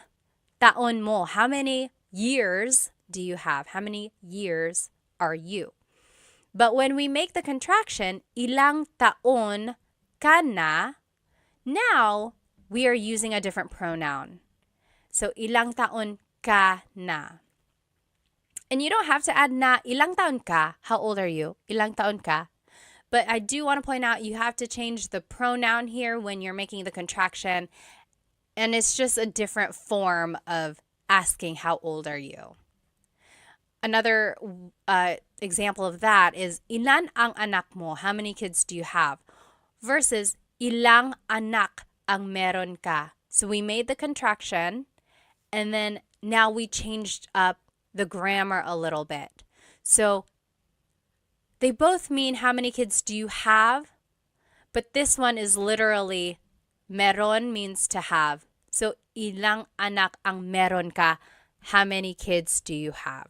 taon mo? How many years do you have? How many years are you? But when we make the contraction, ilang taon ka na, now we are using a different pronoun. So, ilang taon ka na. And you don't have to add na, ilang taon ka. How old are you? Ilang taon ka. But I do want to point out you have to change the pronoun here when you're making the contraction. And it's just a different form of asking how old are you. Another example of that is ilan ang anak mo? How many kids do you have? Versus ilang anak ang meron ka? So we made the contraction and then now we changed up the grammar a little bit. So they both mean how many kids do you have? But this one is literally meron means to have. So ilang anak ang meron ka? How many kids do you have?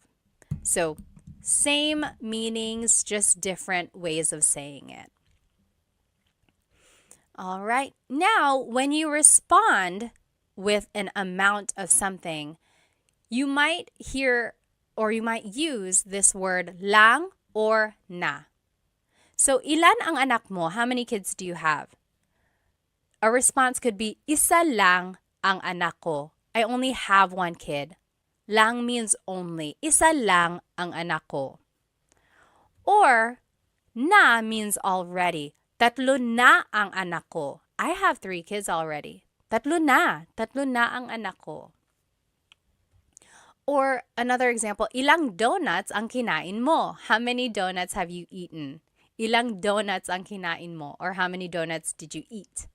So same meanings, just different ways of saying it. All right. Now, when you respond with an amount of something, you might hear or you might use this word lang or na. So, ilan ang anak mo? How many kids do you have? A response could be, isa lang ang anak ko. I only have one kid. Lang means only. Isa lang ang anak ko. Or, na means already. Tatlo na ang anak ko. I have 3 kids already. Tatlo na ang anak ko. Or another example, ilang donuts ang kinain mo? How many donuts have you eaten? Ilang donuts ang kinain mo? Or how many donuts did you eat?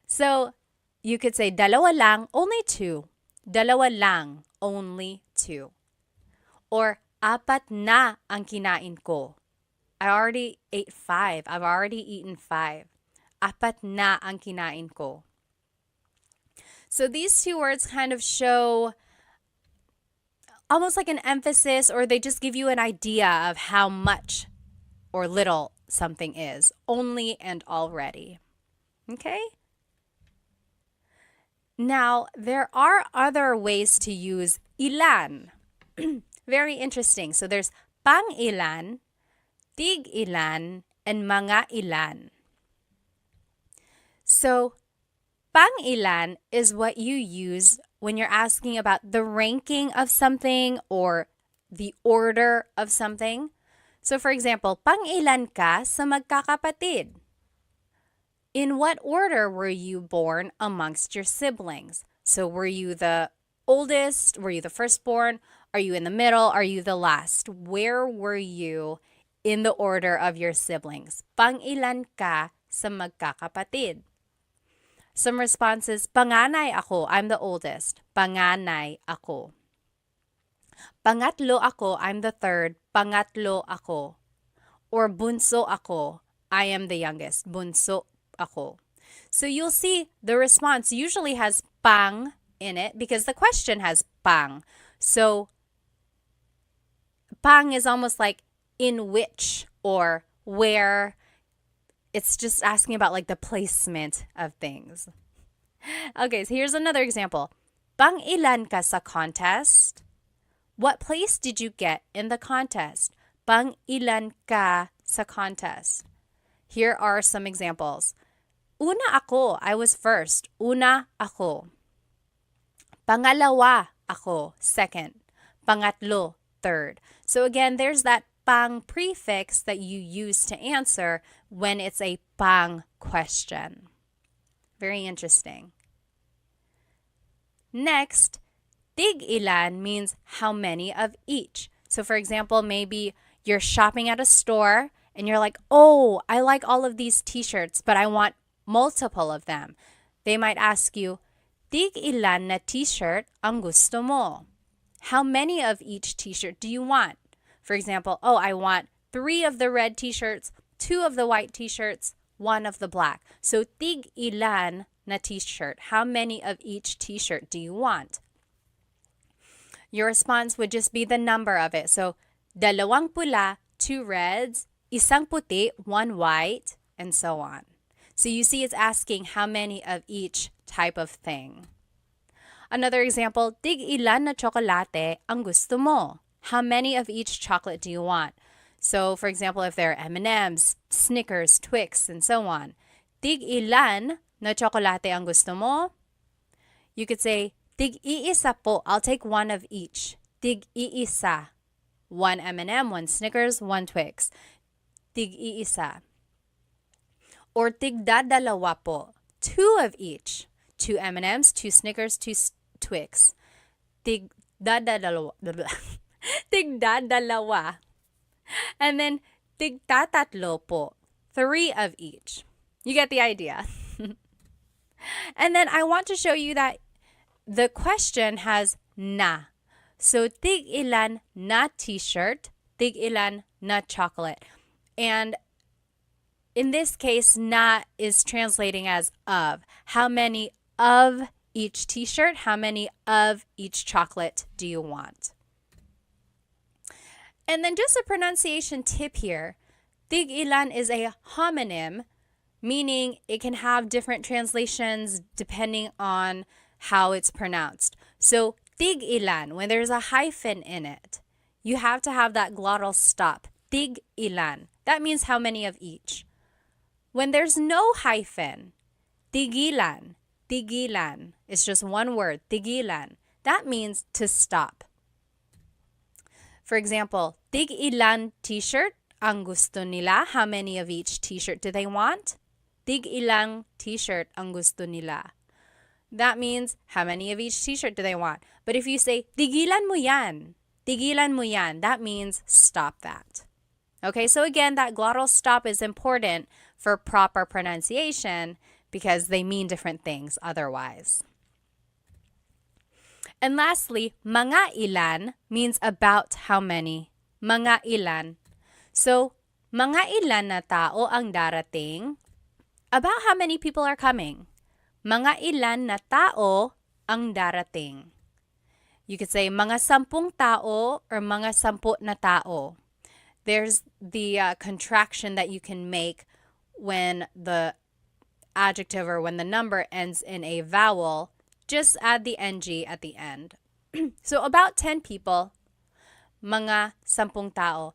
So, you could say, dalawa lang, only 2. Dalawa lang, only 2. Or, apat na ang kinain ko. I already ate 5. I've already eaten 5. Apat na ang kinain ko. So these 2 words kind of show almost like an emphasis, or they just give you an idea of how much or little something is. Only and already. Okay? Now, there are other ways to use ilan. Very interesting. So there's pang ilan, tig ilan, and mga ilan. So, pang ilan is what you use when you're asking about the ranking of something or the order of something. So, for example, pang ilan ka sa magkakapatid? In what order were you born amongst your siblings? So, were you the oldest? Were you the firstborn? Are you in the middle? Are you the last? Where were you in the order of your siblings? Pang ilan ka sa magkakapatid? Some responses, panganay ako, I'm the oldest. Panganay ako. Pangatlo ako, I'm the third. Pangatlo ako. Or bunso ako, I am the youngest. Bunso ako. So you'll see the response usually has pang in it because the question has pang. So pang is almost like in which or where. It's just asking about like the placement of things. Okay, so here's another example. Pang ilan ka sa contest? What place did you get in the contest? Pang ilan ka sa contest? Here are some examples. Una ako, I was first. Una ako. Pangalawa ako, second. Pangatlo, third. So again, there's that pang prefix that you use to answer when it's a pang question. Very interesting. Next, tig ilan means how many of each. So for example, maybe you're shopping at a store and you're like, oh, I like all of these t-shirts, but I want multiple of them. They might ask you, tig ilan na t-shirt ang gusto mo? How many of each t-shirt do you want? For example, oh, I want 3 of the red t-shirts, 2 of the white t-shirts, 1 of the black. So, tig ilan na t-shirt? How many of each t-shirt do you want? Your response would just be the number of it. So, dalawang pula, 2 reds, isang puti, 1 white, and so on. So, you see it's asking how many of each type of thing. Another example, tig ilan na tsokolate ang gusto mo? How many of each chocolate do you want? So, for example, if there are M&Ms, Snickers, Twix, and so on. Tig ilan na tsokolate ang gusto mo? You could say, tig iisa po. I'll take 1 of each. Tig iisa. 1 M&M, 1 Snickers, 1 Twix. Tig iisa. Or tig dadalawa po. 2 of each. 2 M&Ms, 2 Snickers, 2 Twix. Tig-dadalawa. Tig-dadalawa. And then tig-tatatlo po. 3 of each. You get the idea. And then I want to show you that the question has na. So tig-ilan na t-shirt, tig-ilan na chocolate. And in this case, na is translating as of. How many of each t-shirt, how many of each chocolate do you want? And then just a pronunciation tip here. Tig-ilan is a homonym, meaning it can have different translations depending on how it's pronounced. So tig-ilan, when there's a hyphen in it, you have to have that glottal stop. Tig-ilan. That means how many of each. When there's no hyphen, tigilan, tigilan. It's just one word, tigilan. That means to stop. For example, tig-ilan t-shirt ang gusto nila. How many of each t-shirt do they want? Tig-ilang t-shirt ang gusto nila. That means how many of each t-shirt do they want? But if you say, tigilan mo yan, that means stop that. Okay, so again, that glottal stop is important for proper pronunciation because they mean different things otherwise. And lastly, mga ilan means about how many. Mga ilan. So, mga ilan na tao ang darating? About how many people are coming. Mga ilan na tao ang darating. You could say mga 10 tao or mga 10 na tao. There's the contraction that you can make when the adjective or when the number ends in a vowel. Just add the ng at the end. So about 10 people, mga 10 tao.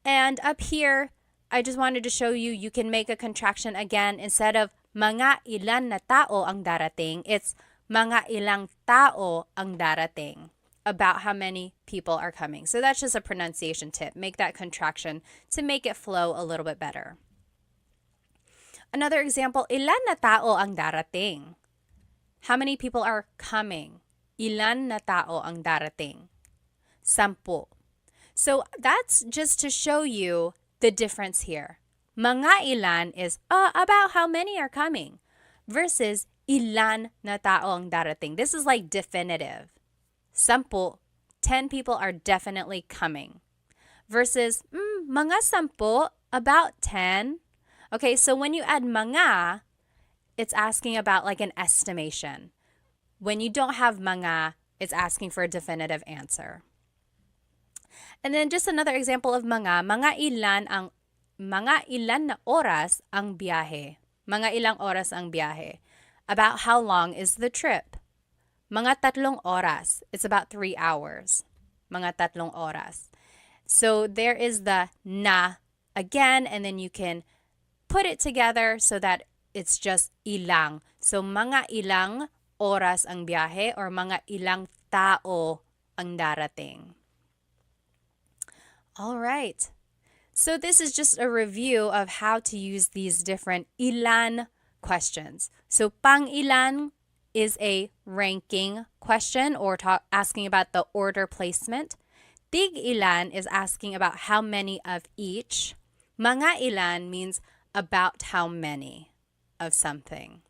And up here, I just wanted to show you, you can make a contraction again. Instead of mga ilan na tao ang darating, it's mga ilang tao ang darating. About how many people are coming. So that's just a pronunciation tip. Make that contraction to make it flow a little bit better. Another example, ilan na tao ang darating? How many people are coming? Ilan na tao ang darating? 10. So that's just to show you the difference here. Mga ilan is about how many are coming versus ilan na tao ang darating. This is like definitive. 10 people are definitely coming. Versus mga 10, about 10. Okay, so when you add mga, it's asking about like an estimation. When you don't have mga, it's asking for a definitive answer. And then just another example of mga ilan na oras ang biyahe. Mga ilang oras ang biyahe. About how long is the trip? Mga 3 oras. It's about 3 hours. Mga 3 oras. So there is the na again, and then you can put it together so that it's just ilang. So mga ilang oras ang biyahe or mga ilang tao ang darating. All right. So this is just a review of how to use these different ilan questions. So pang ilan is a ranking question or asking about the order placement. Tig ilan is asking about how many of each. Mga ilan means about how many of something.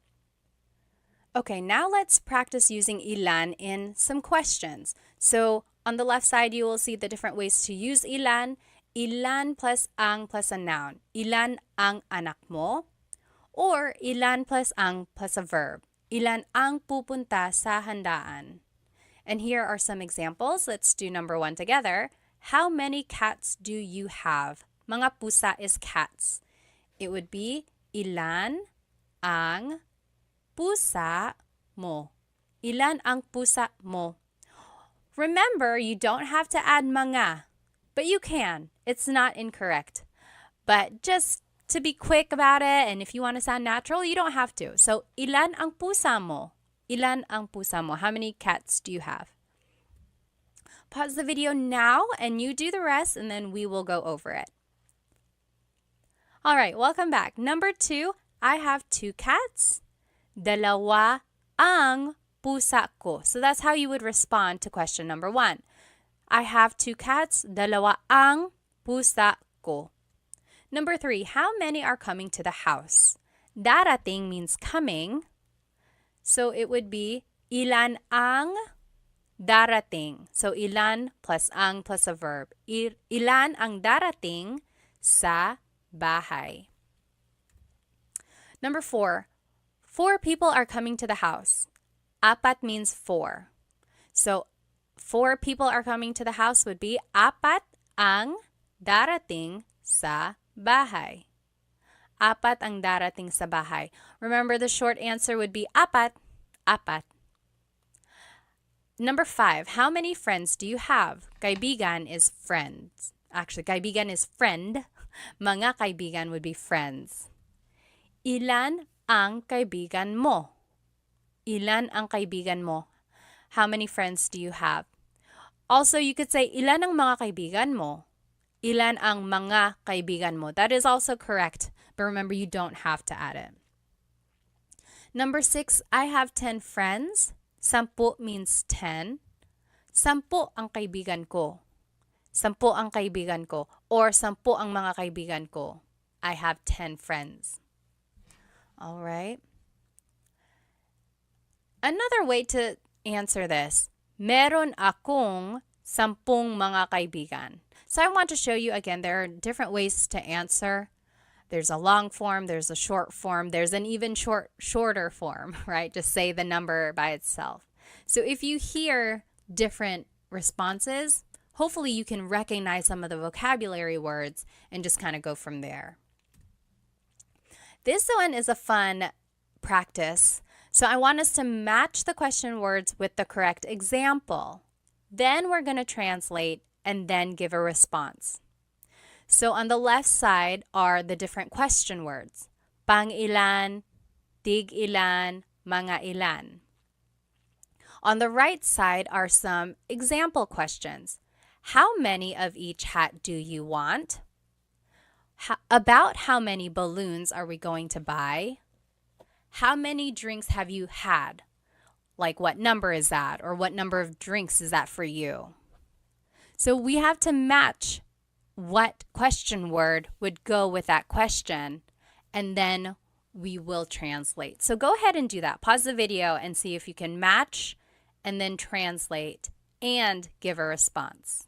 Okay, now let's practice using ilan in some questions. So on the left side, you will see the different ways to use ilan. Ilan plus ang plus a noun. Ilan ang anak mo? Or ilan plus ang plus a verb. Ilan ang pupunta sa handaan? And here are some examples. Let's do number 1 together. How many cats do you have? Mga pusa is cats. It would be ilan ang pusa mo. Ilan ang pusa mo? Remember, you don't have to add mga, but you can. It's not incorrect. But just to be quick about it, and if you want to sound natural, you don't have to. So, ilan ang pusa mo? Ilan ang pusa mo? How many cats do you have? Pause the video now, and you do the rest, and then we will go over it. All right, welcome back. Number 2, I have 2 cats. Dalawa ang pusa ko. So that's how you would respond to question number 1. I have 2 cats. Dalawa ang pusa ko. Number 3, how many are coming to the house? Darating means coming. So it would be ilan ang darating. So ilan plus ang plus a verb. Ilan ang darating sa bahay. Number 4, 4 people are coming to the house. Apat means 4. So 4 people are coming to the house would be apat ang darating sa bahay. Apat ang darating sa bahay. Remember, the short answer would be apat, apat. Number 5, how many friends do you have? Kaibigan is friends. Actually, kaibigan is friend. Mga kaibigan would be friends. Ilan ang kaibigan mo? Ilan ang kaibigan mo? How many friends do you have? Also, you could say, ilan ang mga kaibigan mo? Ilan ang mga kaibigan mo? That is also correct, but remember, you don't have to add it. Number 6, I have 10 friends. 10 means 10. 10 ang kaibigan ko. 10 ang kaibigan ko. Or 10 ang mga kaibigan ko. I have 10 friends. All right. Another way to answer this, meron akong 10 mga kaibigan. So I want to show you again, there are different ways to answer. There's a long form, there's a short form, there's an even shorter form, right? Just say the number by itself. So if you hear different responses, hopefully you can recognize some of the vocabulary words and just kind of go from there. This one is a fun practice. So I want us to match the question words with the correct example. Then we're going to translate and then give a response. So on the left side are the different question words. Pang ilan, tig ilan, mga ilan. On the right side are some example questions. How many of each hat do you want? About how many balloons are we going to buy? How many drinks have you had? Like, what number is that? Or what number of drinks is that for you? So we have to match what question word would go with that question, and then we will translate. So go ahead and do that. Pause the video and see if you can match and then translate and give a response.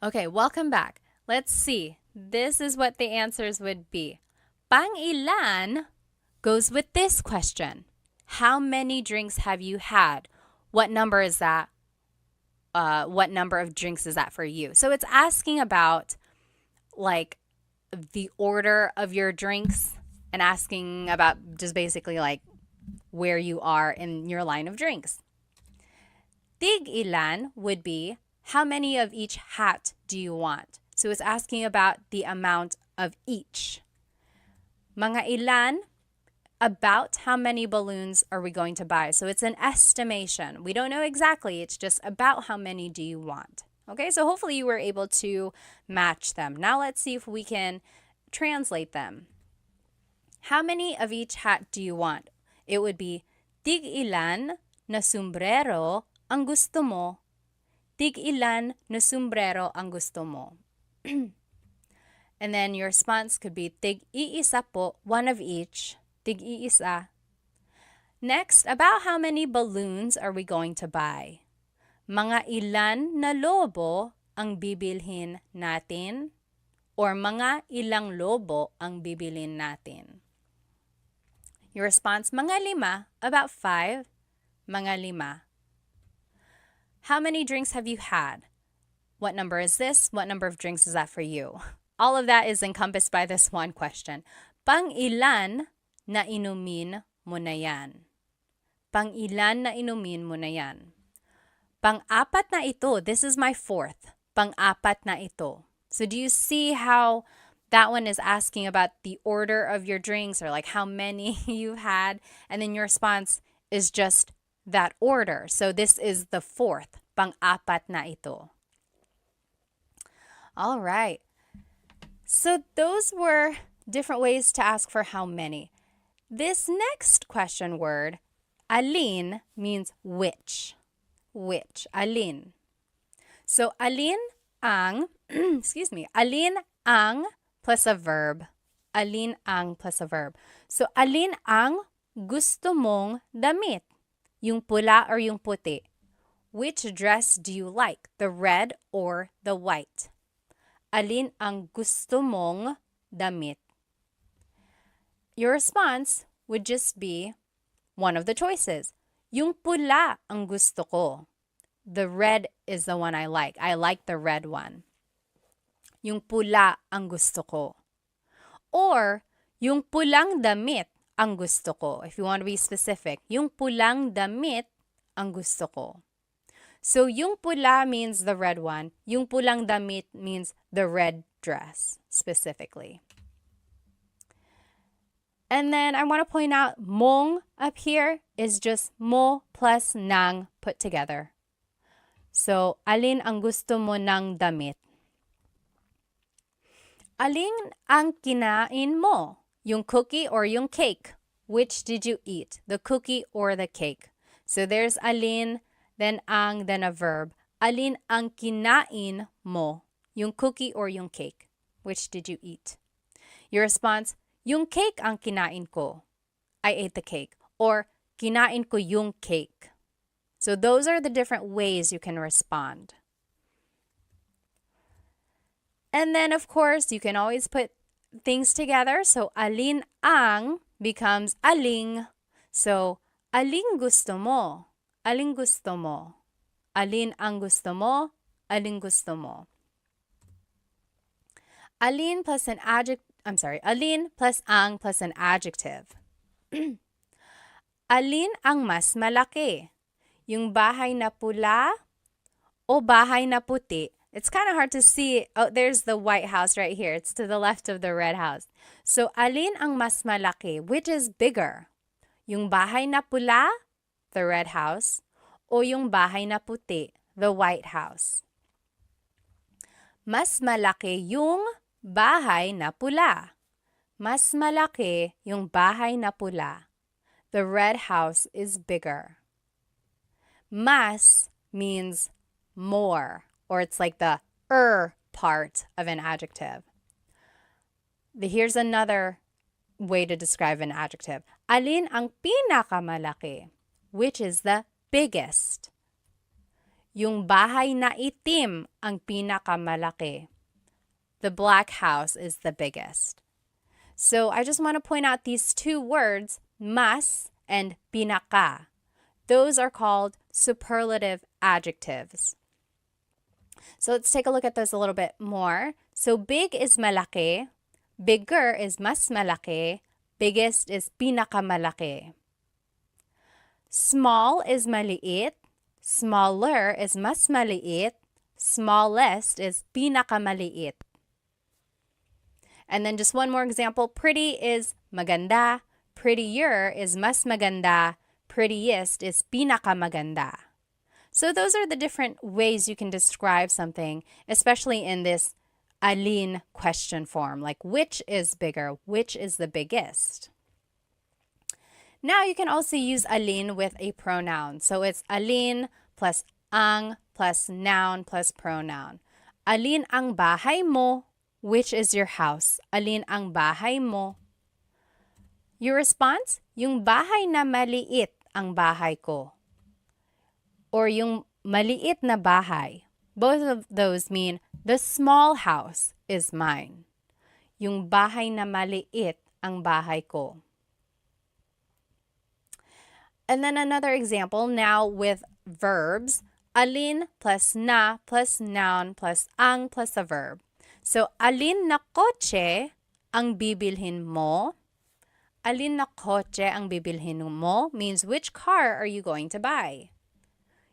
Okay, welcome back. Let's see. This is what the answers would be. Pang ilan goes with this question. How many drinks have you had? What number is that? What number of drinks is that for you? So it's asking about like the order of your drinks and asking about just basically like where you are in your line of drinks. Tig ilan would be how many of each hat do you want? So it's asking about the amount of each. Mga ilan, about how many balloons are we going to buy? So it's an estimation. We don't know exactly. It's just about how many do you want. Okay, so hopefully you were able to match them. Now let's see if we can translate them. How many of each hat do you want? It would be, tig ilan na sombrero ang gusto mo? Tig ilan na sombrero ang gusto mo? And then your response could be, tig iisa po, one of each. Tig iisa. Next, about how many balloons are we going to buy? Mga ilan na lobo ang bibilhin natin? Or mga ilang lobo ang bibilhin natin? Your response, mga 5, about 5, mga 5. How many drinks have you had? What number is this? What number of drinks is that for you? All of that is encompassed by this one question. Pang ilan na inumin mo na yan? Pang ilan na inumin mo na yan? Pang-apat na ito. This is my 4th. Pang-apat na ito. So do you see how that one is asking about the order of your drinks or like how many you've had? And then your response is just that order. So this is the 4th. Pang-apat na ito. All right. So those were different ways to ask for how many. This next question word, alin, means which. Which. Alin. So, alin ang, excuse me, alin ang plus a verb. Alin ang plus a verb. So, alin ang gusto mong damit? Yung pula or yung puti? Which dress do you like? The red or the white? Alin ang gusto mong damit? Your response would just be one of the choices. Yung pula ang gusto ko. The red is the one I like. I like the red one. Yung pula ang gusto ko. Or, yung pulang damit ang gusto ko. If you want to be specific, yung pulang damit ang gusto ko. So, yung pula means the red one. Yung pulang damit means the red dress, specifically. And then I want to point out mong up here is just mo plus nang put together. So, alin ang gusto mo ng damit? Alin ang kinain mo? Yung cookie or yung cake? Which did you eat? The cookie or the cake? So, there's alin, then ang, then a verb. Alin ang kinain mo? Yung cookie or yung cake? Which did you eat? Your response, yung cake ang kinain ko. I ate the cake. Or, kinain ko yung cake. So those are the different ways you can respond. And then, of course, you can always put things together. So, alin ang becomes aling. So, aling gusto mo? Aling gusto mo? Alin ang gusto mo? Aling gusto mo? Alin plus an adjective. Alin plus ang plus an adjective. Alin ang mas malaki? Yung bahay na pula o bahay na puti? It's kind of hard to see. Oh, there's the white house right here. It's to the left of the red house. So, alin ang mas malaki? Which is bigger? Yung bahay na pula, the red house, o yung bahay na puti, the white house? Mas malaki yung bahay na pula. Mas malaki yung bahay na pula. The red house is bigger. Mas means more, or it's like the part of an adjective. Here's another way to describe an adjective. Alin ang pinakamalaki? Which is the biggest? Yung bahay na itim ang pinakamalaki. The black house is the biggest. So I just want to point out these two words, mas and pinaka. Those are called superlative adjectives. So let's take a look at those a little bit more. So big is malaki, bigger is mas malaki, biggest is pinakamalaki. Small is maliit, smaller is mas maliit, smallest is pinakamaliit. And then just one more example, pretty is maganda, prettier is mas maganda, prettiest is pinakamaganda. So those are the different ways you can describe something, especially in this alin question form, like which is bigger, which is the biggest. Now you can also use alin with a pronoun. So it's alin plus ang plus noun plus pronoun. Alin ang bahay mo? Which is your house? Alin ang bahay mo? Your response? Yung bahay na maliit ang bahay ko. Or yung maliit na bahay. Both of those mean the small house is mine. Yung bahay na maliit ang bahay ko. And then another example now with verbs. Alin plus na plus noun plus ang plus a verb. So, alin na kotse ang bibilhin mo? Alin na kotse ang bibilhin mo means which car are you going to buy?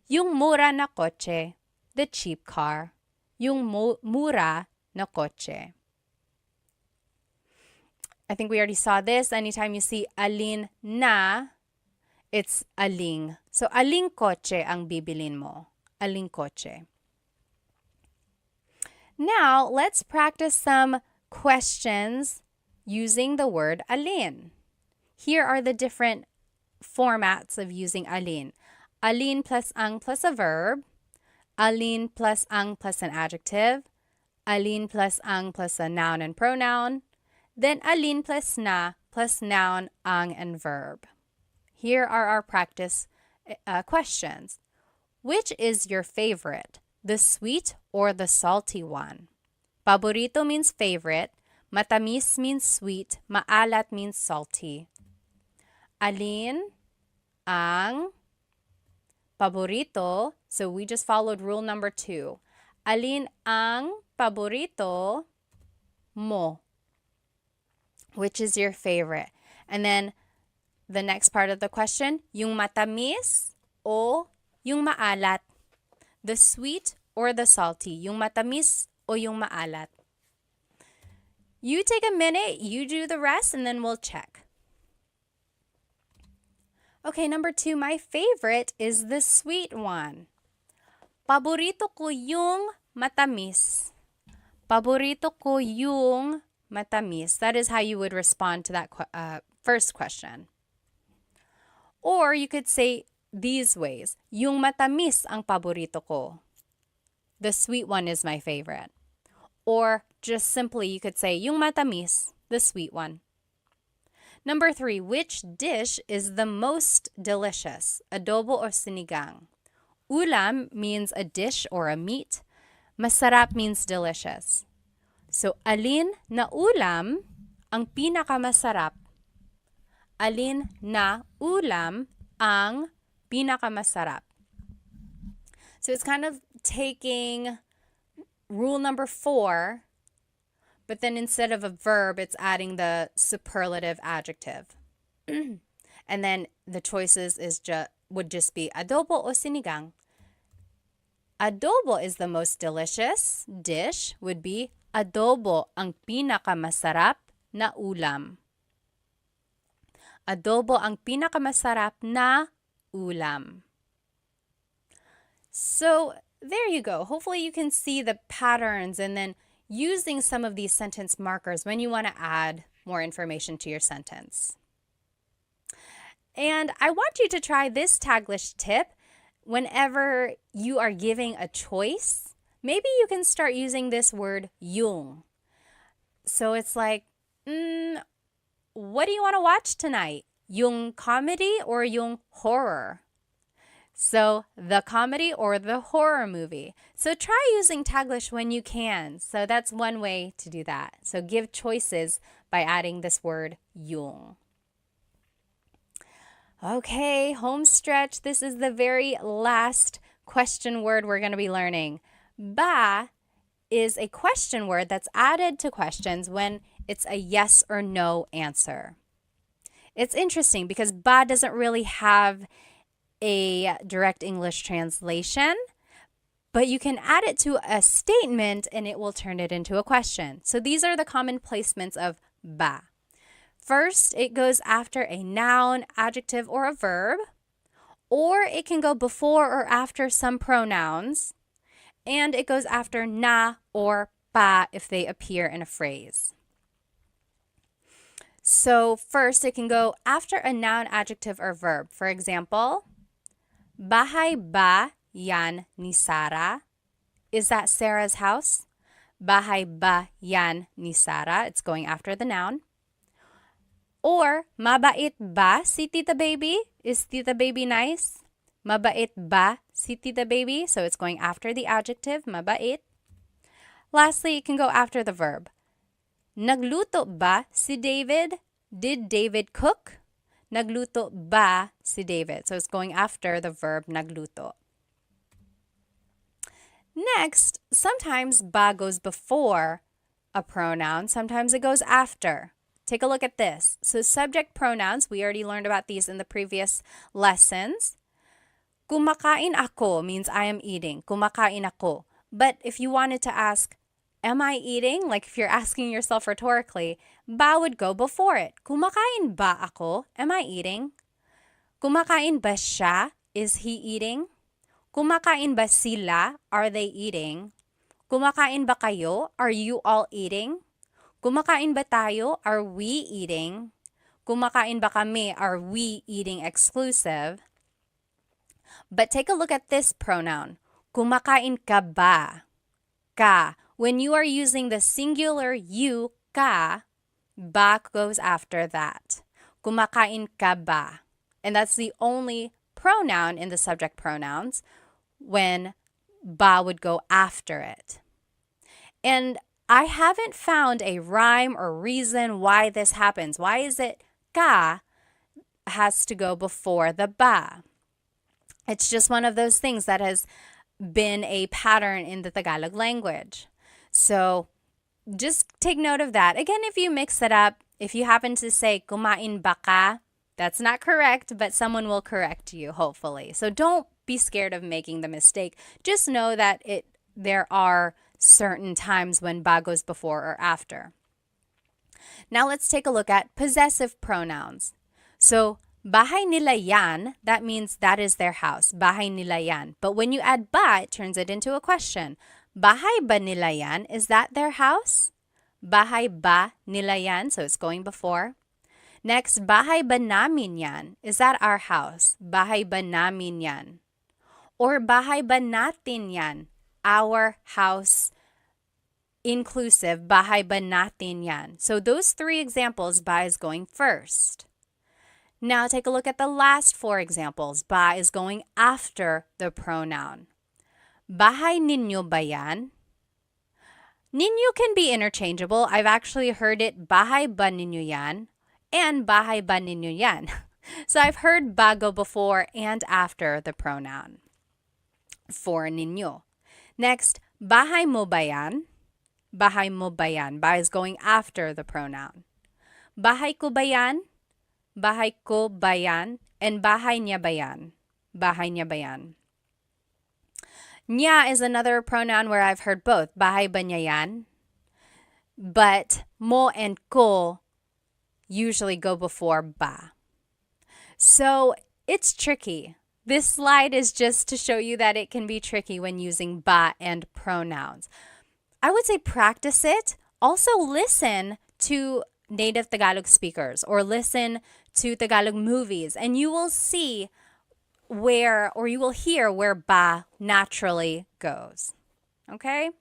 Yung mura na kotse, the cheap car. Yung mura na kotse. I think we already saw this. Anytime you see alin na, it's aling. So, aling kotse ang bibilin mo? Aling kotse. Now, let's practice some questions using the word alin. here are the different formats of using alin. Alin plus ang plus a verb, alin plus ang plus an adjective, alin plus ang plus a noun and pronoun, then alin plus na plus noun, ang, and verb. Here are our practice questions. Which is your favorite, the sweet or the salty one? Paborito means favorite, matamis means sweet, maalat means salty. Alin ang paborito? So we just followed rule number 2. Alin ang paborito mo? Which is your favorite? And then the next part of the question, yung matamis o yung maalat? The sweet or the salty? Yung matamis o yung maalat? You take a minute, you do the rest, and then we'll check. Okay, number 2, my favorite is the sweet one. Paborito ko yung matamis. Paborito ko yung matamis. That is how you would respond to that first question. Or you could say these ways. Yung matamis ang paborito ko. The sweet one is my favorite. Or just simply you could say yung matamis, the sweet one. Number 3, which dish is the most delicious? Adobo or sinigang? Ulam means a dish or a meat. Masarap means delicious. So, alin na ulam ang pinakamasarap? Alin na ulam ang pinakamasarap? So, it's kind of taking rule number 4, but then instead of a verb, it's adding the superlative adjective. And then the choices would just be adobo o sinigang. Adobo is the most delicious dish, would be adobo ang pinakamasarap na ulam. Adobo ang pinakamasarap na ulam. So there you go. Hopefully you can see the patterns and then using some of these sentence markers when you want to add more information to your sentence. And I want you to try this Taglish tip whenever you are giving a choice. Maybe you can start using this word yung. So it's like, what do you want to watch tonight? Yung comedy or yung horror? So the comedy or the horror movie. So try using Taglish when you can. So that's one way to do that. So give choices by adding this word yung. Okay, home stretch. This is the very last question word we're going to be learning. Ba is a question word that's added to questions when it's a yes or no answer. It's interesting because ba doesn't really have a direct English translation, but you can add it to a statement and it will turn it into a question. So these are the common placements of ba. First, it goes after a noun, adjective, or a verb, or it can go before or after some pronouns, and it goes after na or pa if they appear in a phrase. So first, it can go after a noun, adjective, or verb. For example, bahay ba yan ni Sarah? Is that Sarah's house? Bahay ba yan ni Sarah? It's going after the noun. Or, mabait ba si Tita Baby? Is Tita Baby nice? Mabait ba si Tita Baby? So it's going after the adjective, mabait. Lastly, it can go after the verb. Nagluto ba si David? Did David cook? Nagluto ba si David? So it's going after the verb nagluto. Next, sometimes ba goes before a pronoun. Sometimes it goes after. Take a look at this. So subject pronouns, we already learned about these in the previous lessons. Kumakain ako means I am eating. Kumakain ako. But if you wanted to ask, am I eating? Like if you're asking yourself rhetorically, ba would go before it. Kumakain ba ako? Am I eating? Kumakain ba siya? Is he eating? Kumakain ba sila? Are they eating? Kumakain ba kayo? Are you all eating? Kumakain ba tayo? Are we eating? Kumakain ba kami? Are we eating exclusive? But take a look at this pronoun. Kumakain ka ba? Ka. When you are using the singular you, ka, ba goes after that. Kumakain ka ba? And that's the only pronoun in the subject pronouns when ba would go after it. And I haven't found a rhyme or reason why this happens. Why is it ka has to go before the ba? It's just one of those things that has been a pattern in the Tagalog language. So just take note of that. Again, if you mix it up, if you happen to say kumain ba ka, that's not correct, but someone will correct you, hopefully. So don't be scared of making the mistake. Just know that there are certain times when ba goes before or after. Now let's take a look at possessive pronouns. So bahay nila yan, that means that is their house. Bahay nila yan. But when you add ba, it turns it into a question. Bahay ba nila yan? Is that their house? Bahay ba nila yan? So it's going before. Next, bahay ba namin yan? Is that our house? Bahay ba namin yan? Or bahay ba natin yan? Our house inclusive, bahay ba natin yan? So those three examples, ba is going first. Now take a look at the last four examples. Ba is going after the pronoun. Bahay ninyo ba yan? Ninyo can be interchangeable. I've actually heard it, bahay ba ninyo yan? And bahay ba ninyo yan? So I've heard ba go before and after the pronoun for ninyo. Next, bahay mo ba yan? Bahay mo ba yan? Ba is going after the pronoun. Bahay ko ba yan? Bahay ko ba yan? And bahay niya ba yan? Bahay niya ba yan? Niya is another pronoun where I've heard both. Bahay ba niya yan? But mo and ko usually go before ba. So it's tricky. This slide is just to show you that it can be tricky when using ba and pronouns. I would say practice it. Also listen to native Tagalog speakers or listen to Tagalog movies and you will see where, or you will hear where ba naturally goes. Okay?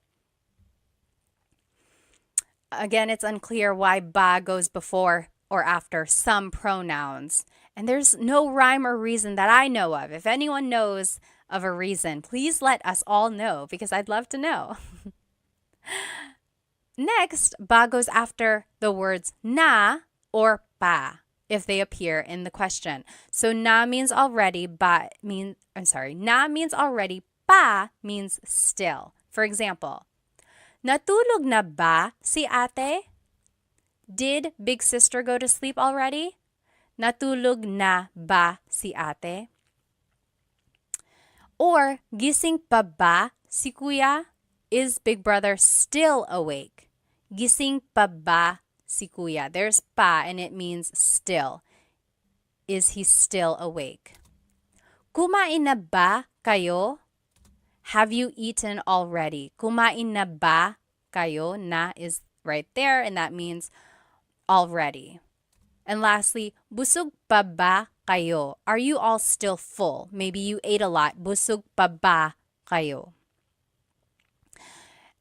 Again, it's unclear why ba goes before or after some pronouns. And there's no rhyme or reason that I know of. If anyone knows of a reason, please let us all know because I'd love to know. Next, ba goes after the words na or pa if they appear in the question. So na means already, na means already, pa means still. For example, natulog na ba si ate? Did big sister go to sleep already? Natulog na ba si ate? Or gising pa ba si kuya? Is big brother still awake? Gising pa ba si kuya? There's pa and it means still. Is he still awake? Kumain na ba kayo? Have you eaten already? Kumain na ba kayo? Na is right there and that means already. And lastly, busog pa ba kayo? Are you all still full? Maybe you ate a lot. Busog pa ba kayo?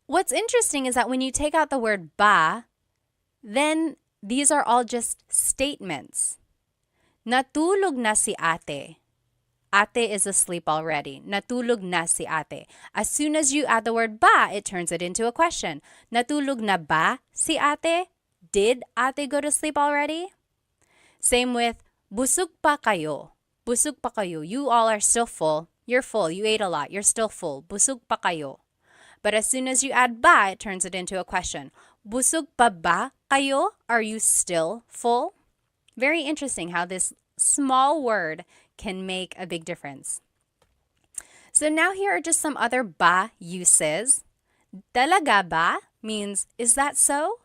What's interesting is that when you take out the word ba, then these are all just statements. Natulog na si ate. Ate is asleep already. Natulog na si ate. As soon as you add the word ba, it turns it into a question. Natulog na ba si ate? Did ate go to sleep already? Same with busog pa kayo. Busog pa kayo. You all are still full. You're full. You ate a lot. You're still full. Busog pa kayo. But as soon as you add ba, it turns it into a question. Busog pa ba kayo? Are you still full? Very interesting how this small word can make a big difference. So now here are just some other ba uses. Talaga ba means, is that so?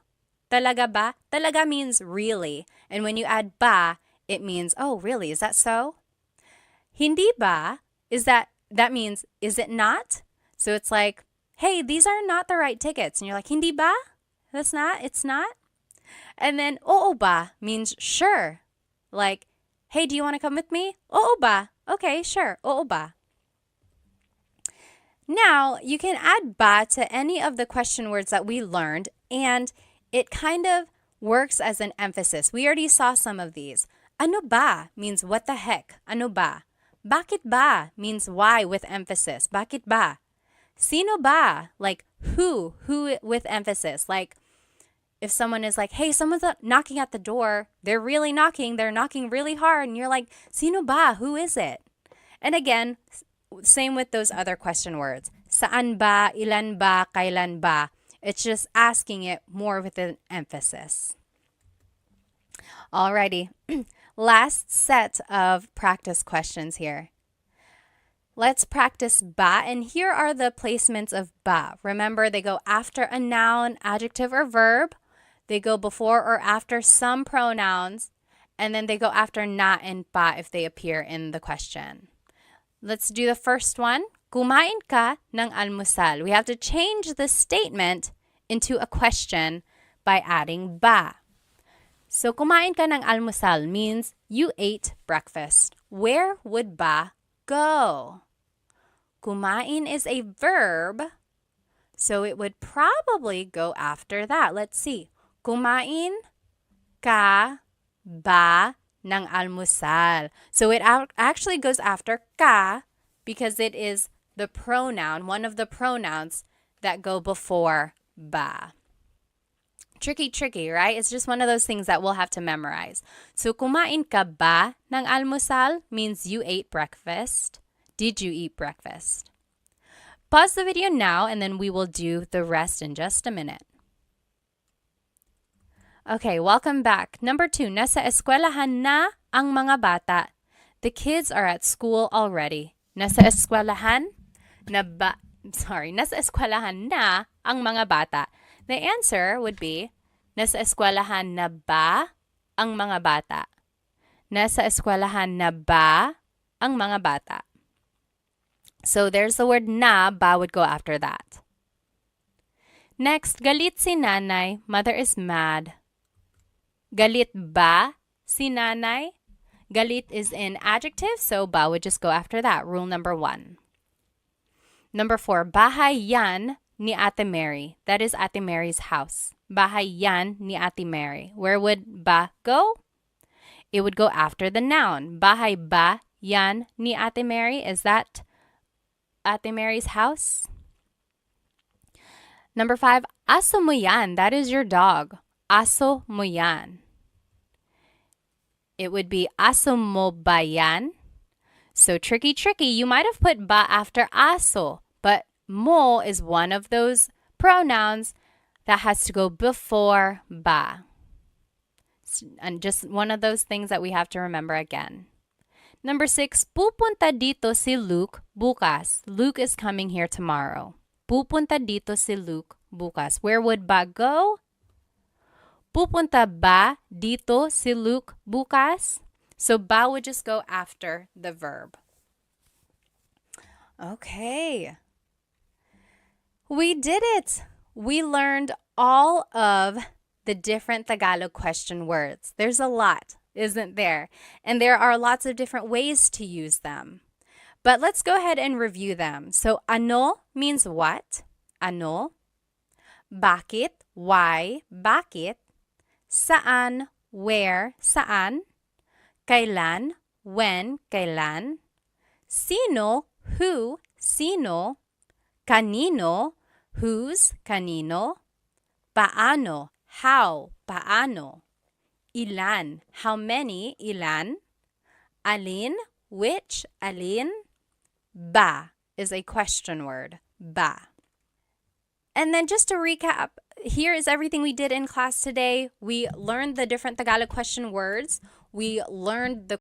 Talaga ba? Talaga means really. And when you add ba, it means, oh, really? Is that so? Hindi ba? That means, is it not? So it's like, hey, these are not the right tickets. And you're like, hindi ba? It's not? And then, oo ba means sure. Like, hey, do you want to come with me? Oo ba? Okay, sure. Oo ba? Now, you can add ba to any of the question words that we learned, and it kind of works as an emphasis. We already saw some of these. Ano ba means what the heck? Ano ba? Bakit ba means why with emphasis. Bakit ba? Sino ba? Like who with emphasis. Like if someone is like, hey, someone's knocking at the door, they're really knocking, they're knocking really hard, and you're like, sino ba? Who is it? And again, same with those other question words. Saan ba, ilan ba, kailan ba? It's just asking it more with an emphasis. Alrighty, last set of practice questions here. Let's practice ba, and here are the placements of ba. Remember, they go after a noun, adjective, or verb. They go before or after some pronouns, and then they go after na and pa if they appear in the question. Let's do the first one. Kumain ka ng almusal. We have to change the statement into a question by adding ba. So, kumain ka ng almusal means you ate breakfast. Where would ba go? Kumain is a verb, so it would probably go after that. Let's see. Kumain ka ba ng almusal. So it actually goes after ka because it is the pronoun, one of the pronouns that go before ba. Tricky, right? It's just one of those things that we'll have to memorize. So kumain ka ba ng almusal means you ate breakfast. Did you eat breakfast? Pause the video now and then we will do the rest in just a minute. Okay, welcome back. Number 2, nasa eskwelahan na ang mga bata. The kids are at school already. Nasa eskwelahan nasa eskwelahan na ang mga bata. The answer would be, nasa eskwelahan na ba ang mga bata? Nasa eskwelahan na ba ang mga bata? So there's the word na, ba would go after that. Next, galit si nanay, mother is mad. Galit ba si nanay? Galit is an adjective, so ba would just go after that. Rule number 1. Number 4, bahay yan ni Ate Mary. That is Ate Mary's house. Bahay yan ni Ate Mary. Where would ba go? It would go after the noun. Bahay ba yan ni Ate Mary? Is that Ate Mary's house? Number 5, aso mo yan. That is your dog. Aso mo yan. It would be aso mo ba yan? So tricky. You might have put ba after aso, but mo is one of those pronouns that has to go before ba. And just one of those things that we have to remember again. Number 6, pupunta dito si Luke bukas. Luke is coming here tomorrow. Pupunta dito si Luke bukas. Where would ba go? Pupunta ba dito si Luke bukas? So ba would just go after the verb. Okay. We did it. We learned all of the different Tagalog question words. There's a lot, isn't there? And there are lots of different ways to use them. But let's go ahead and review them. So ano means what? Ano. Bakit? Why? Bakit? Saan? Where? Saan? Kailan? When? Kailan? Sino? Who? Sino? Kanino? Whose? Kanino? Paano? How? Paano? Ilan? How many? Ilan? Alin? Which? Alin? Ba is a question word. Ba. And then just to recap, here is everything we did in class today. We learned the different Tagalog question words. We learned the